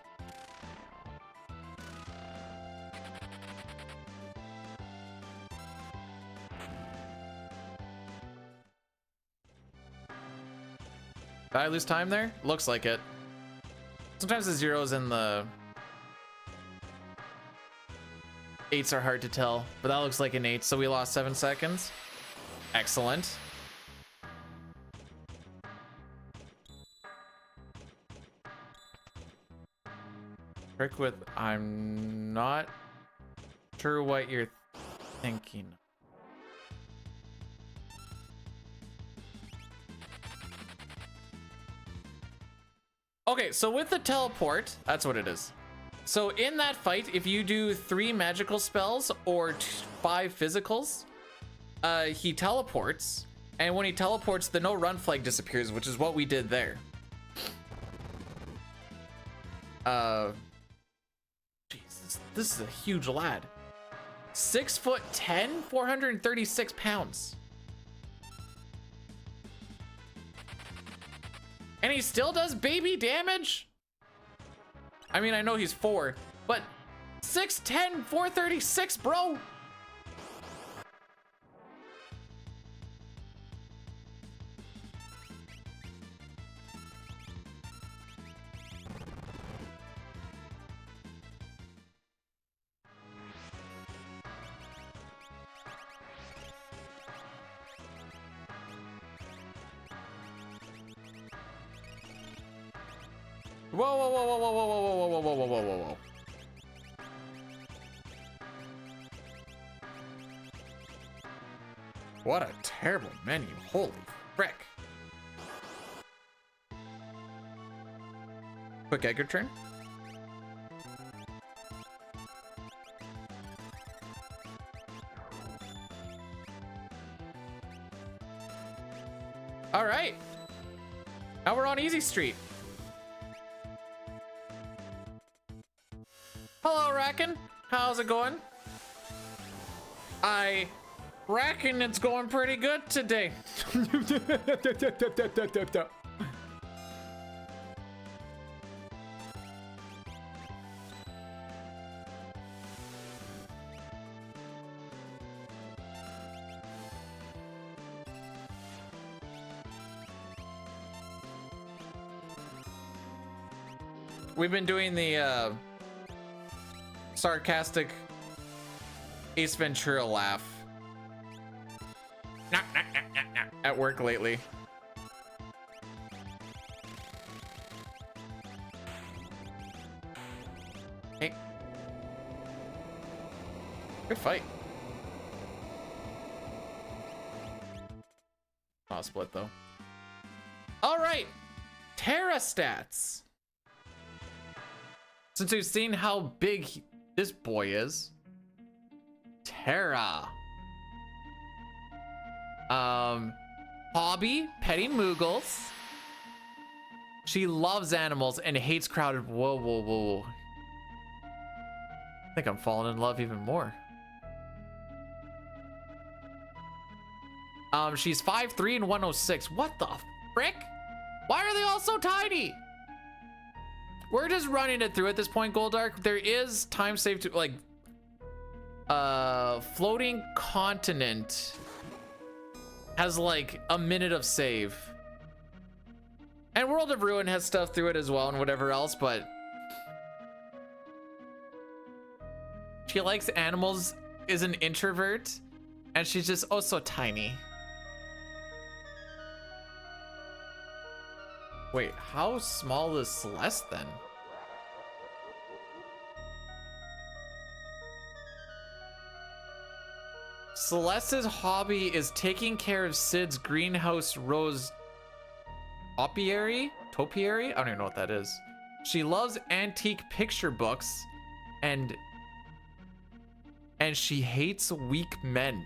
Did I lose time there? Looks like it. Sometimes the zeros and the 8s are hard to tell, but that looks like an 8, so we lost 7 seconds. Excellent. Trick with, I'm not sure what you're thinking. Okay, so with the teleport, that's what it is. So in that fight, if you do 3 magical spells or 5 physicals, he teleports, and when he teleports, the no run flag disappears, which is what we did there. Jesus, this is a huge lad. 6'10", 436 pounds. And he still does baby damage? I mean, I know he's 4, but 6'10", 436, bro. Whoa, whoa, whoa, whoa, whoa, whoa, whoa, whoa, whoa, whoa, whoa, whoa, whoa. What a terrible menu. Holy frick. Quick Edgar turn. All right. Now we're on Easy Street. Hello, Racken. How's it going? I reckon it's going pretty good today. We've been doing the sarcastic Ace Ventura laugh at work lately. Hey. Good fight. Oh, split though. All right. Terra stats. Since we've seen how big this boy is. Terra. Hobby, petting Moogles. She loves animals and hates crowded. Whoa, whoa, whoa. I think I'm falling in love even more. She's 5'3" and 106. What the frick? Why are they all so tiny? We're just running it through at this point, Goldark. There is time save to like floating continent has like a minute of save. And World of Ruin has stuff through it as well and whatever else, but she likes animals, is an introvert, and she's just oh so tiny. Wait, how small is Celeste then? Celeste's hobby is taking care of Sid's greenhouse rose topiary? I don't even know what that is. She loves antique picture books and she hates weak men.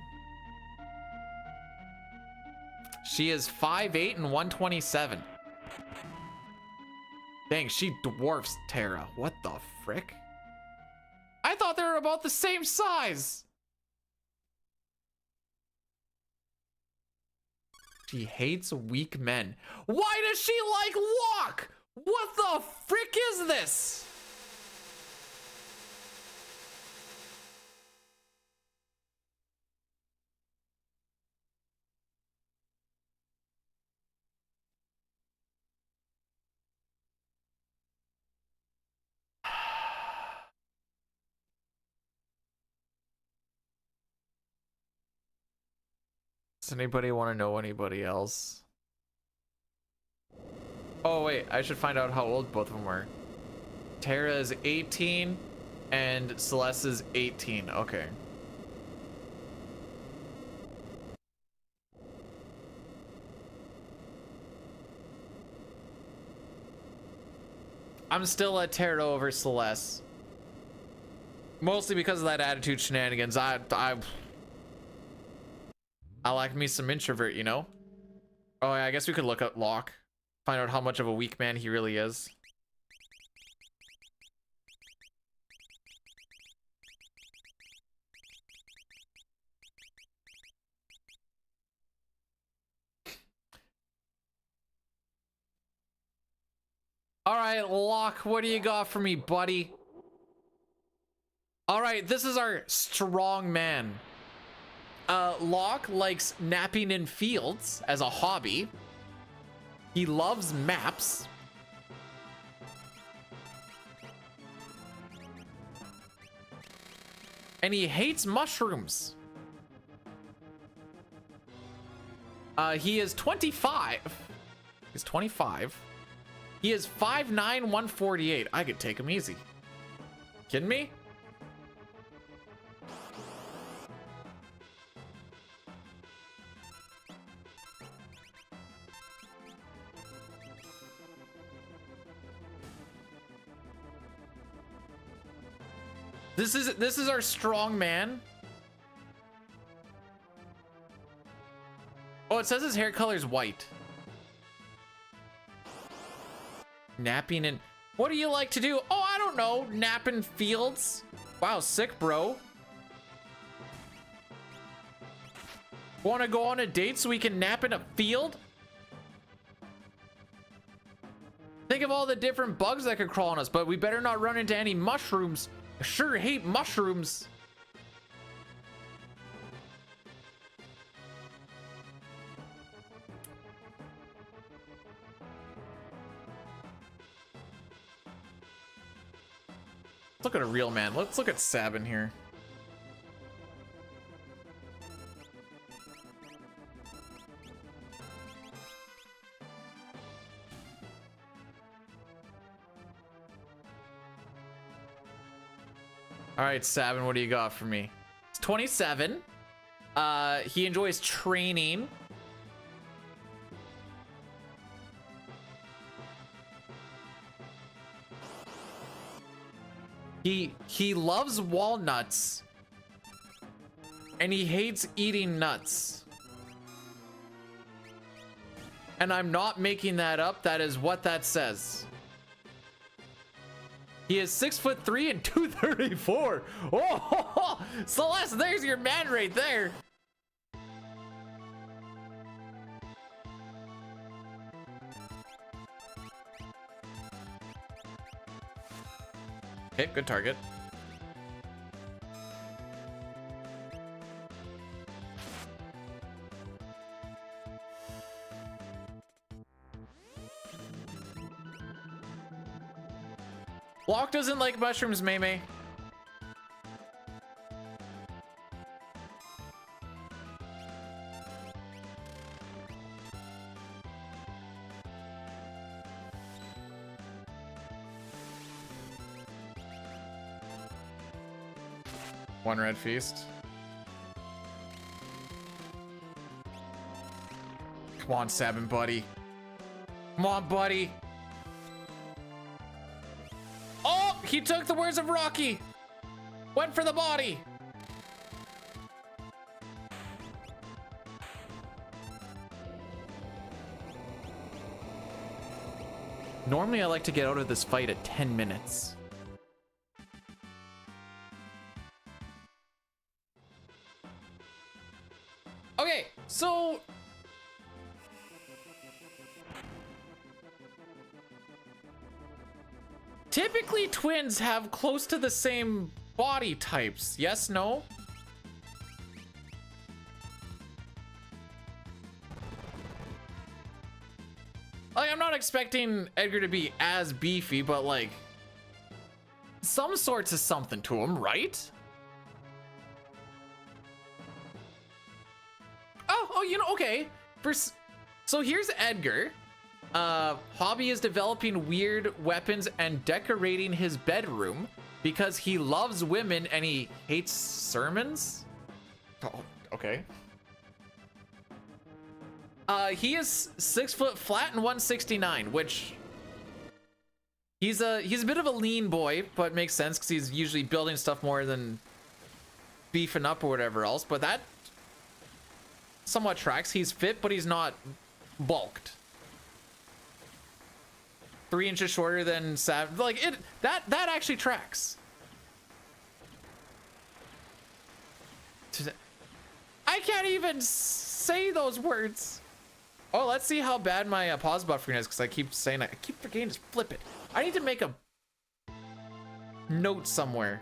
She is 5'8" and 127. Dang, she dwarfs Terra. What the frick? I thought they were about the same size. She hates weak men. Why does she like Locke? What the frick is this? Does anybody want to know anybody else? Oh wait, I should find out how old both of them were. Terra is 18 and Celeste is 18. Okay. I'm still at Terra over Celeste. Mostly because of that attitude shenanigans. I like me some introvert, you know? Oh, yeah, I guess we could look up Locke. Find out how much of a weak man he really is. All right, Locke, what do you got for me, buddy? All right, this is our strong man. Locke likes napping in fields as a hobby. He loves maps. And he hates mushrooms. He is 25. He's 25. He is 5'9", 148. I could take him easy. Kidding me? This is our strong man. Oh, it says his hair color is white. Napping in... What do you like to do? Oh, I don't know. Nap in fields. Wow, sick, bro. Want to go on a date so we can nap in a field? Think of all the different bugs that could crawl on us, but we better not run into any mushrooms. I sure hate mushrooms. Let's look at a real man. Let's look at Sabin here. All right, Sabin, what do you got for me? He's 27. He enjoys training. He loves walnuts. And he hates eating nuts. And I'm not making that up. That is what that says. He is 6'3" and 234. Oh, Celeste, there's your man right there. Okay, good target. Block doesn't like mushrooms, Mei. One red feast. Come on, Sabin, buddy. Come on, buddy. Oh, he took the words of Rocky. Went for the body. Normally, I like to get out of this fight at 10 minutes. Okay, so typically twins have close to the same body types. Yes, no? Like, I'm not expecting Edgar to be as beefy, but like some sorts of something to him, right? Oh, you know, okay. So here's Edgar. Hobby is developing weird weapons and decorating his bedroom because he loves women and he hates sermons. Oh, okay. He is 6 foot flat and 169, which he's a bit of a lean boy, but makes sense because he's usually building stuff more than beefing up or whatever else. But that somewhat tracks. He's fit, but he's not bulked. 3 inches shorter than Sav. Like it, that actually tracks. I can't even say those words. Oh, let's see how bad my pause buffering is, because I keep saying I keep forgetting to flip it. I need to make a note somewhere.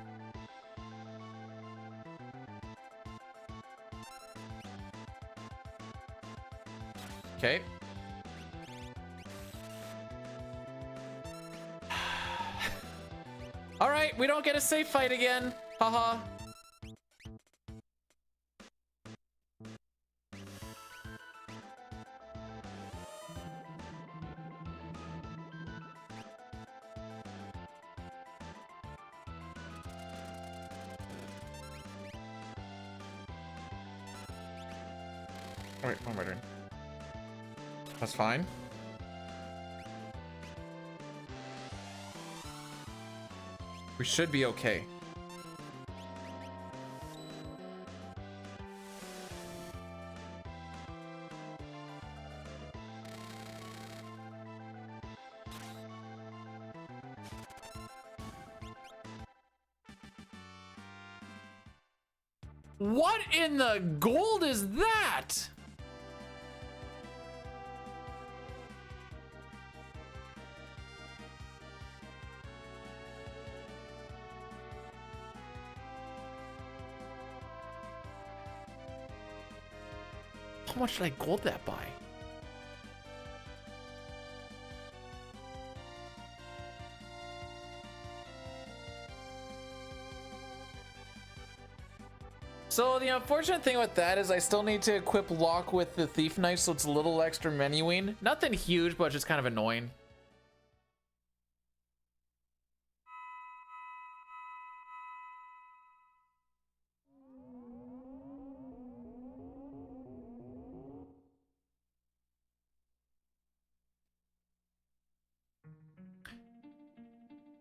Okay. All right, we don't get a safe fight again. Haha. Wait, what am I doing? That's fine. We should be okay. What in the gold is that? How much did I gold that by? So the unfortunate thing with that is I still need to equip lock with the thief knife, so it's a little extra menuing. Nothing huge, but just kind of annoying.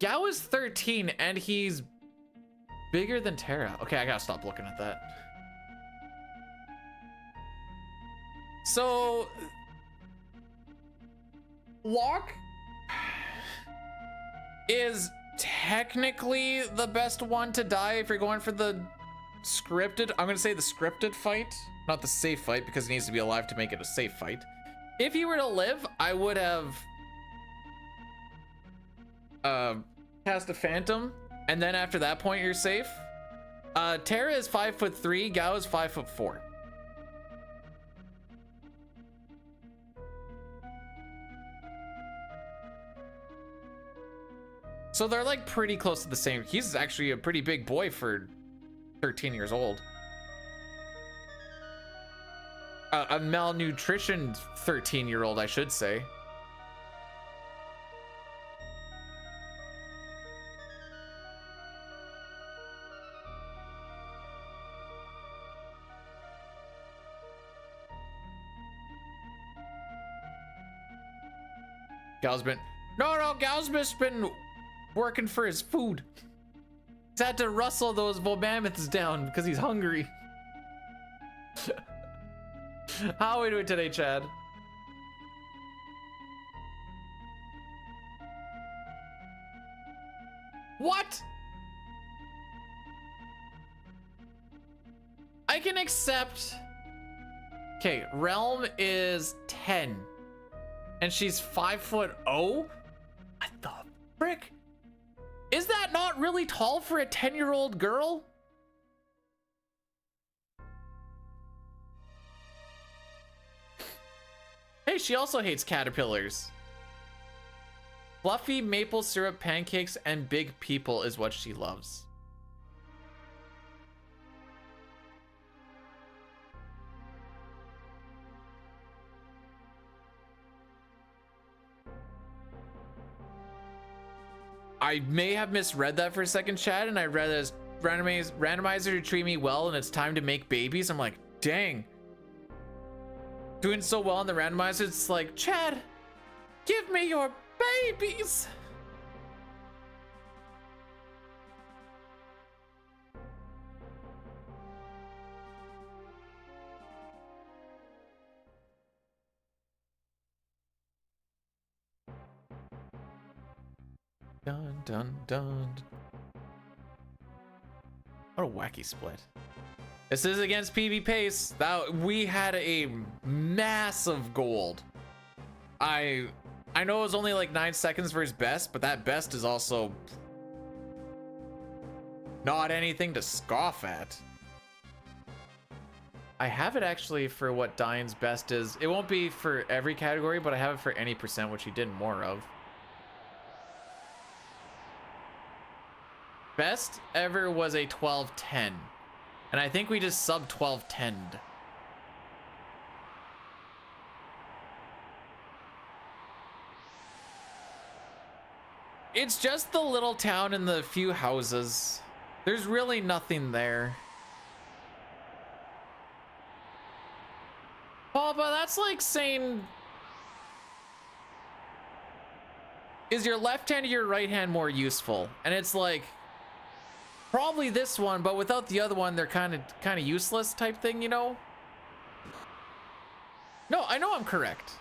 Gao is 13 and he's bigger than Terra. Okay, I gotta stop looking at that. So, Locke is technically the best one to die if you're going for the scripted. I'm gonna say the scripted fight, not the safe fight, because he needs to be alive to make it a safe fight. If he were to live, I would have cast a phantom, and then after that point you're safe. Terra is 5'3", Gao is 5'4". So they're like pretty close to the same. He's actually a pretty big boy for 13 years old. A malnutritioned 13-year-old, I should say. Gal's been, no, Gal's been working for his food. He's had to rustle those mammoths down because he's hungry. How are we doing today, Chad? What? I can accept. Okay, Realm is 10. And she's 5'0". What the frick? Is that not really tall for a 10-year-old girl? Hey, she also hates caterpillars. Fluffy maple syrup pancakes and big people is what she loves. I may have misread that for a second, Chad, and I read it as randomizer to treat me well and it's time to make babies. I'm like, dang. Doing so well in the randomizer, it's like, Chad, give me your babies. Dun dun dun. What a wacky split. This is against PB Pace. That we had a massive gold. I know it was only like 9 seconds for his best, but that best is also not anything to scoff at. I have it actually for what Diane's best is. It won't be for every category, but I have it for any percent, which he did more of. Best ever was a 1210. And I think we just sub 1210'd. It's just the little town and the few houses. There's really nothing there. Papa, that's like saying, is your left hand or your right hand more useful? And it's like, probably this one, but without the other one, they're kind of useless type thing, you know? No, I know I'm correct.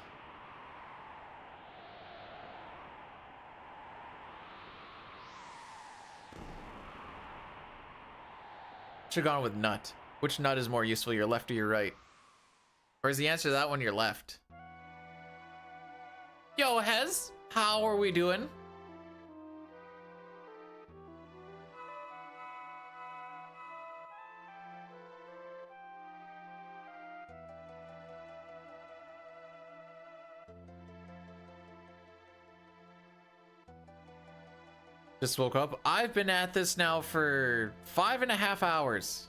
Should've gone with nut. Which nut is more useful, your left or your right? Or is the answer to that one your left? Yo, Hez, how are we doing? Just woke up. I've been at this now for 5.5 hours.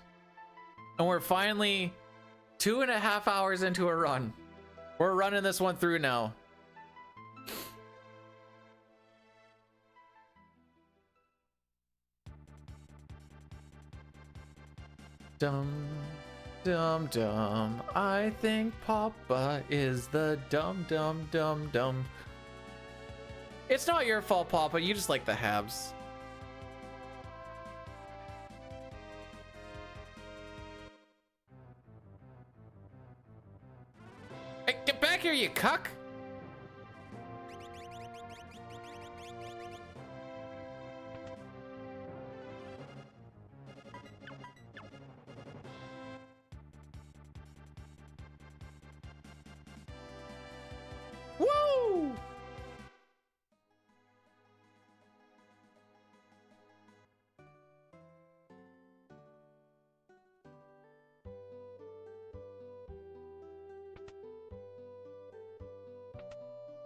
And we're finally 2.5 hours into a run. We're running this one through now. Dum, dum, dum. I think Papa is the dum, dum, dum, dum. It's not your fault, Papa. You just like the Habs. Hey, get back here, you cuck! Woo!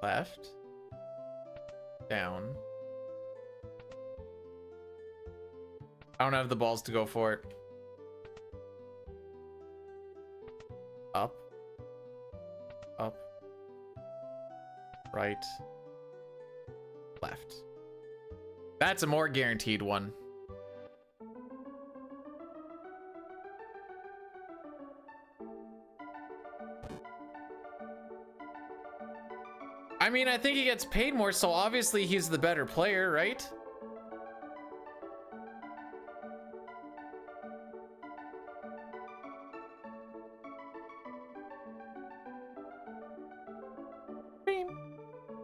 Left. Down. I don't have the balls to go for it. Up. Up. Right. Left. That's a more guaranteed one. I mean, I think he gets paid more, so obviously he's the better player, right?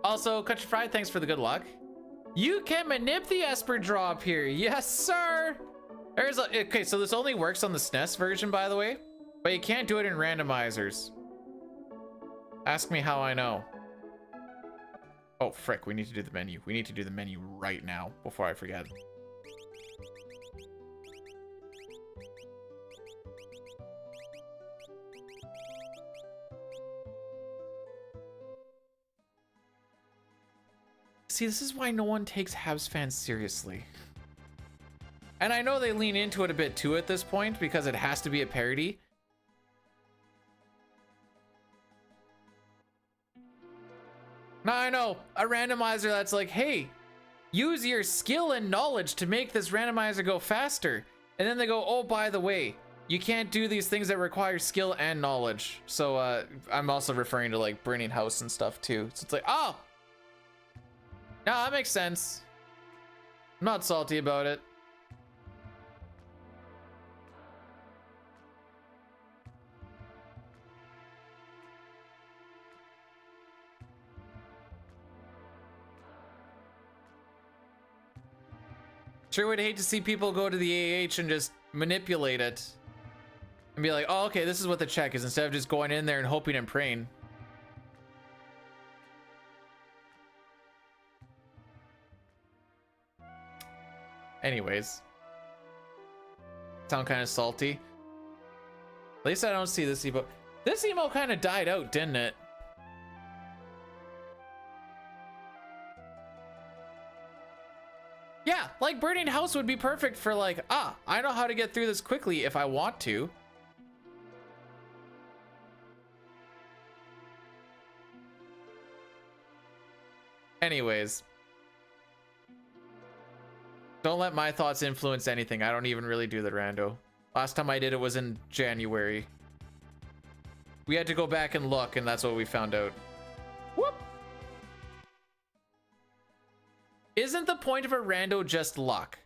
Also, Country Fried, thanks for the good luck. You can manip the Esper drop here. Yes, sir. There's a, okay, so this only works on the SNES version, by the way, but you can't do it in randomizers. Ask me how I know. Oh, frick, we need to do the menu. We need to do the menu right now before I forget. See, this is why no one takes Habs fans seriously. And I know they lean into it a bit too at this point because it has to be a parody. Now I know, a randomizer that's like, hey, use your skill and knowledge to make this randomizer go faster. And then they go, oh, by the way, you can't do these things that require skill and knowledge. So I'm also referring to like Burning House and stuff too. So it's like, oh, no, that makes sense. I'm not salty about it. Sure would hate to see people go to the AH and just manipulate it. And be like, oh, okay, this is what the check is, instead of just going in there and hoping and praying. Anyways. Sound kind of salty. At least I don't see this emo. This emo kind of died out, didn't it? Yeah, like Burning House would be perfect for like, I know how to get through this quickly if I want to. Anyways. Don't let my thoughts influence anything. I don't even really do the rando. Last time I did it was in January. We had to go back and look, and that's what we found out. Whoop! Isn't the point of a rando just luck?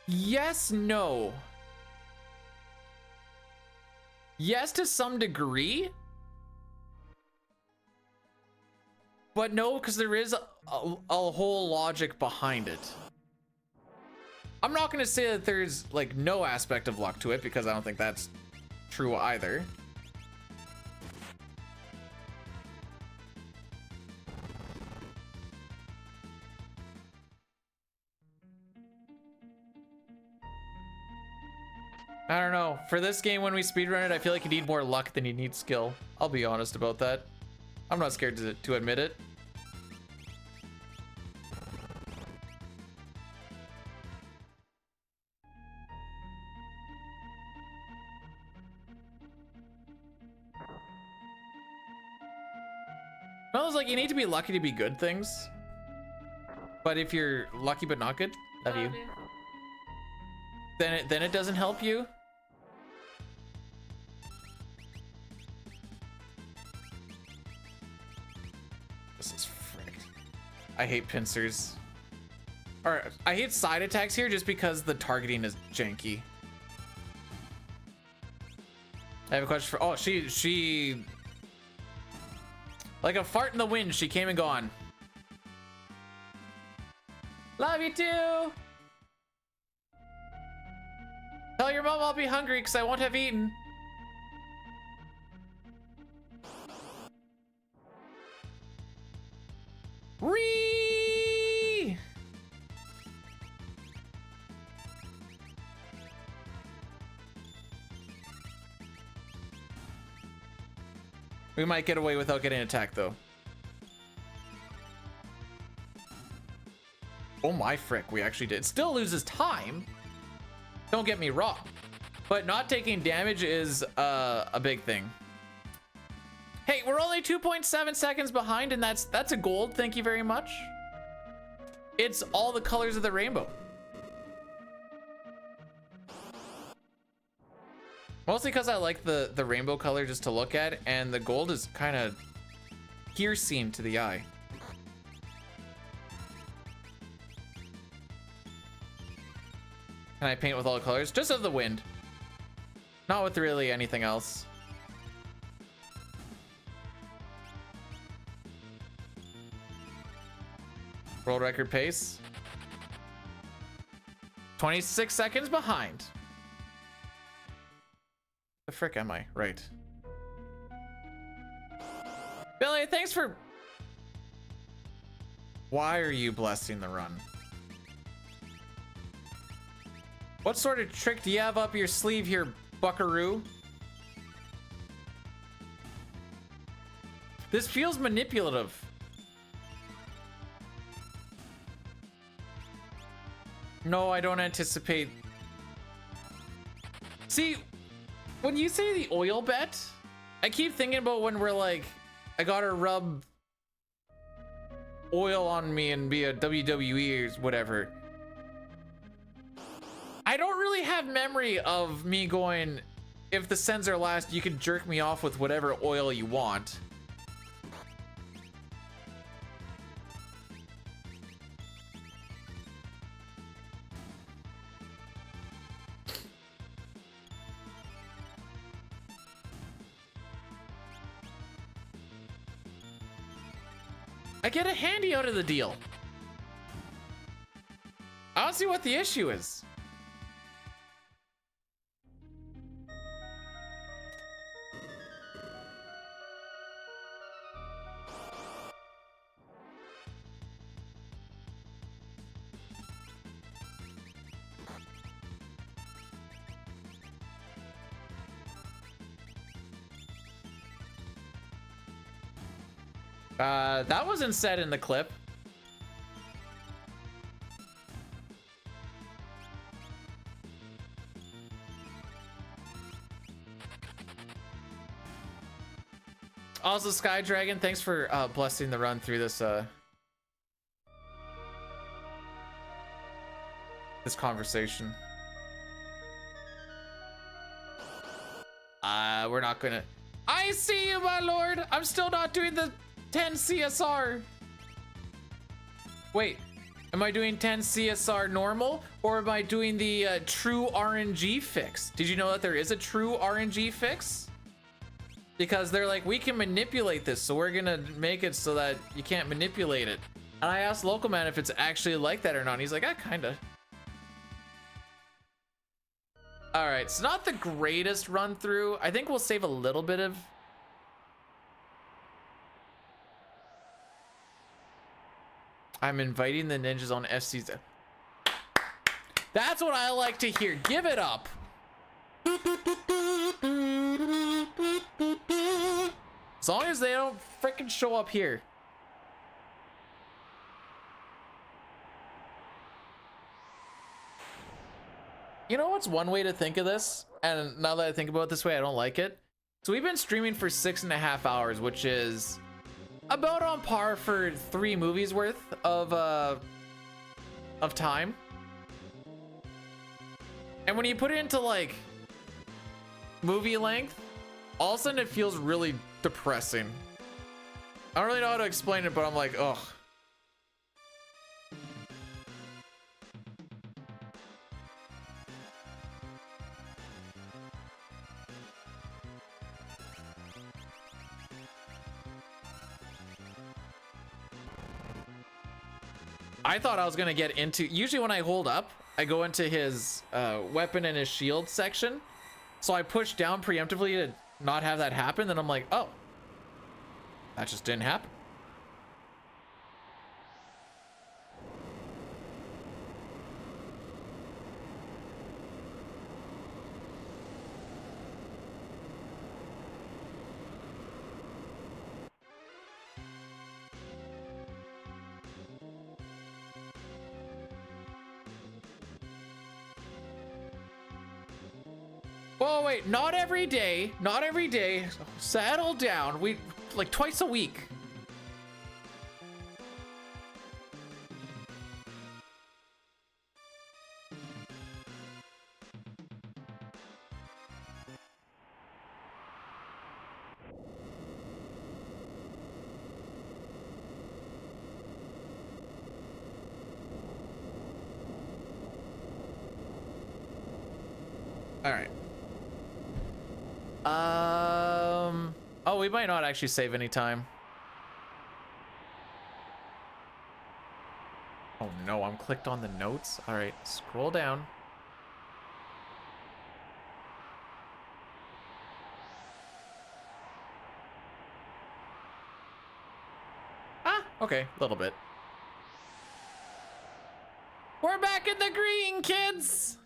Yes, no. Yes, to some degree. But no, because there is a whole logic behind it. I'm not going to say that there's like no aspect of luck to it because I don't think that's true either. I don't know. For this game, when we speedrun it, I feel like you need more luck than you need skill. I'll be honest about that. I'm not scared to admit it. Well, it's like you need to be lucky to be good things. But if you're lucky but not good, love you. Then it doesn't help you. This is fricked. I hate pincers. Or I hate side attacks here just because the targeting is janky. I have a question for, oh, she like a fart in the wind, she came and gone. Love you too. Tell your mom I'll be hungry because I won't have eaten. Ree! We might get away without getting attacked though. Oh my frick, we actually did. Still loses time. Don't get me wrong, but not taking damage is a big thing. Hey, we're only 2.7 seconds behind, and that's a gold. Thank you very much. It's all the colors of the rainbow. Mostly because I like the rainbow color just to look at, and the gold is kind of piercing to the eye. Can I paint with all the colors? Just of the wind. Not with really anything else. World record pace. 26 seconds behind. The frick am I? Right. Billy, thanks for... Why are you blessing the run? What sort of trick do you have up your sleeve here, buckaroo? This feels manipulative. No, I don't anticipate. See, when you say the oil bet, I keep thinking about when we're like, I gotta rub oil on me and be a WWE or whatever. I don't really have memory of me going, if the sends are last, you can jerk me off with whatever oil you want. I get a handy out of the deal. I don't see what the issue is. That wasn't said in the clip. Also, Sky Dragon, thanks for blessing the run through this this conversation. We're not gonna. I see you, my lord. I'm still not doing the 10 CSR. Wait, am I doing 10 CSR normal, or am I doing the true RNG fix? Did you know that there is a true RNG fix? Because they're like, we can manipulate this, so we're gonna make it so that you can't manipulate it. And I asked Local Man if it's actually like that or not, and he's like, ah, kinda. All right, it's not the greatest run through. I think we'll save a little bit of. I'm inviting the ninjas on FC's. That's what I like to hear. Give it up. As long as they don't freaking show up here. You know what's one way to think of this? And now that I think about it this way, I don't like it. So we've been streaming for 6.5 hours, which is about on par for 3 movies worth of time. And when you put it into like movie length, all of a sudden it feels really depressing. I don't really know how to explain it, but I'm like, ugh. I thought I was gonna get into, usually when I hold up, I go into his weapon and his shield section. So I push down preemptively to not have that happen. Then I'm like, oh, that just didn't happen. Oh wait, not every day, not every day. Settle down. We like twice a week. All right. Oh, we might not actually save any time. Oh no, I'm clicked on the notes. All right, scroll down. Ah, okay, a little bit. We're back in the green, kids!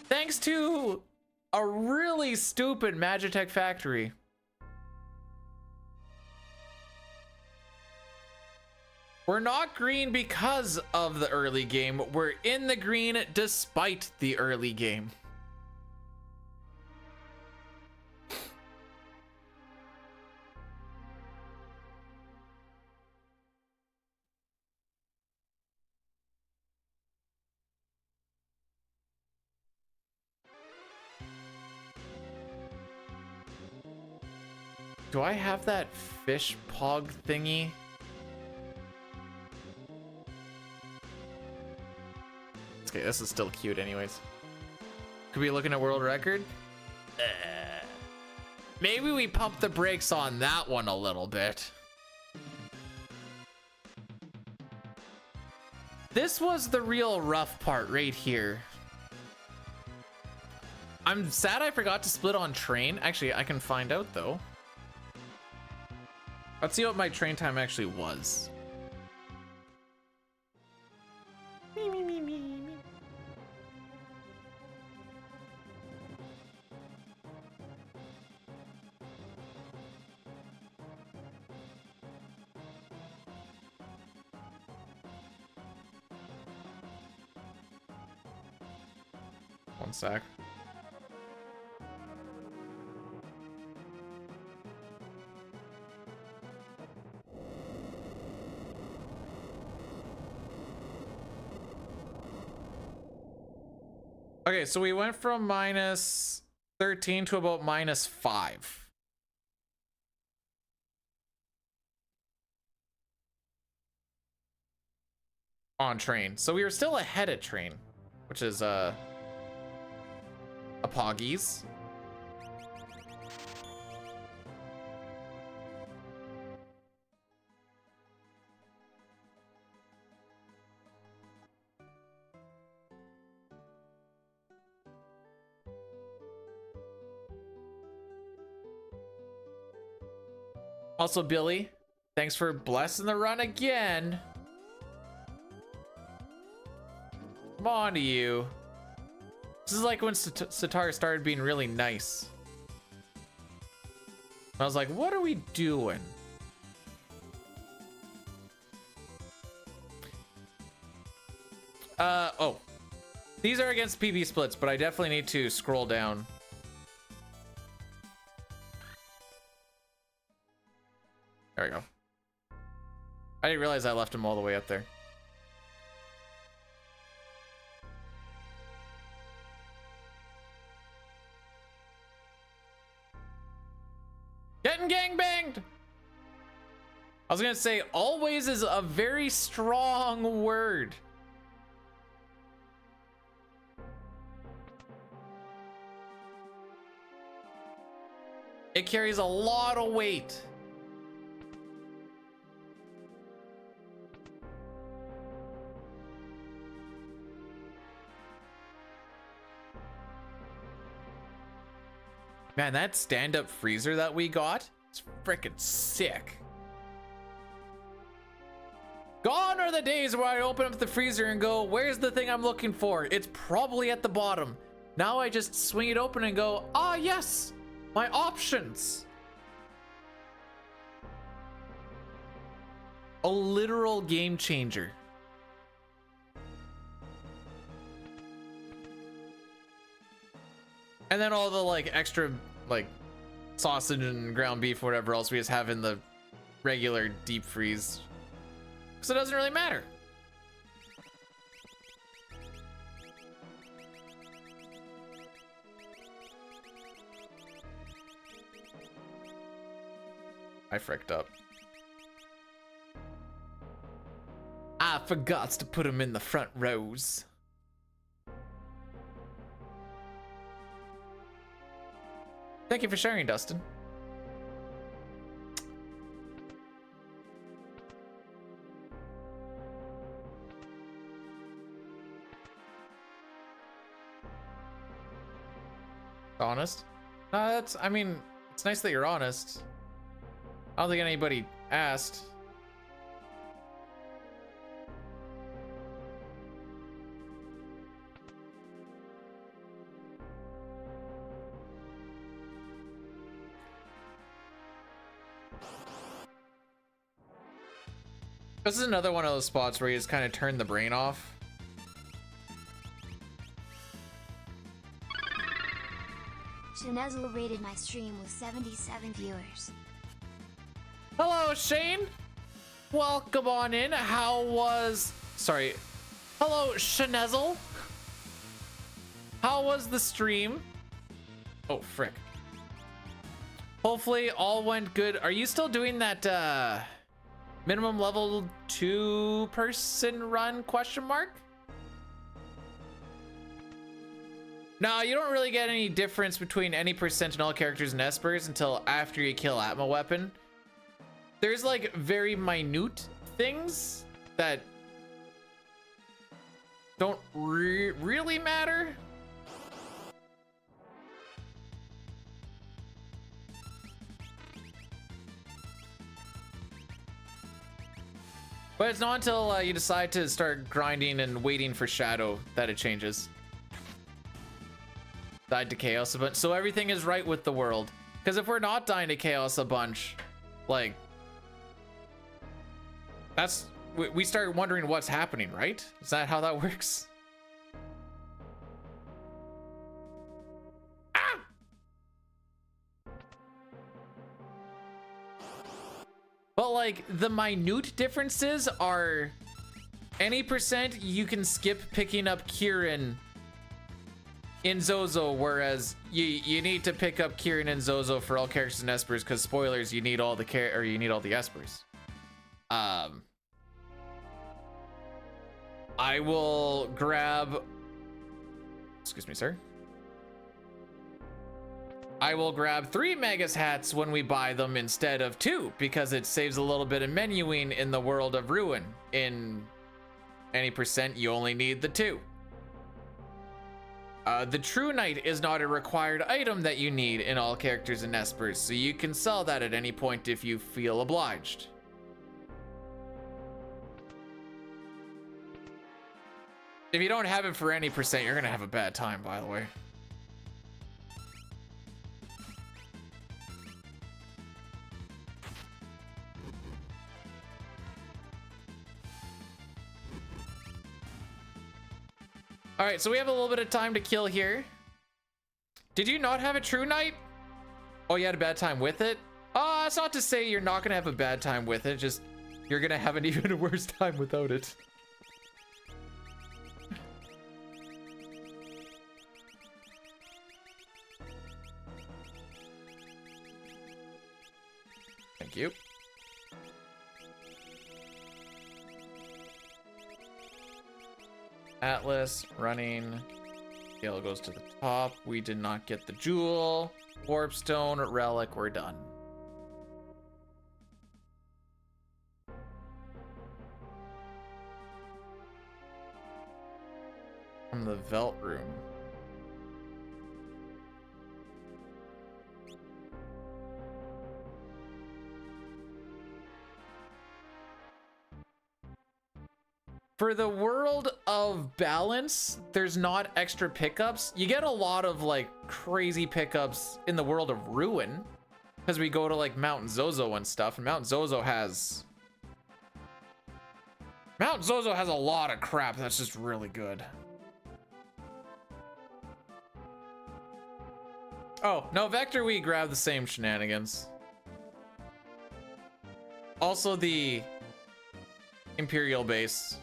Thanks to a really stupid Magitech factory. We're not green because of the early game. We're in the green despite the early game. Do I have that fish pog thingy? Okay, this is still cute anyways. Could be looking at world record? Maybe we pump the brakes on that one a little bit. This was the real rough part right here. I'm sad I forgot to split on train. Actually, I can find out though. Let's see what my train time actually was. Me. 1 sec. Okay, so we went from -13 to about -5. On train. So we were still ahead at train, which is a poggies. Also, Billy, thanks for blessing the run again. Come on to you. This is like when Sitar started being really nice. I was like, what are we doing? Oh. These are against PB splits, but I definitely need to scroll down. There we go. I didn't realize I left him all the way up there. Getting gangbanged! I was gonna say, always is a very strong word. It carries a lot of weight. Man, that stand-up freezer that we got, it's freaking sick. Gone are the days where I open up the freezer and go, where's the thing I'm looking for? It's probably at the bottom. Now I just swing it open and go, ah, yes, my options. A literal game changer. And then all the like extra like sausage and ground beef, whatever else we just have in the regular deep freeze. Because it doesn't really matter. I fricked up. I forgot to put them in the front rows. Thank you for sharing, Dustin. Honest? That's, I mean, it's nice that you're honest. I don't think anybody asked. This is another one of those spots where you just kind of turn the brain off. Shanezel rated my stream with 77 viewers. Hello, Shane. Welcome on in. How was... Sorry. Hello, Shanezel. How was the stream? Oh, frick. Hopefully all went good. Are you still doing that, minimum level 2-person run, question mark? No, you don't really get any difference between any percent in all characters and espers until after you kill Atma weapon. There's like very minute things that don't really matter. But it's not until you decide to start grinding and waiting for Shadow that it changes. Died to Chaos a bunch. So everything is right with the world. Because if we're not dying to Chaos a bunch, like... That's... We start wondering what's happening, right? Is that how that works? Ah! But like, the minute differences are... Any percent you can skip picking up Kieran in Zozo, whereas you need to pick up Kieran and Zozo for all characters and espers, because spoilers, you need all the espers. I will grab... Excuse me, sir. I will grab 3 Magus hats when we buy them instead of 2, because it saves a little bit of menuing in the world of Ruin. In any percent, you only need the 2. The True Knight is not a required item that you need in all characters in Espers, so you can sell that at any point if you feel obliged. If you don't have it for any percent, you're gonna have a bad time, by the way. All right, so we have a little bit of time to kill here. Did you not have a True Knight? Oh, you had a bad time with it? It's not to say you're not gonna have a bad time with it, just you're gonna have an even worse time without it. Thank you. Atlas running. Gale goes to the top. We did not get the jewel. Warpstone, relic, we're done. From the Velt room. For the world of balance, there's not extra pickups. You get a lot of like crazy pickups in the world of Ruin because we go to like Mount Zozo and stuff, and Mount Zozo has a lot of crap that's just really good. Oh, no, Vector, we grab the same shenanigans. Also the Imperial base.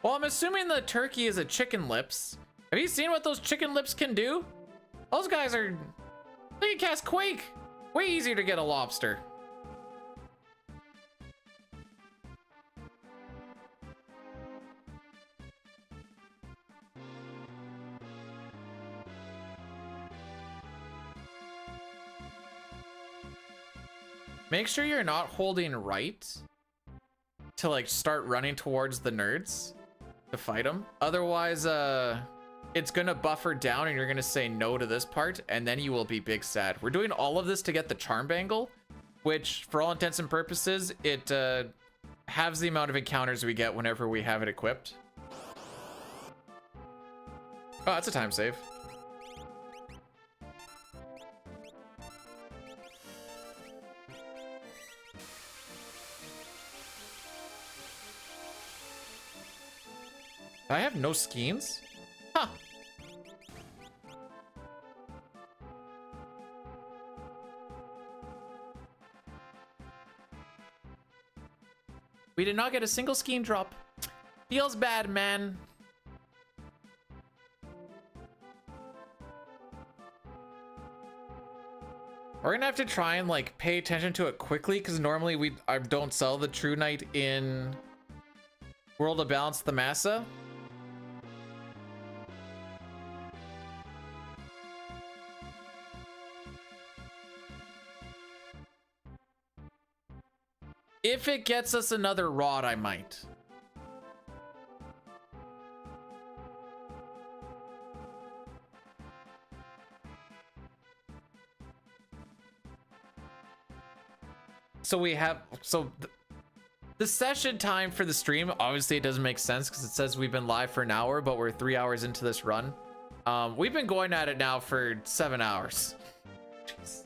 Well, I'm assuming the turkey is a chicken lips. Have you seen what those chicken lips can do? Those guys are... They can cast Quake. Way easier to get a lobster. Make sure you're not holding right to like start running towards the nerds to fight them. Otherwise, it's gonna buffer down and you're gonna say no to this part and then you will be big sad. We're doing all of this to get the charm bangle, which for all intents and purposes, it halves the amount of encounters we get whenever we have it equipped. Oh, that's a time save. I have no skeins? Huh. We did not get a single skein drop. Feels bad, man. We're gonna have to try and like pay attention to it quickly because normally I don't sell the True Knight in World of Balance the Massa. If it gets us another rod, I might. So we have, the session time for the stream, obviously it doesn't make sense because it says we've been live for an hour, but we're 3 hours into this run. We've been going at it now for 7 hours. Jeez.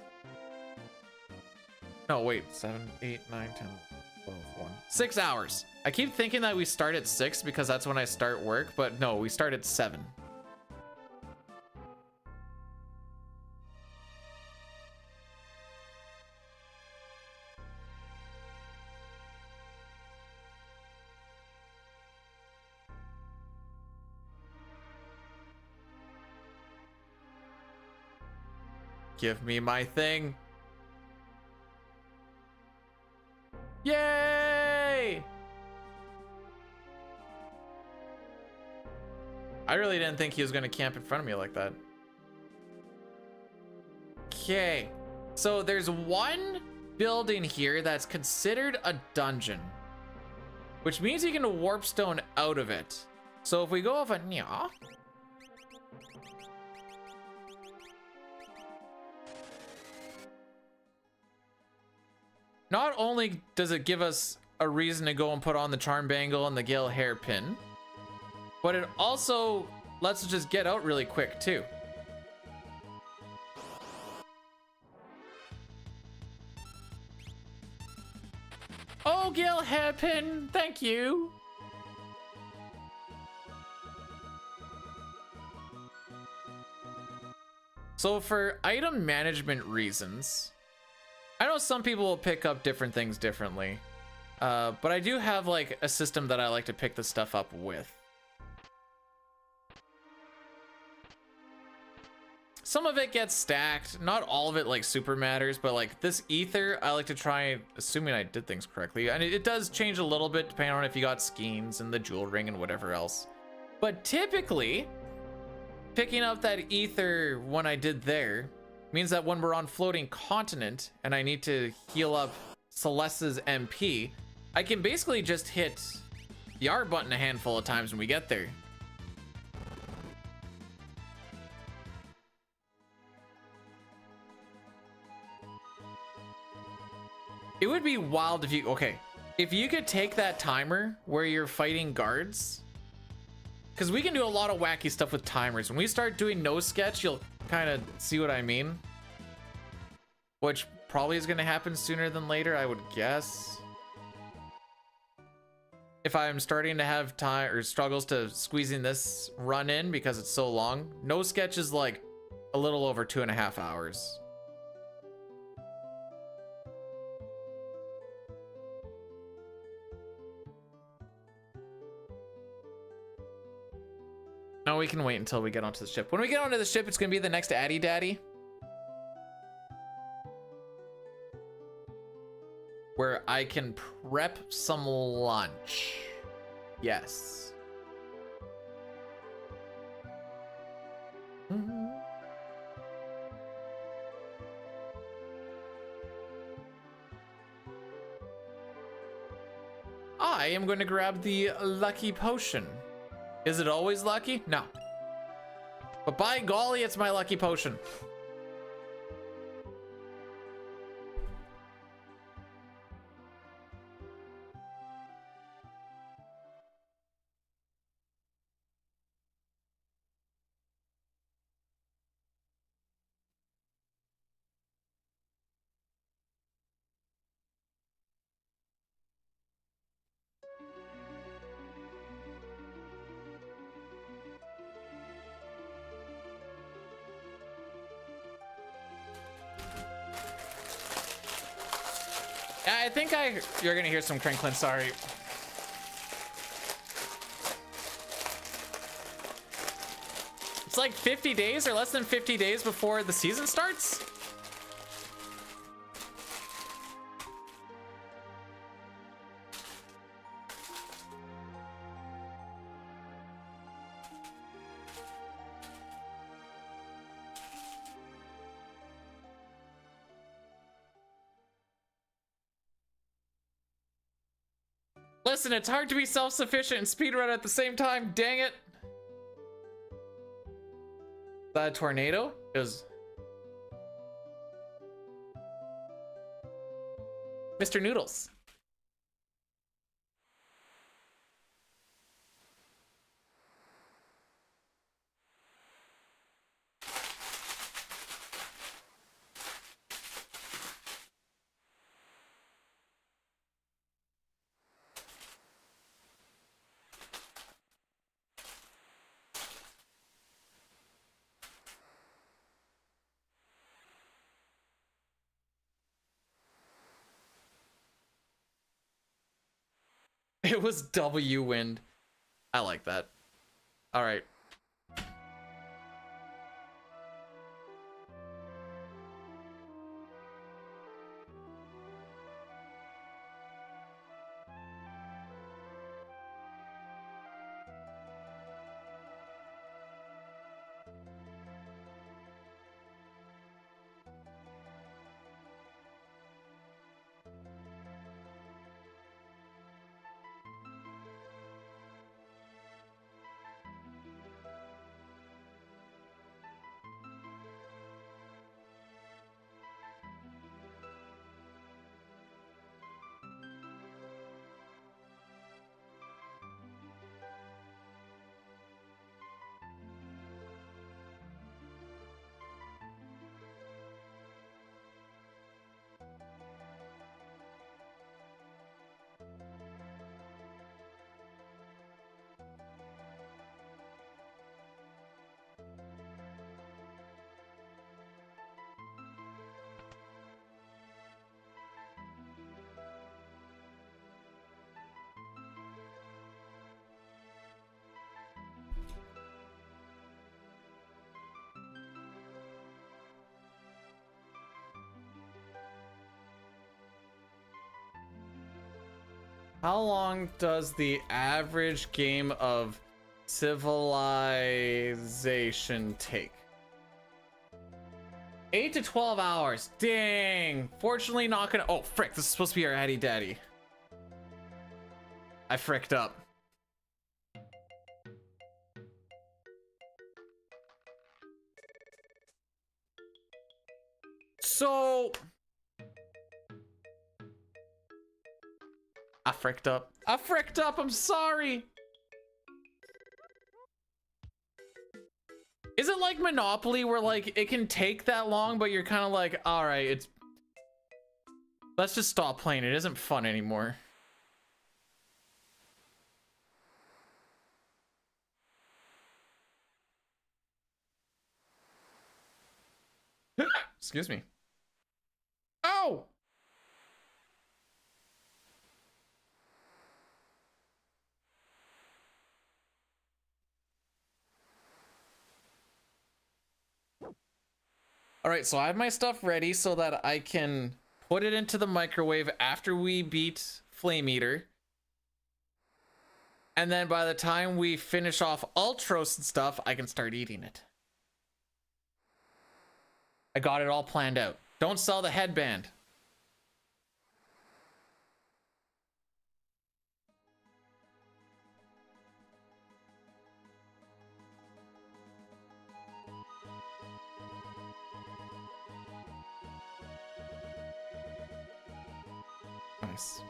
No, wait, 7, 8, 9, 10, 12, 1. 6 hours. I keep thinking that we start at 6 because that's when I start work, but no, we start at 7. Give me my thing. Yay! I really didn't think he was gonna camp in front of me like that. Okay, so there's one building here that's considered a dungeon, which means you can warp stone out of it. So if we go off a nya, not only does it give us a reason to go and put on the charm bangle and the Gale hairpin, but it also lets us just get out really quick too. Oh, Gale hairpin, thank you. So for item management reasons, I know some people will pick up different things differently, but I do have like a system that I like to pick the stuff up with. Some of it gets stacked, not all of it like super matters, but like this ether, I like to try, assuming I did things correctly, and it does change a little bit depending on if you got skeins and the jewel ring and whatever else. But typically, picking up that ether when I did there means that when we're on floating continent and I need to heal up Celeste's MP, I can basically just hit the R button a handful of times when we get there. It would be wild if you, okay, if you could take that timer where you're fighting guards, because we can do a lot of wacky stuff with timers. When we start doing no sketch, you'll kind of see what I mean. Which probably is going to happen sooner than later, I would guess. If I'm starting to have time or struggles to squeezing this run in because it's so long, no sketch is like a little over 2.5 hours. No, we can wait until we get onto the ship. When we get onto the ship, it's gonna be the next Addy Daddy, where I can prep some lunch. Yes. I am going to grab the lucky potion. Is it always lucky? No. But by golly, it's my lucky potion. I think you're gonna hear some crinkling, sorry. It's like 50 days or less than 50 days before the season starts? Listen, it's hard to be self-sufficient and speedrun at the same time, dang it. Is that a tornado? Is Mr. Noodles. It was W wind. I like that. All right. How long does the average game of Civilization take? 8 to 12 hours. Dang. Fortunately not gonna... Oh, frick. This is supposed to be our Addy Daddy. I fricked up. So... I fricked up. I fricked up. I'm sorry. Is it like Monopoly where like it can take that long, but you're kind of like, all right, it's... Let's just stop playing. It isn't fun anymore. Excuse me. Oh! All right, so I have my stuff ready so that I can put it into the microwave after we beat Flame Eater. And then by the time we finish off Ultros and stuff, I can start eating it. I got it all planned out. Don't sell the headband. Nice.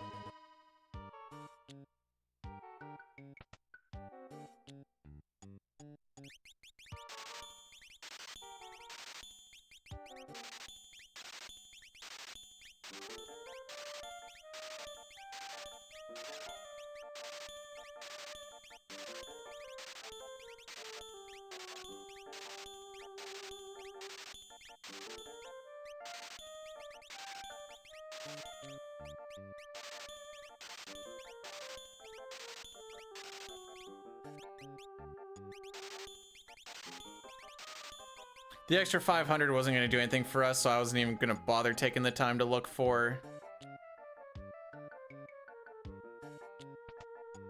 The extra 500 wasn't going to do anything for us, so I wasn't even going to bother taking the time to look for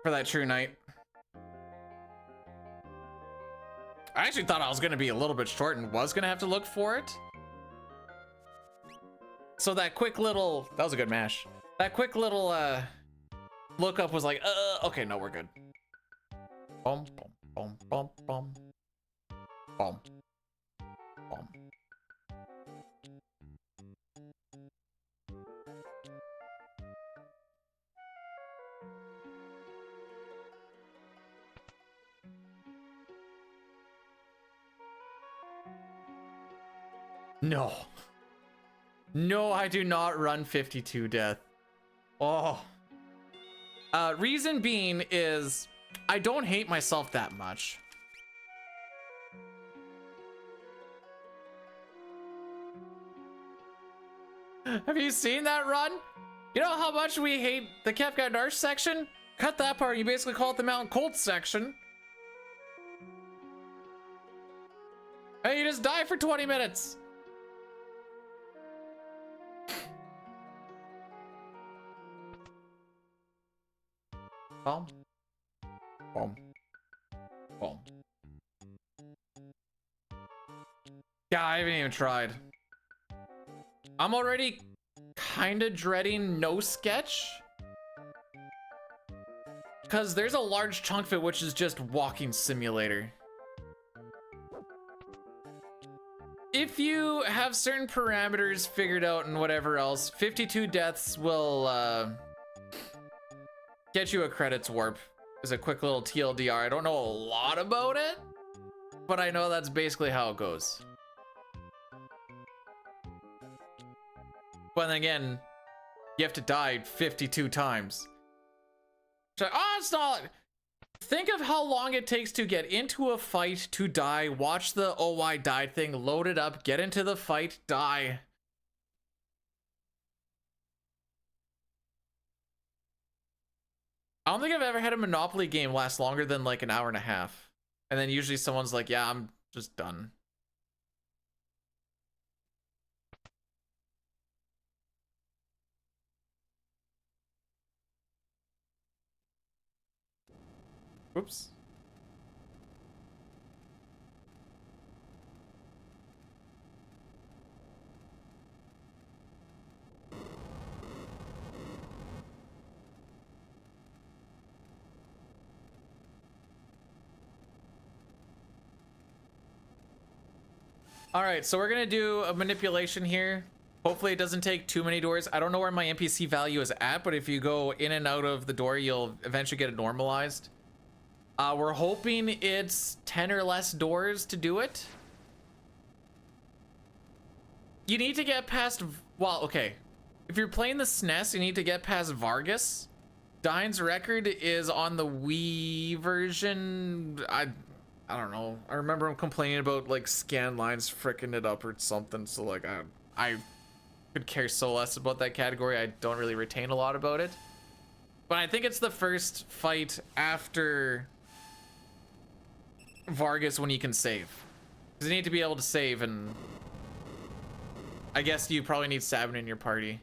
that True Knight. I actually thought I was going to be a little bit short and was going to have to look for it. So that quick little... That was a good mash. That quick little look up was like, okay, no, we're good. Boom, boom, boom, boom, boom. Boom. Boom. No. No, I do not run 52 death. Oh. Reason being is I don't hate myself that much. Have you seen that run? You know how much we hate the Kefka Narsh section? Cut that part, you basically call it the Mountain Cold section. Hey, you just die for 20 minutes. Boom. Boom. Boom. Yeah, I haven't even tried. I'm already kind of dreading no sketch. Because there's a large chunk of it which is just walking simulator. If you have certain parameters figured out and whatever else, 52 deaths will get you a credits warp. As a quick little TLDR. I don't know a lot about it, but I know that's basically how it goes. But then again, you have to die 52 times. So, oh, it's not. Think of how long it takes to get into a fight, to die, watch the oh I died thing, load it up, get into the fight, die. I don't think I've ever had a Monopoly game last longer than like an hour and a half. And then usually someone's like, yeah, I'm just done. Oops. All right, so we're gonna do a manipulation here. Hopefully it doesn't take too many doors. I don't know where my NPC value is at, but if you go in and out of the door, you'll eventually get it normalized. We're hoping it's 10 or less doors to do it. You need to get past, well, okay. If you're playing the SNES, you need to get past Vargas. Dine's record is on the Wii version. I don't know. I remember him complaining about like scan lines fricking it up or something. So like I could care so less about that category. I don't really retain a lot about it. But I think it's the first fight after Vargas when you can save. Because you need to be able to save, and I guess you probably need Sabin in your party.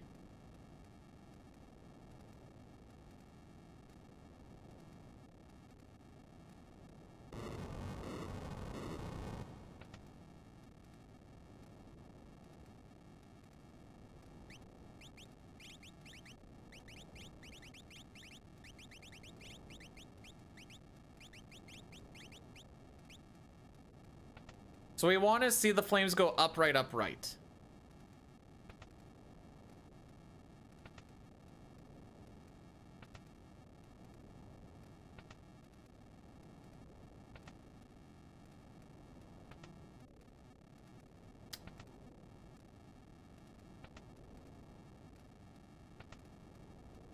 So we want to see the flames go upright, upright.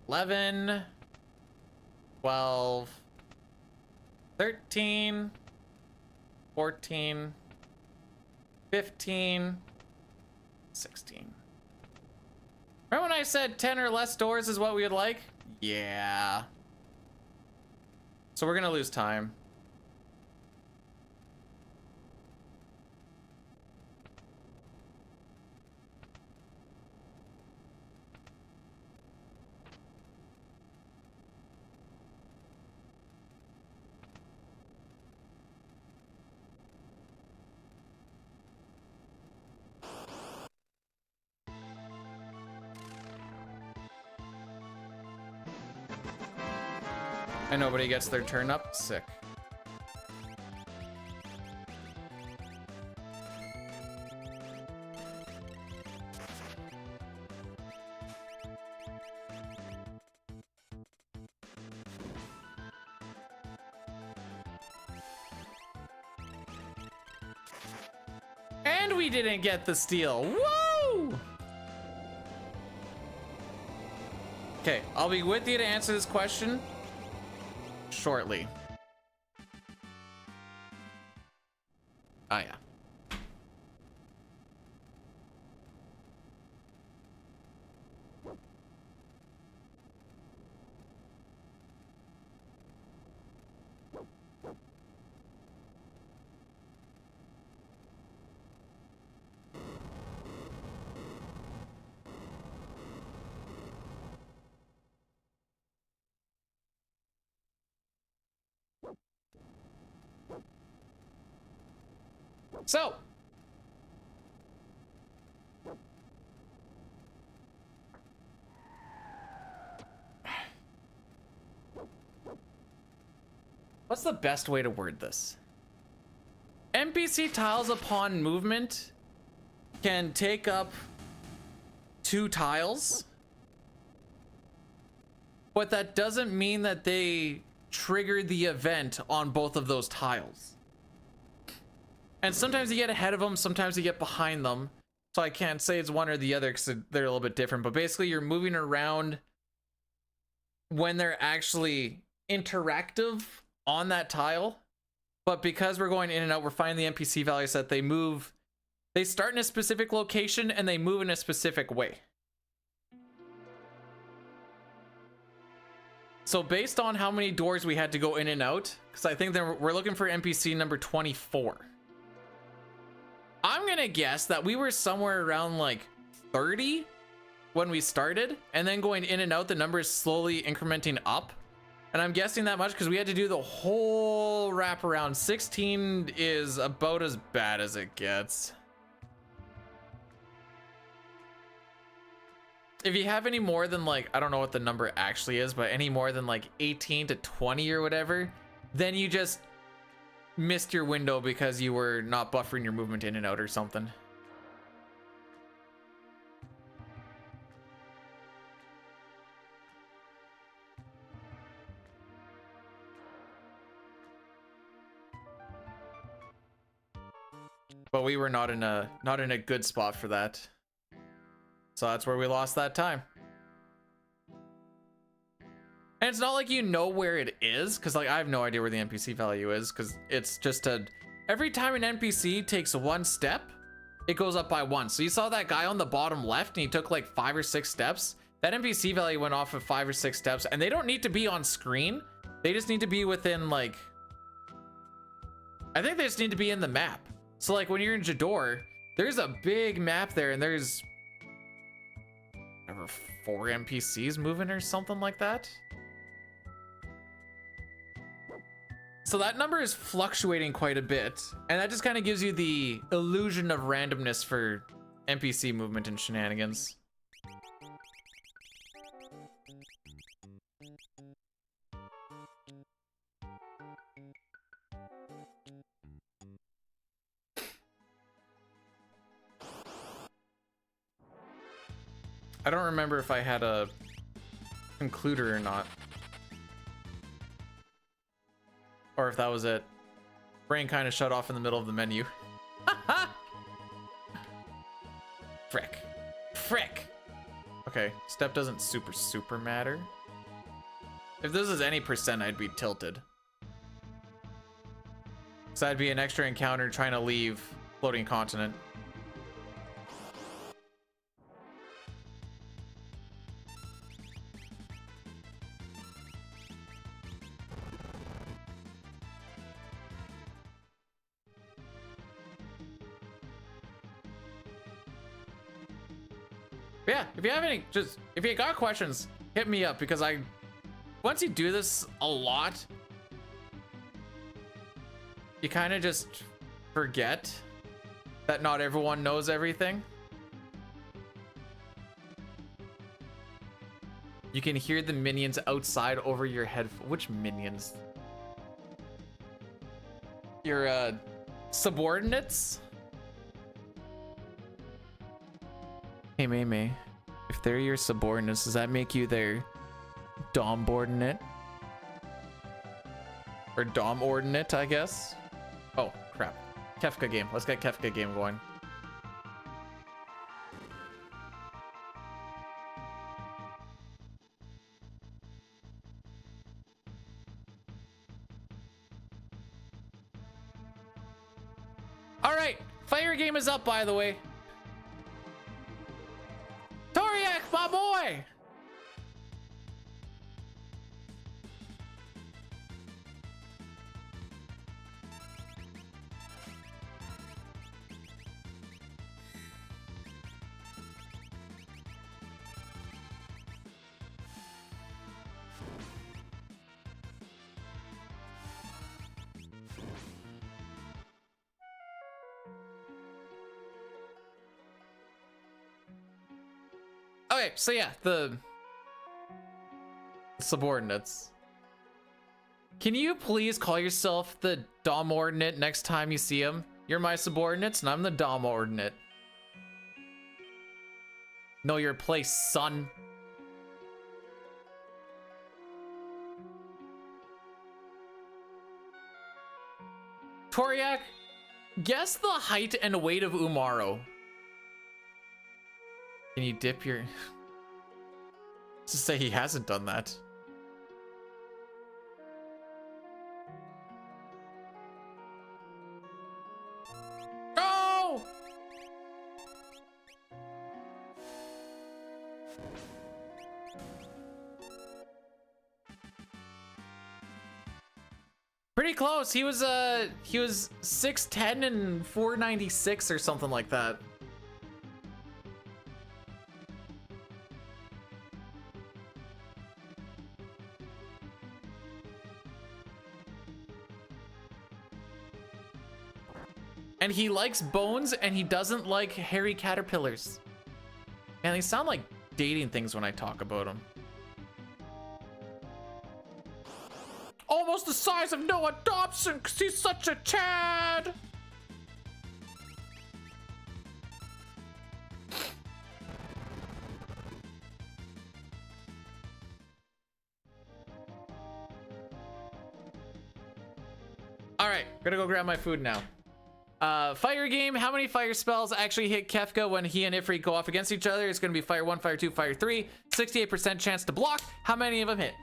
$11, $12, $13, $14, $15, $16. Remember when I said 10 or less doors is what we would like? Yeah. So we're gonna lose time. And nobody gets their turn up. Sick. And we didn't get the steal. Woo! Okay, I'll be with you to answer this question shortly. Oh yeah. So, what's the best way to word this? NPC tiles upon movement can take up 2 tiles, but that doesn't mean that they trigger the event on both of those tiles. And sometimes you get ahead of them, sometimes you get behind them. So I can't say it's one or the other because they're a little bit different. But basically, you're moving around when they're actually interactive on that tile. But because we're going in and out, we're finding the NPC values that they move. They start in a specific location and they move in a specific way. So based on how many doors we had to go in and out, because I think that we're looking for NPC number 24. I'm gonna guess that we were somewhere around like 30 when we started, and then going in and out, the numbers slowly incrementing up And I'm guessing that much because we had to do the whole wraparound. 16 is about as bad as it gets. If you have any more than like, I don't know what the number actually is, but any more than like 18 to 20 or whatever, then you just missed your window because you were not buffering your movement in and out or something. But we were not in a good spot for that. So that's where we lost that time. And it's not like you know where it is, because like I have no idea where the NPC value is, because it's just every time an NPC takes one step, it goes up by one. So you saw that guy on the bottom left and he took like 5 or 6 steps. That NPC value went off of 5 or 6 steps, and they don't need to be on screen. They just need to be within like, I think they just need to be in the map. So like when you're in Jador, there's a big map there and there's whatever 4 NPCs moving or something like that. So that number is fluctuating quite a bit, and that just kind of gives you the illusion of randomness for NPC movement and shenanigans. I don't remember if I had a concluder or not. Or if that was it. Brain kind of shut off in the middle of the menu. Frick. Frick! Okay, step doesn't super matter. If this is any percent, I'd be tilted. So that'd be an extra encounter trying to leave floating continent. Yeah, if you have any, if you got questions, hit me up, because once you do this a lot, you kind of just forget that not everyone knows everything. You can hear the minions outside over your head. Which minions? Your subordinates? Hey, May, if they're your subordinates, does that make you their dom-ordinate? Or dom-ordinate, I guess? Oh, crap. Kefka game. Let's get Kefka game going. Alright, fire game is up, by the way. Toriak, my boy! Okay, so yeah, the subordinates. Can you please call yourself the Dom ordinate next time you see him? You're my subordinates and I'm the Dom ordinate. Know your place, son. Toriak, guess the height and weight of Umaro. Can you dip your... Let's just say he hasn't done that. Oh! Pretty close. He was 6'10" and 496 or something like that. And he likes bones and he doesn't like hairy caterpillars. And they sound like dating things when I talk about them. Almost the size of Noah Dobson because he's such a Chad. All right, gonna go grab my food now. Fire game. How many fire spells actually hit Kefka when he and Ifrit go off against each other? It's gonna be fire 1, fire 2, fire 3. 68% chance to block. How many of them hit?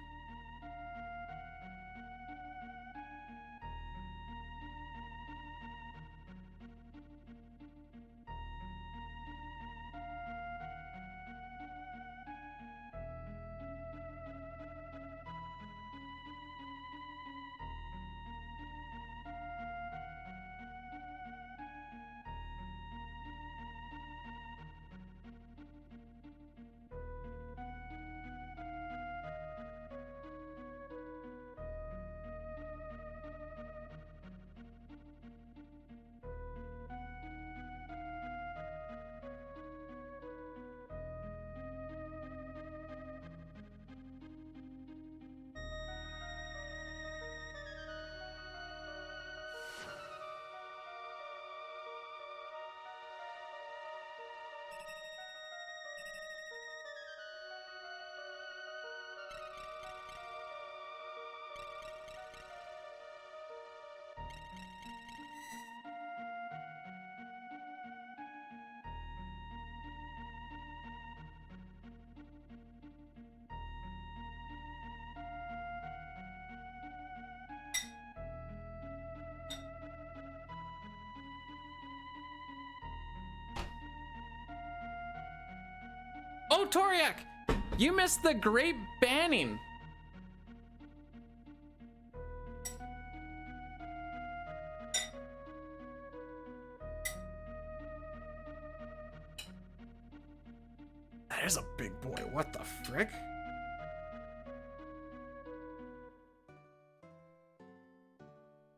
Oh, Toriak, you missed the great banning. That is a big boy. What the frick?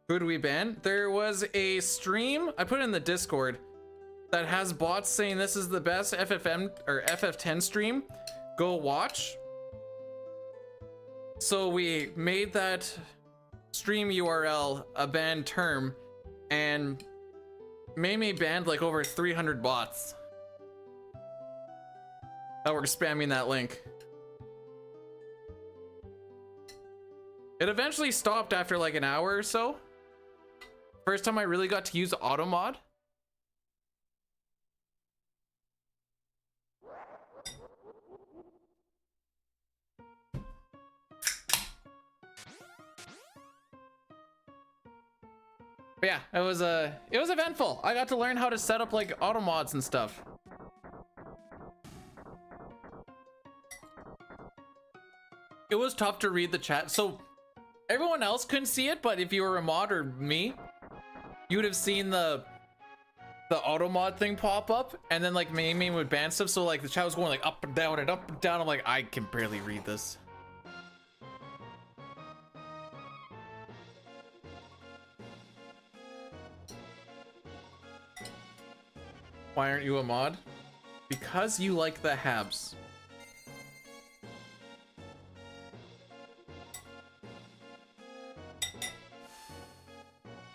Who do we ban? There was a stream, I put it in the Discord, that has bots saying this is the best FFM or FF10 stream. Go watch. So we made that stream URL a banned term, and Mei banned like over 300 bots that were spamming that link. It eventually stopped after like an hour or so. First time I really got to use auto mod. But yeah, it was eventful. I got to learn how to set up like auto mods and stuff. It was tough to read the chat, so everyone else couldn't see it, but if you were a mod or me, you would have seen the auto mod thing pop up, and then like Mei would ban stuff, so like the chat was going like up and down and up and down. I'm like, I can barely read this. Why aren't you a mod? Because you like the Habs.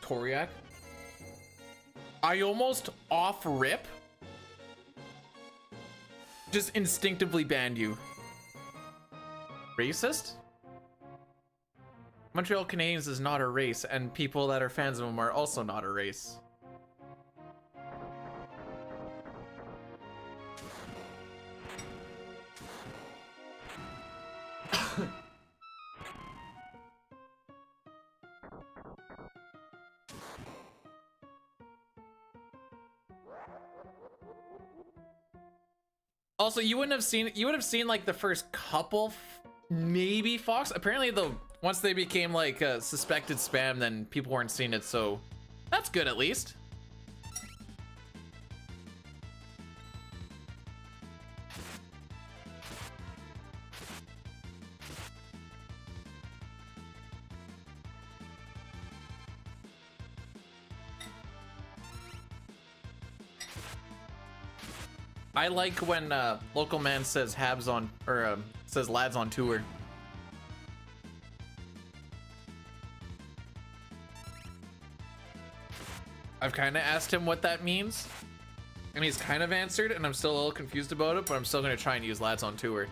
Toriak? I almost off rip just instinctively banned you. Racist? Montreal Canadiens is not a race, and people that are fans of them are also not a race. Also, you would have seen like the first couple, maybe Fox. Apparently, once they became like suspected spam, then people weren't seeing it. So that's good at least. I like when local man says Habs on, or says lads on tour. I've kind of asked him what that means, and he's kind of answered, and I'm still a little confused about it, but I'm still going to try and use lads on tour.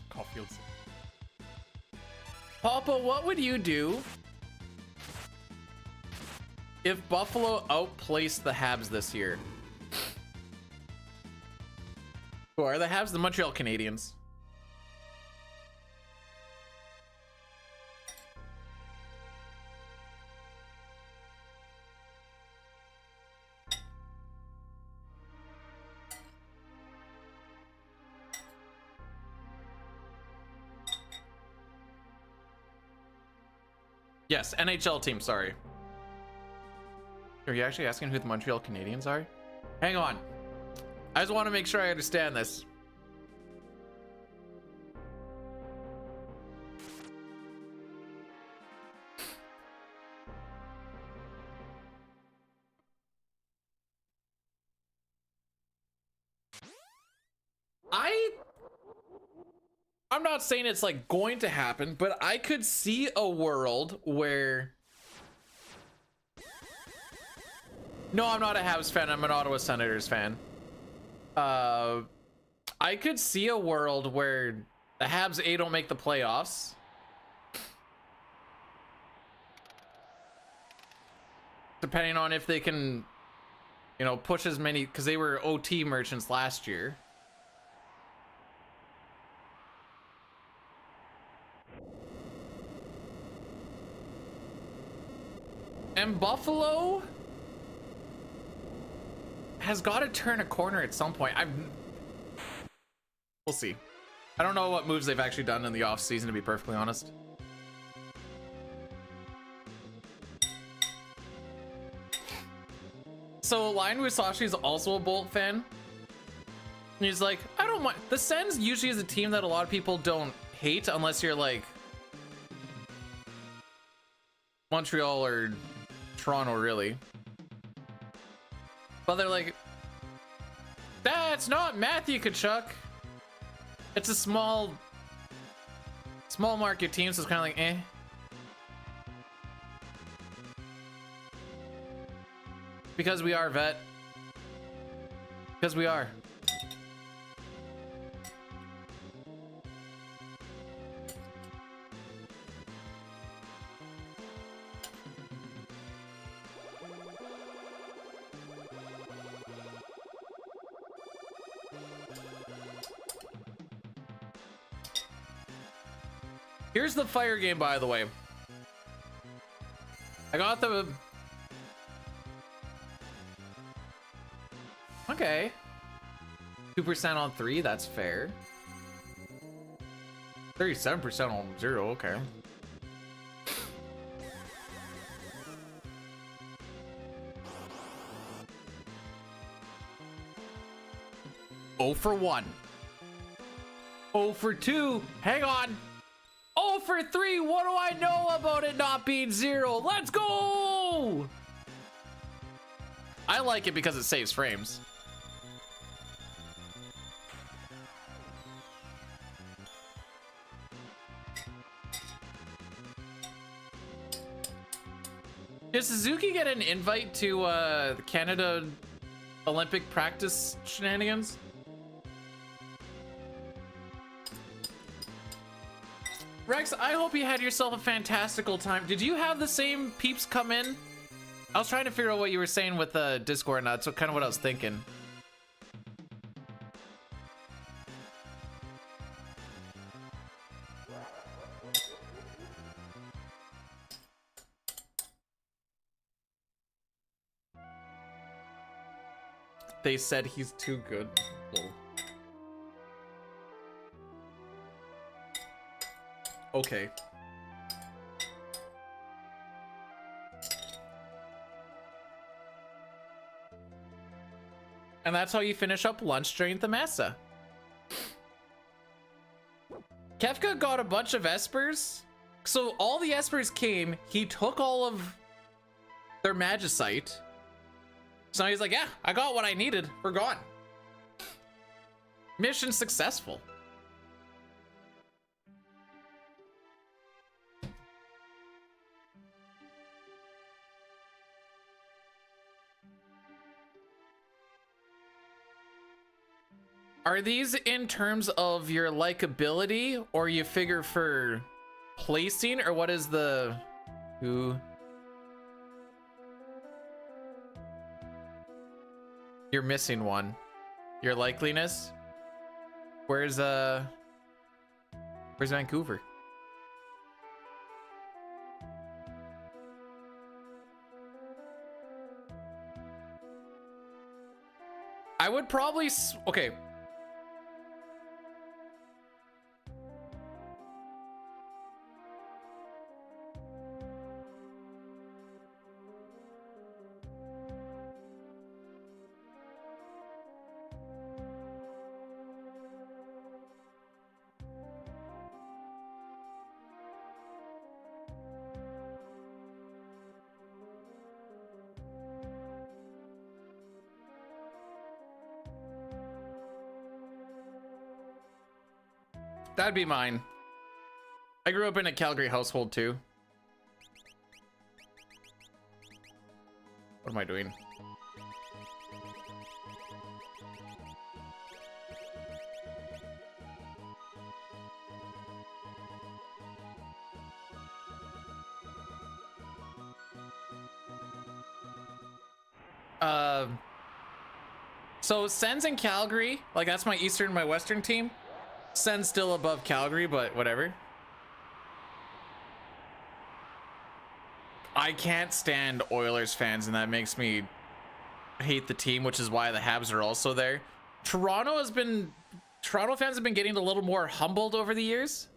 Caulfield's. Papa, what would you do if Buffalo outplaced the Habs this year? Who are the Habs? The Montreal Canadiens. Yes, NHL team, sorry. Are you actually asking who the Montreal Canadiens are? Hang on. I just want to make sure I understand this. I'm not saying it's like going to happen, but I could see a world where... No, I'm not a Habs fan. I'm an Ottawa Senators fan. I could see a world where the Habs don't make the playoffs. Depending on if they can, you know, push as many, because they were OT merchants last year. And Buffalo has got to turn a corner at some point. We'll see. I don't know what moves they've actually done in the offseason, to be perfectly honest. So Lion Musashi is also a Bolt fan. And he's like, I don't mind. The Sens usually is a team that a lot of people don't hate unless you're like Montreal or Toronto, really. But they're like, that's not Matthew Tkachuk. It's a small market team, so it's kind of like, eh. Because we are, vet. Because we are. Here's the fire game, by the way. I got the... Okay. 2% on 3, that's fair. 37% on 0, okay. Oh for 1. 0 for 2. Hang on. 0 for 3. What do I know about it not being 0? Let's go! I like it because it saves frames. Did Suzuki get an invite to the Canada Olympic practice shenanigans? Rex, I hope you had yourself a fantastical time. Did you have the same peeps come in? I was trying to figure out what you were saying with the Discord, and that's kind of what I was thinking. They said he's too good. Lol. Okay. And that's how you finish up lunch during the Mesa. Kefka got a bunch of Espers. So all the Espers came, he took all of their Magicite. So he's like, yeah, I got what I needed. We're gone. Mission successful. Are these in terms of your likability, or you figure for placing, or what is the who? You're missing one. Your likeliness? Where's Vancouver? I would probably okay. That'd be mine. I grew up in a Calgary household too. What am I doing? So Sen's in Calgary, like that's my Eastern, my Western team. Sen's still above Calgary, but whatever. I can't stand Oilers fans, and that makes me hate the team, which is why the Habs are also there. Toronto fans have been getting a little more humbled over the years.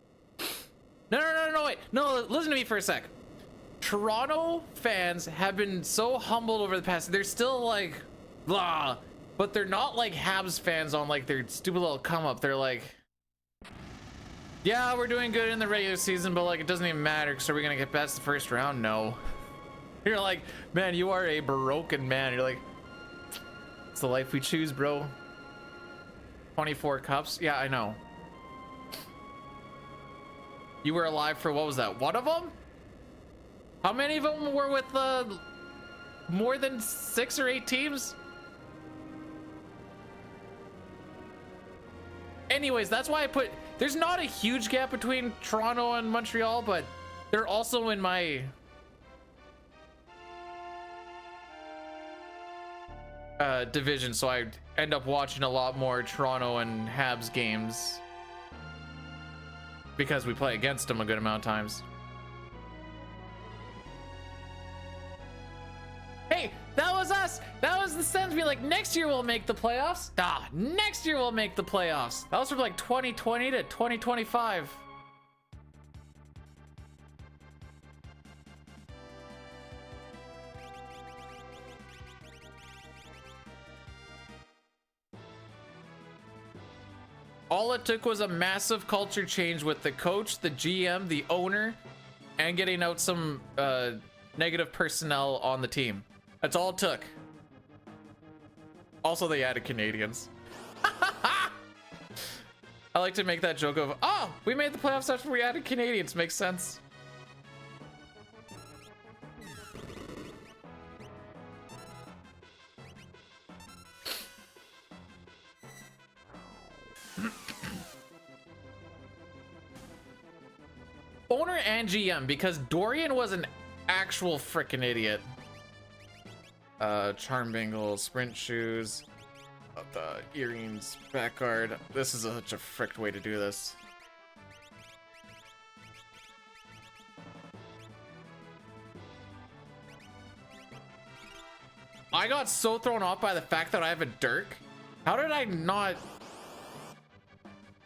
No, wait. No, listen to me for a sec. Toronto fans have been so humbled over the past. They're still like, blah, but they're not like Habs fans on like their stupid little come up. They're like, yeah, we're doing good in the regular season, but like it doesn't even matter because are we gonna get past the first round? No. You're like, man, you are a broken man. You're like, it's the life we choose, bro. 24 cups. Yeah, I know. You were alive for, what was that, one of them? How many of them were with more than 6 or 8 teams? Anyways, that's why I put, there's not a huge gap between Toronto and Montreal, but they're also in my division, so I end up watching a lot more Toronto and Habs games because we play against them a good amount of times. Hey, that was us. That was the Sens being like, next year we'll make the playoffs. Next year we'll make the playoffs. That was from like 2020 to 2025. All it took was a massive culture change with the coach, the GM, the owner, and getting out some negative personnel on the team. That's all it took. Also, they added Canadians. I like to make that joke of, oh, we made the playoffs after we added Canadians. Makes sense. Owner and GM, because Dorian was an actual freaking idiot. Charm bangle, sprint shoes, the earrings, back guard. This is such a fricked way to do this. I got so thrown off by the fact that I have a Dirk. How did I not?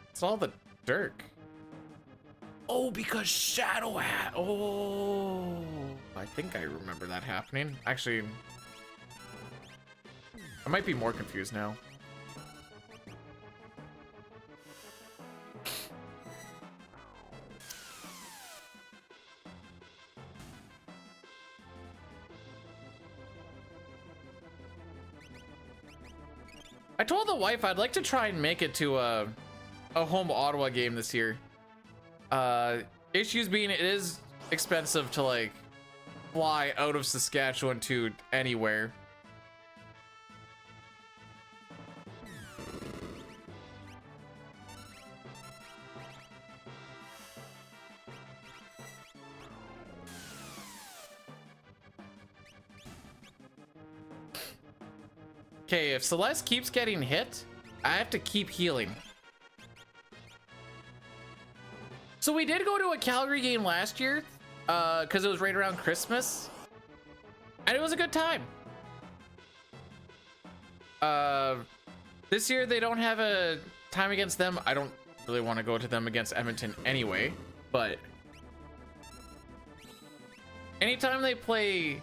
It's all the Dirk. Oh, because Shadow had. Oh, I think I remember that happening. Actually, I might be more confused now. I told the wife I'd like to try and make it to a home Ottawa game this year. Issues being it is expensive to like fly out of Saskatchewan to anywhere. Okay, if Celeste keeps getting hit, I have to keep healing. So we did go to a Calgary game last year, because it was right around Christmas, and it was a good time. This year they don't have a time against them. I don't really want to go to them against Edmonton anyway, but anytime they play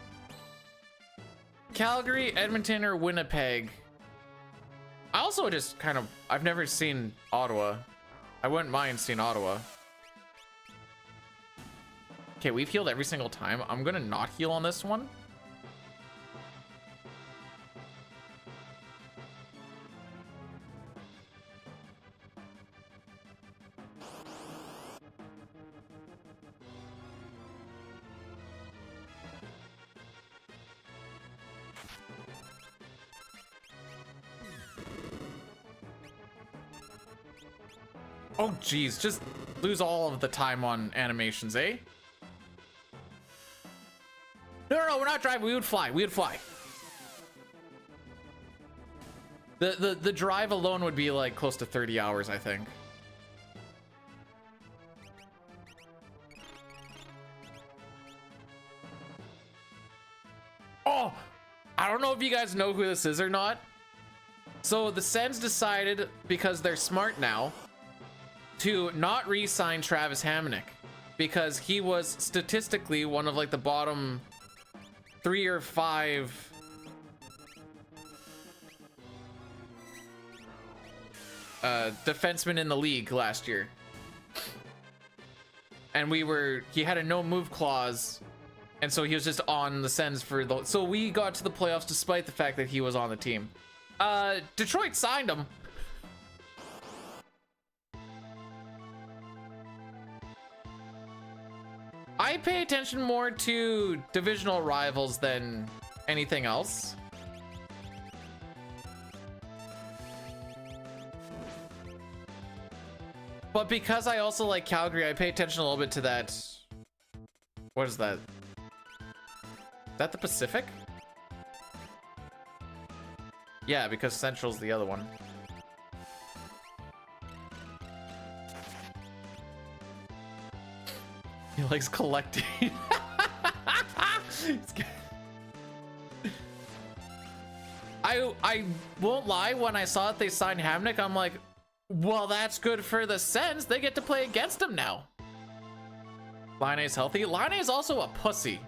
Calgary, Edmonton, or Winnipeg. I also just kind of, I've never seen Ottawa. I wouldn't mind seeing Ottawa. Okay, we've healed every single time. I'm gonna not heal on this one. Oh, geez, just lose all of the time on animations, eh? No, we're not driving. We would fly. We would fly. The drive alone would be like close to 30 hours, I think. Oh, I don't know if you guys know who this is or not. So the Sens decided, because they're smart now, to not re-sign Travis Hamonic because he was statistically one of like the bottom 3 or 5 defensemen in the league last year. And he had a no move clause, and so he was just on the Sens for the, so we got to the playoffs despite the fact that he was on the team. Detroit signed him. I pay attention more to divisional rivals than anything else. But because I also like Calgary, I pay attention a little bit to that. What is that? Is that the Pacific? Yeah, because Central's the other one. He likes collecting. I won't lie, when I saw that they signed Hamnick, I'm like, well, that's good for the Sens. They get to play against him now. Laine's healthy. Laine's also a pussy.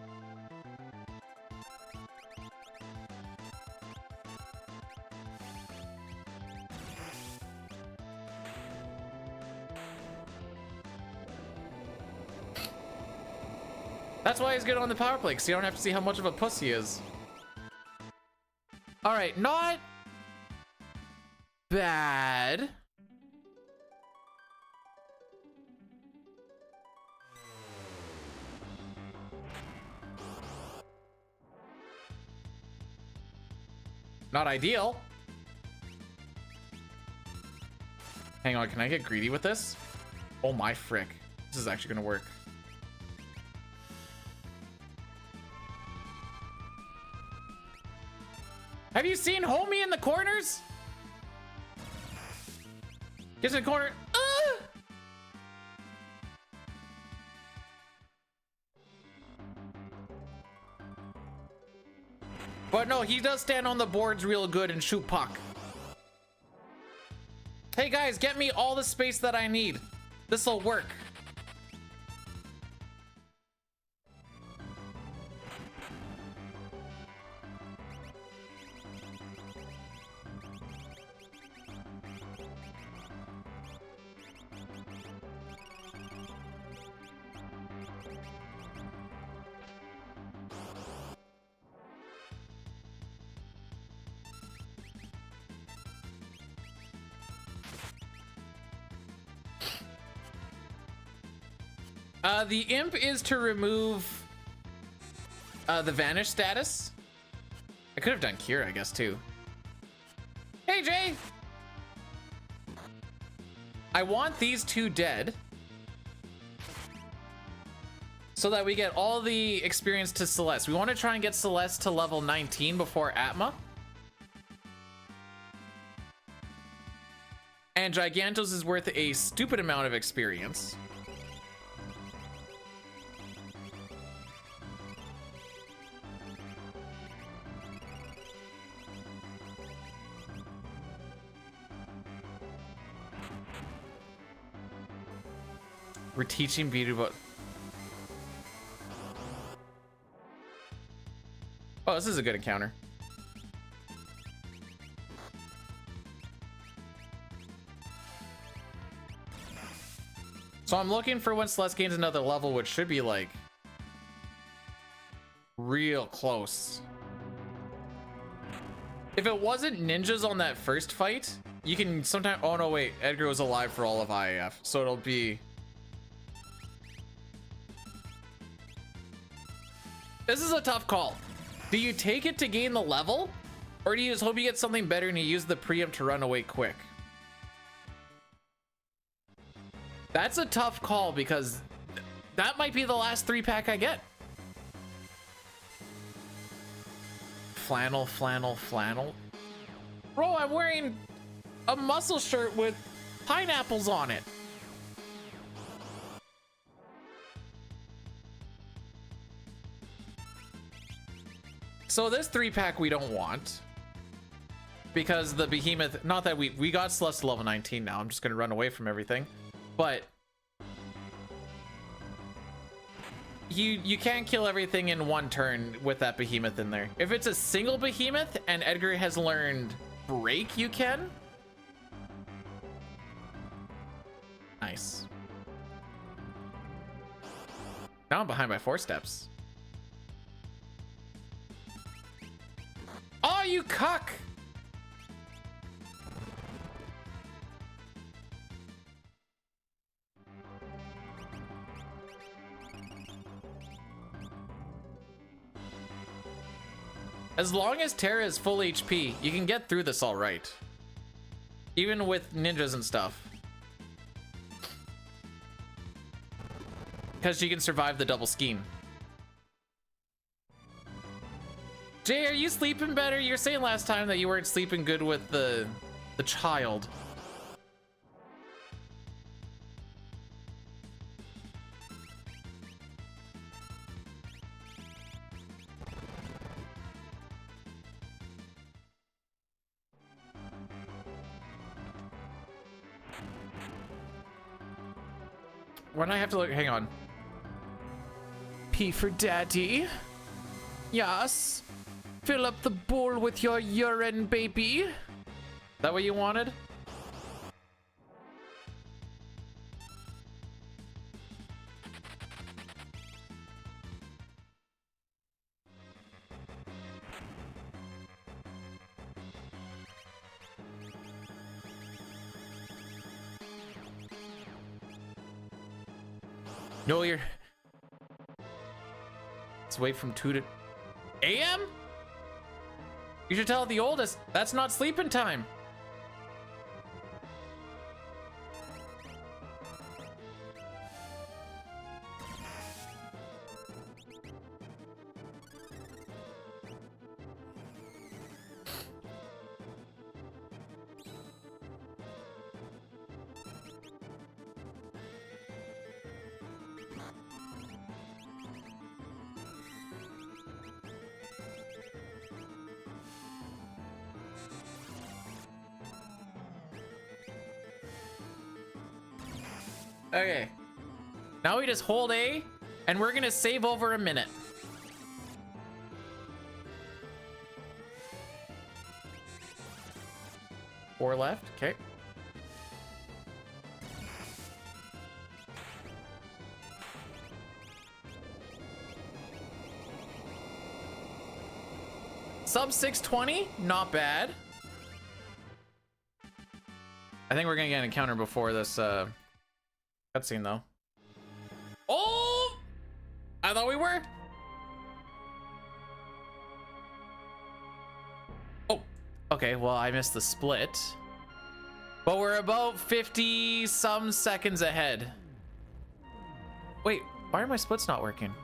That's why he's good on the power play, because you don't have to see how much of a pussy he is. All right, not bad. Not ideal. Hang on, can I get greedy with this? Oh my frick. This is actually gonna work. Have you seen Homie in the corners? Gets in the corner. But no, he does stand on the boards real good and shoot puck. Hey guys, get me all the space that I need. This'll work. The imp is to remove the vanish status. I could have done cure, I guess, too. Hey, Jay! I want these two dead so that we get all the experience to Celeste. We want to try and get Celeste to level 19 before Atma. And Gigantos is worth a stupid amount of experience. We're teaching Beedoo about... Oh, this is a good encounter. So I'm looking for when Celeste gains another level, which should be like real close. If it wasn't ninjas on that first fight, you can sometimes... Oh no, wait, Edgar was alive for all of IAF, so it'll be... This is a tough call. Do you take it to gain the level? Or do you just hope you get something better and you use the preempt to run away quick? That's a tough call because that might be the last 3-pack I get. Flannel, flannel, flannel. Bro, I'm wearing a muscle shirt with pineapples on it. So this 3-pack we don't want because the behemoth, not that we got Celeste to level 19 now. I'm just gonna run away from everything, but you can't kill everything in one turn with that behemoth in there. If it's a single behemoth and Edgar has learned break, you can. Nice. Now I'm behind by 4 steps. Oh, you cuck! As long as Terra is full HP, you can get through this all right. Even with ninjas and stuff. Because she can survive the double scheme. Jay, are you sleeping better? You were saying last time that you weren't sleeping good with the child. When I have to look, hang on. P for daddy. Yes. Fill up the bowl with your urine, baby. That what you wanted? No, you're... Let's wait from 2 to... AM? You should tell the oldest, that's not sleeping time. Okay. Now we just hold A, and we're gonna save over a minute. Four left, okay. Sub 620, not bad. I think we're gonna get an encounter before this cutscene though. Oh! I thought we were. Oh, okay. Well, I missed the split. But we're about 50 some seconds ahead. Wait, why are my splits not working?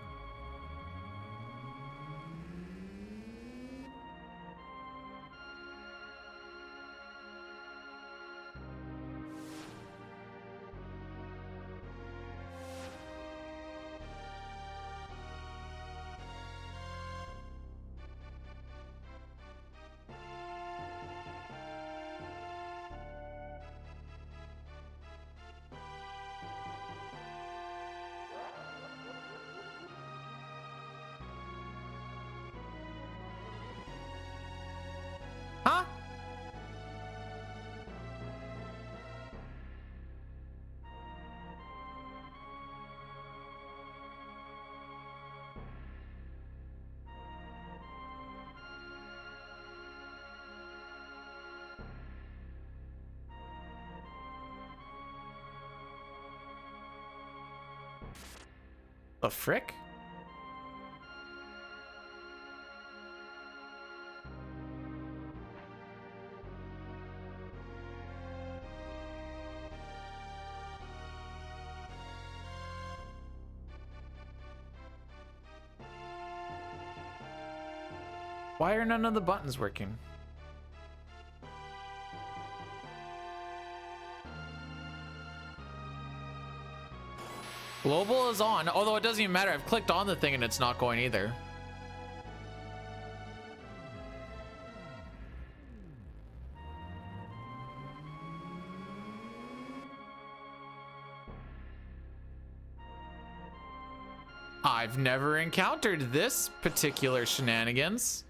Huh? The frick? Why are none of the buttons working? Global is on, although it doesn't even matter. I've clicked on the thing and it's not going either. I've never encountered this particular shenanigans.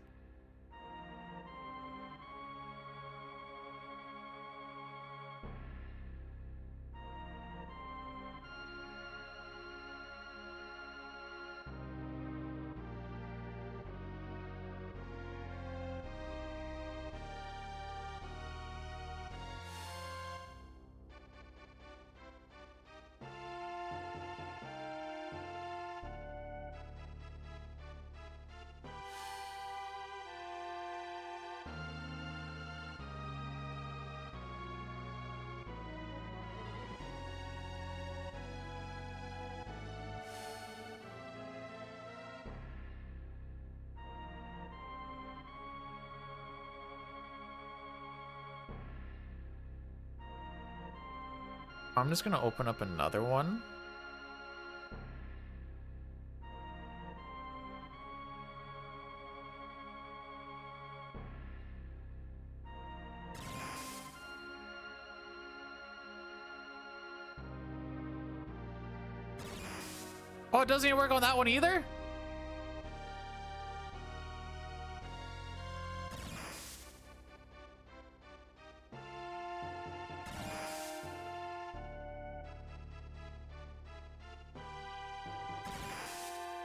I'm just gonna open up another one. Oh, it doesn't even work on that one either?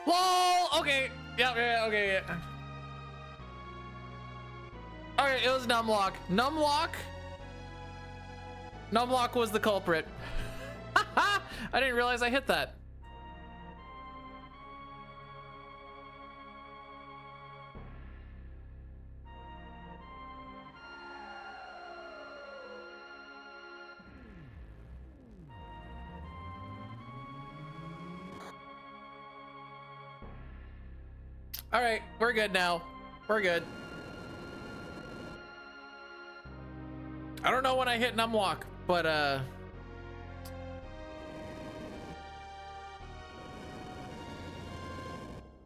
LOL! Okay. Yeah, okay, yeah. Alright, it was Numlock. Numlock was the culprit. I didn't realize I hit that. All right, we're good now. We're good. I don't know when I hit Numlock, but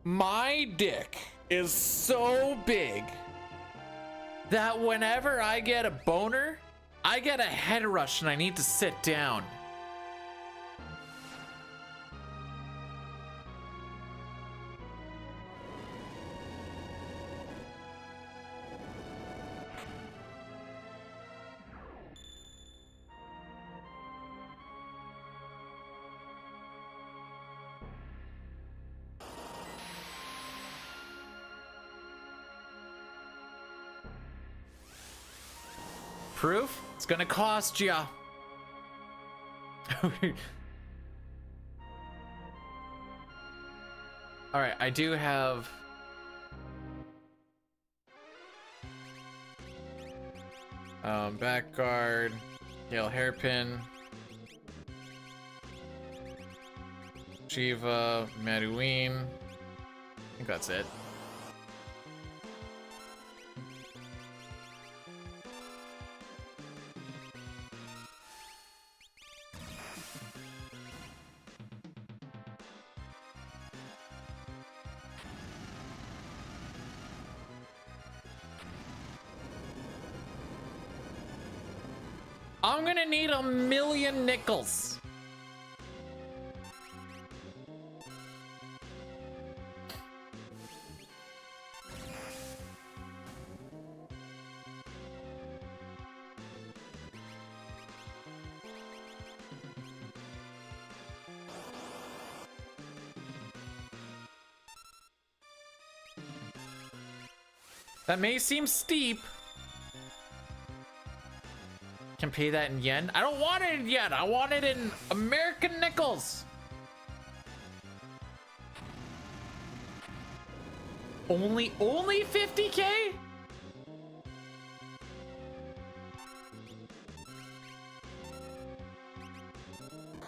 my dick is so big that whenever I get a boner, I get a head rush and I need to sit down. Proof? It's gonna cost ya. All right, I do have. Back guard, Gale Hairpin, Shiva, Maduine. I think that's it. I'm gonna need 1,000,000 nickels. That may seem steep. Can pay that in yen. I don't want it in yen. I want it in American nickels. Only 50K?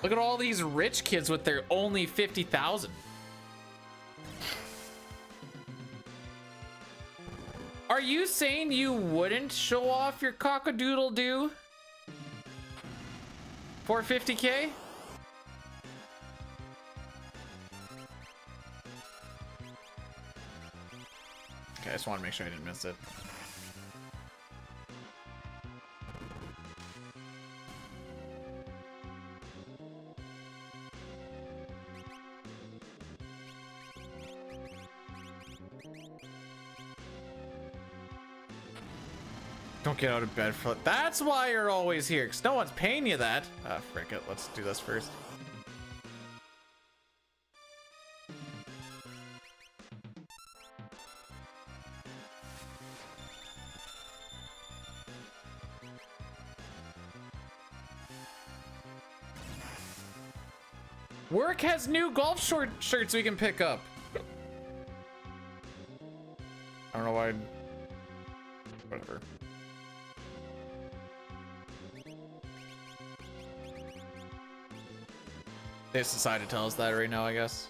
Look at all these rich kids with their only 50,000. Are you saying you wouldn't show off your cock-a-doodle-doo for 50K? Okay, I just want to make sure I didn't miss it. Don't get out of bed for that's why you're always here, because no one's paying you that. Ah, frick it. Let's do this first. Work has new golf shirts we can pick up. I don't know why. Whatever. They just decided to tell us that right now, I guess.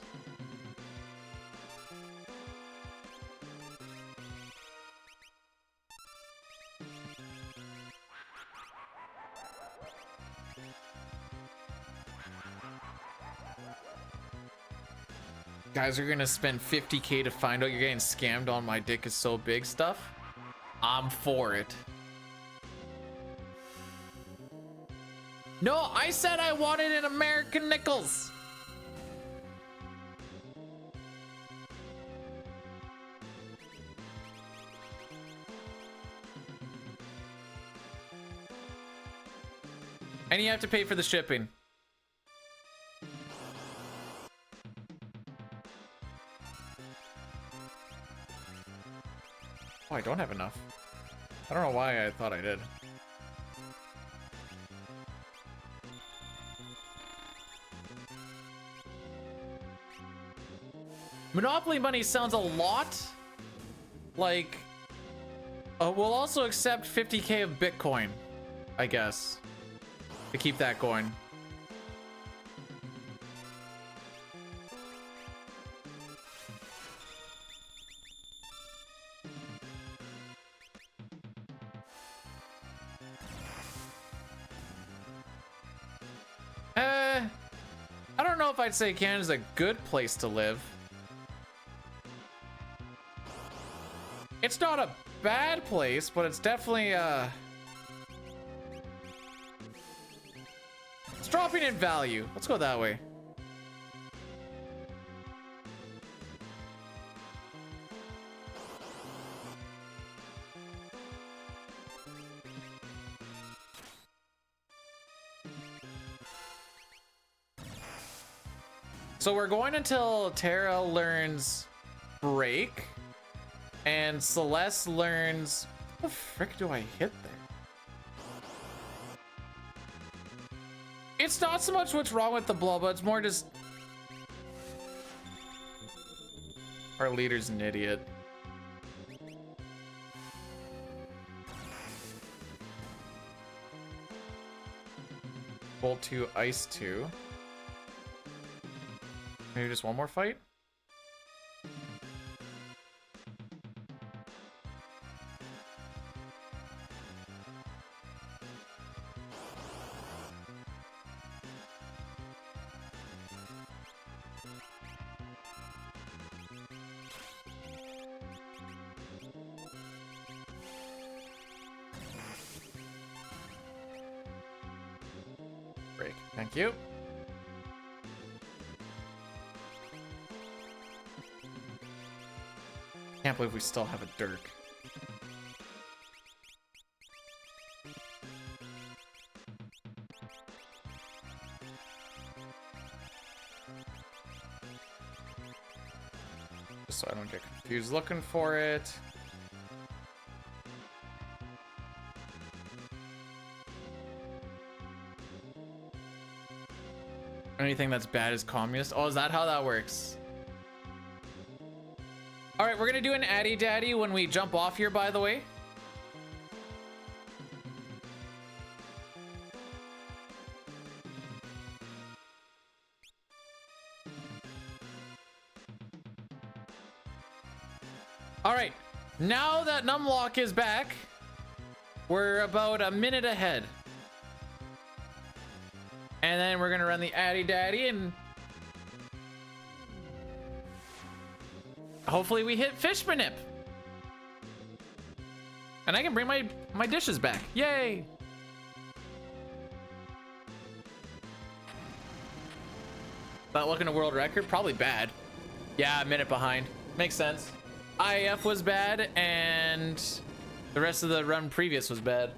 Guys are gonna spend 50K to find out you're getting scammed on my dick is so big stuff. I'm for it. No, I said I wanted an American nickels. And you have to pay for the shipping. Oh, I don't have enough. I don't know why I thought I did. Monopoly money sounds a lot like we'll also accept 50K of Bitcoin, I guess, to keep that going. I don't know if I'd say Canada's a good place to live. It's not a bad place, but it's definitely it's dropping in value. Let's go that way. So we're going until Terra learns Break. And Celeste learns... What the frick do I hit there? It's not so much what's wrong with the blow, but it's more just... Our leader's an idiot. Bolt 2, Ice 2. Maybe just one more fight? Break. Thank you. Can't believe we still have a Dirk. Just so I don't get confused looking for it. Anything that's bad is communist. Oh, is that how that works? All right, we're gonna do an Addy Daddy when we jump off here, by the way. All right, now that Numlock is back, we're about a minute ahead. And then we're gonna run the Addy Daddy and hopefully we hit Fishmanip. And I can bring my dishes back. Yay! Not looking at world record? Probably bad. Yeah, a minute behind. Makes sense. IF was bad and the rest of the run previous was bad.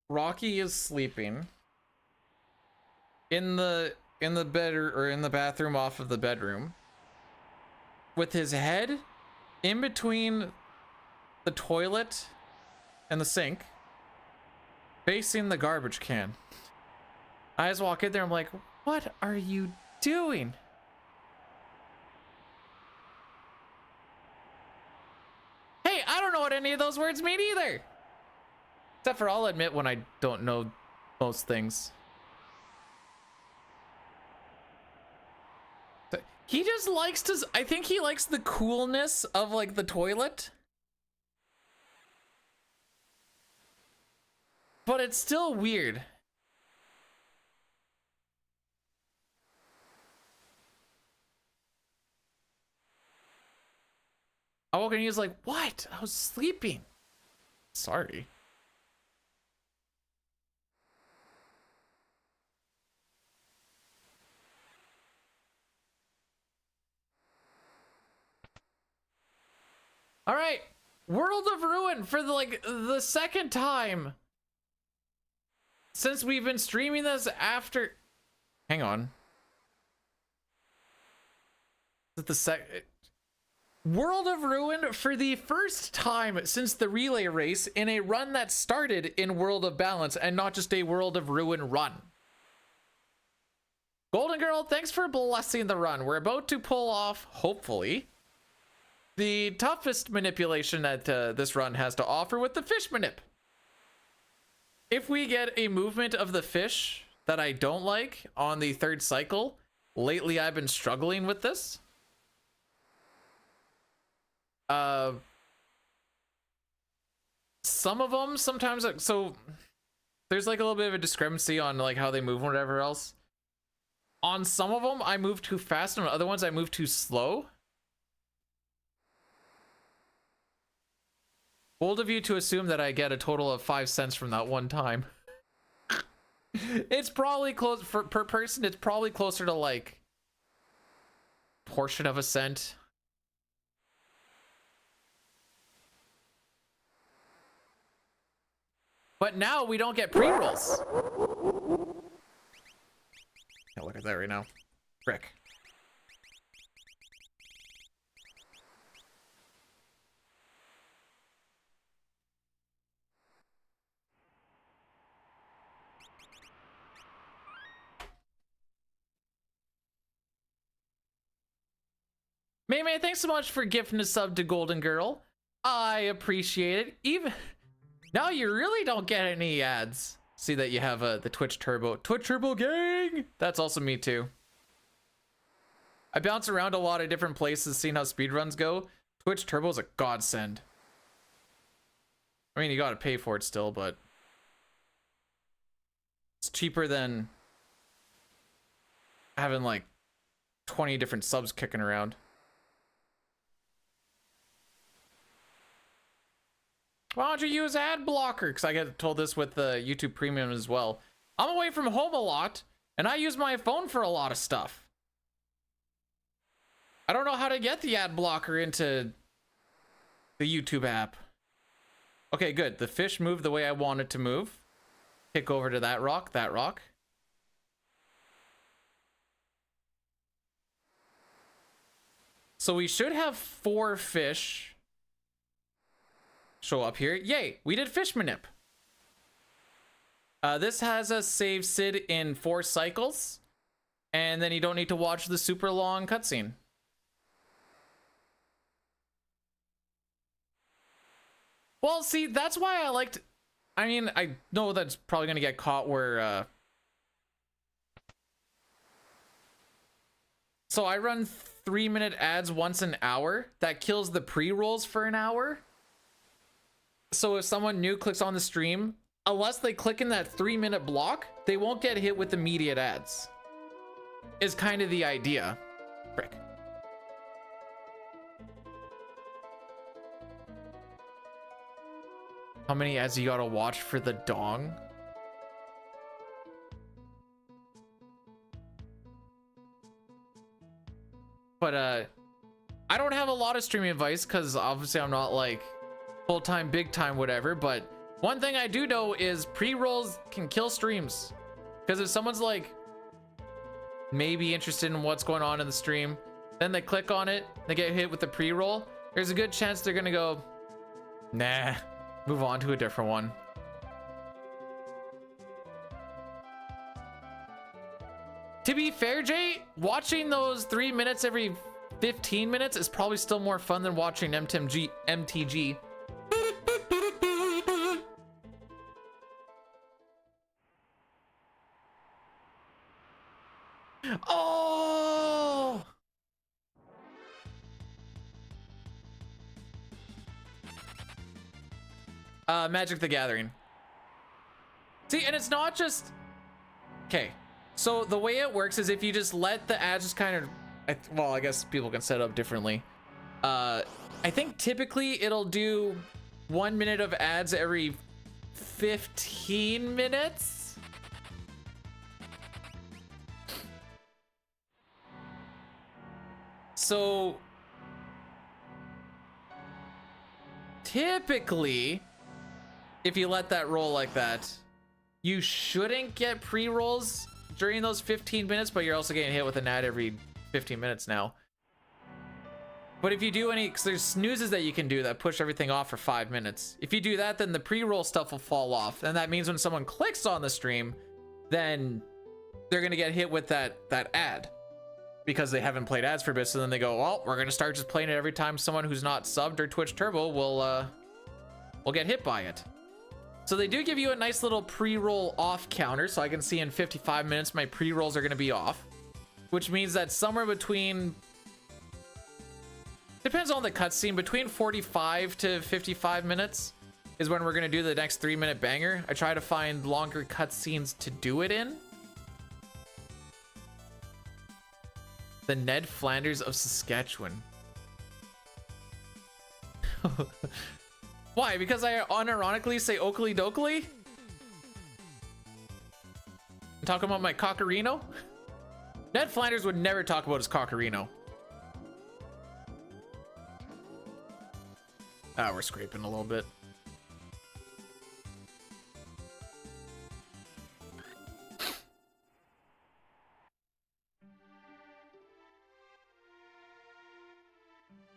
Rocky is sleeping in the bed or in the bathroom off of the bedroom with his head in between the toilet and the sink facing the garbage can. I just walk in there, I'm like, what are you doing? Hey, I don't know what any of those words mean either. Except for I'll admit when I don't know most things. He just likes to, I think he likes the coolness of like the toilet. But it's still weird. I woke up and he was like, what? I was sleeping. Sorry. All right, World of Ruin for the second time since we've been streaming this after. Hang on. Is it the World of Ruin for the first time since the relay race in a run that started in World of Balance and not just a World of Ruin run. Golden Girl, thanks for blessing the run. We're about to pull off, hopefully, the toughest manipulation that this run has to offer with the fish manip. If we get a movement of the fish that I don't like on the third cycle, lately I've been struggling with this. Some of them sometimes, so there's like a little bit of a discrepancy on like how they move and whatever else. On some of them I move too fast, and on other ones I move too slow. Bold of you to assume that I get a total of 5 cents from that one time. It's probably close for per person. It's probably closer to like portion of a cent. But now we don't get pre-rolls. Yeah, look at that right now. Frick. May, thanks so much for gifting a sub to Golden Girl. I appreciate it. Even now, you really don't get any ads. See that you have the Twitch Turbo gang. That's also me too. I bounce around a lot of different places, seeing how speedruns go. Twitch Turbo is a godsend. I mean, you gotta pay for it still, but it's cheaper than having like 20 different subs kicking around. Why don't you use ad blocker? Because I get told this with the YouTube Premium as well. I'm away from home a lot, and I use my phone for a lot of stuff. I don't know how to get the ad blocker into the YouTube app. Okay, good. The fish moved the way I want it to move. Kick over to that rock, that rock. So we should have 4 fish show up here. Yay, we did fish manip. This has us save Sid in 4 cycles, and then you don't need to watch the super long cutscene. Well, see, that's why I liked, I mean, I know that's probably gonna get caught where so I run 3-minute ads once an hour. That kills the pre-rolls for an hour. So if someone new clicks on the stream, unless they click in that 3-minute block, they won't get hit with immediate ads. Is kind of the idea. Frick. How many ads you gotta watch for the dong? But I don't have a lot of streaming advice because obviously I'm not like full-time, big-time, whatever. But one thing I do know is pre-rolls can kill streams. Because if someone's like maybe interested in what's going on in the stream, then they click on it, they get hit with the pre-roll, there's a good chance they're gonna go, nah, move on to a different one. To be fair, Jay, watching those 3 minutes every 15 minutes is probably still more fun than watching MTG. Oh! Magic the Gathering. See, and it's not just... Okay, so the way it works is if you just let the ads just kind of... Well, I guess people can set it up differently. I think typically it'll do 1 minute of ads every 15 minutes. So typically, if you let that roll like that, you shouldn't get pre-rolls during those 15 minutes, but you're also getting hit with an ad every 15 minutes now. But if you do any, because there's snoozes that you can do that push everything off for 5 minutes. If you do that, then the pre-roll stuff will fall off. And that means when someone clicks on the stream, then they're going to get hit with that ad because they haven't played ads for a bit. So then they go, well, we're going to start just playing it every time someone who's not subbed or Twitch Turbo will get hit by it. So they do give you a nice little pre-roll off counter. So I can see in 55 minutes, my pre-rolls are going to be off, which means that somewhere between Depends on the cutscene. Between 45 to 55 minutes is when we're gonna do the next 3-minute banger. I try to find longer cutscenes to do it in. The Ned Flanders of Saskatchewan. Why? Because I unironically say Oakley Dokley? Talking about my cockerino? Ned Flanders would never talk about his cockerino. Ah, we're scraping a little bit.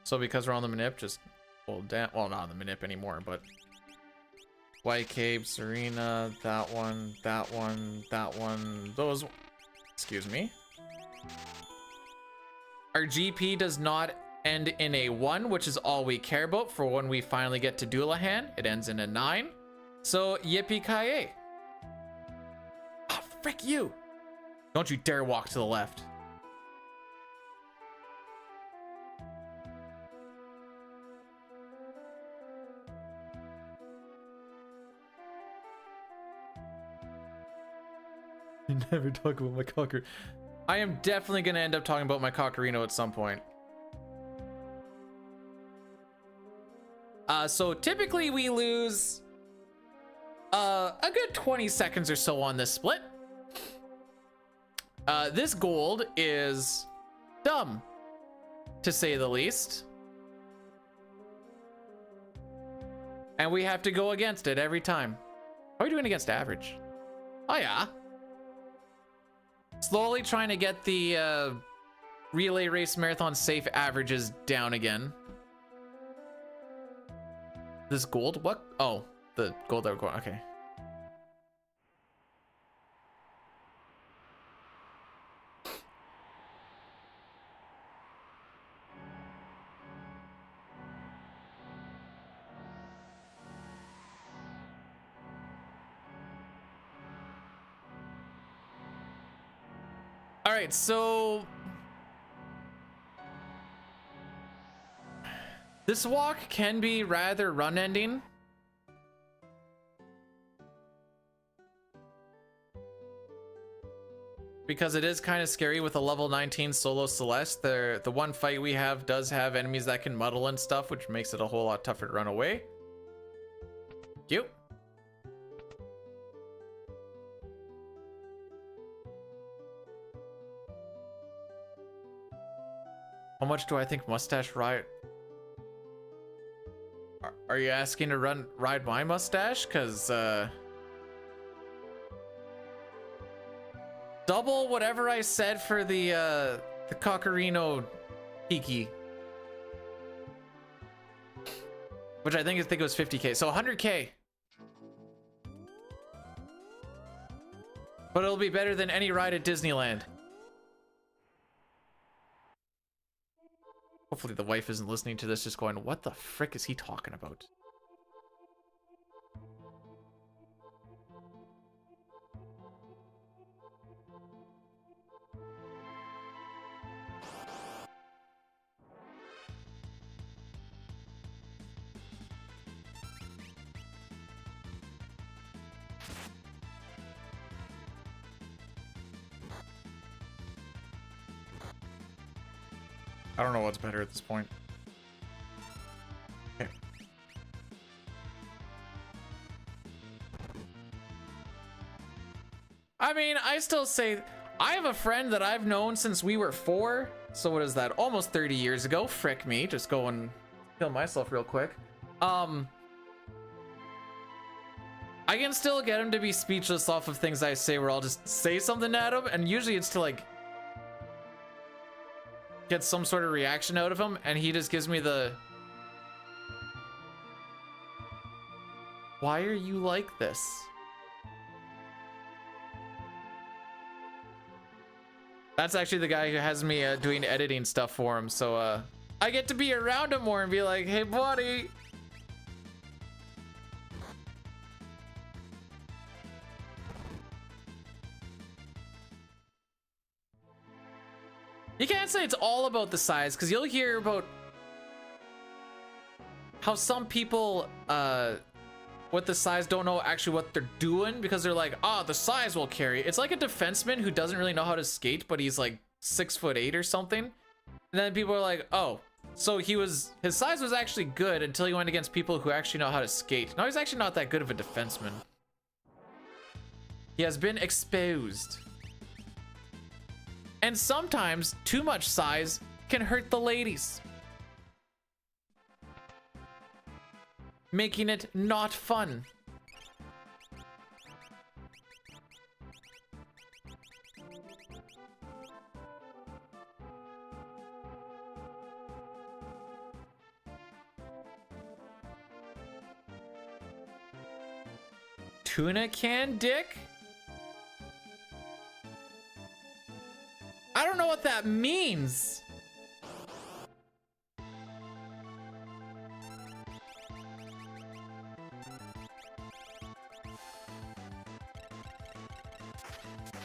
So because we're on the manip, just hold down. Well, not on the manip anymore, but White Cape, Serena, that one, that one, that one, those. Excuse me. Our GP does not end in a 1, which is all we care about for when we finally get to Doulahan. It ends in a 9. So yippee-ki-yay. Oh, frick you. Don't you dare walk to the left. I never talk about my cocker. I am definitely going to end up talking about my cockerino at some point. So typically we lose a good 20 seconds or so on this split. This gold is dumb, to say the least. And we have to go against it every time. How are we doing against average? Oh yeah. Slowly trying to get the relay race marathon safe averages down again. This gold? What? Oh, the gold that we're going. Okay. All right, so this walk can be rather run ending. Because it is kind of scary with a level 19 solo Celeste. The one fight we have does have enemies that can muddle and stuff, which makes it a whole lot tougher to run away. Cute. How much do I think Mustache ride? Are you asking to ride my mustache? Cause double whatever I said for the Cockerino Hiki, which I think it was 50k, so 100k. But it'll be better than any ride at Disneyland. Hopefully the wife isn't listening to this just going, what the frick is he talking about? I don't know what's better at this point. Okay. I mean, I still say I have a friend that I've known since we were 4. So what is that? Almost 30 years ago. Frick me. Just go and kill myself real quick. I can still get him to be speechless off of things I say where I'll just say something at him. And usually it's to like get some sort of reaction out of him, and he just gives me the why are you like this? That's actually the guy who has me doing editing stuff for him, so I get to be around him more and be like, hey buddy. You can't say it's all about the size, because you'll hear about how some people with the size don't know actually what they're doing because they're like, oh, the size will carry. It's like a defenseman who doesn't really know how to skate, but he's like 6'8" or something. And then people are like, oh, so his size was actually good until he went against people who actually know how to skate. No, he's actually not that good of a defenseman. He has been exposed. And sometimes too much size can hurt the ladies, making it not fun. Tuna can dick? I don't know what that means.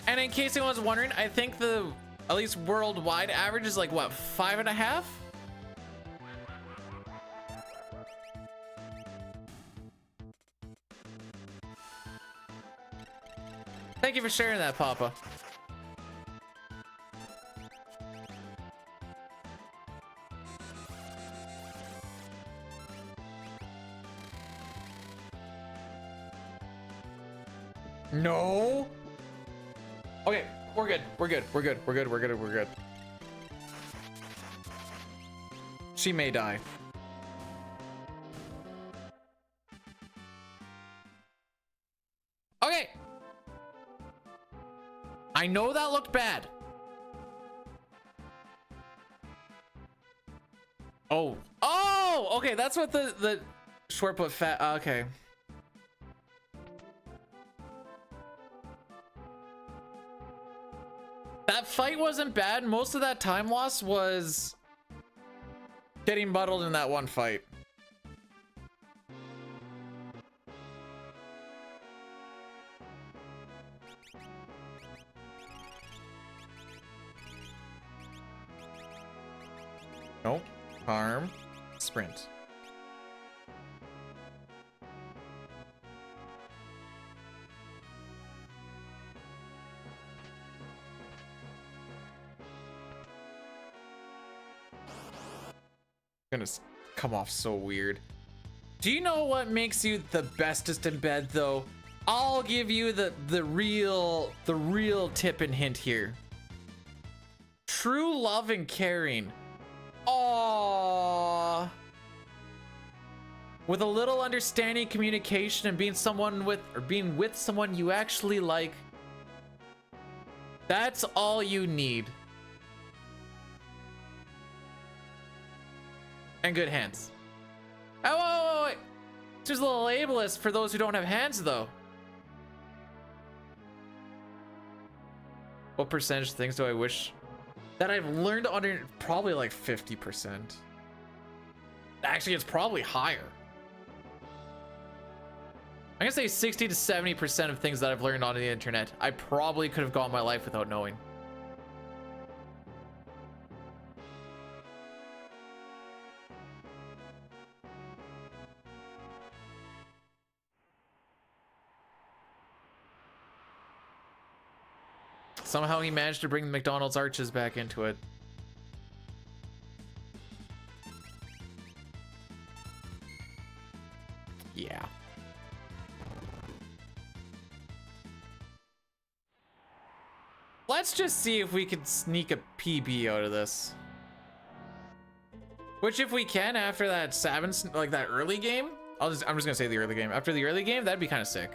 And in case anyone's wondering, I think the at least worldwide average is like what, 5.5? Thank you for sharing that, Papa. No. Okay, we're good. We're good. We're good. We're good. We're good. We're good. She may die. Okay. I know that looked bad. Oh. Oh, okay, that's what the short but fat. Okay. That fight wasn't bad. Most of that time loss was getting muddled in that one fight. Nope. Harm. Sprint. Gonna come off so weird. Do you know what makes you the bestest in bed though? I'll give you the real tip and hint here. True love and caring. Aww. With a little understanding, communication, and being with someone you actually like. That's all you need. And good hands. Oh, wait. There's a little ableist for those who don't have hands, though. What percentage of things do I wish that I've learned under? Probably like 50%. Actually, it's probably higher. I'm gonna say 60 to 70% of things that I've learned on the internet, I probably could have gone my life without knowing. Somehow he managed to bring the McDonald's arches back into it. Yeah. Let's just see if we can sneak a PB out of this. Which, if we can, after that like that early game, I'm just gonna say the early game. After the early game, that'd be kind of sick.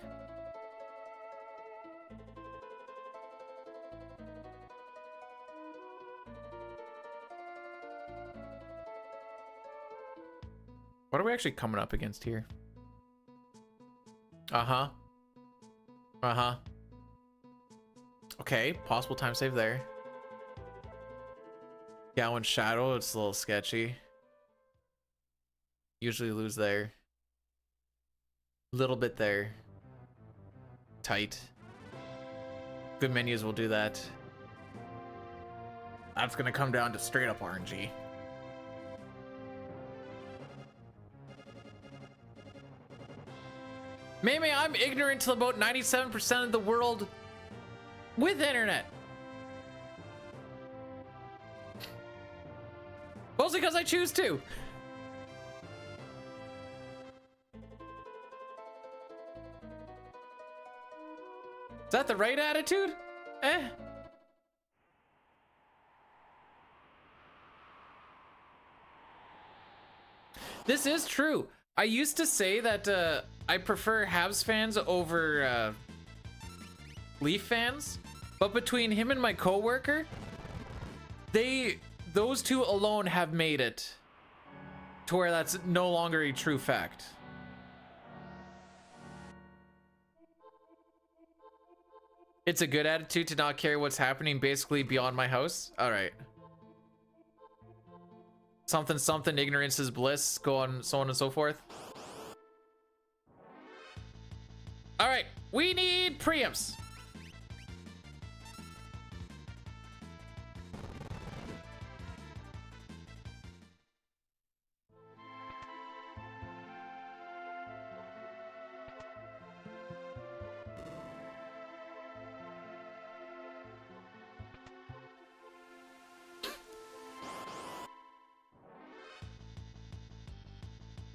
What are we actually coming up against here? Uh-huh. Uh-huh. Okay, possible time save there. Gowan Shadow, it's a little sketchy. Usually lose there. Little bit there. Tight. Good menus will do that. That's gonna come down to straight up RNG. Maybe I'm ignorant to about 97% of the world with internet. Mostly because I choose to. Is that the right attitude? Eh. This is true. I used to say that I prefer Habs fans over Leaf fans, but between him and my coworker, those two alone have made it to where that's no longer a true fact. It's a good attitude to not care what's happening basically beyond my house. All right. Something, something, ignorance is bliss, go on, so on and so forth. All right, we need preamps.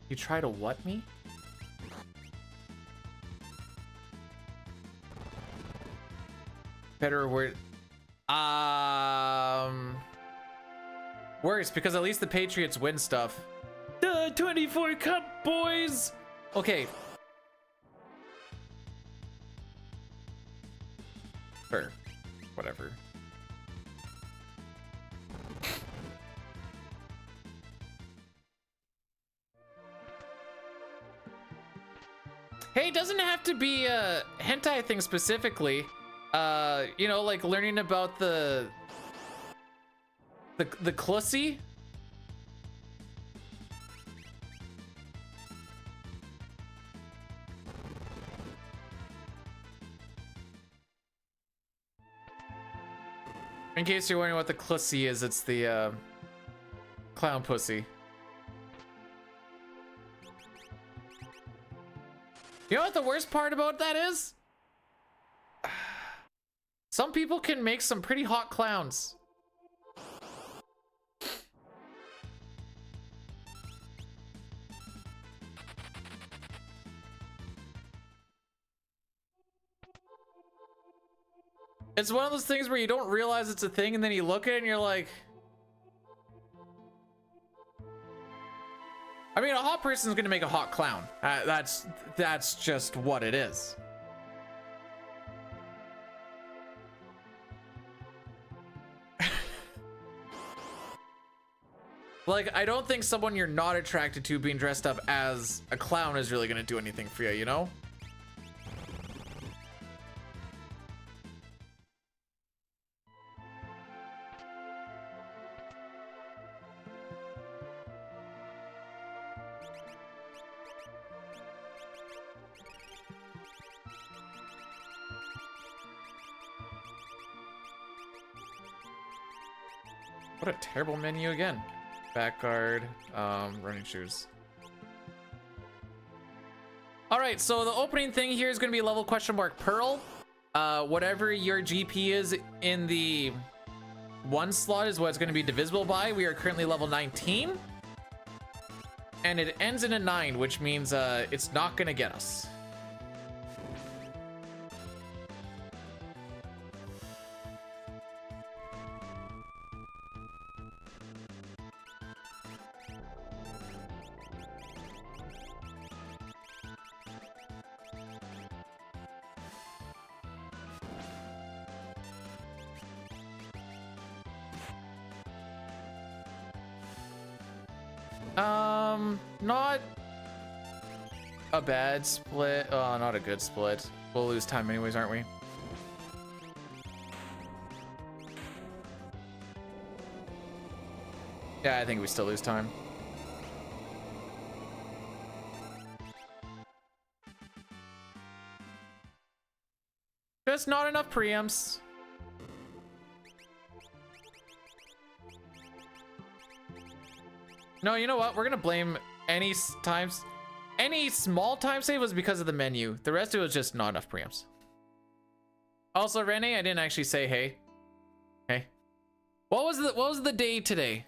You try to what me? Better word. Worse, because at least the Patriots win stuff. The 24 Cup, boys! Okay. Sure. Whatever. Hey, it doesn't have to be a hentai thing specifically. You know, like learning about the clussy. In case you're wondering what the clussy is, it's the clown pussy. You know what the worst part about that is? Some people can make some pretty hot clowns. It's one of those things where you don't realize it's a thing and then you look at it and you're like, I mean, a hot person's gonna make a hot clown. That's just what it is. Like, I don't think someone you're not attracted to being dressed up as a clown is really gonna do anything for you, you know? What a terrible menu again. Back guard, running shoes. All right, so the opening thing here is going to be level question mark Pearl. Whatever your GP is in the one slot is what it's going to be divisible by. We are currently level 19. And it ends in a 9, which means it's not going to get us. Not a bad split. Oh, not a good split. We'll lose time anyways, aren't we? Yeah, I think we still lose time. Just not enough preamps. No, you know what? We're gonna blame Any small time save was because of the menu. The rest of it was just not enough preamps. Also, Renee, I didn't actually say hey. Hey. What was the day today?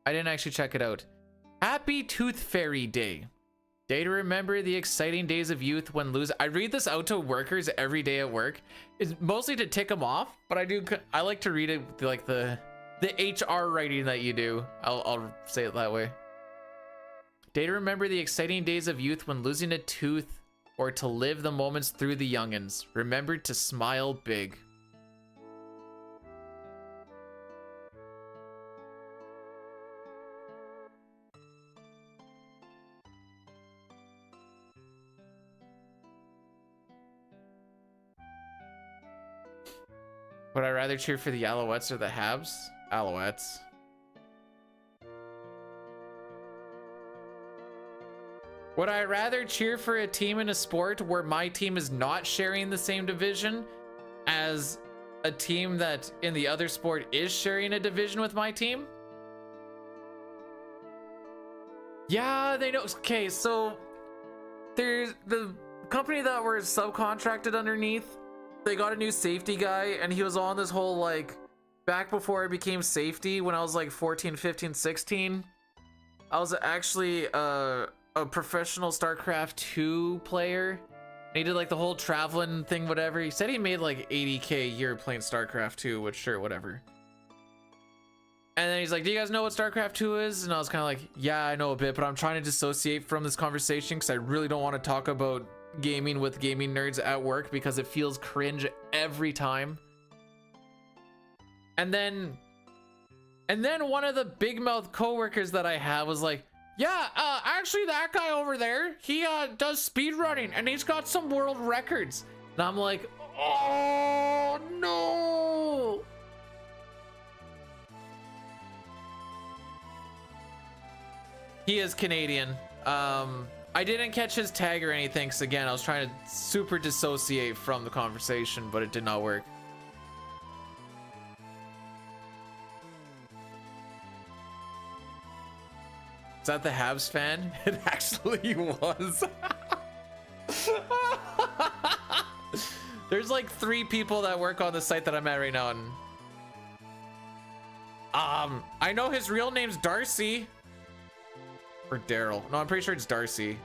I didn't actually check it out. Happy Tooth Fairy Day. Day to remember the exciting days of youth when losing. I read this out to workers every day at work. It's mostly to tick them off, but I like to read it like the HR writing that you do. I'll say it that way. Day to remember the exciting days of youth when losing a tooth, or to live the moments through the youngins. Remember to smile big. Would I rather cheer for the Alouettes or the Habs? Alouettes. Would I rather cheer for a team in a sport where my team is not sharing the same division as a team that in the other sport is sharing a division with my team? Yeah, they know. Okay, so there's the company that we're subcontracted underneath. They got a new safety guy, and he was on this whole, like, back before I became safety when I was like 14, 15, 16. I was actually a professional StarCraft 2 player. And he did like the whole traveling thing, whatever. He said he made like 80K a year playing StarCraft 2, which sure, whatever. And then he's like, do you guys know what StarCraft 2 is? And I was kind of like, yeah, I know a bit, but I'm trying to dissociate from this conversation because I really don't want to talk about gaming with gaming nerds at work because it feels cringe every time. And then one of the big mouth coworkers that I have was like, yeah, actually that guy over there, he does speed running and he's got some world records. And I'm like, oh no. He is Canadian. I didn't catch his tag or anything, because again, I was trying to super dissociate from the conversation, but it did not work. Is that the Habs fan? It actually was. There's like 3 people that work on the site that I'm at right now, and I know his real name's Darcy. Or Daryl. No, I'm pretty sure it's Darcy.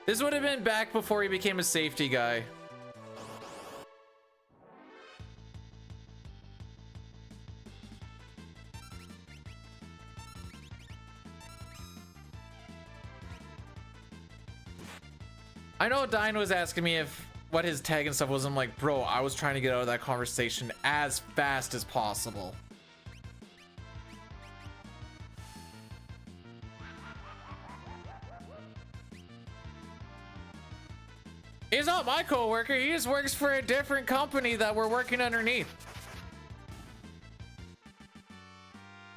This would have been back before he became a safety guy. I know Dine was asking me what his tag and stuff was. I'm like, bro, I was trying to get out of that conversation as fast as possible. He's not my coworker. He just works for a different company that we're working underneath.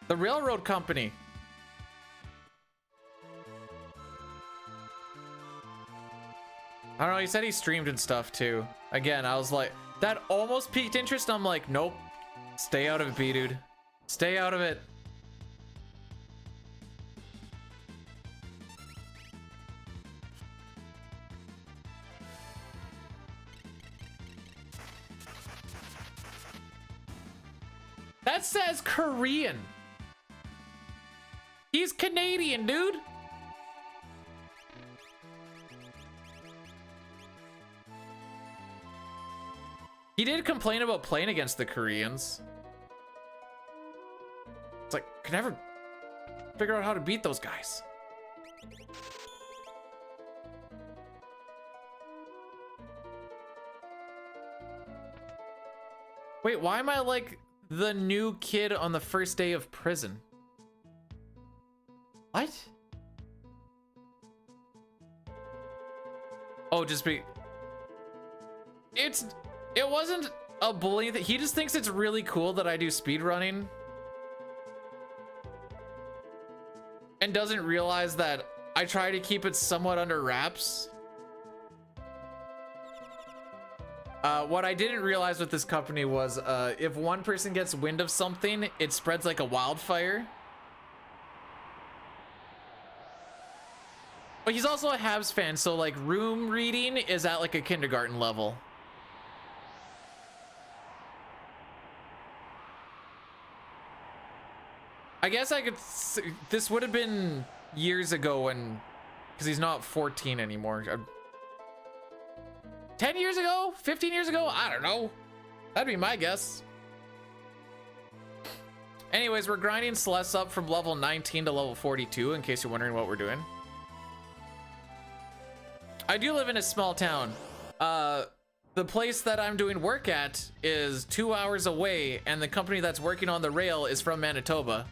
The railroad company. I don't know, he said he streamed and stuff too. Again, I was like, that almost piqued interest. I'm like, nope. Stay out of it, B-dude. Stay out of it. That says Korean. He's Canadian, dude. He did complain about playing against the Koreans. It's like, can never figure out how to beat those guys. Wait, why am I like the new kid on the first day of prison? What? Oh, just be... It wasn't a bullying thing. He just thinks it's really cool that I do speedrunning. And doesn't realize that I try to keep it somewhat under wraps. What I didn't realize with this company was if one person gets wind of something, it spreads like a wildfire. But he's also a Habs fan, so like room reading is at like a kindergarten level. I guess I could, this would have been years ago when, because he's not 14 anymore. 10 years ago? 15 years ago? I don't know. That'd be my guess. Anyways, we're grinding Celeste up from level 19 to level 42, in case you're wondering what we're doing. I do live in a small town. The place that I'm doing work at is 2 hours away, and the company that's working on the rail is from Manitoba.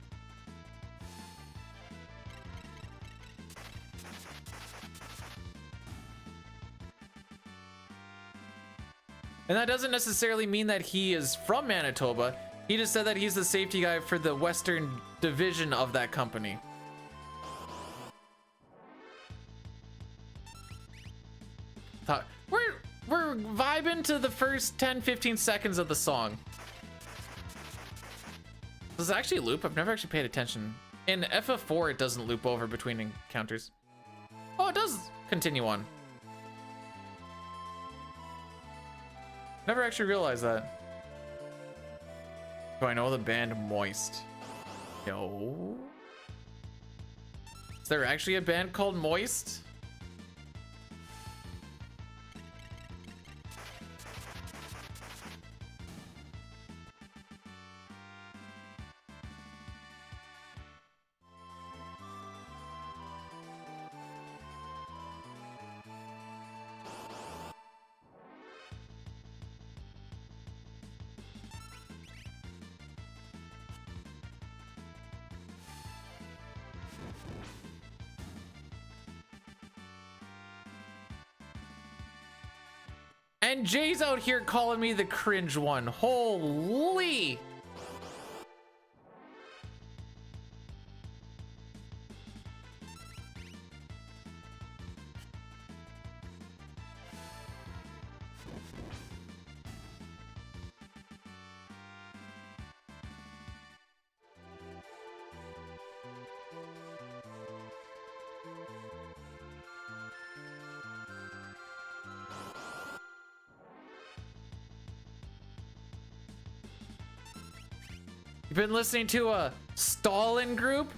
And that doesn't necessarily mean that he is from Manitoba. He just said that he's the safety guy for the Western division of that company. We're vibing to the first 10-15 seconds of the song. Does it actually loop? I've never actually paid attention. In FF4, it doesn't loop over between encounters. Oh, it does continue on. Never actually realized that. Do I know the band Moist? No. Is there actually a band called Moist? And Jay's out here calling me the cringe one. Holy. You've been listening to a Stalin group?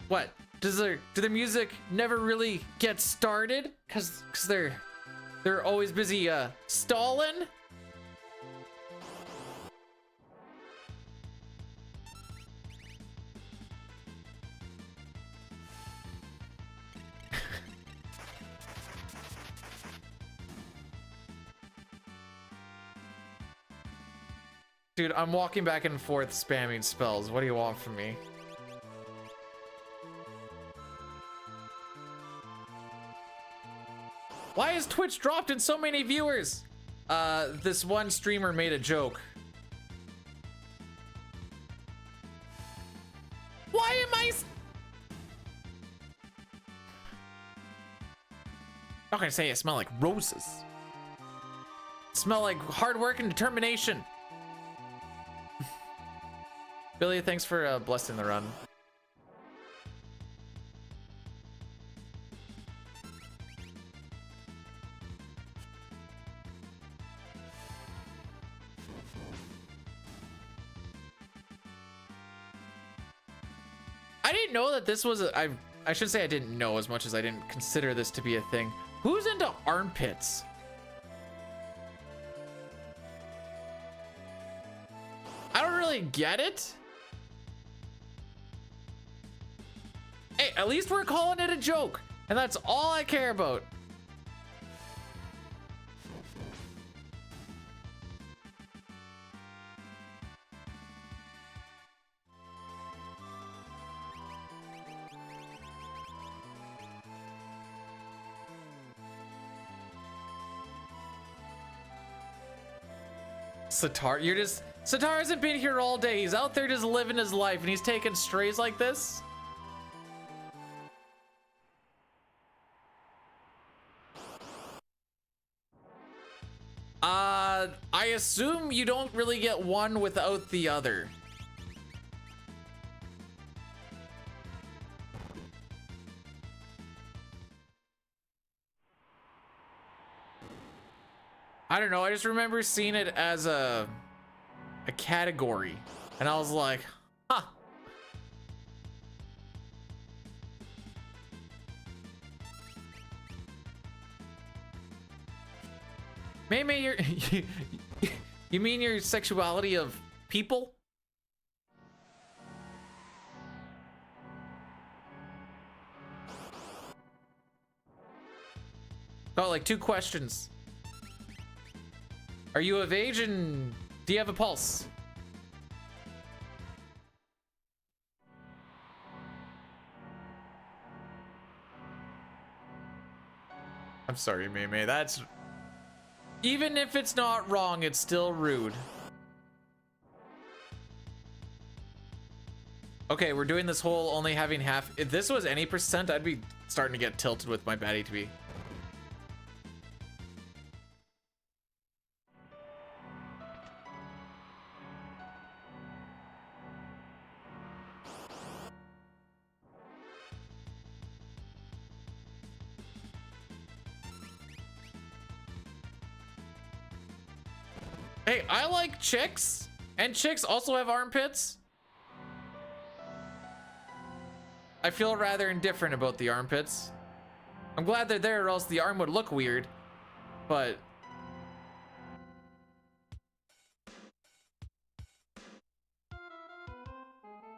What? Do the music never really get started? Cause they're always busy stalling? Dude, I'm walking back and forth spamming spells. What do you want from me? Why is Twitch dropped in so many viewers? This one streamer made a joke. Why am I... Not gonna say I smell like roses. Smell like hard work and determination. Billy, thanks for blessing the run. I didn't know that this was I should say I didn't know as much as I didn't consider this to be a thing. Who's into armpits? I don't really get it. Hey, at least we're calling it a joke, and that's all I care about. Sitar, Sitar hasn't been here all day. He's out there just living his life, and he's taking strays like this. I assume you don't really get one without the other. I don't know, I just remember seeing it as a category, and I was like, huh. Maybe your you mean your sexuality of people? Oh, like 2 questions. Are you of age and do you have a pulse? I'm sorry, May. That's... Even if it's not wrong, it's still rude. Okay, we're doing this whole only having half. If this was any percent, I'd be starting to get tilted with my bad ATB. Hey, I like chicks, and chicks also have armpits. I feel rather indifferent about the armpits. I'm glad they're there, or else the arm would look weird, but...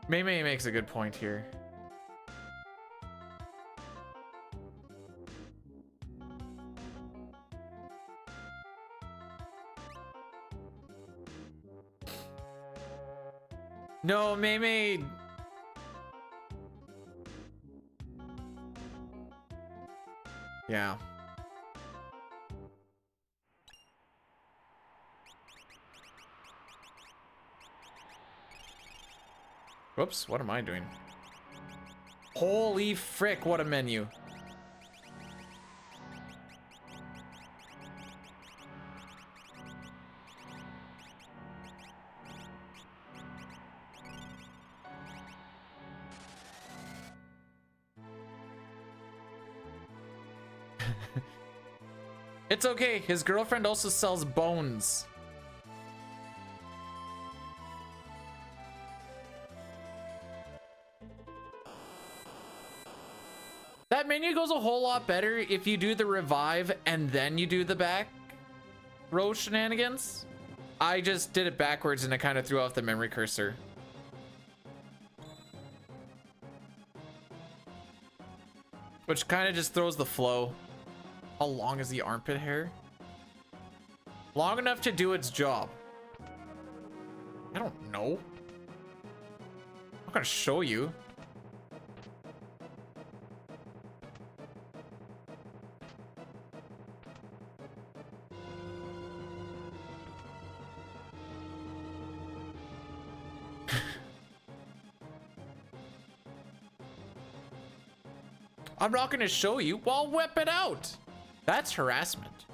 May makes a good point here. No, May. Yeah. Whoops, what am I doing? Holy frick, what a menu. It's okay, his girlfriend also sells bones. That menu goes a whole lot better if you do the revive and then you do the back row shenanigans. I just did it backwards and it kind of threw off the memory cursor. Which kind of just throws the flow. How long is the armpit hair? Long enough to do its job. I don't know. I'm not gonna show you. I'm not gonna show you. Well, whip it out. That's harassment.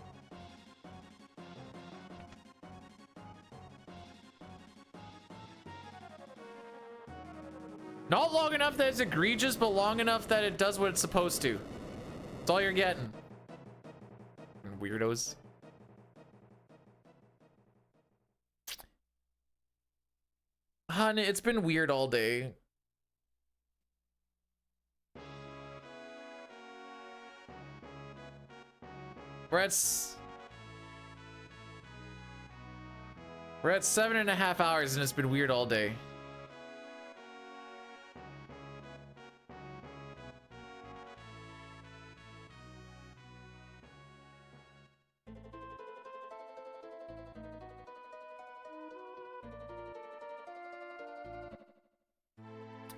Not long enough that it's egregious, but long enough that it does what it's supposed to. That's all you're getting. Weirdos. Honey, it's been weird all day. We're at 7.5 hours and it's been weird all day.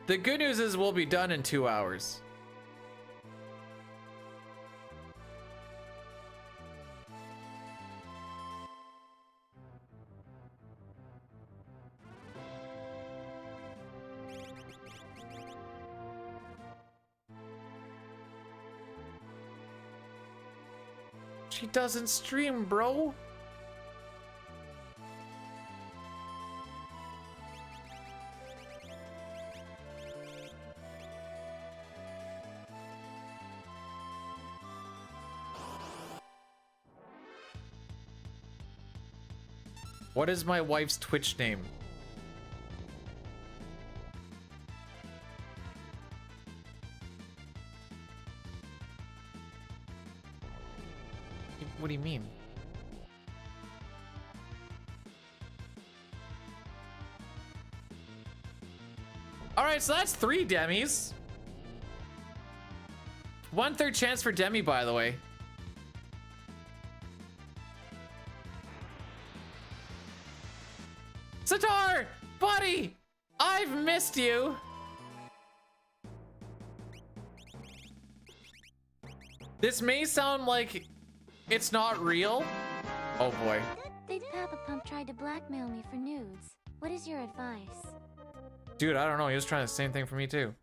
The good news is we'll be done in 2 hours. She doesn't stream, bro. What is my wife's Twitch name? What do you mean? All right, so that's 3 Demis. 1/3 chance for Demi, by the way. Sitar, buddy, I've missed you. This may sound like it's not real. Oh boy. Big Papa Pump tried to blackmail me for nudes. What is your advice? Dude, I don't know. He was trying the same thing for me too.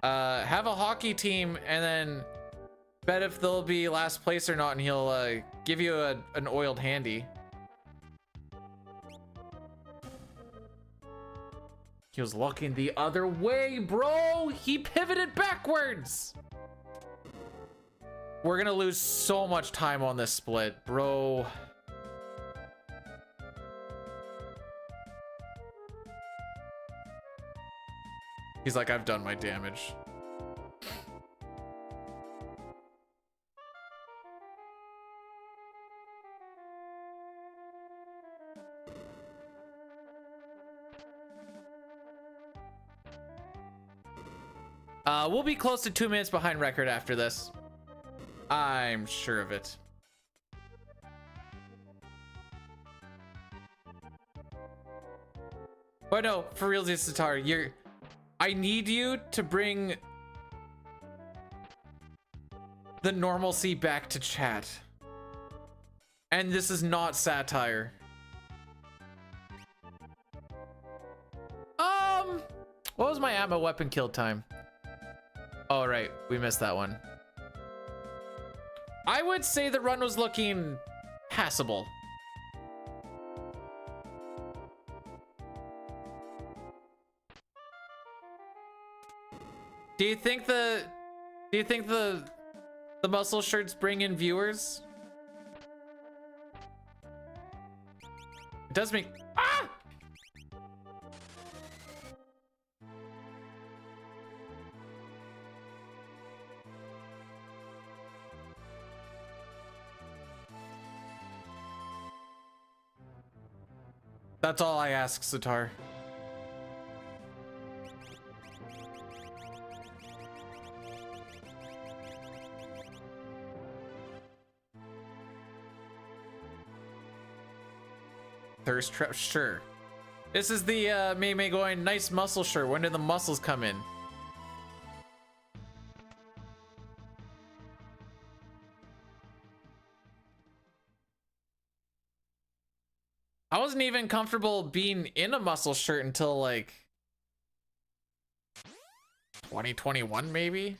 Have a hockey team and then bet if they'll be last place or not, and he'll give you an oiled handy. He was looking the other way, bro. He pivoted backwards. We're gonna lose so much time on this split, bro. He's like, I've done my damage. We'll be close to 2 minutes behind record after this. I'm sure of it. But no, for real, Sitar, I need you to bring the normalcy back to chat. And this is not satire. What was my ammo weapon kill time? Oh, right. We missed that one. I would say the run was looking passable. Do you think the muscle shirts bring in viewers? It does make ah! That's all I ask, Sitar. Thirst trap, sure. This is the Mei Mei going, nice muscle shirt. When do the muscles come in? I wasn't even comfortable being in a muscle shirt until like 2021 maybe.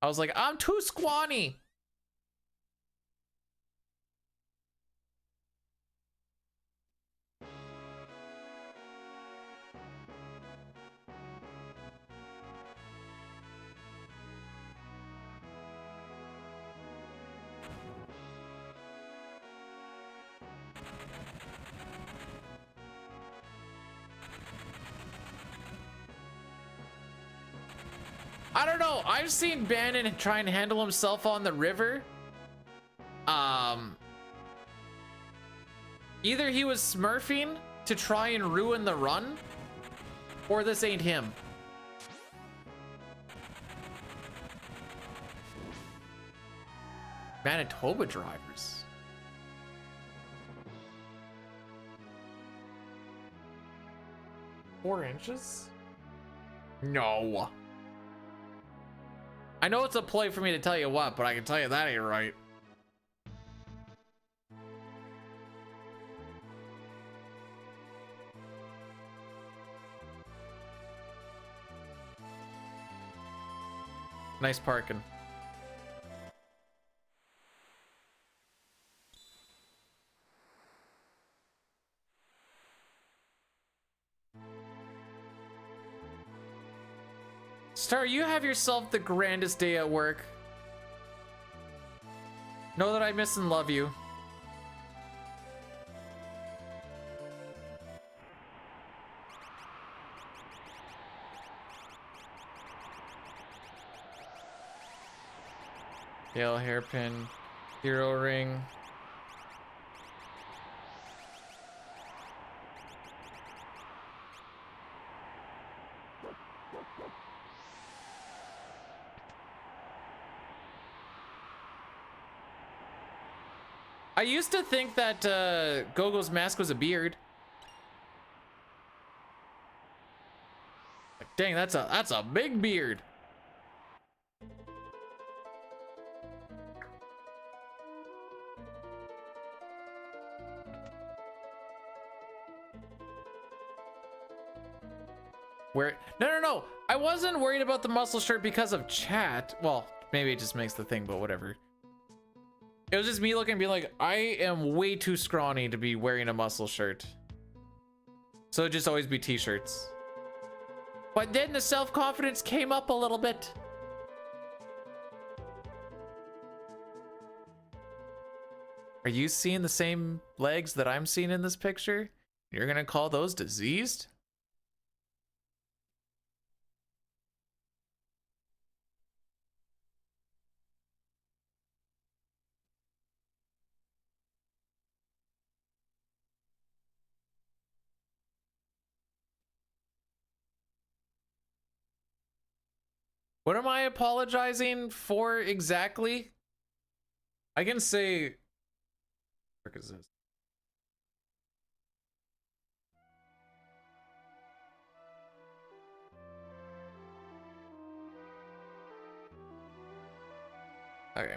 I was like, I'm too scrawny. I don't know. I've seen Bannon try and handle himself on the river. Either he was smurfing to try and ruin the run, or this ain't him. Manitoba drivers. Four inches? No. I know it's a play for me to tell you what, but I can tell you that ain't right. Nice parking. Star, you have yourself the grandest day at work. Know that I miss and love you. Tail hairpin, hero ring. I used to think that Gogo's mask was a beard. Like, dang, that's a big beard. Where no, I wasn't worried about the muscle shirt because of chat. Well, maybe it just makes the thing, but whatever. It was just me looking and being like, I am way too scrawny to be wearing a muscle shirt. So it'd just always be t-shirts. But then the self-confidence came up a little bit. Are you seeing the same legs that I'm seeing in this picture? You're gonna call those diseased? What am I apologizing for exactly? I can say, what is this? Okay.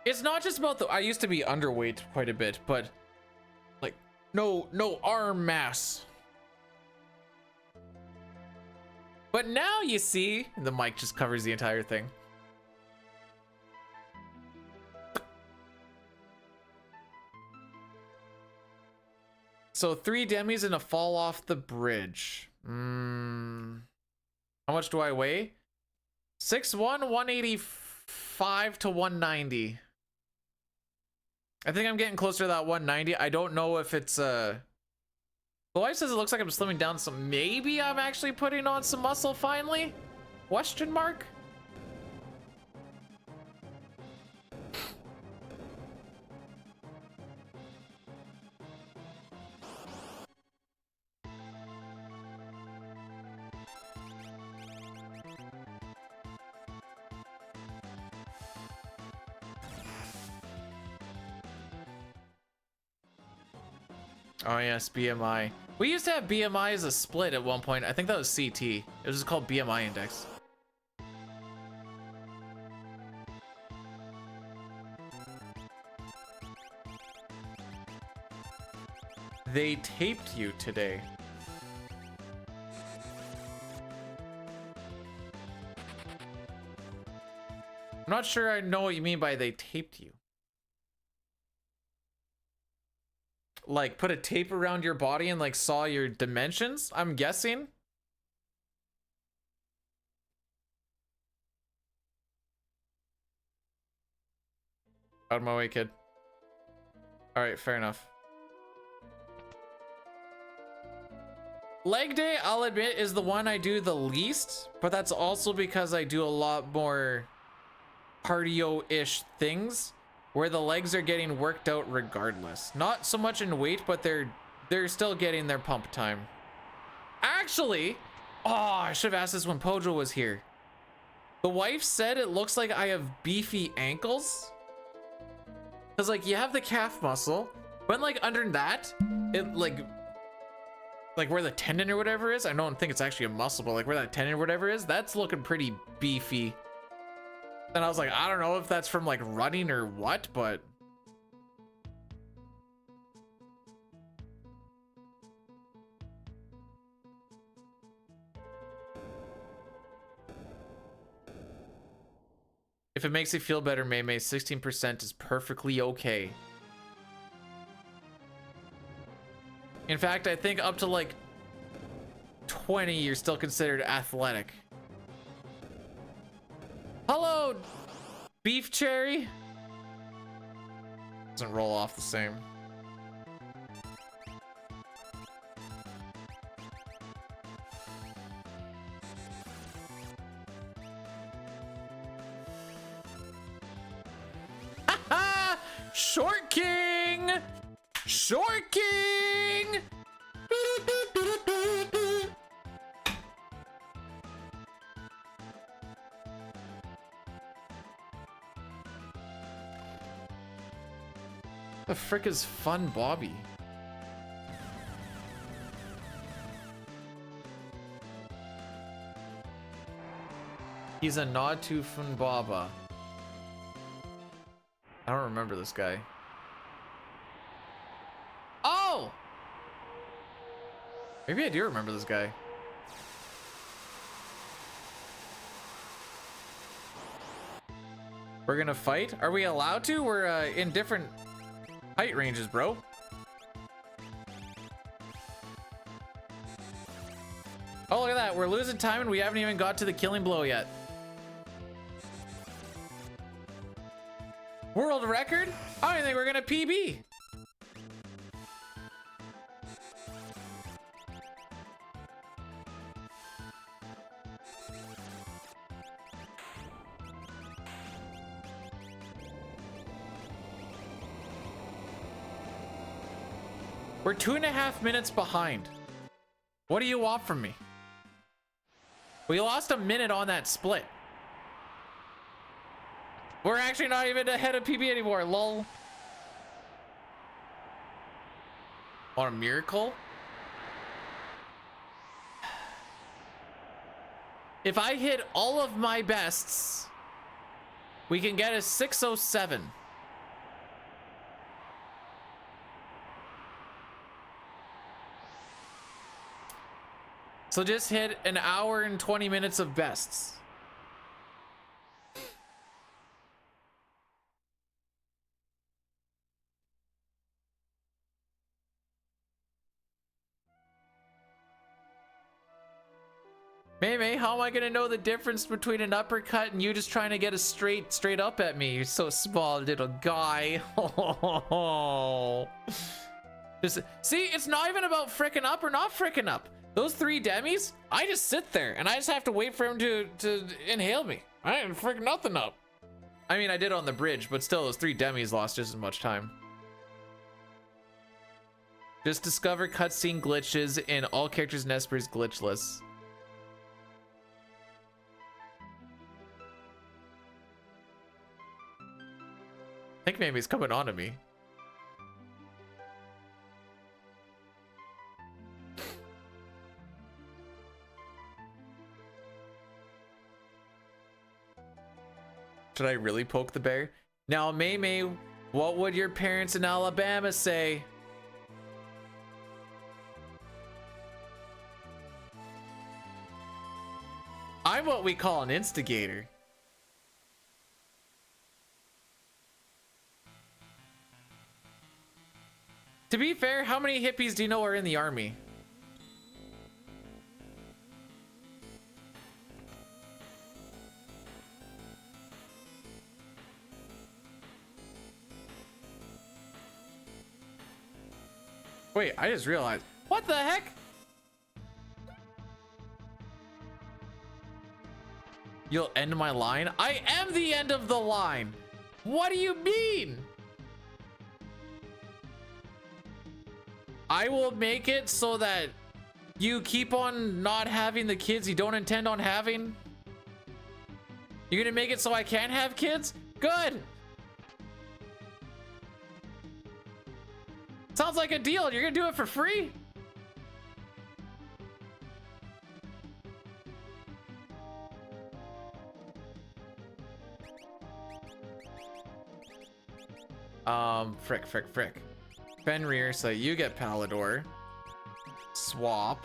It's not just about the, I used to be underweight quite a bit, but like no arm mass. But now you see, the mic just covers the entire thing. So 3 demis and a fall off the bridge. How much do I weigh? 6'1", 185 to 190. I think I'm getting closer to that 190. I don't know if it's the wife says it looks like I'm slimming down some. Maybe I'm actually putting on some muscle finally? Question mark? Oh yes, BMI. We used to have BMI as a split at one point. I think that was CT. It was just called BMI index. They taped you today. I'm not sure I know what you mean by they taped you. Like put a tape around your body and like saw your dimensions, I'm guessing. Out of my way, kid. All right, fair enough. Leg day, I'll admit, is the one I do the least, but that's also because I do a lot more cardio-ish things where the legs are getting worked out regardless. Not so much in weight, but they're still getting their pump time. Actually, oh, I should have asked this when Pojo was here. The wife said it looks like I have beefy ankles. Cause like you have the calf muscle, but like under that, it like where the tendon or whatever is, I don't think it's actually a muscle, but like where that tendon or whatever is, that's looking pretty beefy. And I was like, I don't know if that's from like running or what, but if it makes you feel better, May 16% is perfectly okay. In fact, I think up to like 20, you're still considered athletic. about beef cherry? Doesn't roll off the same. Short King! Short King! The frick is Fun Bobby? He's a nod to Fun Baba. I don't remember this guy. Oh! Maybe I do remember this guy. We're gonna fight? Are we allowed to? We're in different height ranges, bro. Oh, look at that. We're losing time and we haven't even got to the killing blow yet. World record? I don't think we're gonna PB. We're 2.5 minutes behind. What do you want from me? We lost a minute on that split. We're actually not even ahead of PB anymore, lol. On a miracle? If I hit all of my bests, we can get a 607. So just hit an hour and 20 minutes of bests. May, how am I gonna know the difference between an uppercut and you just trying to get a straight up at me? You're so small, little guy. Just, see, it's not even about frickin' up or not frickin' up. Those 3 demis, I just sit there and I just have to wait for him to inhale me. I ain't frickin' nothing up. I mean, I did on the bridge, but still, those 3 demis lost just as much time. Just discover cutscene glitches in all characters in Espers glitchless. I think maybe he's coming on to me. Should I really poke the bear? Now, May, what would your parents in Alabama say? I'm what we call an instigator. To be fair, how many hippies do you know are in the army? Wait, I just realized. What the heck? You'll end my line? I am the end of the line. What do you mean? I will make it so that you keep on not having the kids you don't intend on having. You're gonna make it so I can't have kids? Good. Sounds like a deal. You're gonna do it for free? Frick. Fenrir, so you get Palador. Swap.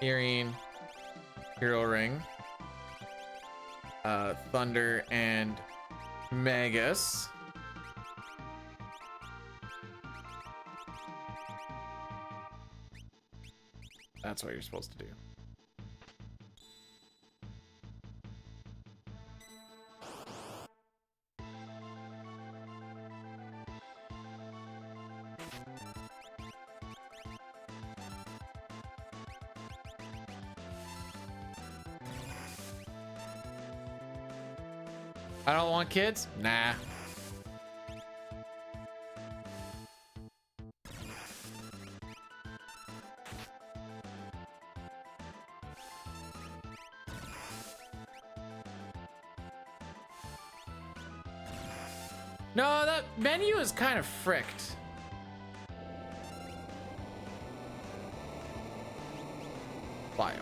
Earring. Hero Ring. Thunder and Magus. That's what you're supposed to do. I don't want kids? Nah. No, that menu is kind of fricked. Bio.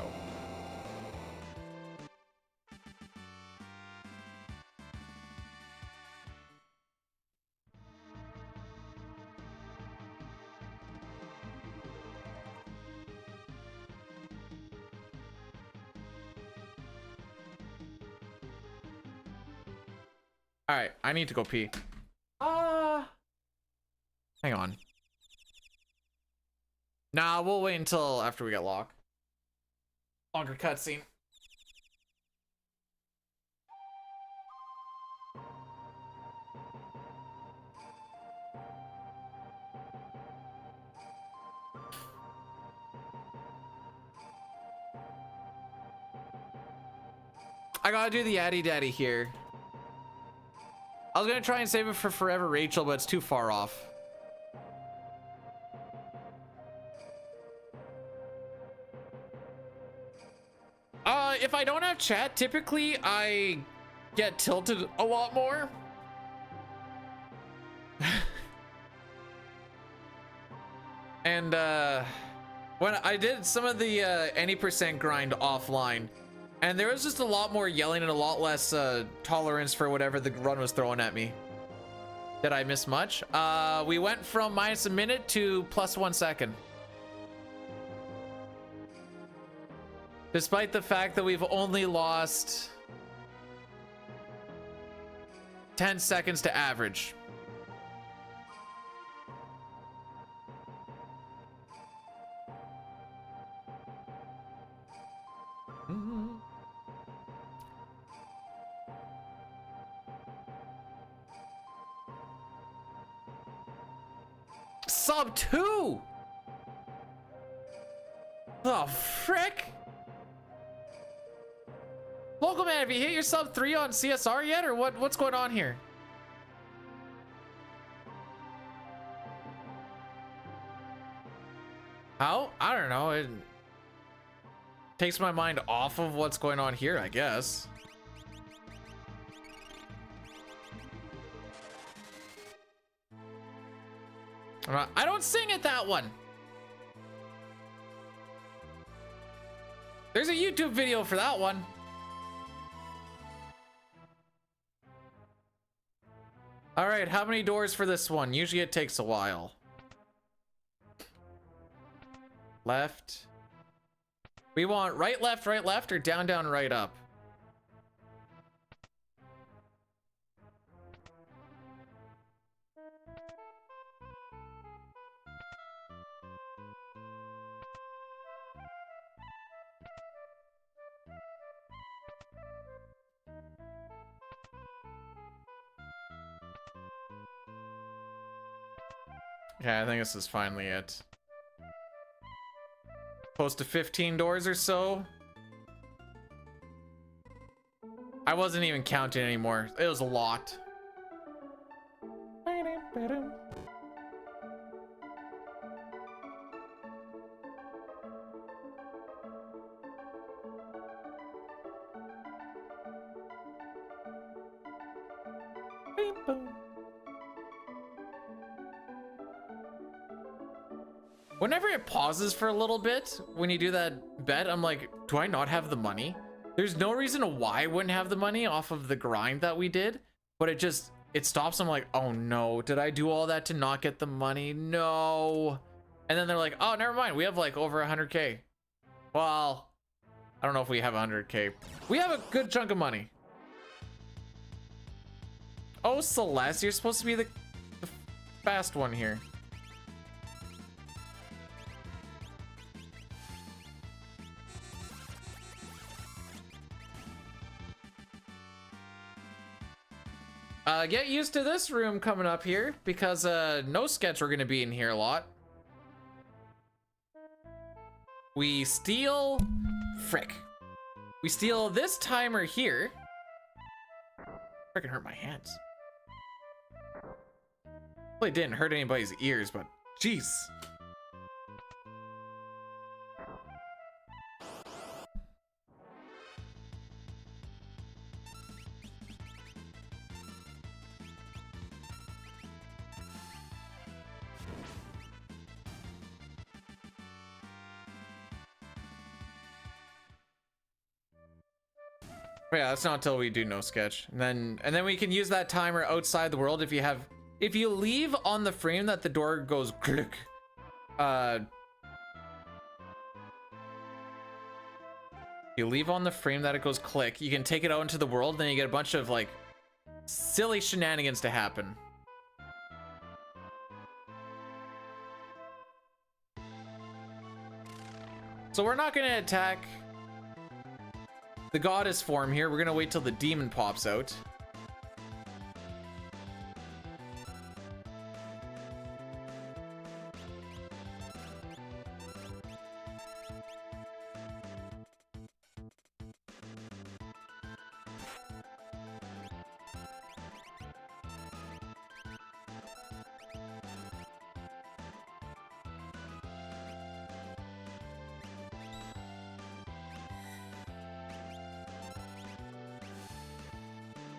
All right, I need to go pee. Hang on. Nah, we'll wait until after we get locked. Longer cutscene. I gotta do the Addy Daddy here. I was gonna try and save it for Forever Rachel, but it's too far off. If I don't have chat, typically I get tilted a lot more. And when I did some of the any percent grind offline, and there was just a lot more yelling and a lot less tolerance for whatever the run was throwing at me. Did I miss much? We went from -1 minute to +1 second. Despite the fact that we've only lost 10 seconds to average. Sub 2. Oh, frick. Local man, have you hit your sub 3 on CSR yet, or what's going on here? How? I don't know. It takes my mind off of what's going on here, I guess. I don't sing at that one. There's a YouTube video for that one. All right, how many doors for this one? Usually it takes a while. Left. We want right, left, or down, down, right, up. Okay, I think this is finally it. Close to 15 doors or so. I wasn't even counting anymore. It was a lot. Whenever it pauses for a little bit, when you do that bet, I'm like, do I not have the money? There's no reason why I wouldn't have the money off of the grind that we did, but it stops. I'm like, oh no, did I do all that to not get the money? No. And then they're like, oh, never mind. We have like over 100K. Well, I don't know if we have 100K. We have a good chunk of money. Oh, Celeste, you're supposed to be the fast one here. Get used to this room coming up here, because no sketch are gonna be in here a lot. We steal, frick. We steal this timer here, Freaking hurt my hands. Well, it didn't hurt anybody's ears, but jeez. But yeah, that's not until we do no sketch. And then we can use that timer outside the world if you leave on the frame that the door goes click. You leave on the frame that it goes click, you can take it out into the world, then you get a bunch of like silly shenanigans to happen. So we're not gonna attack the goddess form here. We're gonna wait till the demon pops out.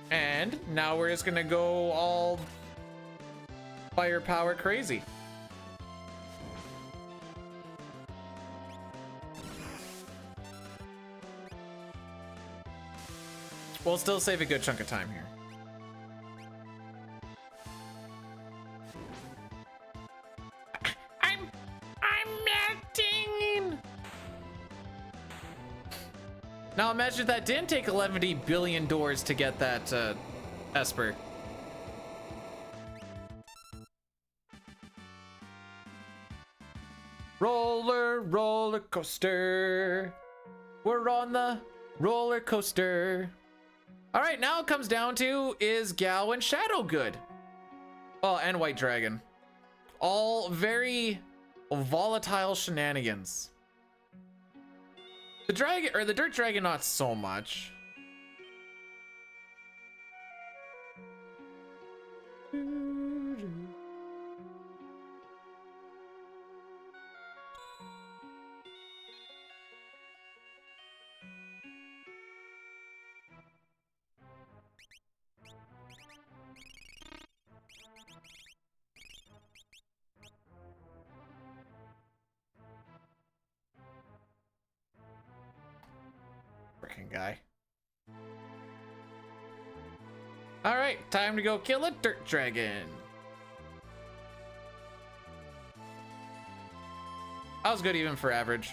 And now we're just gonna go all firepower crazy. We'll still save a good chunk of time here. I'm melting. Now imagine if that didn't take 11 billion doors to get that Esper. Roller coaster. We're on the roller coaster. All right, now it comes down to, is Gao and Shadow good? Oh, and White Dragon. All very volatile shenanigans. The dragon, or the dirt dragon, not so much. Freaking guy. All right, time to go kill a dirt dragon. That was good even for average.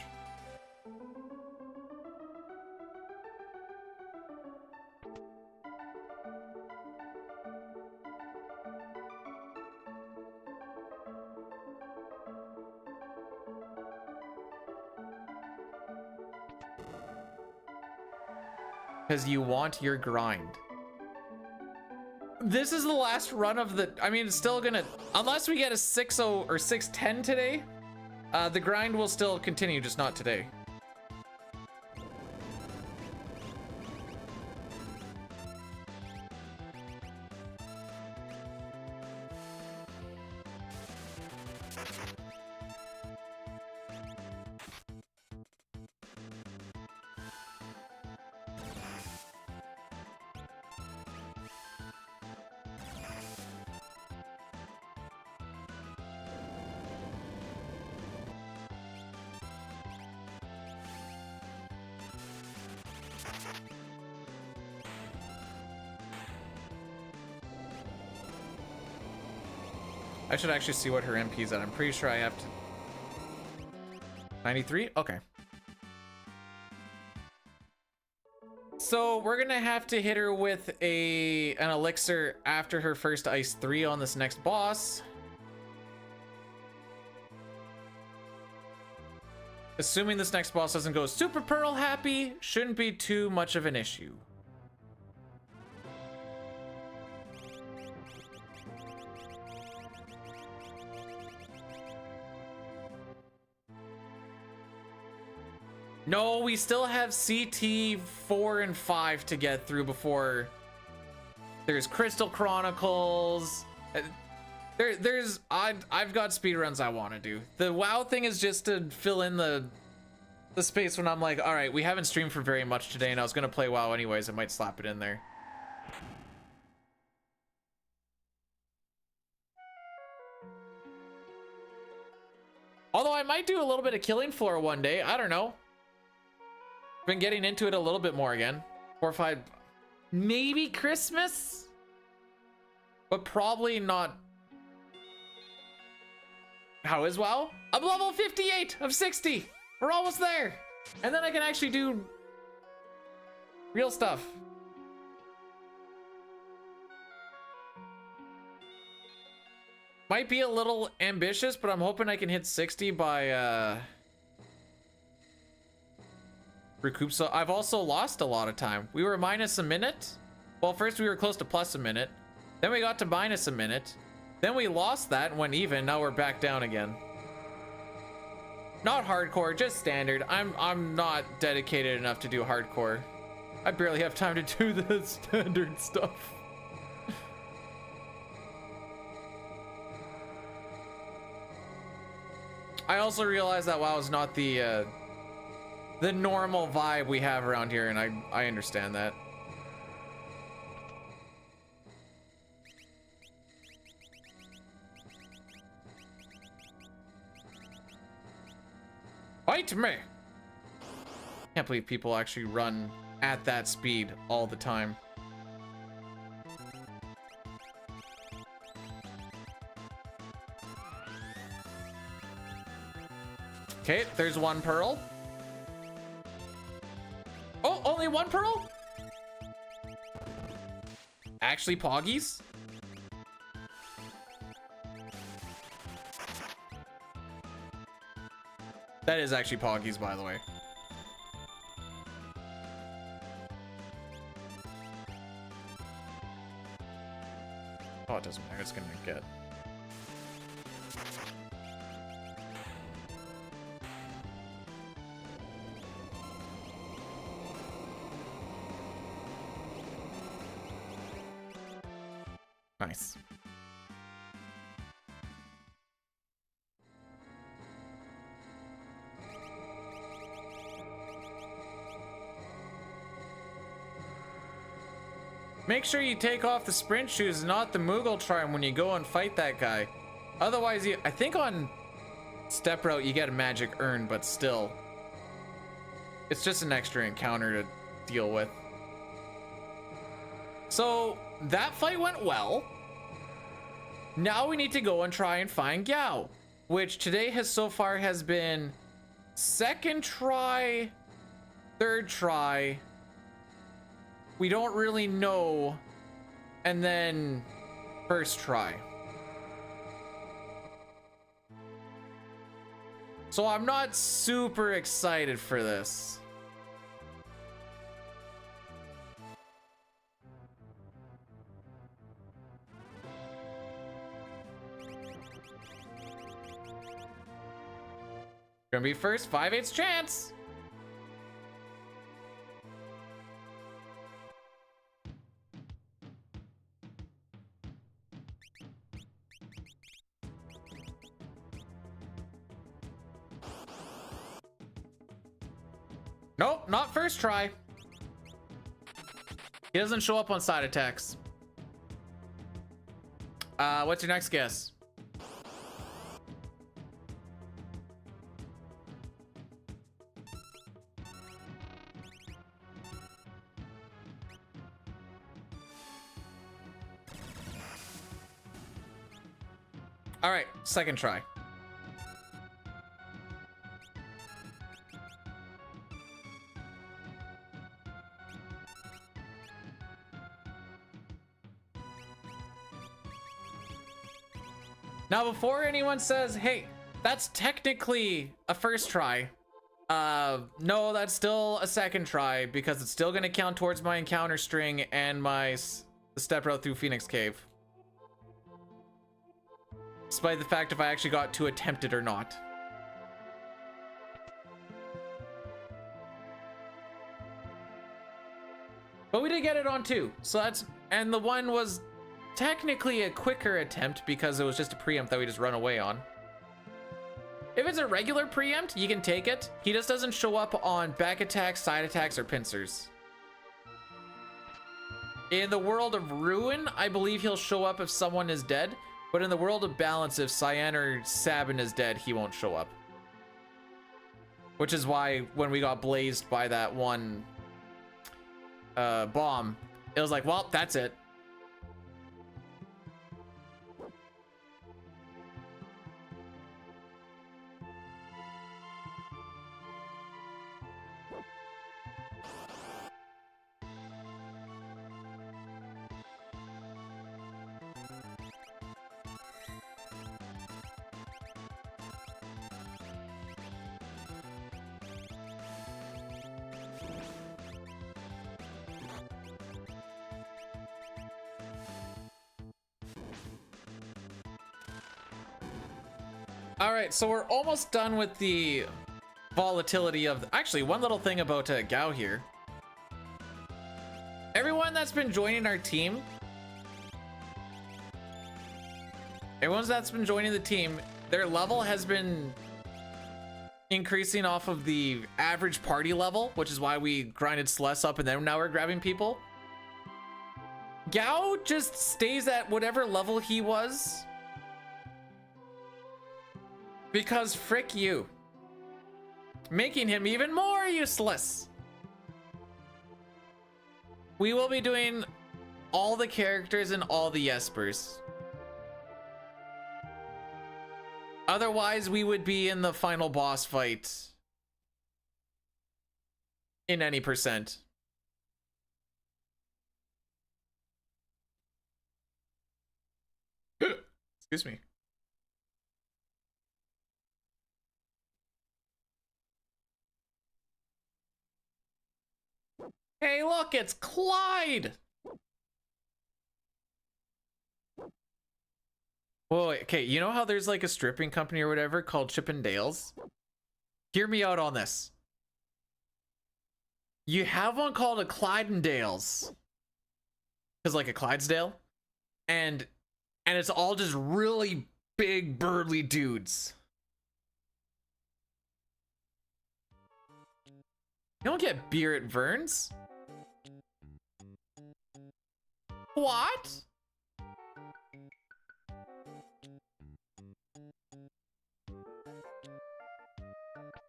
Because you want your grind. This is the last run of the, I mean, it's still gonna, unless we get a 6-0 or 6-10 today, the grind will still continue, just not today. I should actually see what her MP's at. I'm pretty sure I have to. 93? Okay. So we're gonna have to hit her with an elixir after her first ice 3 on this next boss. Assuming this next boss doesn't go super pearl happy, shouldn't be too much of an issue. No, we still have CT 4 and 5 to get through before There's Crystal Chronicles. I've got speedruns I want to do. The WoW thing is just to fill in the space when I'm like, all right, we haven't streamed for very much today, and I was gonna play WoW anyways. I might slap it in there. Although I might do a little bit of Killing Floor one day. I don't know. Been getting into it a little bit more again. 4 or 5, maybe Christmas, but probably not. How is WoW? I'm level 58 of 60. We're almost there. And then I can actually do real stuff. Might be a little ambitious, but I'm hoping I can hit 60 by recoup. So I've also lost a lot of time. We were minus a minute. Well, first we were close to plus a minute. Then we got to minus a minute. Then we lost that and went even. Now we're back down again. Not hardcore, just standard. I'm not dedicated enough to do hardcore. I barely have time to do the standard stuff. I also realize that WoW is not the normal vibe we have around here, and I understand that. Fight me! Can't believe people actually run at that speed all the time. Okay, there's one pearl. Oh, only one pearl? Actually, Poggies? That is actually Poggies, by the way. Oh, it doesn't matter. It's gonna get. Nice. Make sure you take off the sprint shoes, not the Moogle charm when you go and fight that guy. Otherwise, I think on step route you get a magic urn, but still. It's just an extra encounter to deal with. So, that fight went well. Now we need to go and try and find Gao, which today has been second try, third try. We don't really know, and then first try. So I'm not super excited for this. Gonna be first, 5/8 chance. Nope, not first try. He doesn't show up on side attacks. What's your next guess? All right, second try. Now, before anyone says, hey, that's technically a first try. No, that's still a second try because it's still gonna count towards my encounter string and my step route through Phoenix Cave. Despite the fact if I actually got to attempt it or not. But we did get it on 2, so that's, And the one was technically a quicker attempt because it was just a preempt that we just run away on. If it's a regular preempt, you can take it. He just doesn't show up on back attacks, side attacks, or pincers. In the world of Ruin, I believe he'll show up if someone is dead. But in the world of Balance, if Cyan or Sabin is dead, he won't show up. Which is why when we got blazed by that one bomb, it was like, well, that's it. All right, so we're almost done with the volatility of... Actually, one little thing about Gao here. Everyone that's been joining our team... Everyone that's been joining the team, their level has been increasing off of the average party level, which is why we grinded Celeste up and then now we're grabbing people. Gao just stays at whatever level he was. Because frick you. Making him even more useless. We will be doing all the characters and all the Espers. Otherwise, we would be in the final boss fight in any percent. Excuse me. Hey, look, it's Clyde! Whoa, okay, you know how there's like a stripping company or whatever called Chippendales? Hear me out on this. You have one called a Clydendales. Cause like a Clydesdale. And it's all just really big burly dudes. You don't get beer at Vern's. What?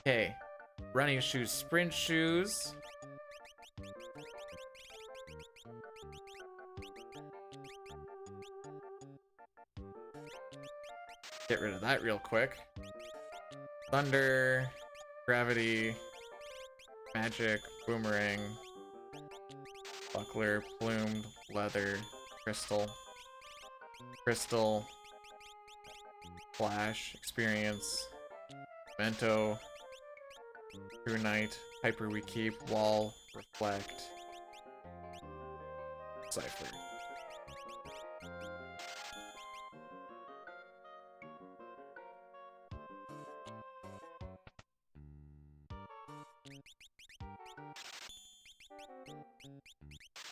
Okay. Running shoes, sprint shoes. Get rid of that real quick. Thunder, gravity, magic, boomerang, buckler, plumed, leather, crystal, flash, experience, Mento, true knight, hyper we keep, wall, reflect, cipher.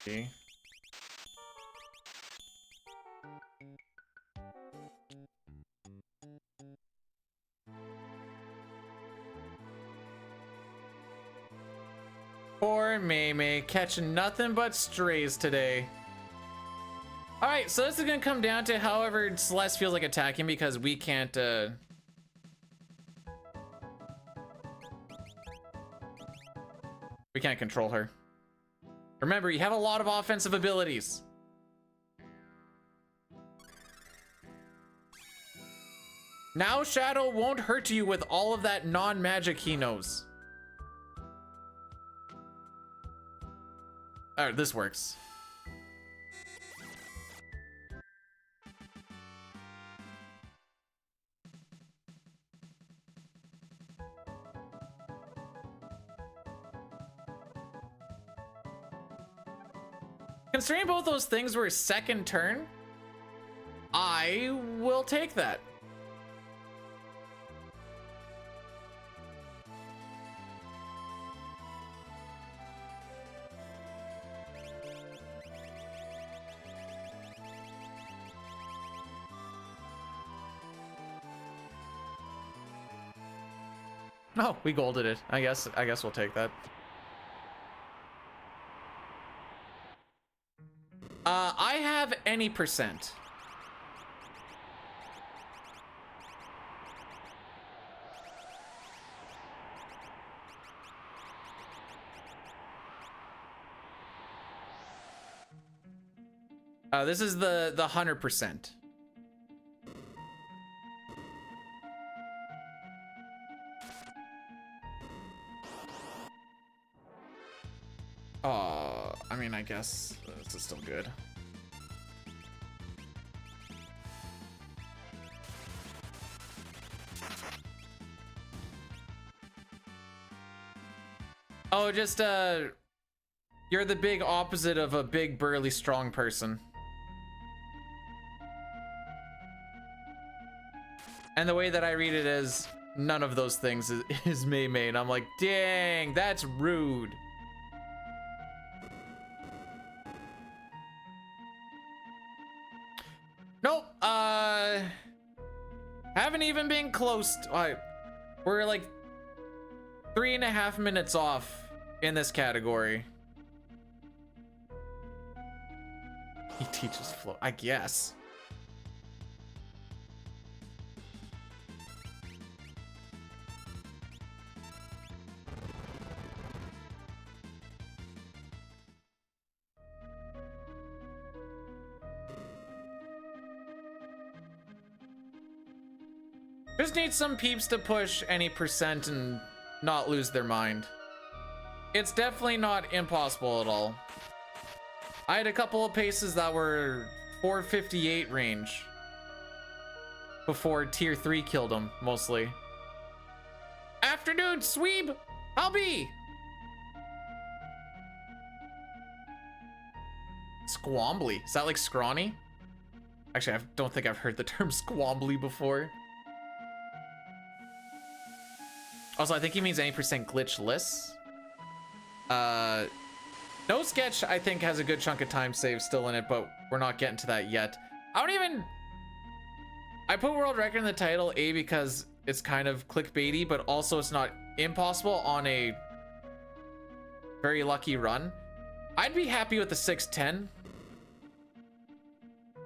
Okay. Poor May catching nothing but strays today. Alright, so this is gonna come down to however Celeste feels like attacking because we can't control her. Remember, you have a lot of offensive abilities. Now Shadow won't hurt you with all of that non-magic he knows. Alright, this works. Considering both those things were second turn, I will take that. Oh, we golded it. I guess we'll take that. I have any percent. This is the 100%. I mean, I guess this is still good. Oh, just you're the big opposite of a big burly strong person. And the way that I read it is none of those things is Mei Mei, and I'm like, dang, that's rude. Nope, haven't even been close to, we're like 3.5 minutes off in this category. He teaches flow, I guess. Just need some peeps to push any percent and not lose their mind. It's definitely not impossible at all. I had a couple of paces that were 458 range before tier 3 killed them, mostly. Afternoon, Sweeb! I'll be! Squambly. Is that like scrawny? Actually, I don't think I've heard the term squambly before. Also, I think he means any percent glitchless. No Sketch, I think, has a good chunk of time save still in it, but we're not getting to that yet. I put world record in the title, A, because it's kind of clickbaity, but also it's not impossible on a very lucky run. I'd be happy with the 610.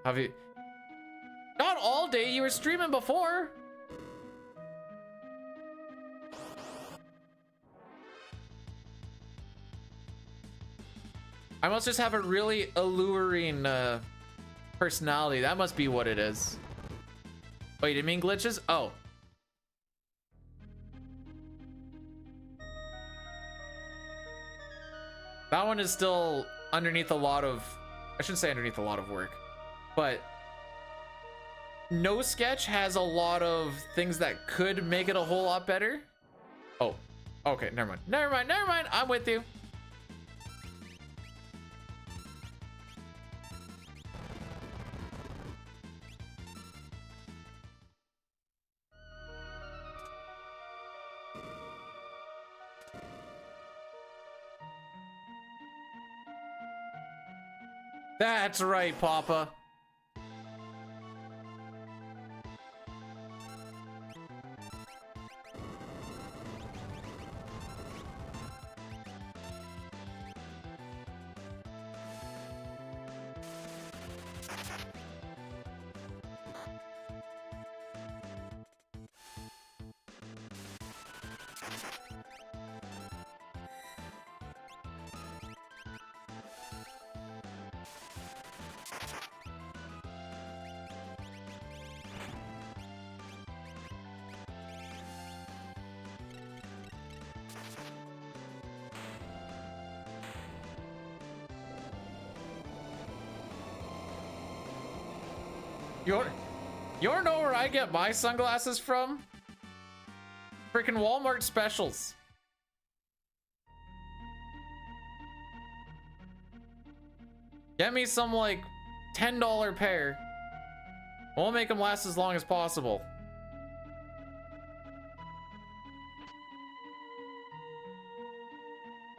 Have you? Not all day, you were streaming before. I must just have a really alluring personality. That must be what it is. Oh, you didn't mean glitches? Oh. That one is still underneath a lot of... I shouldn't say underneath a lot of work, but No Sketch has a lot of things that could make it a whole lot better. Oh, okay, never mind. Never mind, never mind. I'm with you. That's right, Papa. You wanna know where I get my sunglasses from? Freaking Walmart specials. Get me some like $10 pair. We'll make them last as long as possible.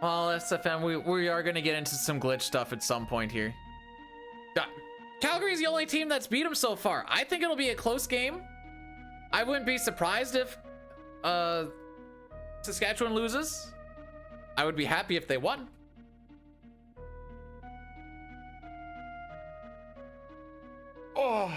Well, SFM, we are gonna get into some glitch stuff at some point here. Calgary's the only team that's beat him so far. I think it'll be a close game. I wouldn't be surprised if Saskatchewan loses, I would be happy if they won. Oh.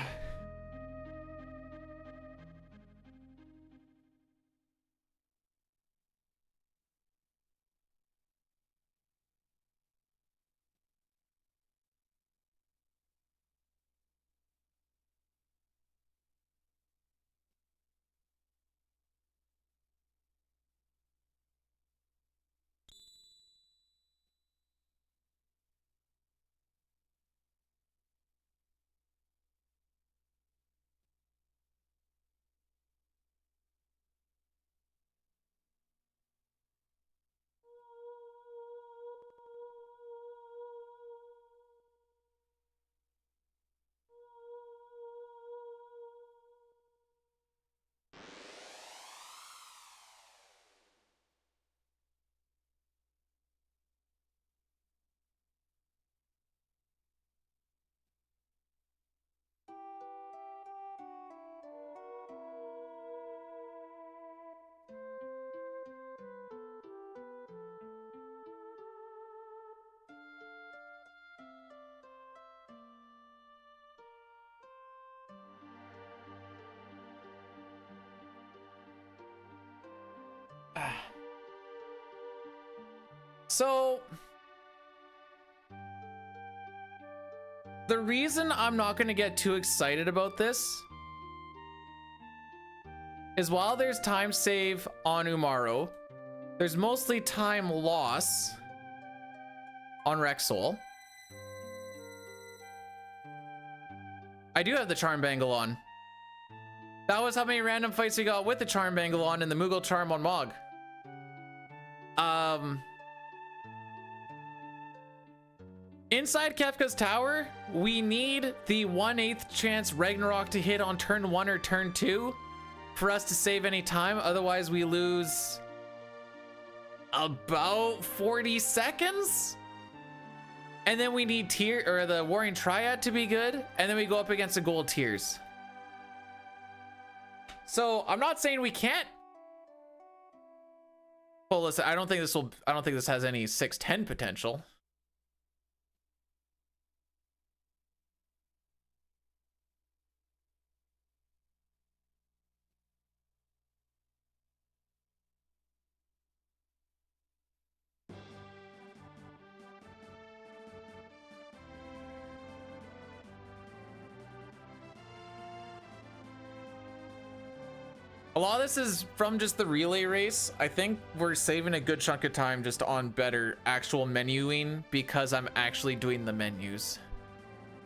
So the reason I'm not going to get too excited about this is while there's time save on Umaro, there's mostly time loss on Rexol. I do have the Charm Bangle on. That was how many random fights we got with the Charm Bangle on and the Moogle Charm on Mog. Inside Kefka's Tower, we need the 1/8 chance Ragnarok to hit on turn 1 or turn 2 for us to save any time. Otherwise, we lose about 40 seconds. And then we need the Warring Triad to be good. And then we go up against the gold tiers. So I'm not saying we can't. Well, listen, I don't think this has any 6-10 potential. A lot of this is from just the relay race. I think we're saving a good chunk of time just on better actual menuing because I'm actually doing the menus.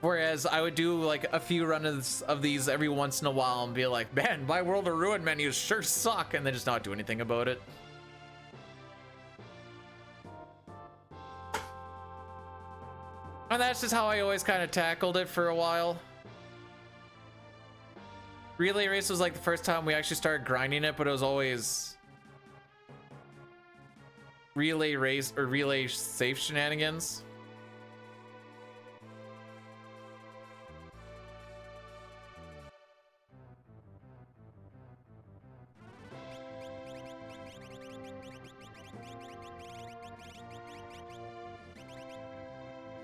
Whereas I would do like a few runs of these every once in a while and be like, man, my World of Ruin menus sure suck, and then just not do anything about it. And that's just how I always kind of tackled it for a while. Relay race was like the first time we actually started grinding it, but it was always relay race or relay safe shenanigans.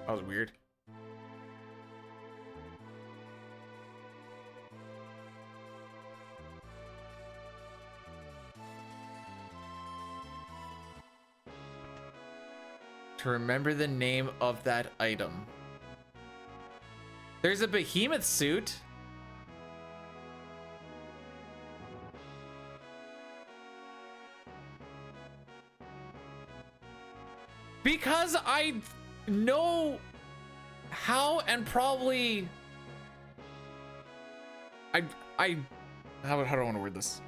That was weird. To remember the name of that item. There's a behemoth suit. Because I know how and probably how do I want to word this?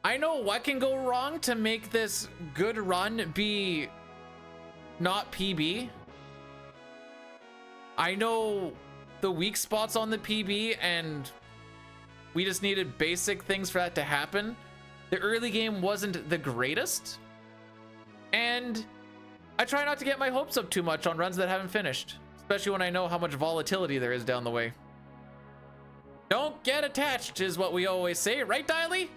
I know what can go wrong to make this good run be not PB. I know the weak spots on the PB, and we just needed basic things for that to happen. The early game wasn't the greatest, and I try not to get my hopes up too much on runs that haven't finished, especially when I know how much volatility there is down the way. Don't get attached is what we always say, right, Diley?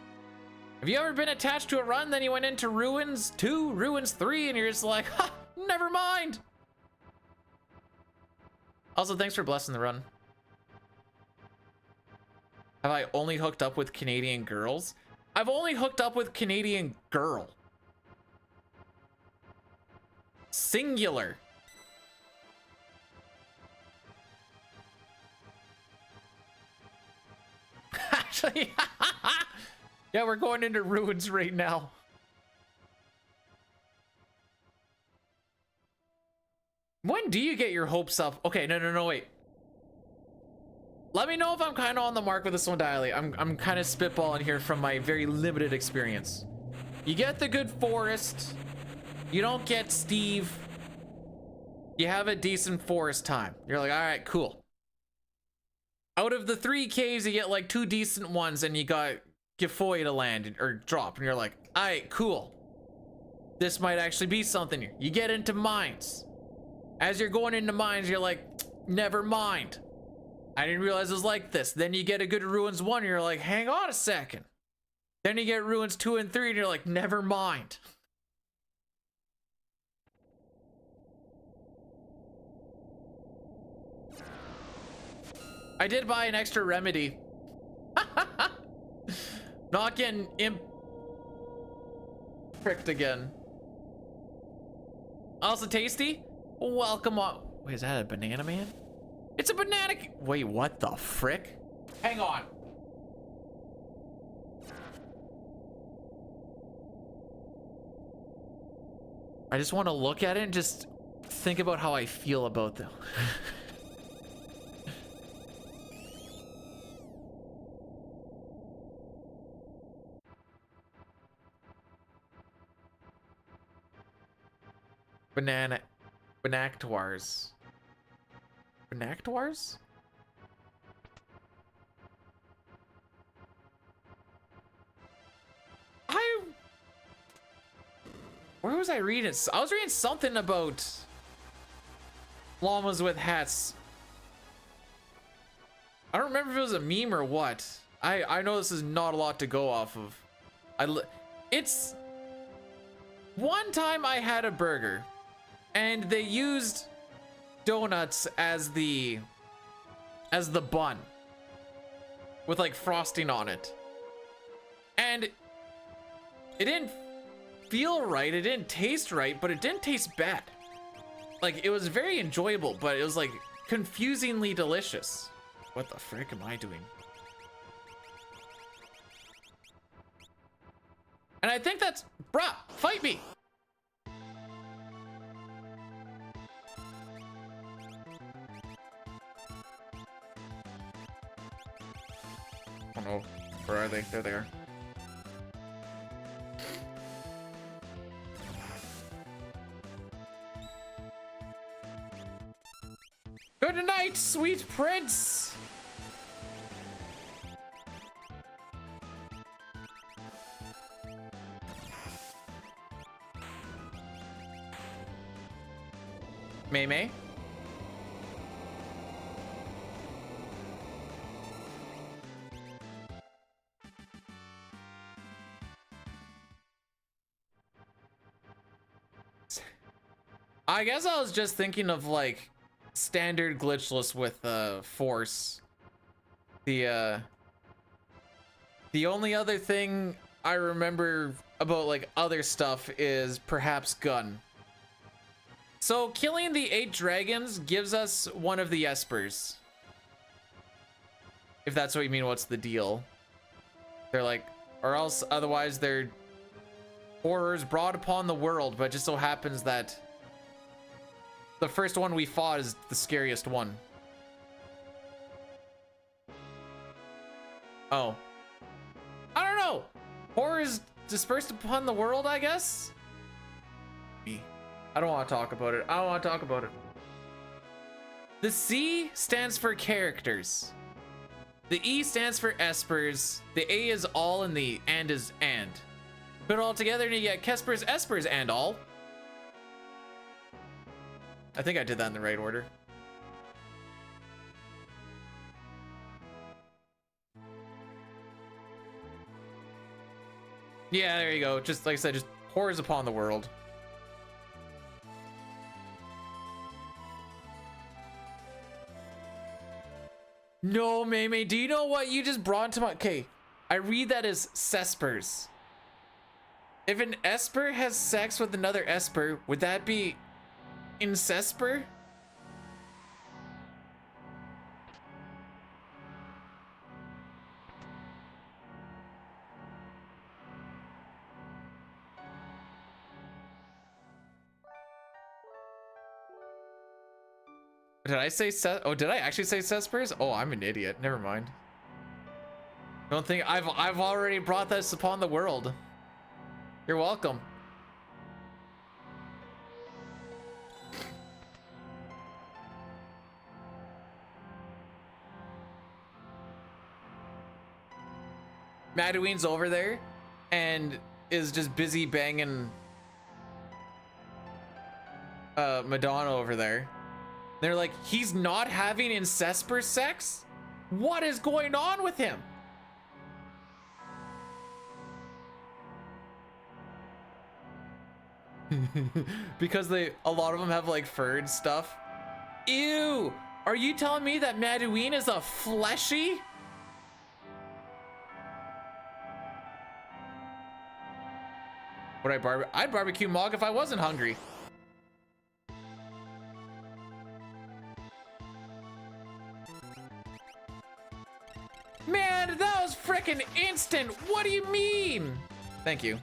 Have you ever been attached to a run, then you went into Ruins 2, Ruins 3, and you're just like, ha, never mind. Also, thanks for blessing the run. Have I only hooked up with Canadian girls? I've only hooked up with Canadian girl. Singular. Actually, yeah, we're going into Ruins right now. When do you get your hopes up? Okay, no, wait. Let me know if I'm kind of on the mark with this one, Diley. I'm kind of spitballing here from my very limited experience. You get the good forest. You don't get Steve. You have a decent forest time. You're like, all right, cool. Out of the 3 caves, you get like 2 decent ones, and you got Gifoy to land or drop, and you're like, all right, cool. This might actually be something here. You get into mines. As you're going into mines, you're like, never mind. I didn't realize it was like this. Then you get a good Ruins 1, and you're like, hang on a second. Then you get Ruins 2 and 3, and you're like, never mind. I did buy an extra remedy. Not getting pricked again. Also tasty. Welcome on. Wait, is that a banana man? It's a banana. Wait, what the frick? Hang on. I just want to look at it and just think about how I feel about them. Banactuars. Banactuars? Where was I reading? I was reading something about llamas with hats. I don't remember if it was a meme or what. I know this is not a lot to go off of. It's one time I had a burger and they used donuts as the bun with like frosting on it, and it didn't feel right, it didn't taste right, but it didn't taste bad. Like, it was very enjoyable, but it was like confusingly delicious. What the frick am I doing? And I think that's, bruh, fight me. Oh no, where are they? There they are. Good night, sweet prince. May. I guess I was just thinking of like standard glitchless with force. The only other thing I remember about like other stuff is perhaps gun. So killing the 8 dragons gives us one of the Espers. If that's what you mean, what's the deal? They're like, or else otherwise they're horrors brought upon the world, but it just so happens that the first one we fought is the scariest one. Oh. I don't know. Horrors dispersed upon the world, I guess? I don't want to talk about it. I don't want to talk about it. The C stands for characters. The E stands for Espers. The A is all and the and is and. Put it all together and you get Kespers, Espers, and all. I think I did that in the right order. Yeah, there you go. Just like I said, just pours upon the world. No, Maymay, do you know what you just brought to my... Okay, I read that as Espers. If an Esper has sex with another Esper, would that be incesper? Did I say oh, did I actually say Espers? Oh, I'm an idiot. Never mind. Don't think I've already brought this upon the world. You're welcome. Madouine's over there and is just busy banging Madonna over there. They're like, he's not having incesper sex? What is going on with him? Because a lot of them have like furred stuff. Ew! Are you telling me that Madouine is a fleshy? Would I'd barbecue Mog if I wasn't hungry. Man, that was frickin' instant. What do you mean? Thank you.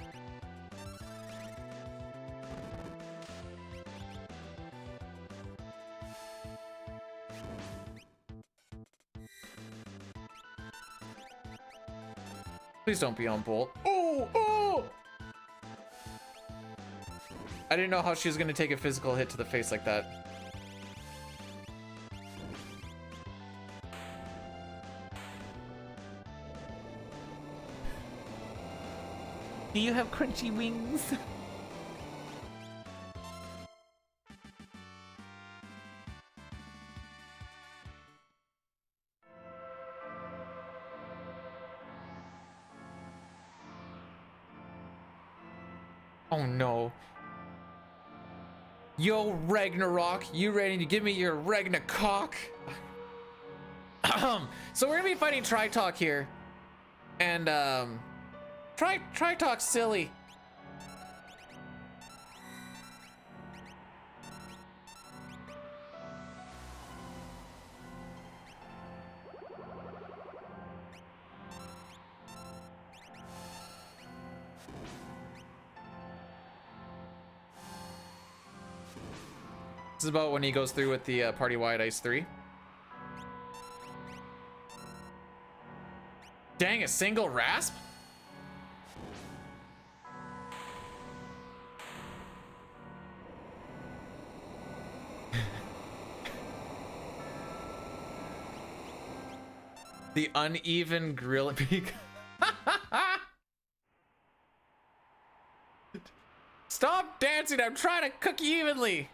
Please don't be on Bolt. Oh, oh! I didn't know how she was gonna take a physical hit to the face like that. Do you have crunchy wings? Oh no. Yo, Ragnarok, you ready to give me your Ragnarok? So we're gonna be fighting Tritalk here. And Tritalk's silly. This is about when he goes through with the party-wide Ice 3. Dang, a single rasp? The uneven grill peak. Stop dancing, I'm trying to cook evenly.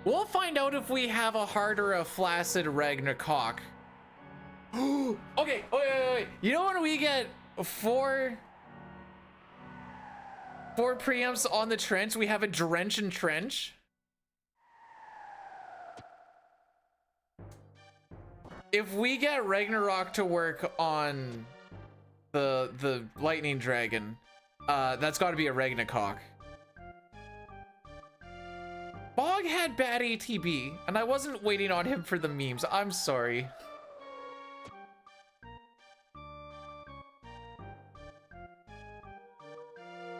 We'll find out if we have a hard or a flaccid Ragnarok. Okay, wait. You know when we get four preamps on the trench, we have a drench and trench? If we get Ragnarok to work on the lightning dragon, that's got to be a Ragnarok. Bog had bad ATB, and I wasn't waiting on him for the memes. I'm sorry.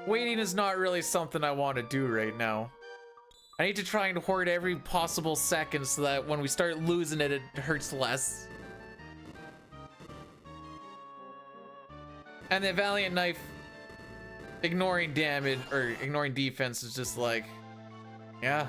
Waiting is not really something I want to do right now. I need to try and hoard every possible second so that when we start losing it, it hurts less. And the Valiant Knife ignoring damage, or ignoring defense is just like, yeah.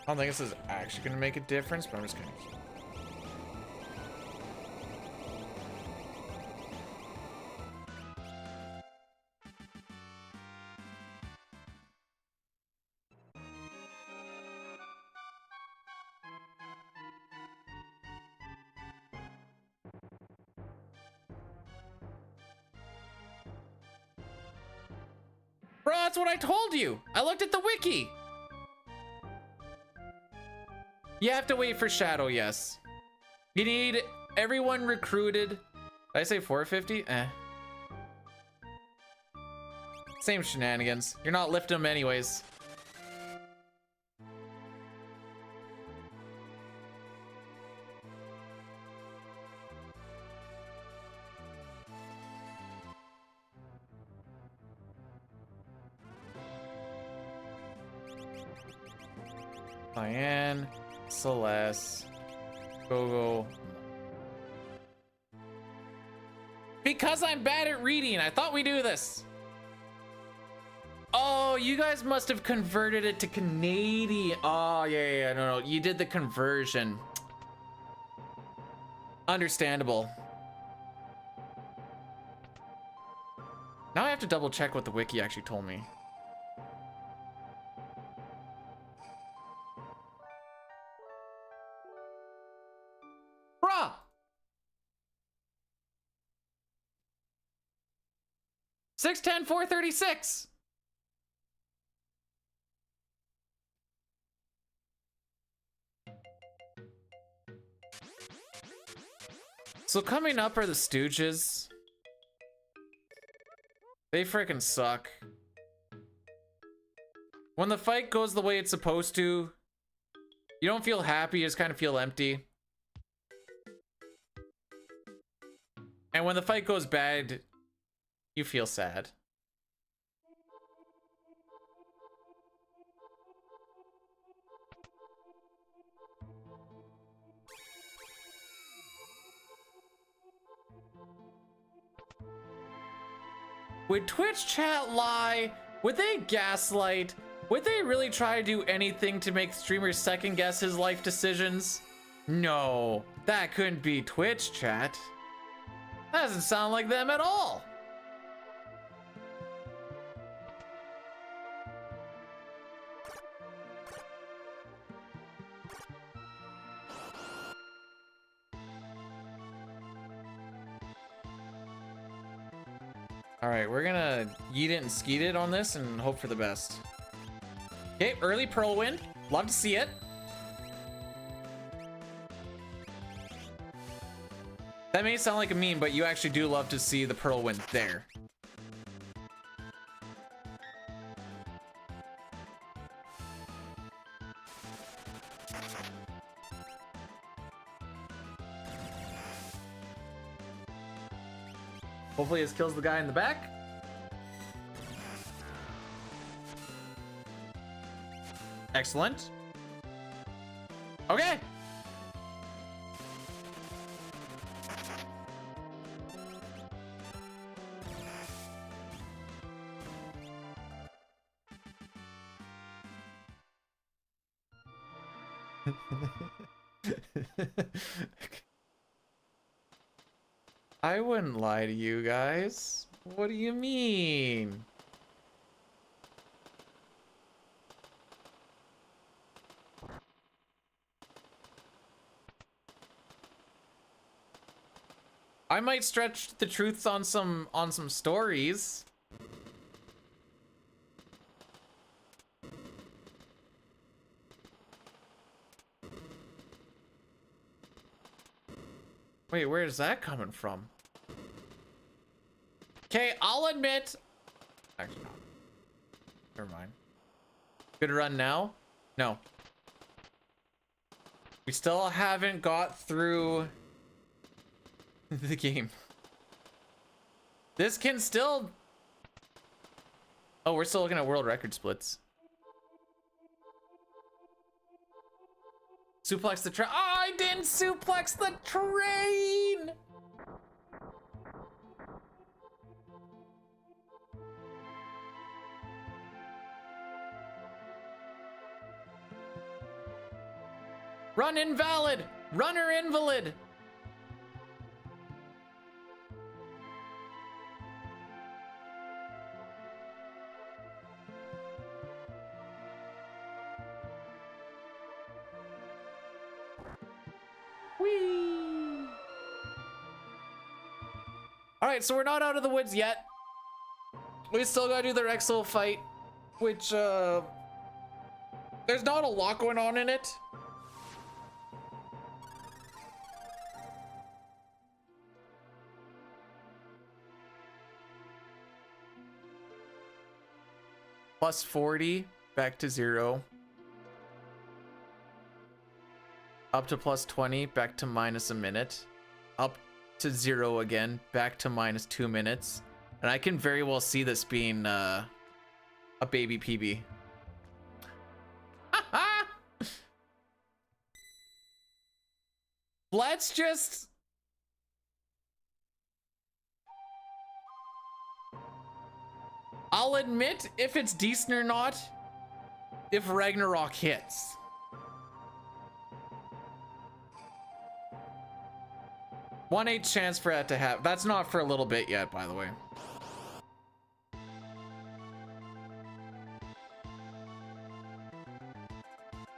I don't think this is actually gonna make a difference, but I'm just gonna. Bro, that's what I told you. I looked at the wiki. You have to wait for Shadow, yes. You need everyone recruited. Did I say 450? Eh. Same shenanigans. You're not lifting them anyways. Diane, Celeste, Gogo. Because I'm bad at reading, I thought we do this. Oh, you guys must have converted it to Canadian. Oh, yeah, no, you did the conversion. Understandable. Now I have to double check what the wiki actually told me. Bruh! 610 436. So coming up are the Stooges. They freaking suck. When the fight goes the way it's supposed to, you don't feel happy, you just kind of feel empty. And when the fight goes bad, you feel sad. Would Twitch chat lie? Would they gaslight? Would they really try to do anything to make streamers second guess his life decisions? No, that couldn't be Twitch chat. That doesn't sound like them at all. All right, we're gonna yeet it and skeet it on this and hope for the best. Okay, early Pearl win. Love to see it. That may sound like a meme, but you actually do love to see the Pearl win there. Hopefully this kills the guy in the back. Excellent. Okay. I wouldn't lie to you guys. What do you mean? I might stretch the truths on some stories. Wait, where is that coming from? Okay, I'll admit. Actually, no. Never mind. Good run now? No. We still haven't got through the game. This can still. Oh, we're still looking at world record splits. Suplex the train. Oh, I didn't suplex the train. Run invalid! Runner invalid! Whee! Alright, so we're not out of the woods yet. We still gotta do the Rexel fight, which, there's not a lot going on in it. Plus 40, back to 0. Up to plus 20, back to minus a minute. Up to 0 again, back to minus 2 minutes. And I can very well see this being a baby PB. Let's just... I'll admit if it's decent or not if Ragnarok hits. One-eighth chance for that to happen. That's not for a little bit yet, by the way.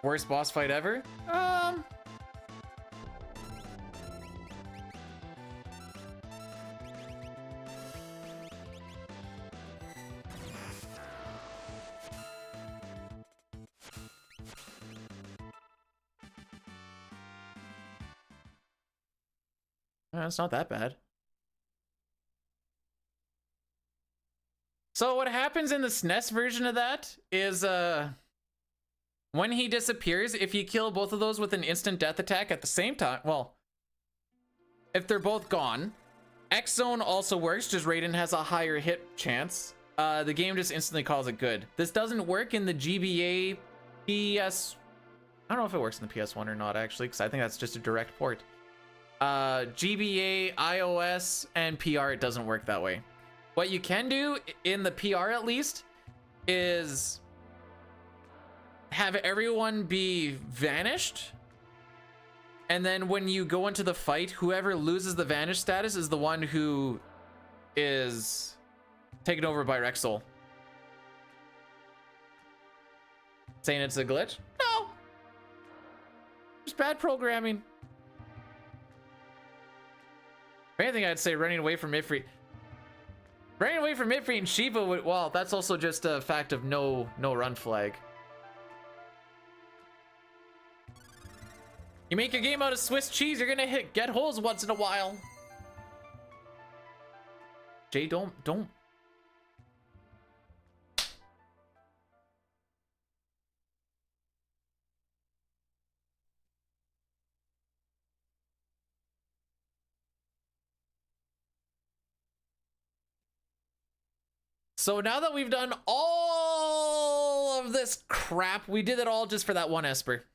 Worst boss fight ever? It's not that bad. So what happens in the SNES version of that is when he disappears, if you kill both of those with an instant death attack at the same time, well, if they're both gone, X Zone also works, just Raiden has a higher hit chance. The game just instantly calls it good. This doesn't work in the GBA PS... I don't know if it works in the PS1 or not, actually, because I think that's just a direct port. GBA, iOS, and PR, it doesn't work that way. What you can do, in the PR at least, is have everyone be vanished, and then when you go into the fight, whoever loses the vanish status is the one who is taken over by Rexel. Saying it's a glitch? No! Just bad programming. If anything, I'd say running away from Ifrit. Running away from Ifrit and Shiva would, well, that's also just a fact of no run flag. You make your game out of Swiss cheese, you're gonna get holes once in a while. Jay, don't. So now that we've done all of this crap, we did it all just for that one Esper.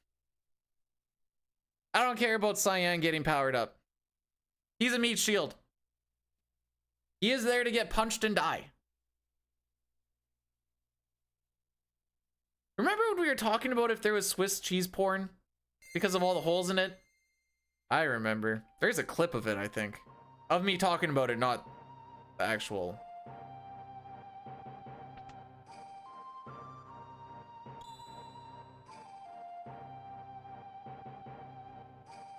I don't care about Cyan getting powered up. He's a meat shield. He is there to get punched and die. Remember when we were talking about if there was Swiss cheese porn because of all the holes in it? I remember. There's a clip of it, I think. Of me talking about it, not the actual...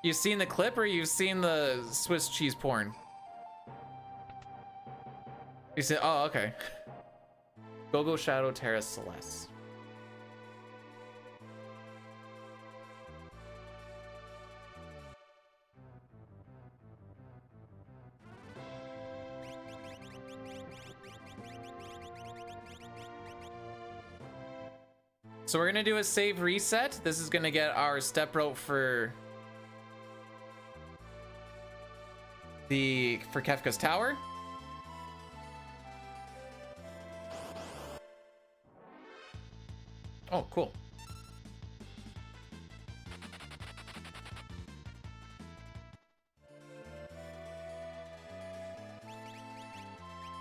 You've seen the clip or you've seen the Swiss cheese porn? You said, oh, okay. Go Shadow Terra Celeste. So we're gonna do a save reset. This is gonna get our step rope for Kefka's Tower. Oh, cool.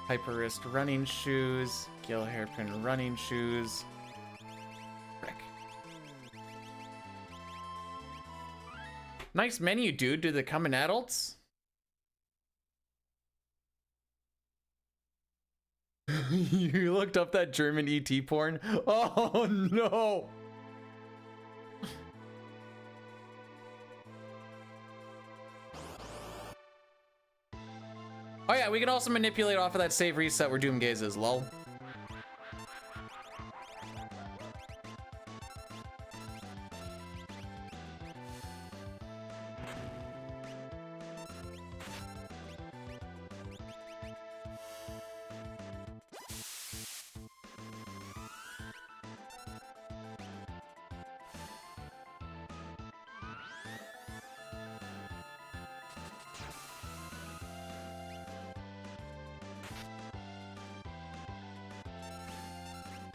Hyper wrist running shoes, Gil hairpin running shoes. Frick. Nice menu, dude. Do they come in adults? You looked up that German ET porn? Oh no! Oh yeah, we can also manipulate off of that save reset where Doomgaze is, lol.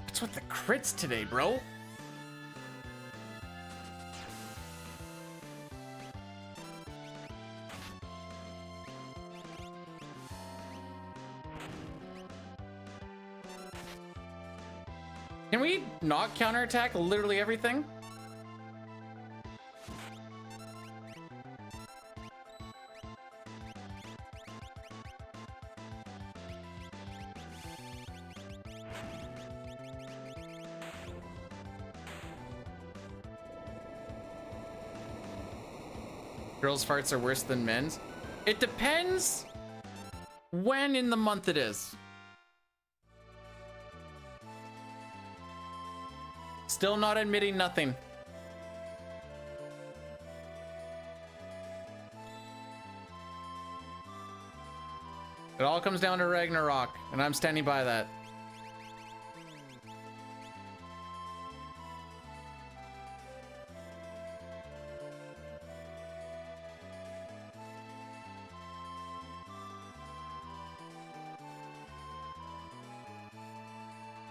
What's with the crits today, bro? Can we not counterattack literally everything? Girls' farts are worse than men's. It depends when in the month it is. Still not admitting nothing. It all comes down to Ragnarok, and I'm standing by that.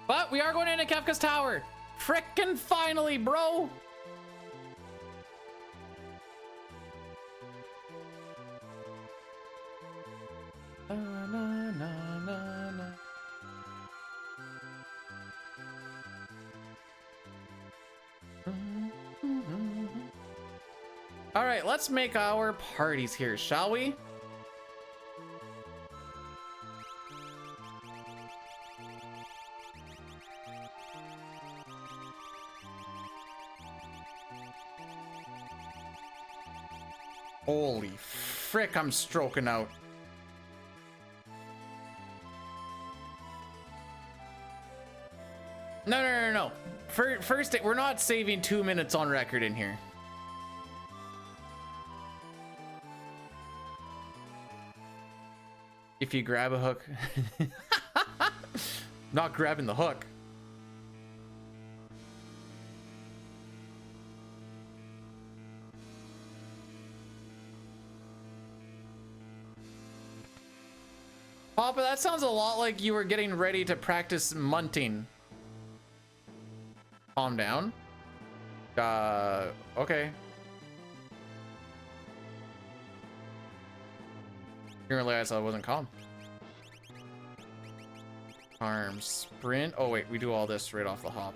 But we are going into Kefka's Tower. Frickin' finally, bro. All right, let's make our parties here, shall we? Holy frick, I'm stroking out. No. First, we're not saving 2 minutes on record in here. If you grab a hook. Not grabbing the hook. Papa, that sounds a lot like you were getting ready to practice munting. Calm down. Okay. Didn't realize I wasn't calm. Arm sprint. Oh wait, we do all this right off the hop.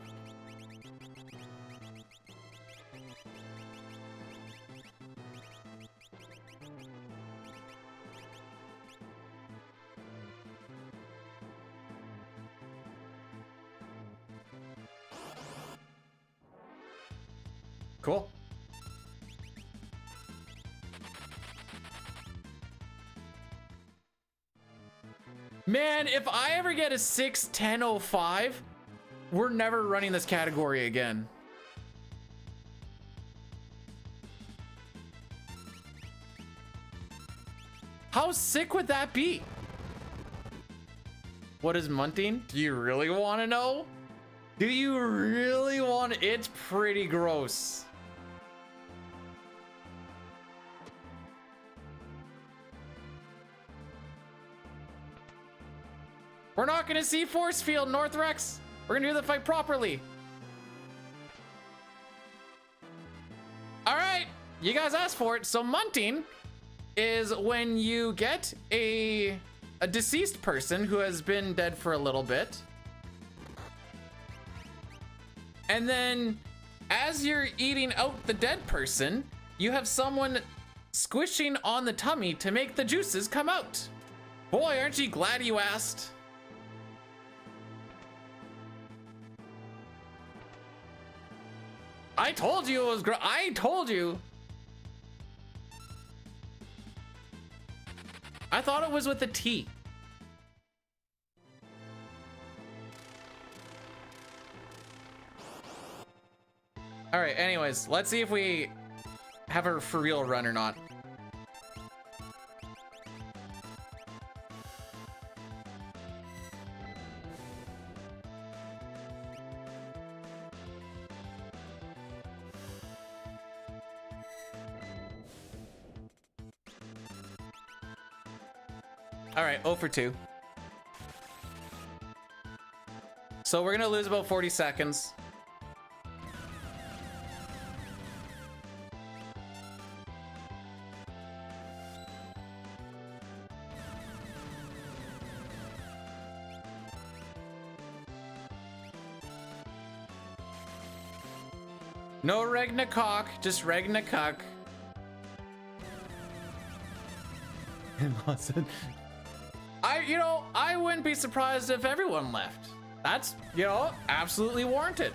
Cool. Man, if I ever get a 6-10-05, we're never running this category again. How sick would that be? What is munting? Do you really want to know? Do you really want? It's pretty gross. We're not gonna see force field, North Rex. We're gonna do the fight properly. All right, you guys asked for it. So munting is when you get a deceased person who has been dead for a little bit. And then as you're eating out the dead person, You have someone squishing on the tummy to make the juices come out. Boy, aren't you glad you asked? I told you it was I told you. I thought it was with a T. All right, anyways, let's see if we have a for real run or not. All right, 0 for 2. So we're gonna lose about 40 seconds. No Regnacock, just Regnacuck. I wouldn't be surprised if everyone left. That's, absolutely warranted.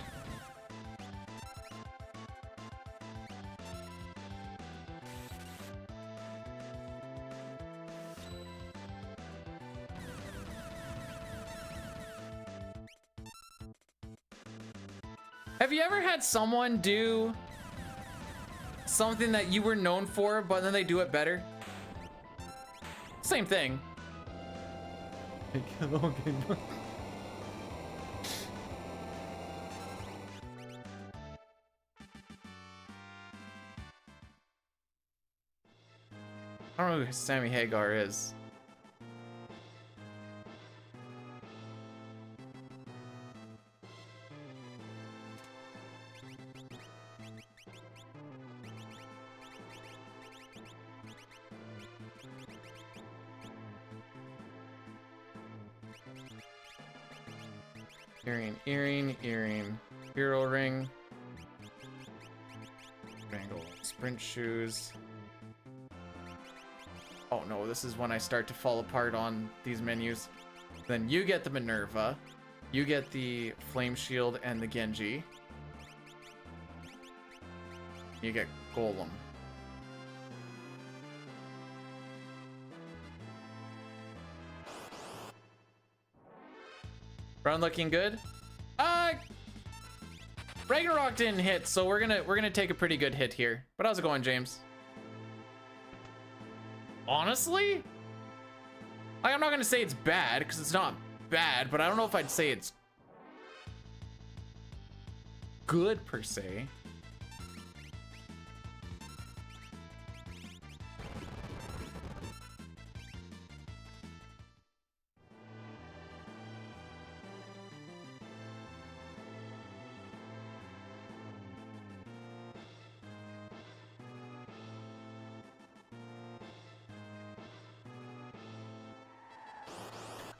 Have you ever had someone do something that you were known for, but then they do it better? Same thing. I don't know who Sammy Hagar is. Earring, hero ring, Wrangle, sprint shoes. Oh no, this is when I start to fall apart on these menus. Then you get the Minerva, you get the Flame Shield and the Genji. You get Golem. Run looking good. Ragnarok didn't hit, so we're gonna take a pretty good hit here. But how's it going, James? Honestly, I'm not gonna say it's bad because it's not bad, but I don't know if I'd say it's good per se.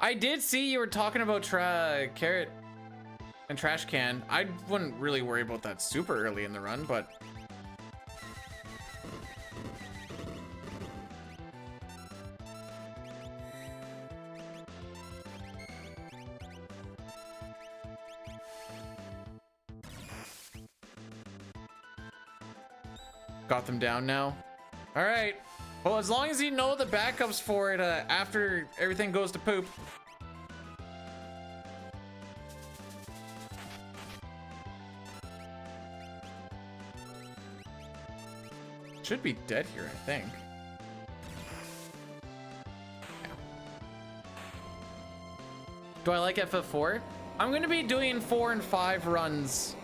I did see you were talking about Carrot and Trash Can. I wouldn't really worry about that super early in the run, but... Got them down now. All right. Well, as long as you know the backups for it after everything goes to poop. Should be dead here, I think. Do I like FF4? I'm going to be doing 4 and 5 runs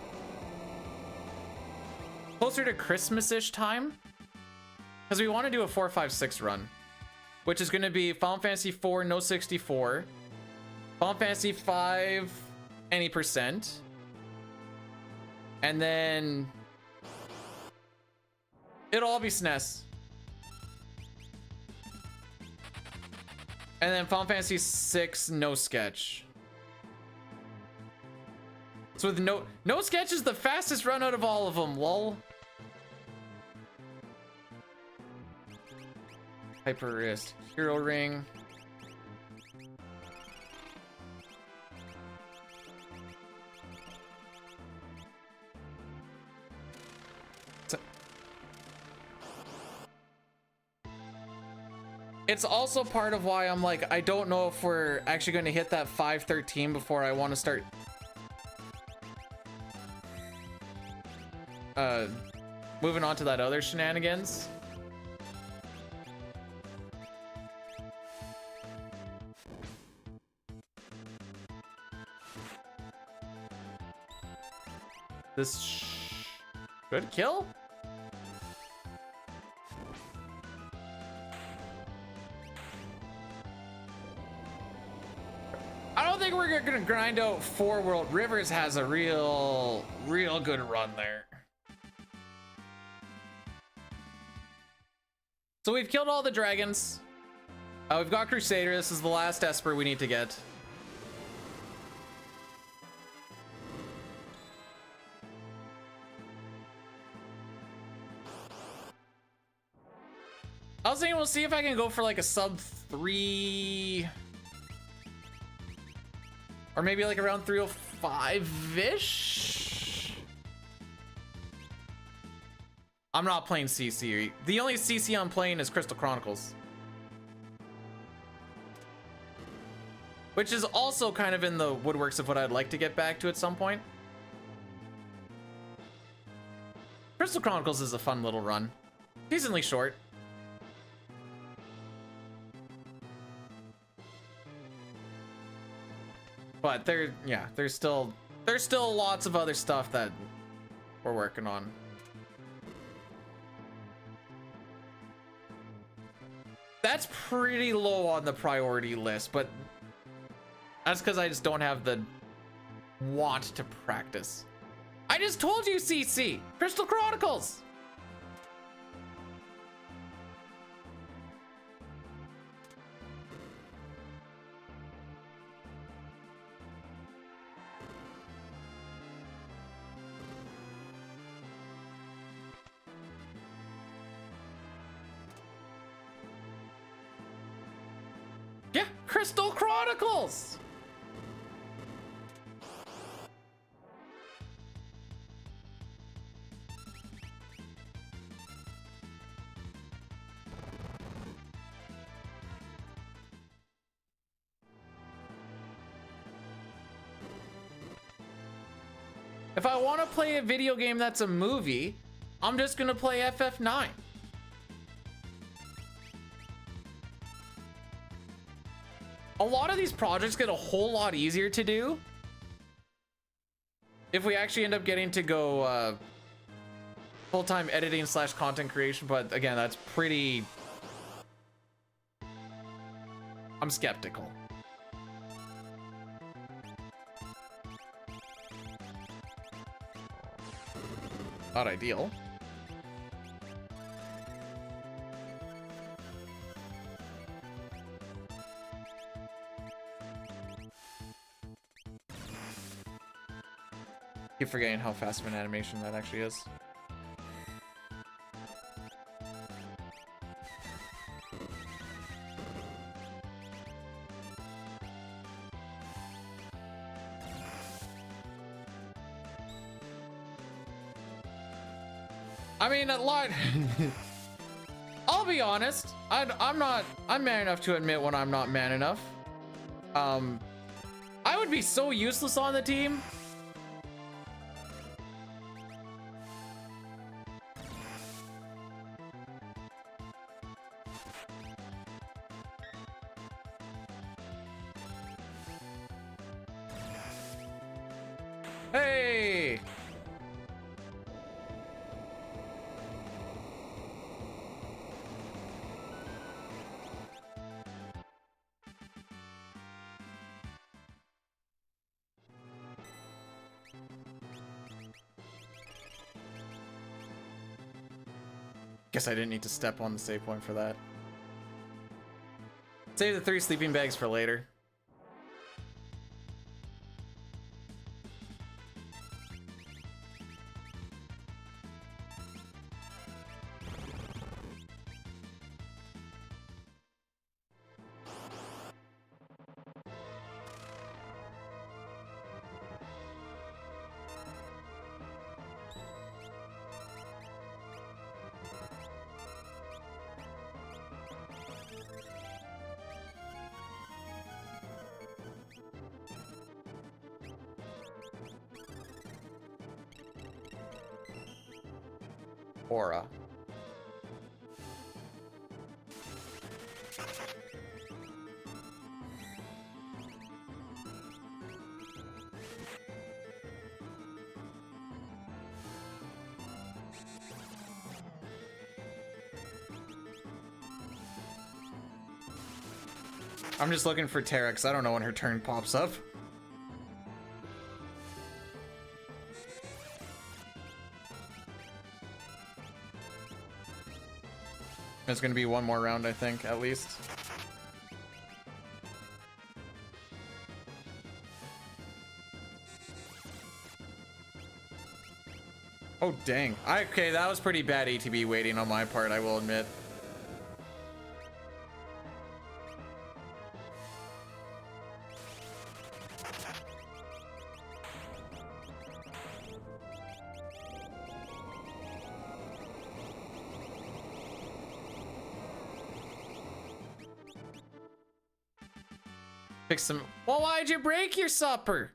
closer to Christmas-ish time. Because we want to do a 4, 5, 6 run, which is going to be Final Fantasy 4, no 64, Final Fantasy 5, any percent, and then it'll all be SNES, and then Final Fantasy 6, no sketch. So with no sketch is the fastest run out of all of them, lol. Hyper wrist. Hero ring. It's also part of why I'm like, I don't know if we're actually going to hit that 513 before I want to start moving on to that other shenanigans. This should kill? I don't think we're gonna grind out 4 world. Rivers has a real good run there. So we've killed all the dragons. We've got Crusader. This is the last Esper we need to get. I was thinking we'll see if I can go for like a sub 3. Or maybe like around 305-ish? I'm not playing CC. The only CC I'm playing is Crystal Chronicles. Which is also kind of in the woodworks of what I'd like to get back to at some point. Crystal Chronicles is a fun little run. Decently short. But there's still lots of other stuff that we're working on. That's pretty low on the priority list, but that's because I just don't have the want to practice. I just told you, CC! Crystal Chronicles! Yeah, Crystal Chronicles! If I want to play a video game that's a movie, I'm just gonna play FF9. A lot of these projects get a whole lot easier to do if we actually end up getting to go full-time editing / content creation, but again, that's pretty... I'm skeptical. Not ideal. Keep forgetting how fast of an animation that actually is. I mean, a lot. I'll be honest. I'm man enough to admit when I'm not man enough. I would be so useless on the team. Hey! Guess I didn't need to step on the save point for that. Save the 3 sleeping bags for later. Aura. I'm just looking for Tara because I don't know when her turn pops up. There's gonna be one more round, I think, at least. Oh, dang. Okay, that was pretty bad ATB waiting on my part, I will admit. Fix some. Well, why'd you break your supper?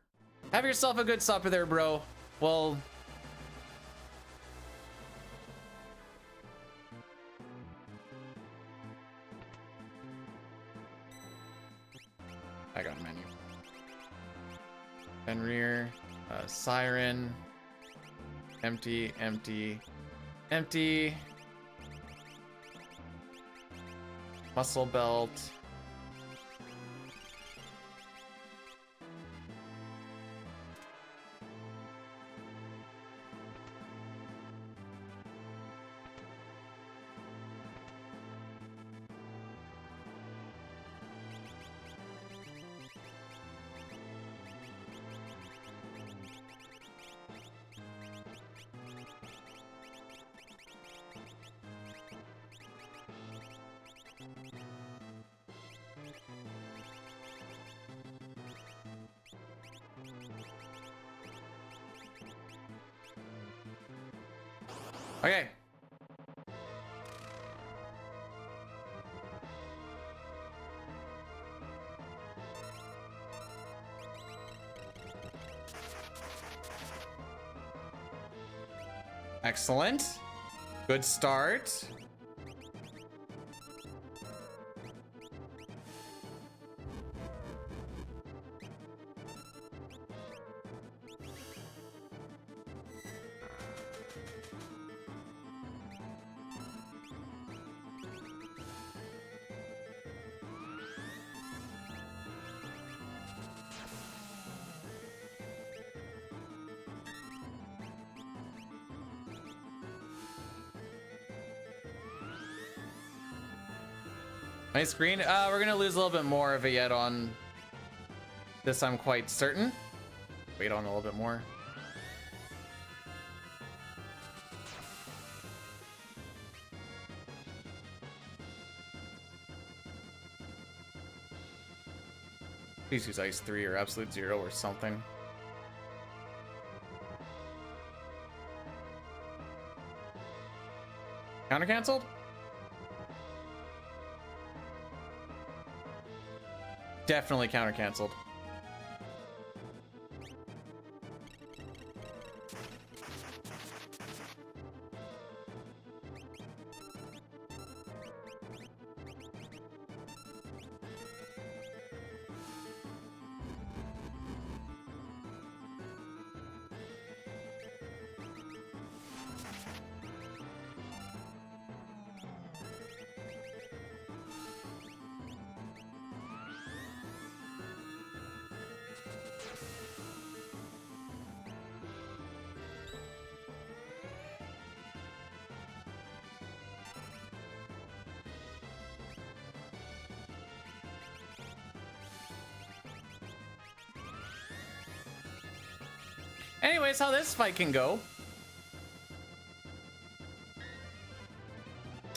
Have yourself a good supper there, bro. Well, I got a menu. Fenrir, Siren, empty, empty, empty. Muscle belt. Okay. Excellent. Good start. Nice green. We're gonna lose a little bit more of it yet on this, I'm quite certain. Wait on a little bit more. Please use Ice 3 or Absolute 0 or something. Counter canceled? Definitely counter canceled. Anyways, how this fight can go.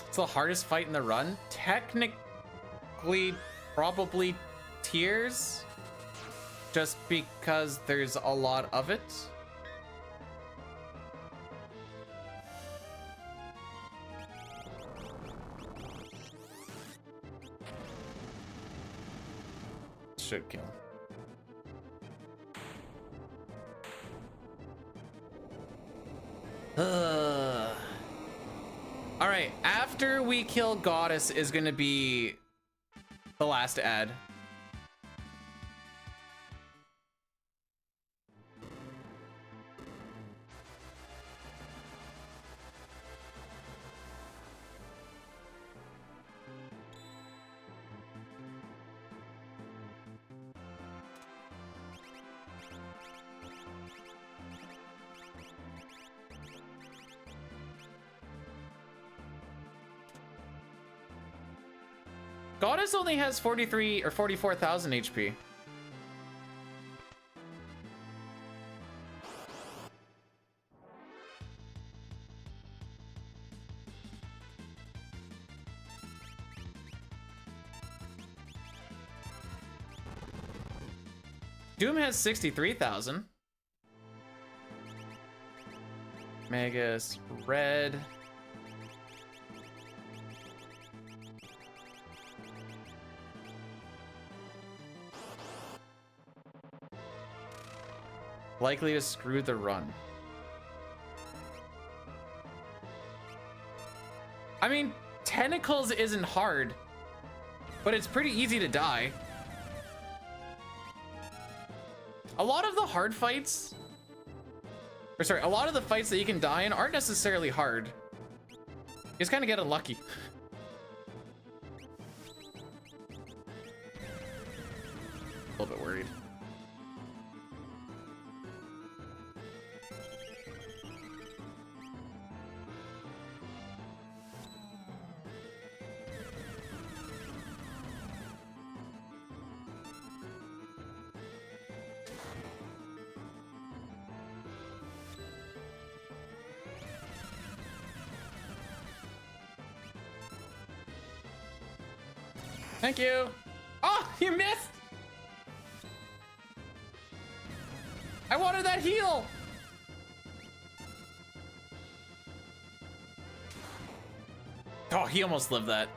It's the hardest fight in the run. Technically, probably Tears. Just because there's a lot of it. Should kill. All right, after we kill Goddess is gonna be the last ad. Goddess only has 43 or 44,000 HP. Doom has 63,000. Magus, red. Likely to screw the run. I mean, Tentacles isn't hard, but it's pretty easy to die. A lot of the hard fights, or sorry, a lot of the fights that you can die in aren't necessarily hard. You just kind of get unlucky. A little bit worried. Thank you. Oh, you missed. I wanted that heal. Oh, he almost lived that.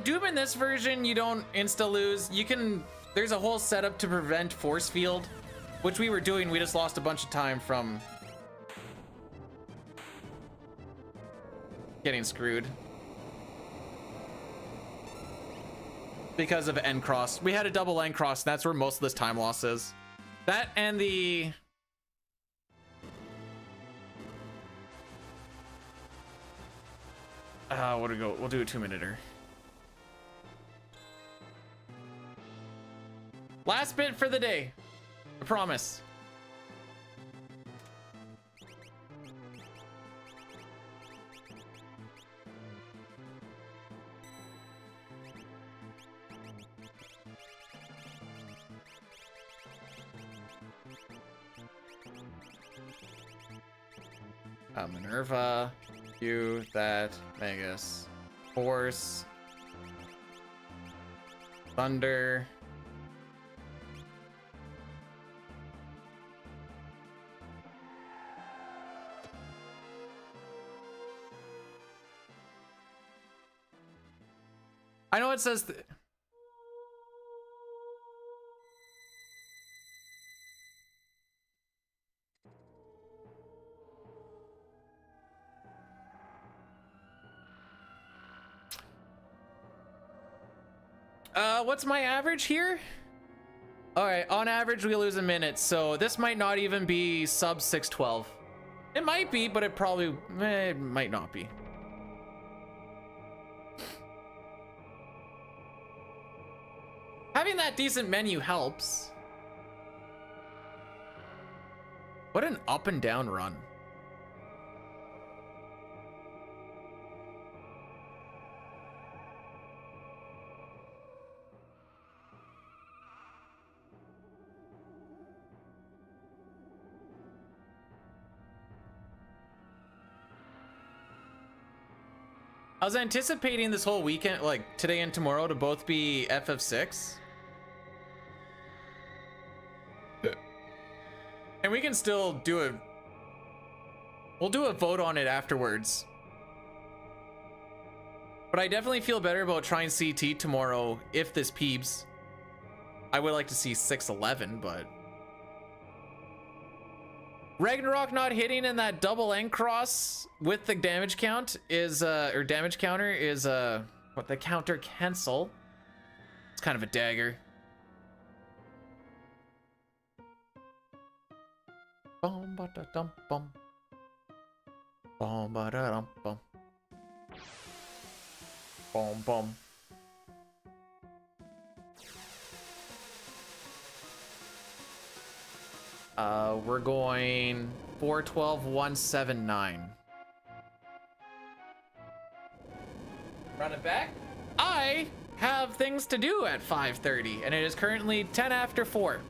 Doom in this version, you don't insta-lose. You can, there's a whole setup to prevent force field, which we were doing. We just lost a bunch of time from getting screwed because of end cross. We had a double end cross, and that's where most of this time loss is. That and the what do we go? We'll do a 2-minuter. Last bit for the day, I promise. Minerva, you, that, Magus, Force, Thunder. I know it says what's my average here? All right, on average we lose a minute, so this might not even be sub 612. It might be, but it probably it might not be. Having that decent menu helps. What an up and down run. I was anticipating this whole weekend, like today and tomorrow, to both be FF6. And we can still do a... We'll do a vote on it afterwards. But I definitely feel better about trying CT tomorrow if this peeps. I would like to see 611, but... Ragnarok not hitting in that double end cross with the damage count is or damage counter is what the counter cancel. It's kind of a dagger. Bum ba da dum bum. Bum ba da dum bum. Bum bum. We're going 412 179. Run it back. I have things to do at 5:30 and it is currently 10 after 4.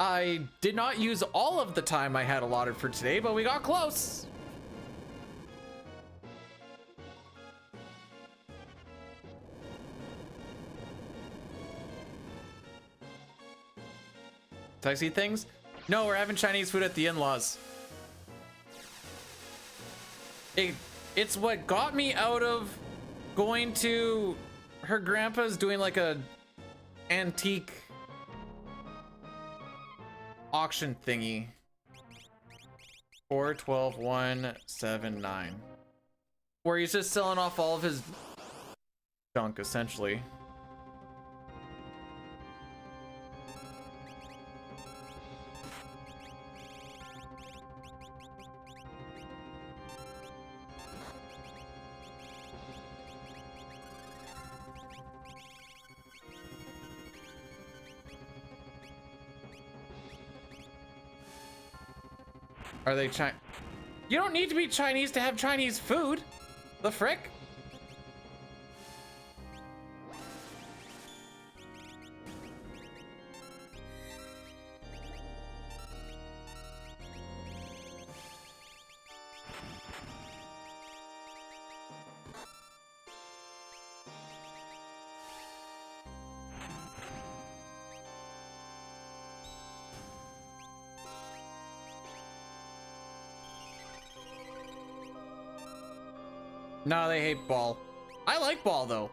I did not use all of the time I had allotted for today, but we got close. Sexy things? No, we're having Chinese food at the in-laws. It's what got me out of going to her grandpa's doing like a antique auction thingy. 412 179. Where he's just selling off all of his junk essentially. Are they Chinese? You don't need to be Chinese to have Chinese food. The frick? No, they hate ball. I like ball though.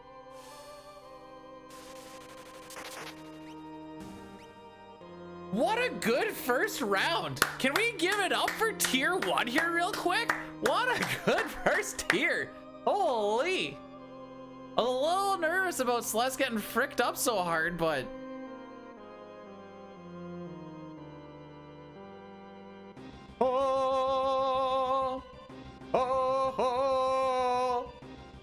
What a good first round. Can we give it up for tier 1 here real quick? What a good first tier. Holy. I was a little nervous about Celeste getting fricked up so hard, but oh, oh, oh,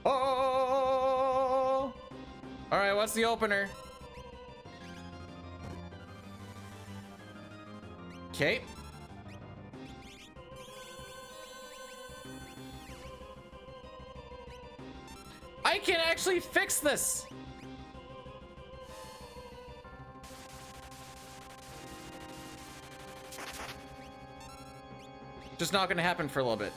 oh. All right, what's the opener? Okay. I can actually fix this. Just not gonna happen for a little bit.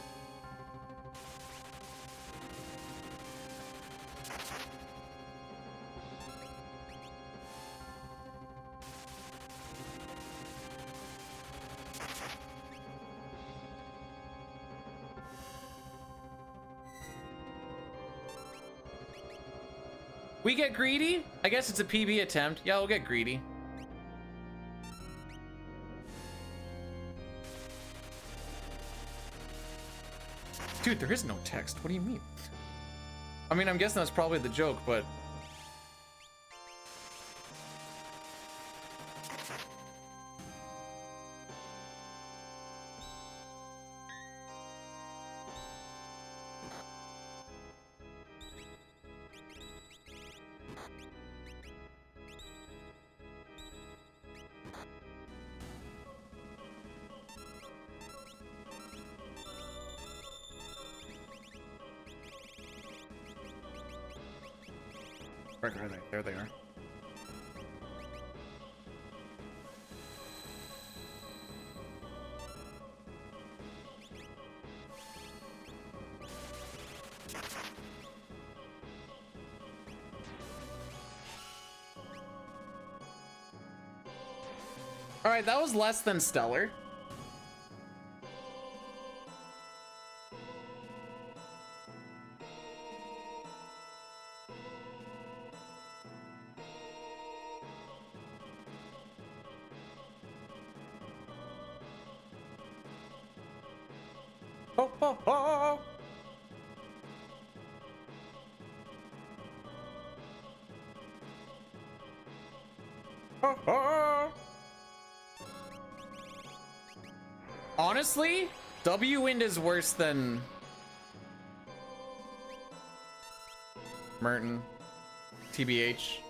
We get greedy? I guess it's a PB attempt. Yeah, we'll get greedy. Dude, there is no text. What do you mean? I mean, I'm guessing that's probably the joke, but... Where are they? There they are. All right, that was less than stellar. Ho, ho, ho. Ho, ho. Honestly, W Wind is worse than Merton. TBH.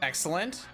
Excellent.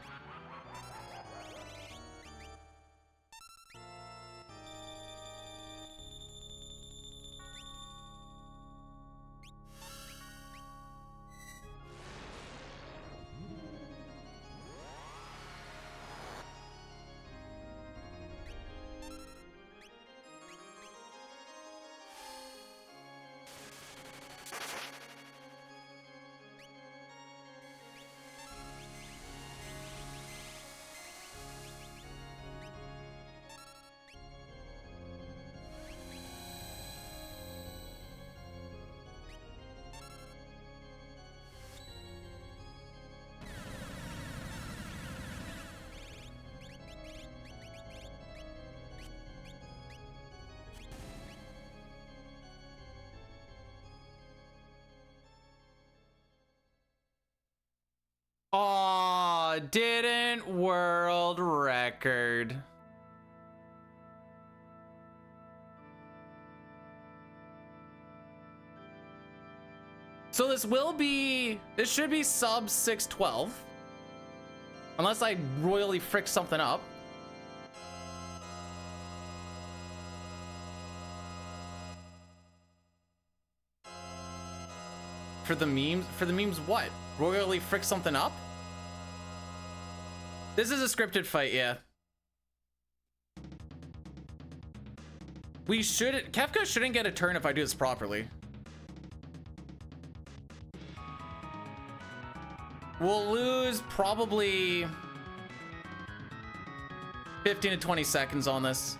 Aw, didn't world record. So this should be sub 612. Unless I royally frick something up. For the memes what? Royally frick something up? This is a scripted fight, yeah. Kefka shouldn't get a turn if I do this properly. We'll lose probably 15 to 20 seconds on this.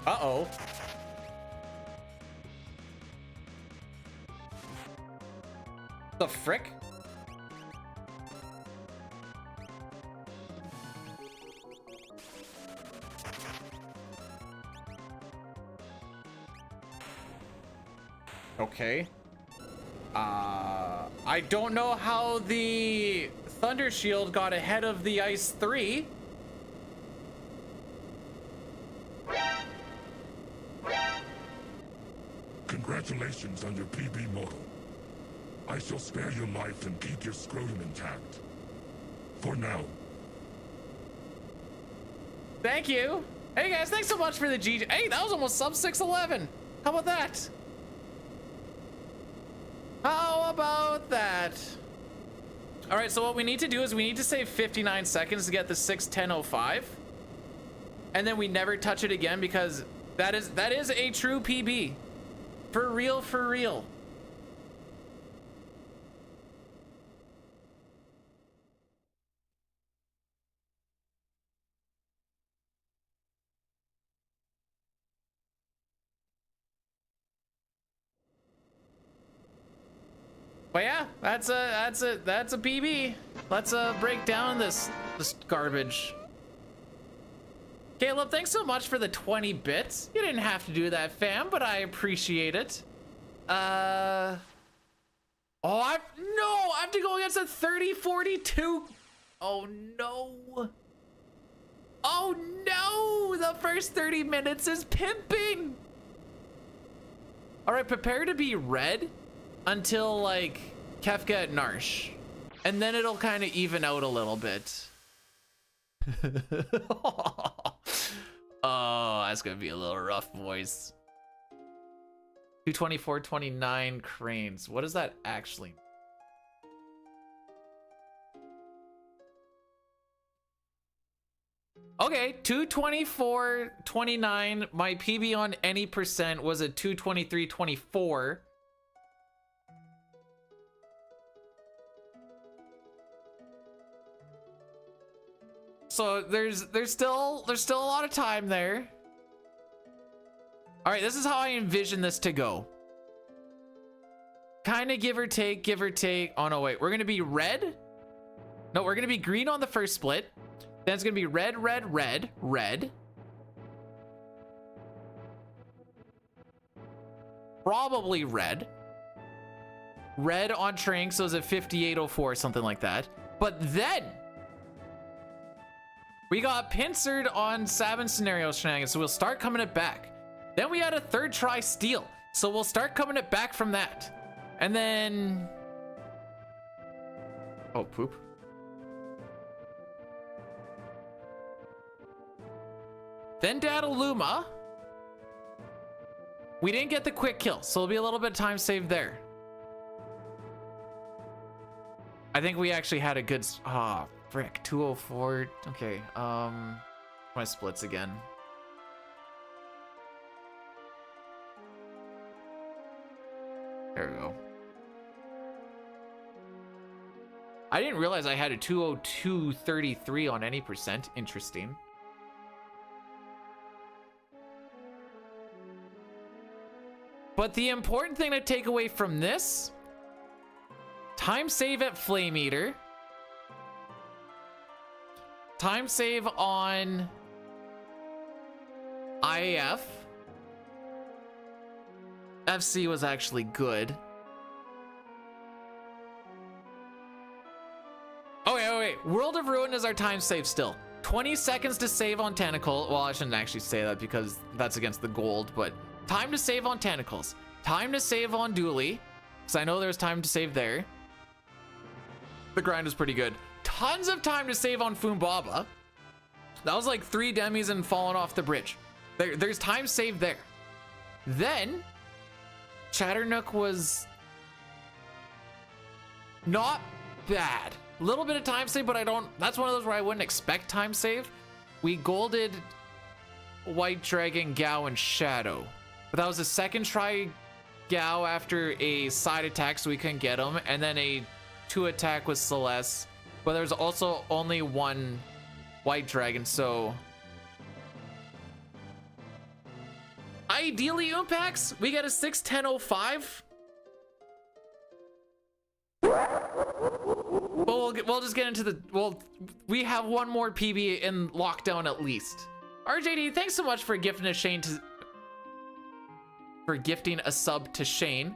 Uh-oh. The frick? Okay. I don't know how the Thunder Shield got ahead of the Ice 3. Congratulations on your PB model. I shall spare your life and keep your scrotum intact. For now. Thank you. Hey guys, thanks so much for the GG. Hey, that was almost sub 611. How about that? How about that? All right, so what we need to do is we need to save 59 seconds to get the 6:10:05. And then we never touch it again because that is a true PB. For real, for real. But yeah, that's a PB. Let's break down this garbage. Caleb, thanks so much for the 20 bits. You didn't have to do that, fam, but I appreciate it. Oh, I have to go against a 30-42. Oh no. Oh no, the first 30 minutes is pimping. All right, prepare to be red until like Kefka at Narsh. And then it'll kind of even out a little bit. Oh, that's gonna be a little rough, boys. 224.29 cranes. What does that actually mean? Okay, 224.29. My PB on any percent was a 223.24. So there's still a lot of time there. All right, this is how I envision this to go. Kind of give or take, give or take. Oh no, wait, we're gonna be red. No, we're gonna be green on the first split. Then it's gonna be red, red, red, red. Probably red. Red on Trank, so it's at 58.04, something like that. But then we got pincered on Savin scenario shenanigans, so we'll start coming it back. Then we had a third try steal, so we'll start coming it back from that. And then, oh, poop. Then Dadaluma. We didn't get the quick kill, so there'll be a little bit of time saved there. I think we actually had a good, frick, 204. Okay, my splits again. There we go. I didn't realize I had a 202.33 on any percent. Interesting. But the important thing to take away from this, time save at Flame Eater, time save on IAF, FC was actually good. Oh wait, World of Ruin is our time save still. 20 seconds to save on Tentacle. Well, I shouldn't actually say that because that's against the gold, but time to save on Tentacles. Time to save on Dooley, because I know there's time to save there. The grind was pretty good. Tons of time to save on Fumbaba. That was like 3 demis and falling off the bridge. There's time saved there. Then Chatternook was not bad. A little bit of time save, but that's one of those where I wouldn't expect time save. We golded White Dragon, Gao, and Shadow. But that was a second try Gao after a side attack, so we couldn't get him. And then a 2 attack with Celeste. But there's also only one White Dragon, so ideally Umpax, we get a 6-10-05. But we'll just get into the, we have one more PB in lockdown at least. RJD, thanks so much for gifting a sub to Shane,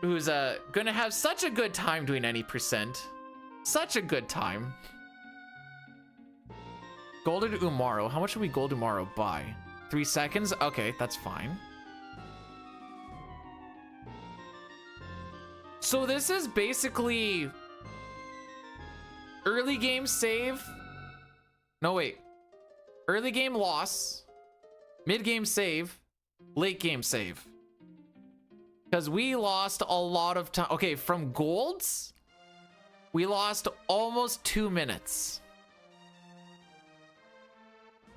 who's gonna have such a good time doing any percent. Such a good time. Golded Umaro. How much should we gold Umaro by? 3 seconds? Okay, that's fine. So this is basically early game save. No, wait. Early game loss, mid game save, late game save. Because we lost a lot of time. Okay, from golds, we lost almost 2 minutes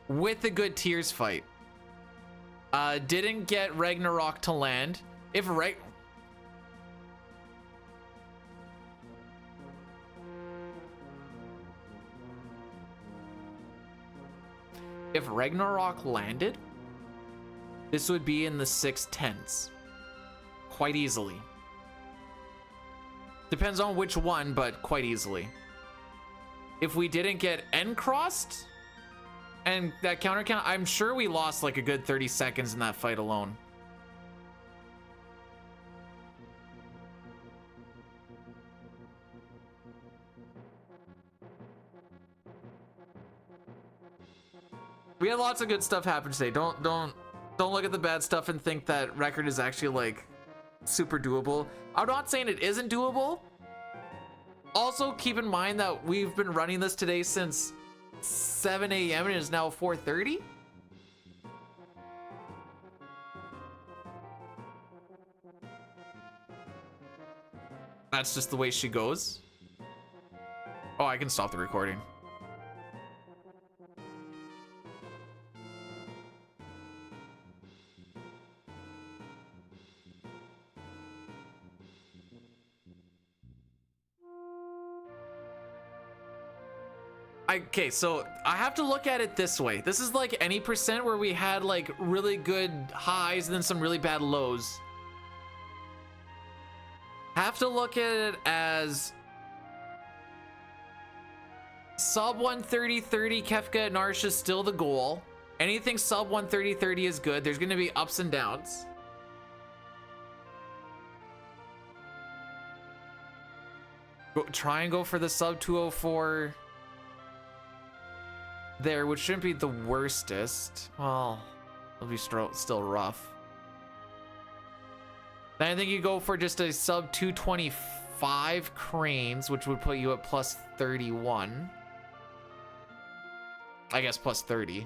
with a good tiers fight. Didn't get Ragnarok to land. If Ragnarok landed, this would be in the 6-10s quite easily. Depends on which one, but quite easily. If we didn't get N crossed and that counter count, I'm sure we lost like a good 30 seconds in that fight alone. We had lots of good stuff happen today. Don't look at the bad stuff and think that record is actually like super doable. I'm not saying it isn't doable. Also, keep in mind that we've been running this today since 7 a.m. and it is now 4:30. That's just the way she goes. Oh, I can stop the recording. Okay, so I have to look at it this way. This is like any percent where we had like really good highs and then some really bad lows. Have to look at it as sub 130.30 Kefka and Narsha is still the goal. Anything sub 130.30 is good. There's going to be ups and downs. Try and go for the sub 204 there, which shouldn't be the worstest. Well, it'll be still rough. Then I think you go for just a sub 225 cranes, which would put you at plus 31. I guess plus 30.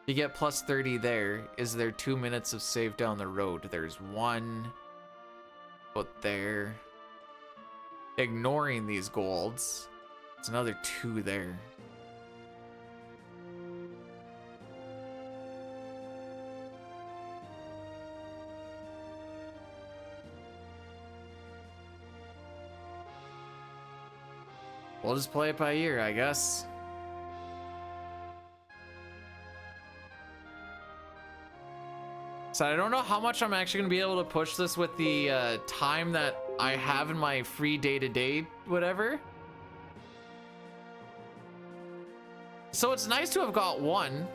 You get plus 30 there. Is there 2 minutes of save down the road? There's one. But there. Ignoring these golds. It's another 2 there. We'll just play it by ear, I guess. So I don't know how much I'm actually going to be able to push this with the time that I have in my free day-to-day whatever. So it's nice to have got one.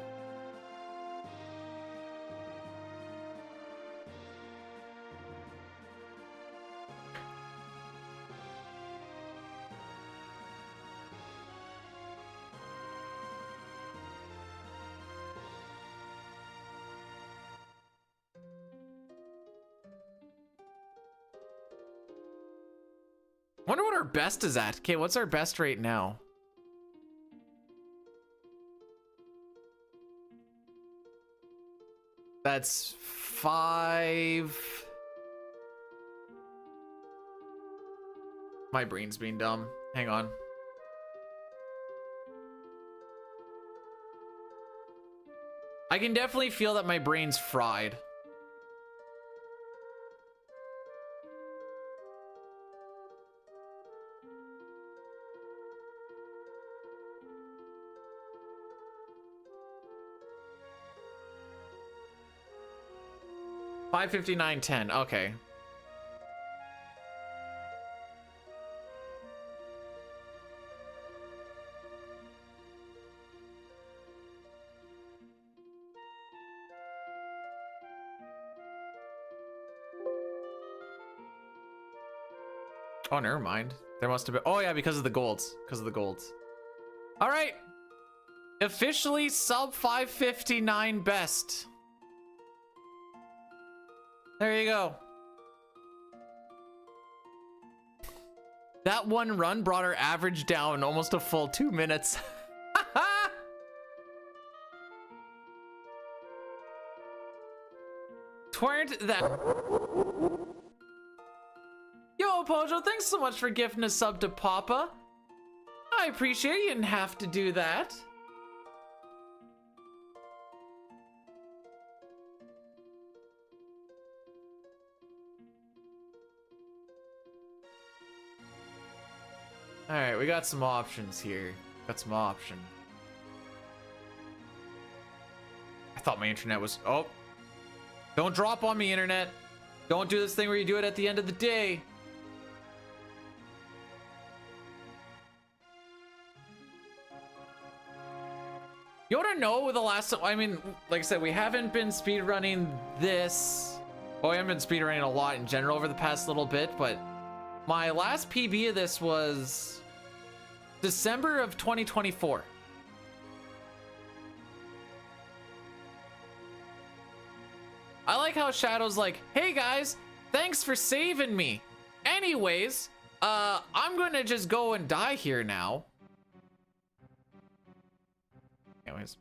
Wonder what our best is at. Okay, what's our best rate now? That's 5. My brain's being dumb. Hang on. I can definitely feel that my brain's fried. $559.10. Okay. Oh, never mind. There must have been. Oh, yeah, because of the golds. Because of the golds. All right. Officially sub 559 best. There you go. That one run brought our average down almost a full 2 minutes. Tweren't that. Yo, Pojo, thanks so much for gifting a sub to Papa. I appreciate it. You didn't have to do that. All right, we got some options here. Got some option. I thought my internet was... Oh. Don't drop on me, internet. Don't do this thing where you do it at the end of the day. You want to know the last time... I mean, like I said, we haven't been speedrunning this. Well, we haven't been speedrunning a lot in general over the past little bit, but My last PB of this was December of 2024. I like how Shadow's like, hey guys, thanks for saving me. Anyways, I'm gonna just go and die here now. Anyways.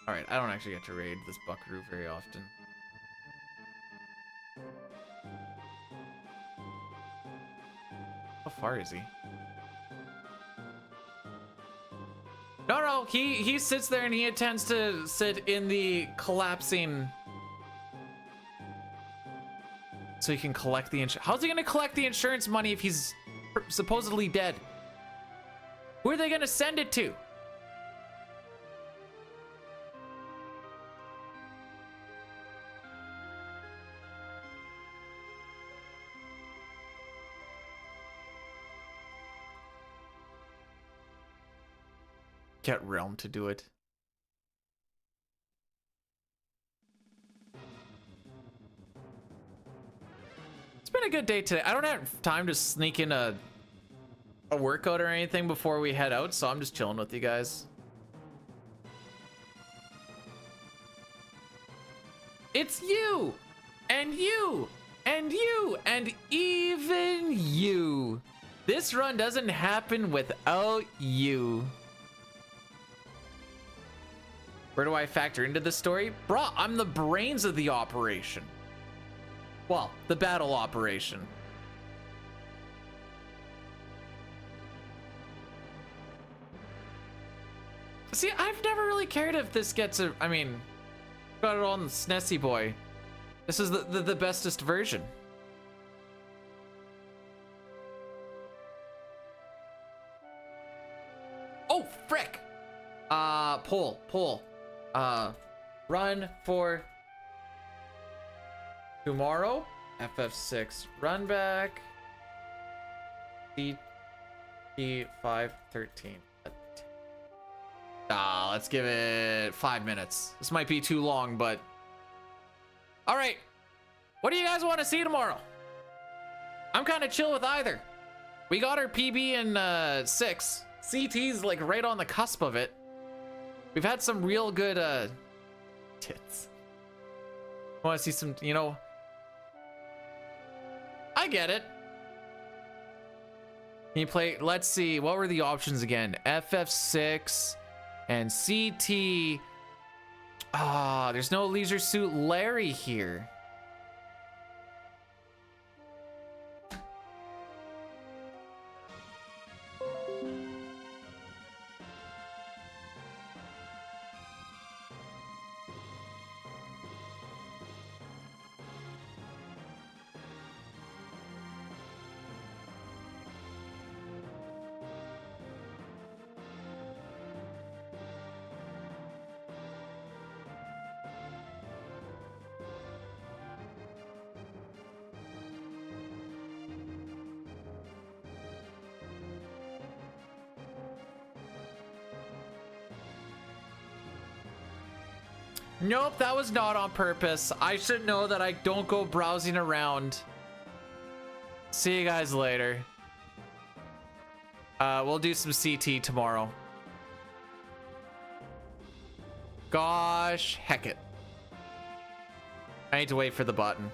Alright, I don't actually get to raid this buckaroo very often. How far is he? No, he sits there and he intends to sit in the collapsing so he can collect the insurance. How's he gonna collect the insurance money if he's supposedly dead? Who are they gonna send it to? Get Realm to do it. It's been a good day today. I don't have time to sneak in a workout or anything before we head out, so I'm just chilling with you guys. It's you and you and you and even you. This run doesn't happen without you. Where do I factor into this story? Bruh, I'm the brains of the operation. Well, the battle operation. See, I've never really cared if this gets a... I mean, got it all in the SNESy boy. This is the bestest version. Oh, frick! Pull. Run for tomorrow. FF6 run back. CT 513. Let's give it 5 minutes. This might be too long, but all right. What do you guys want to see tomorrow? I'm kind of chill with either. We got our PB in 6. CT's like right on the cusp of it. We've had some real good tits. Want to see some, you know, I get it. Can you play, let's see, what were the options again? FF6 and CT. There's no Leisure Suit Larry here. Nope, that was not on purpose. I should know that I don't go browsing around. See you guys later. We'll do some CT tomorrow. Gosh, heck it. I need to wait for the button.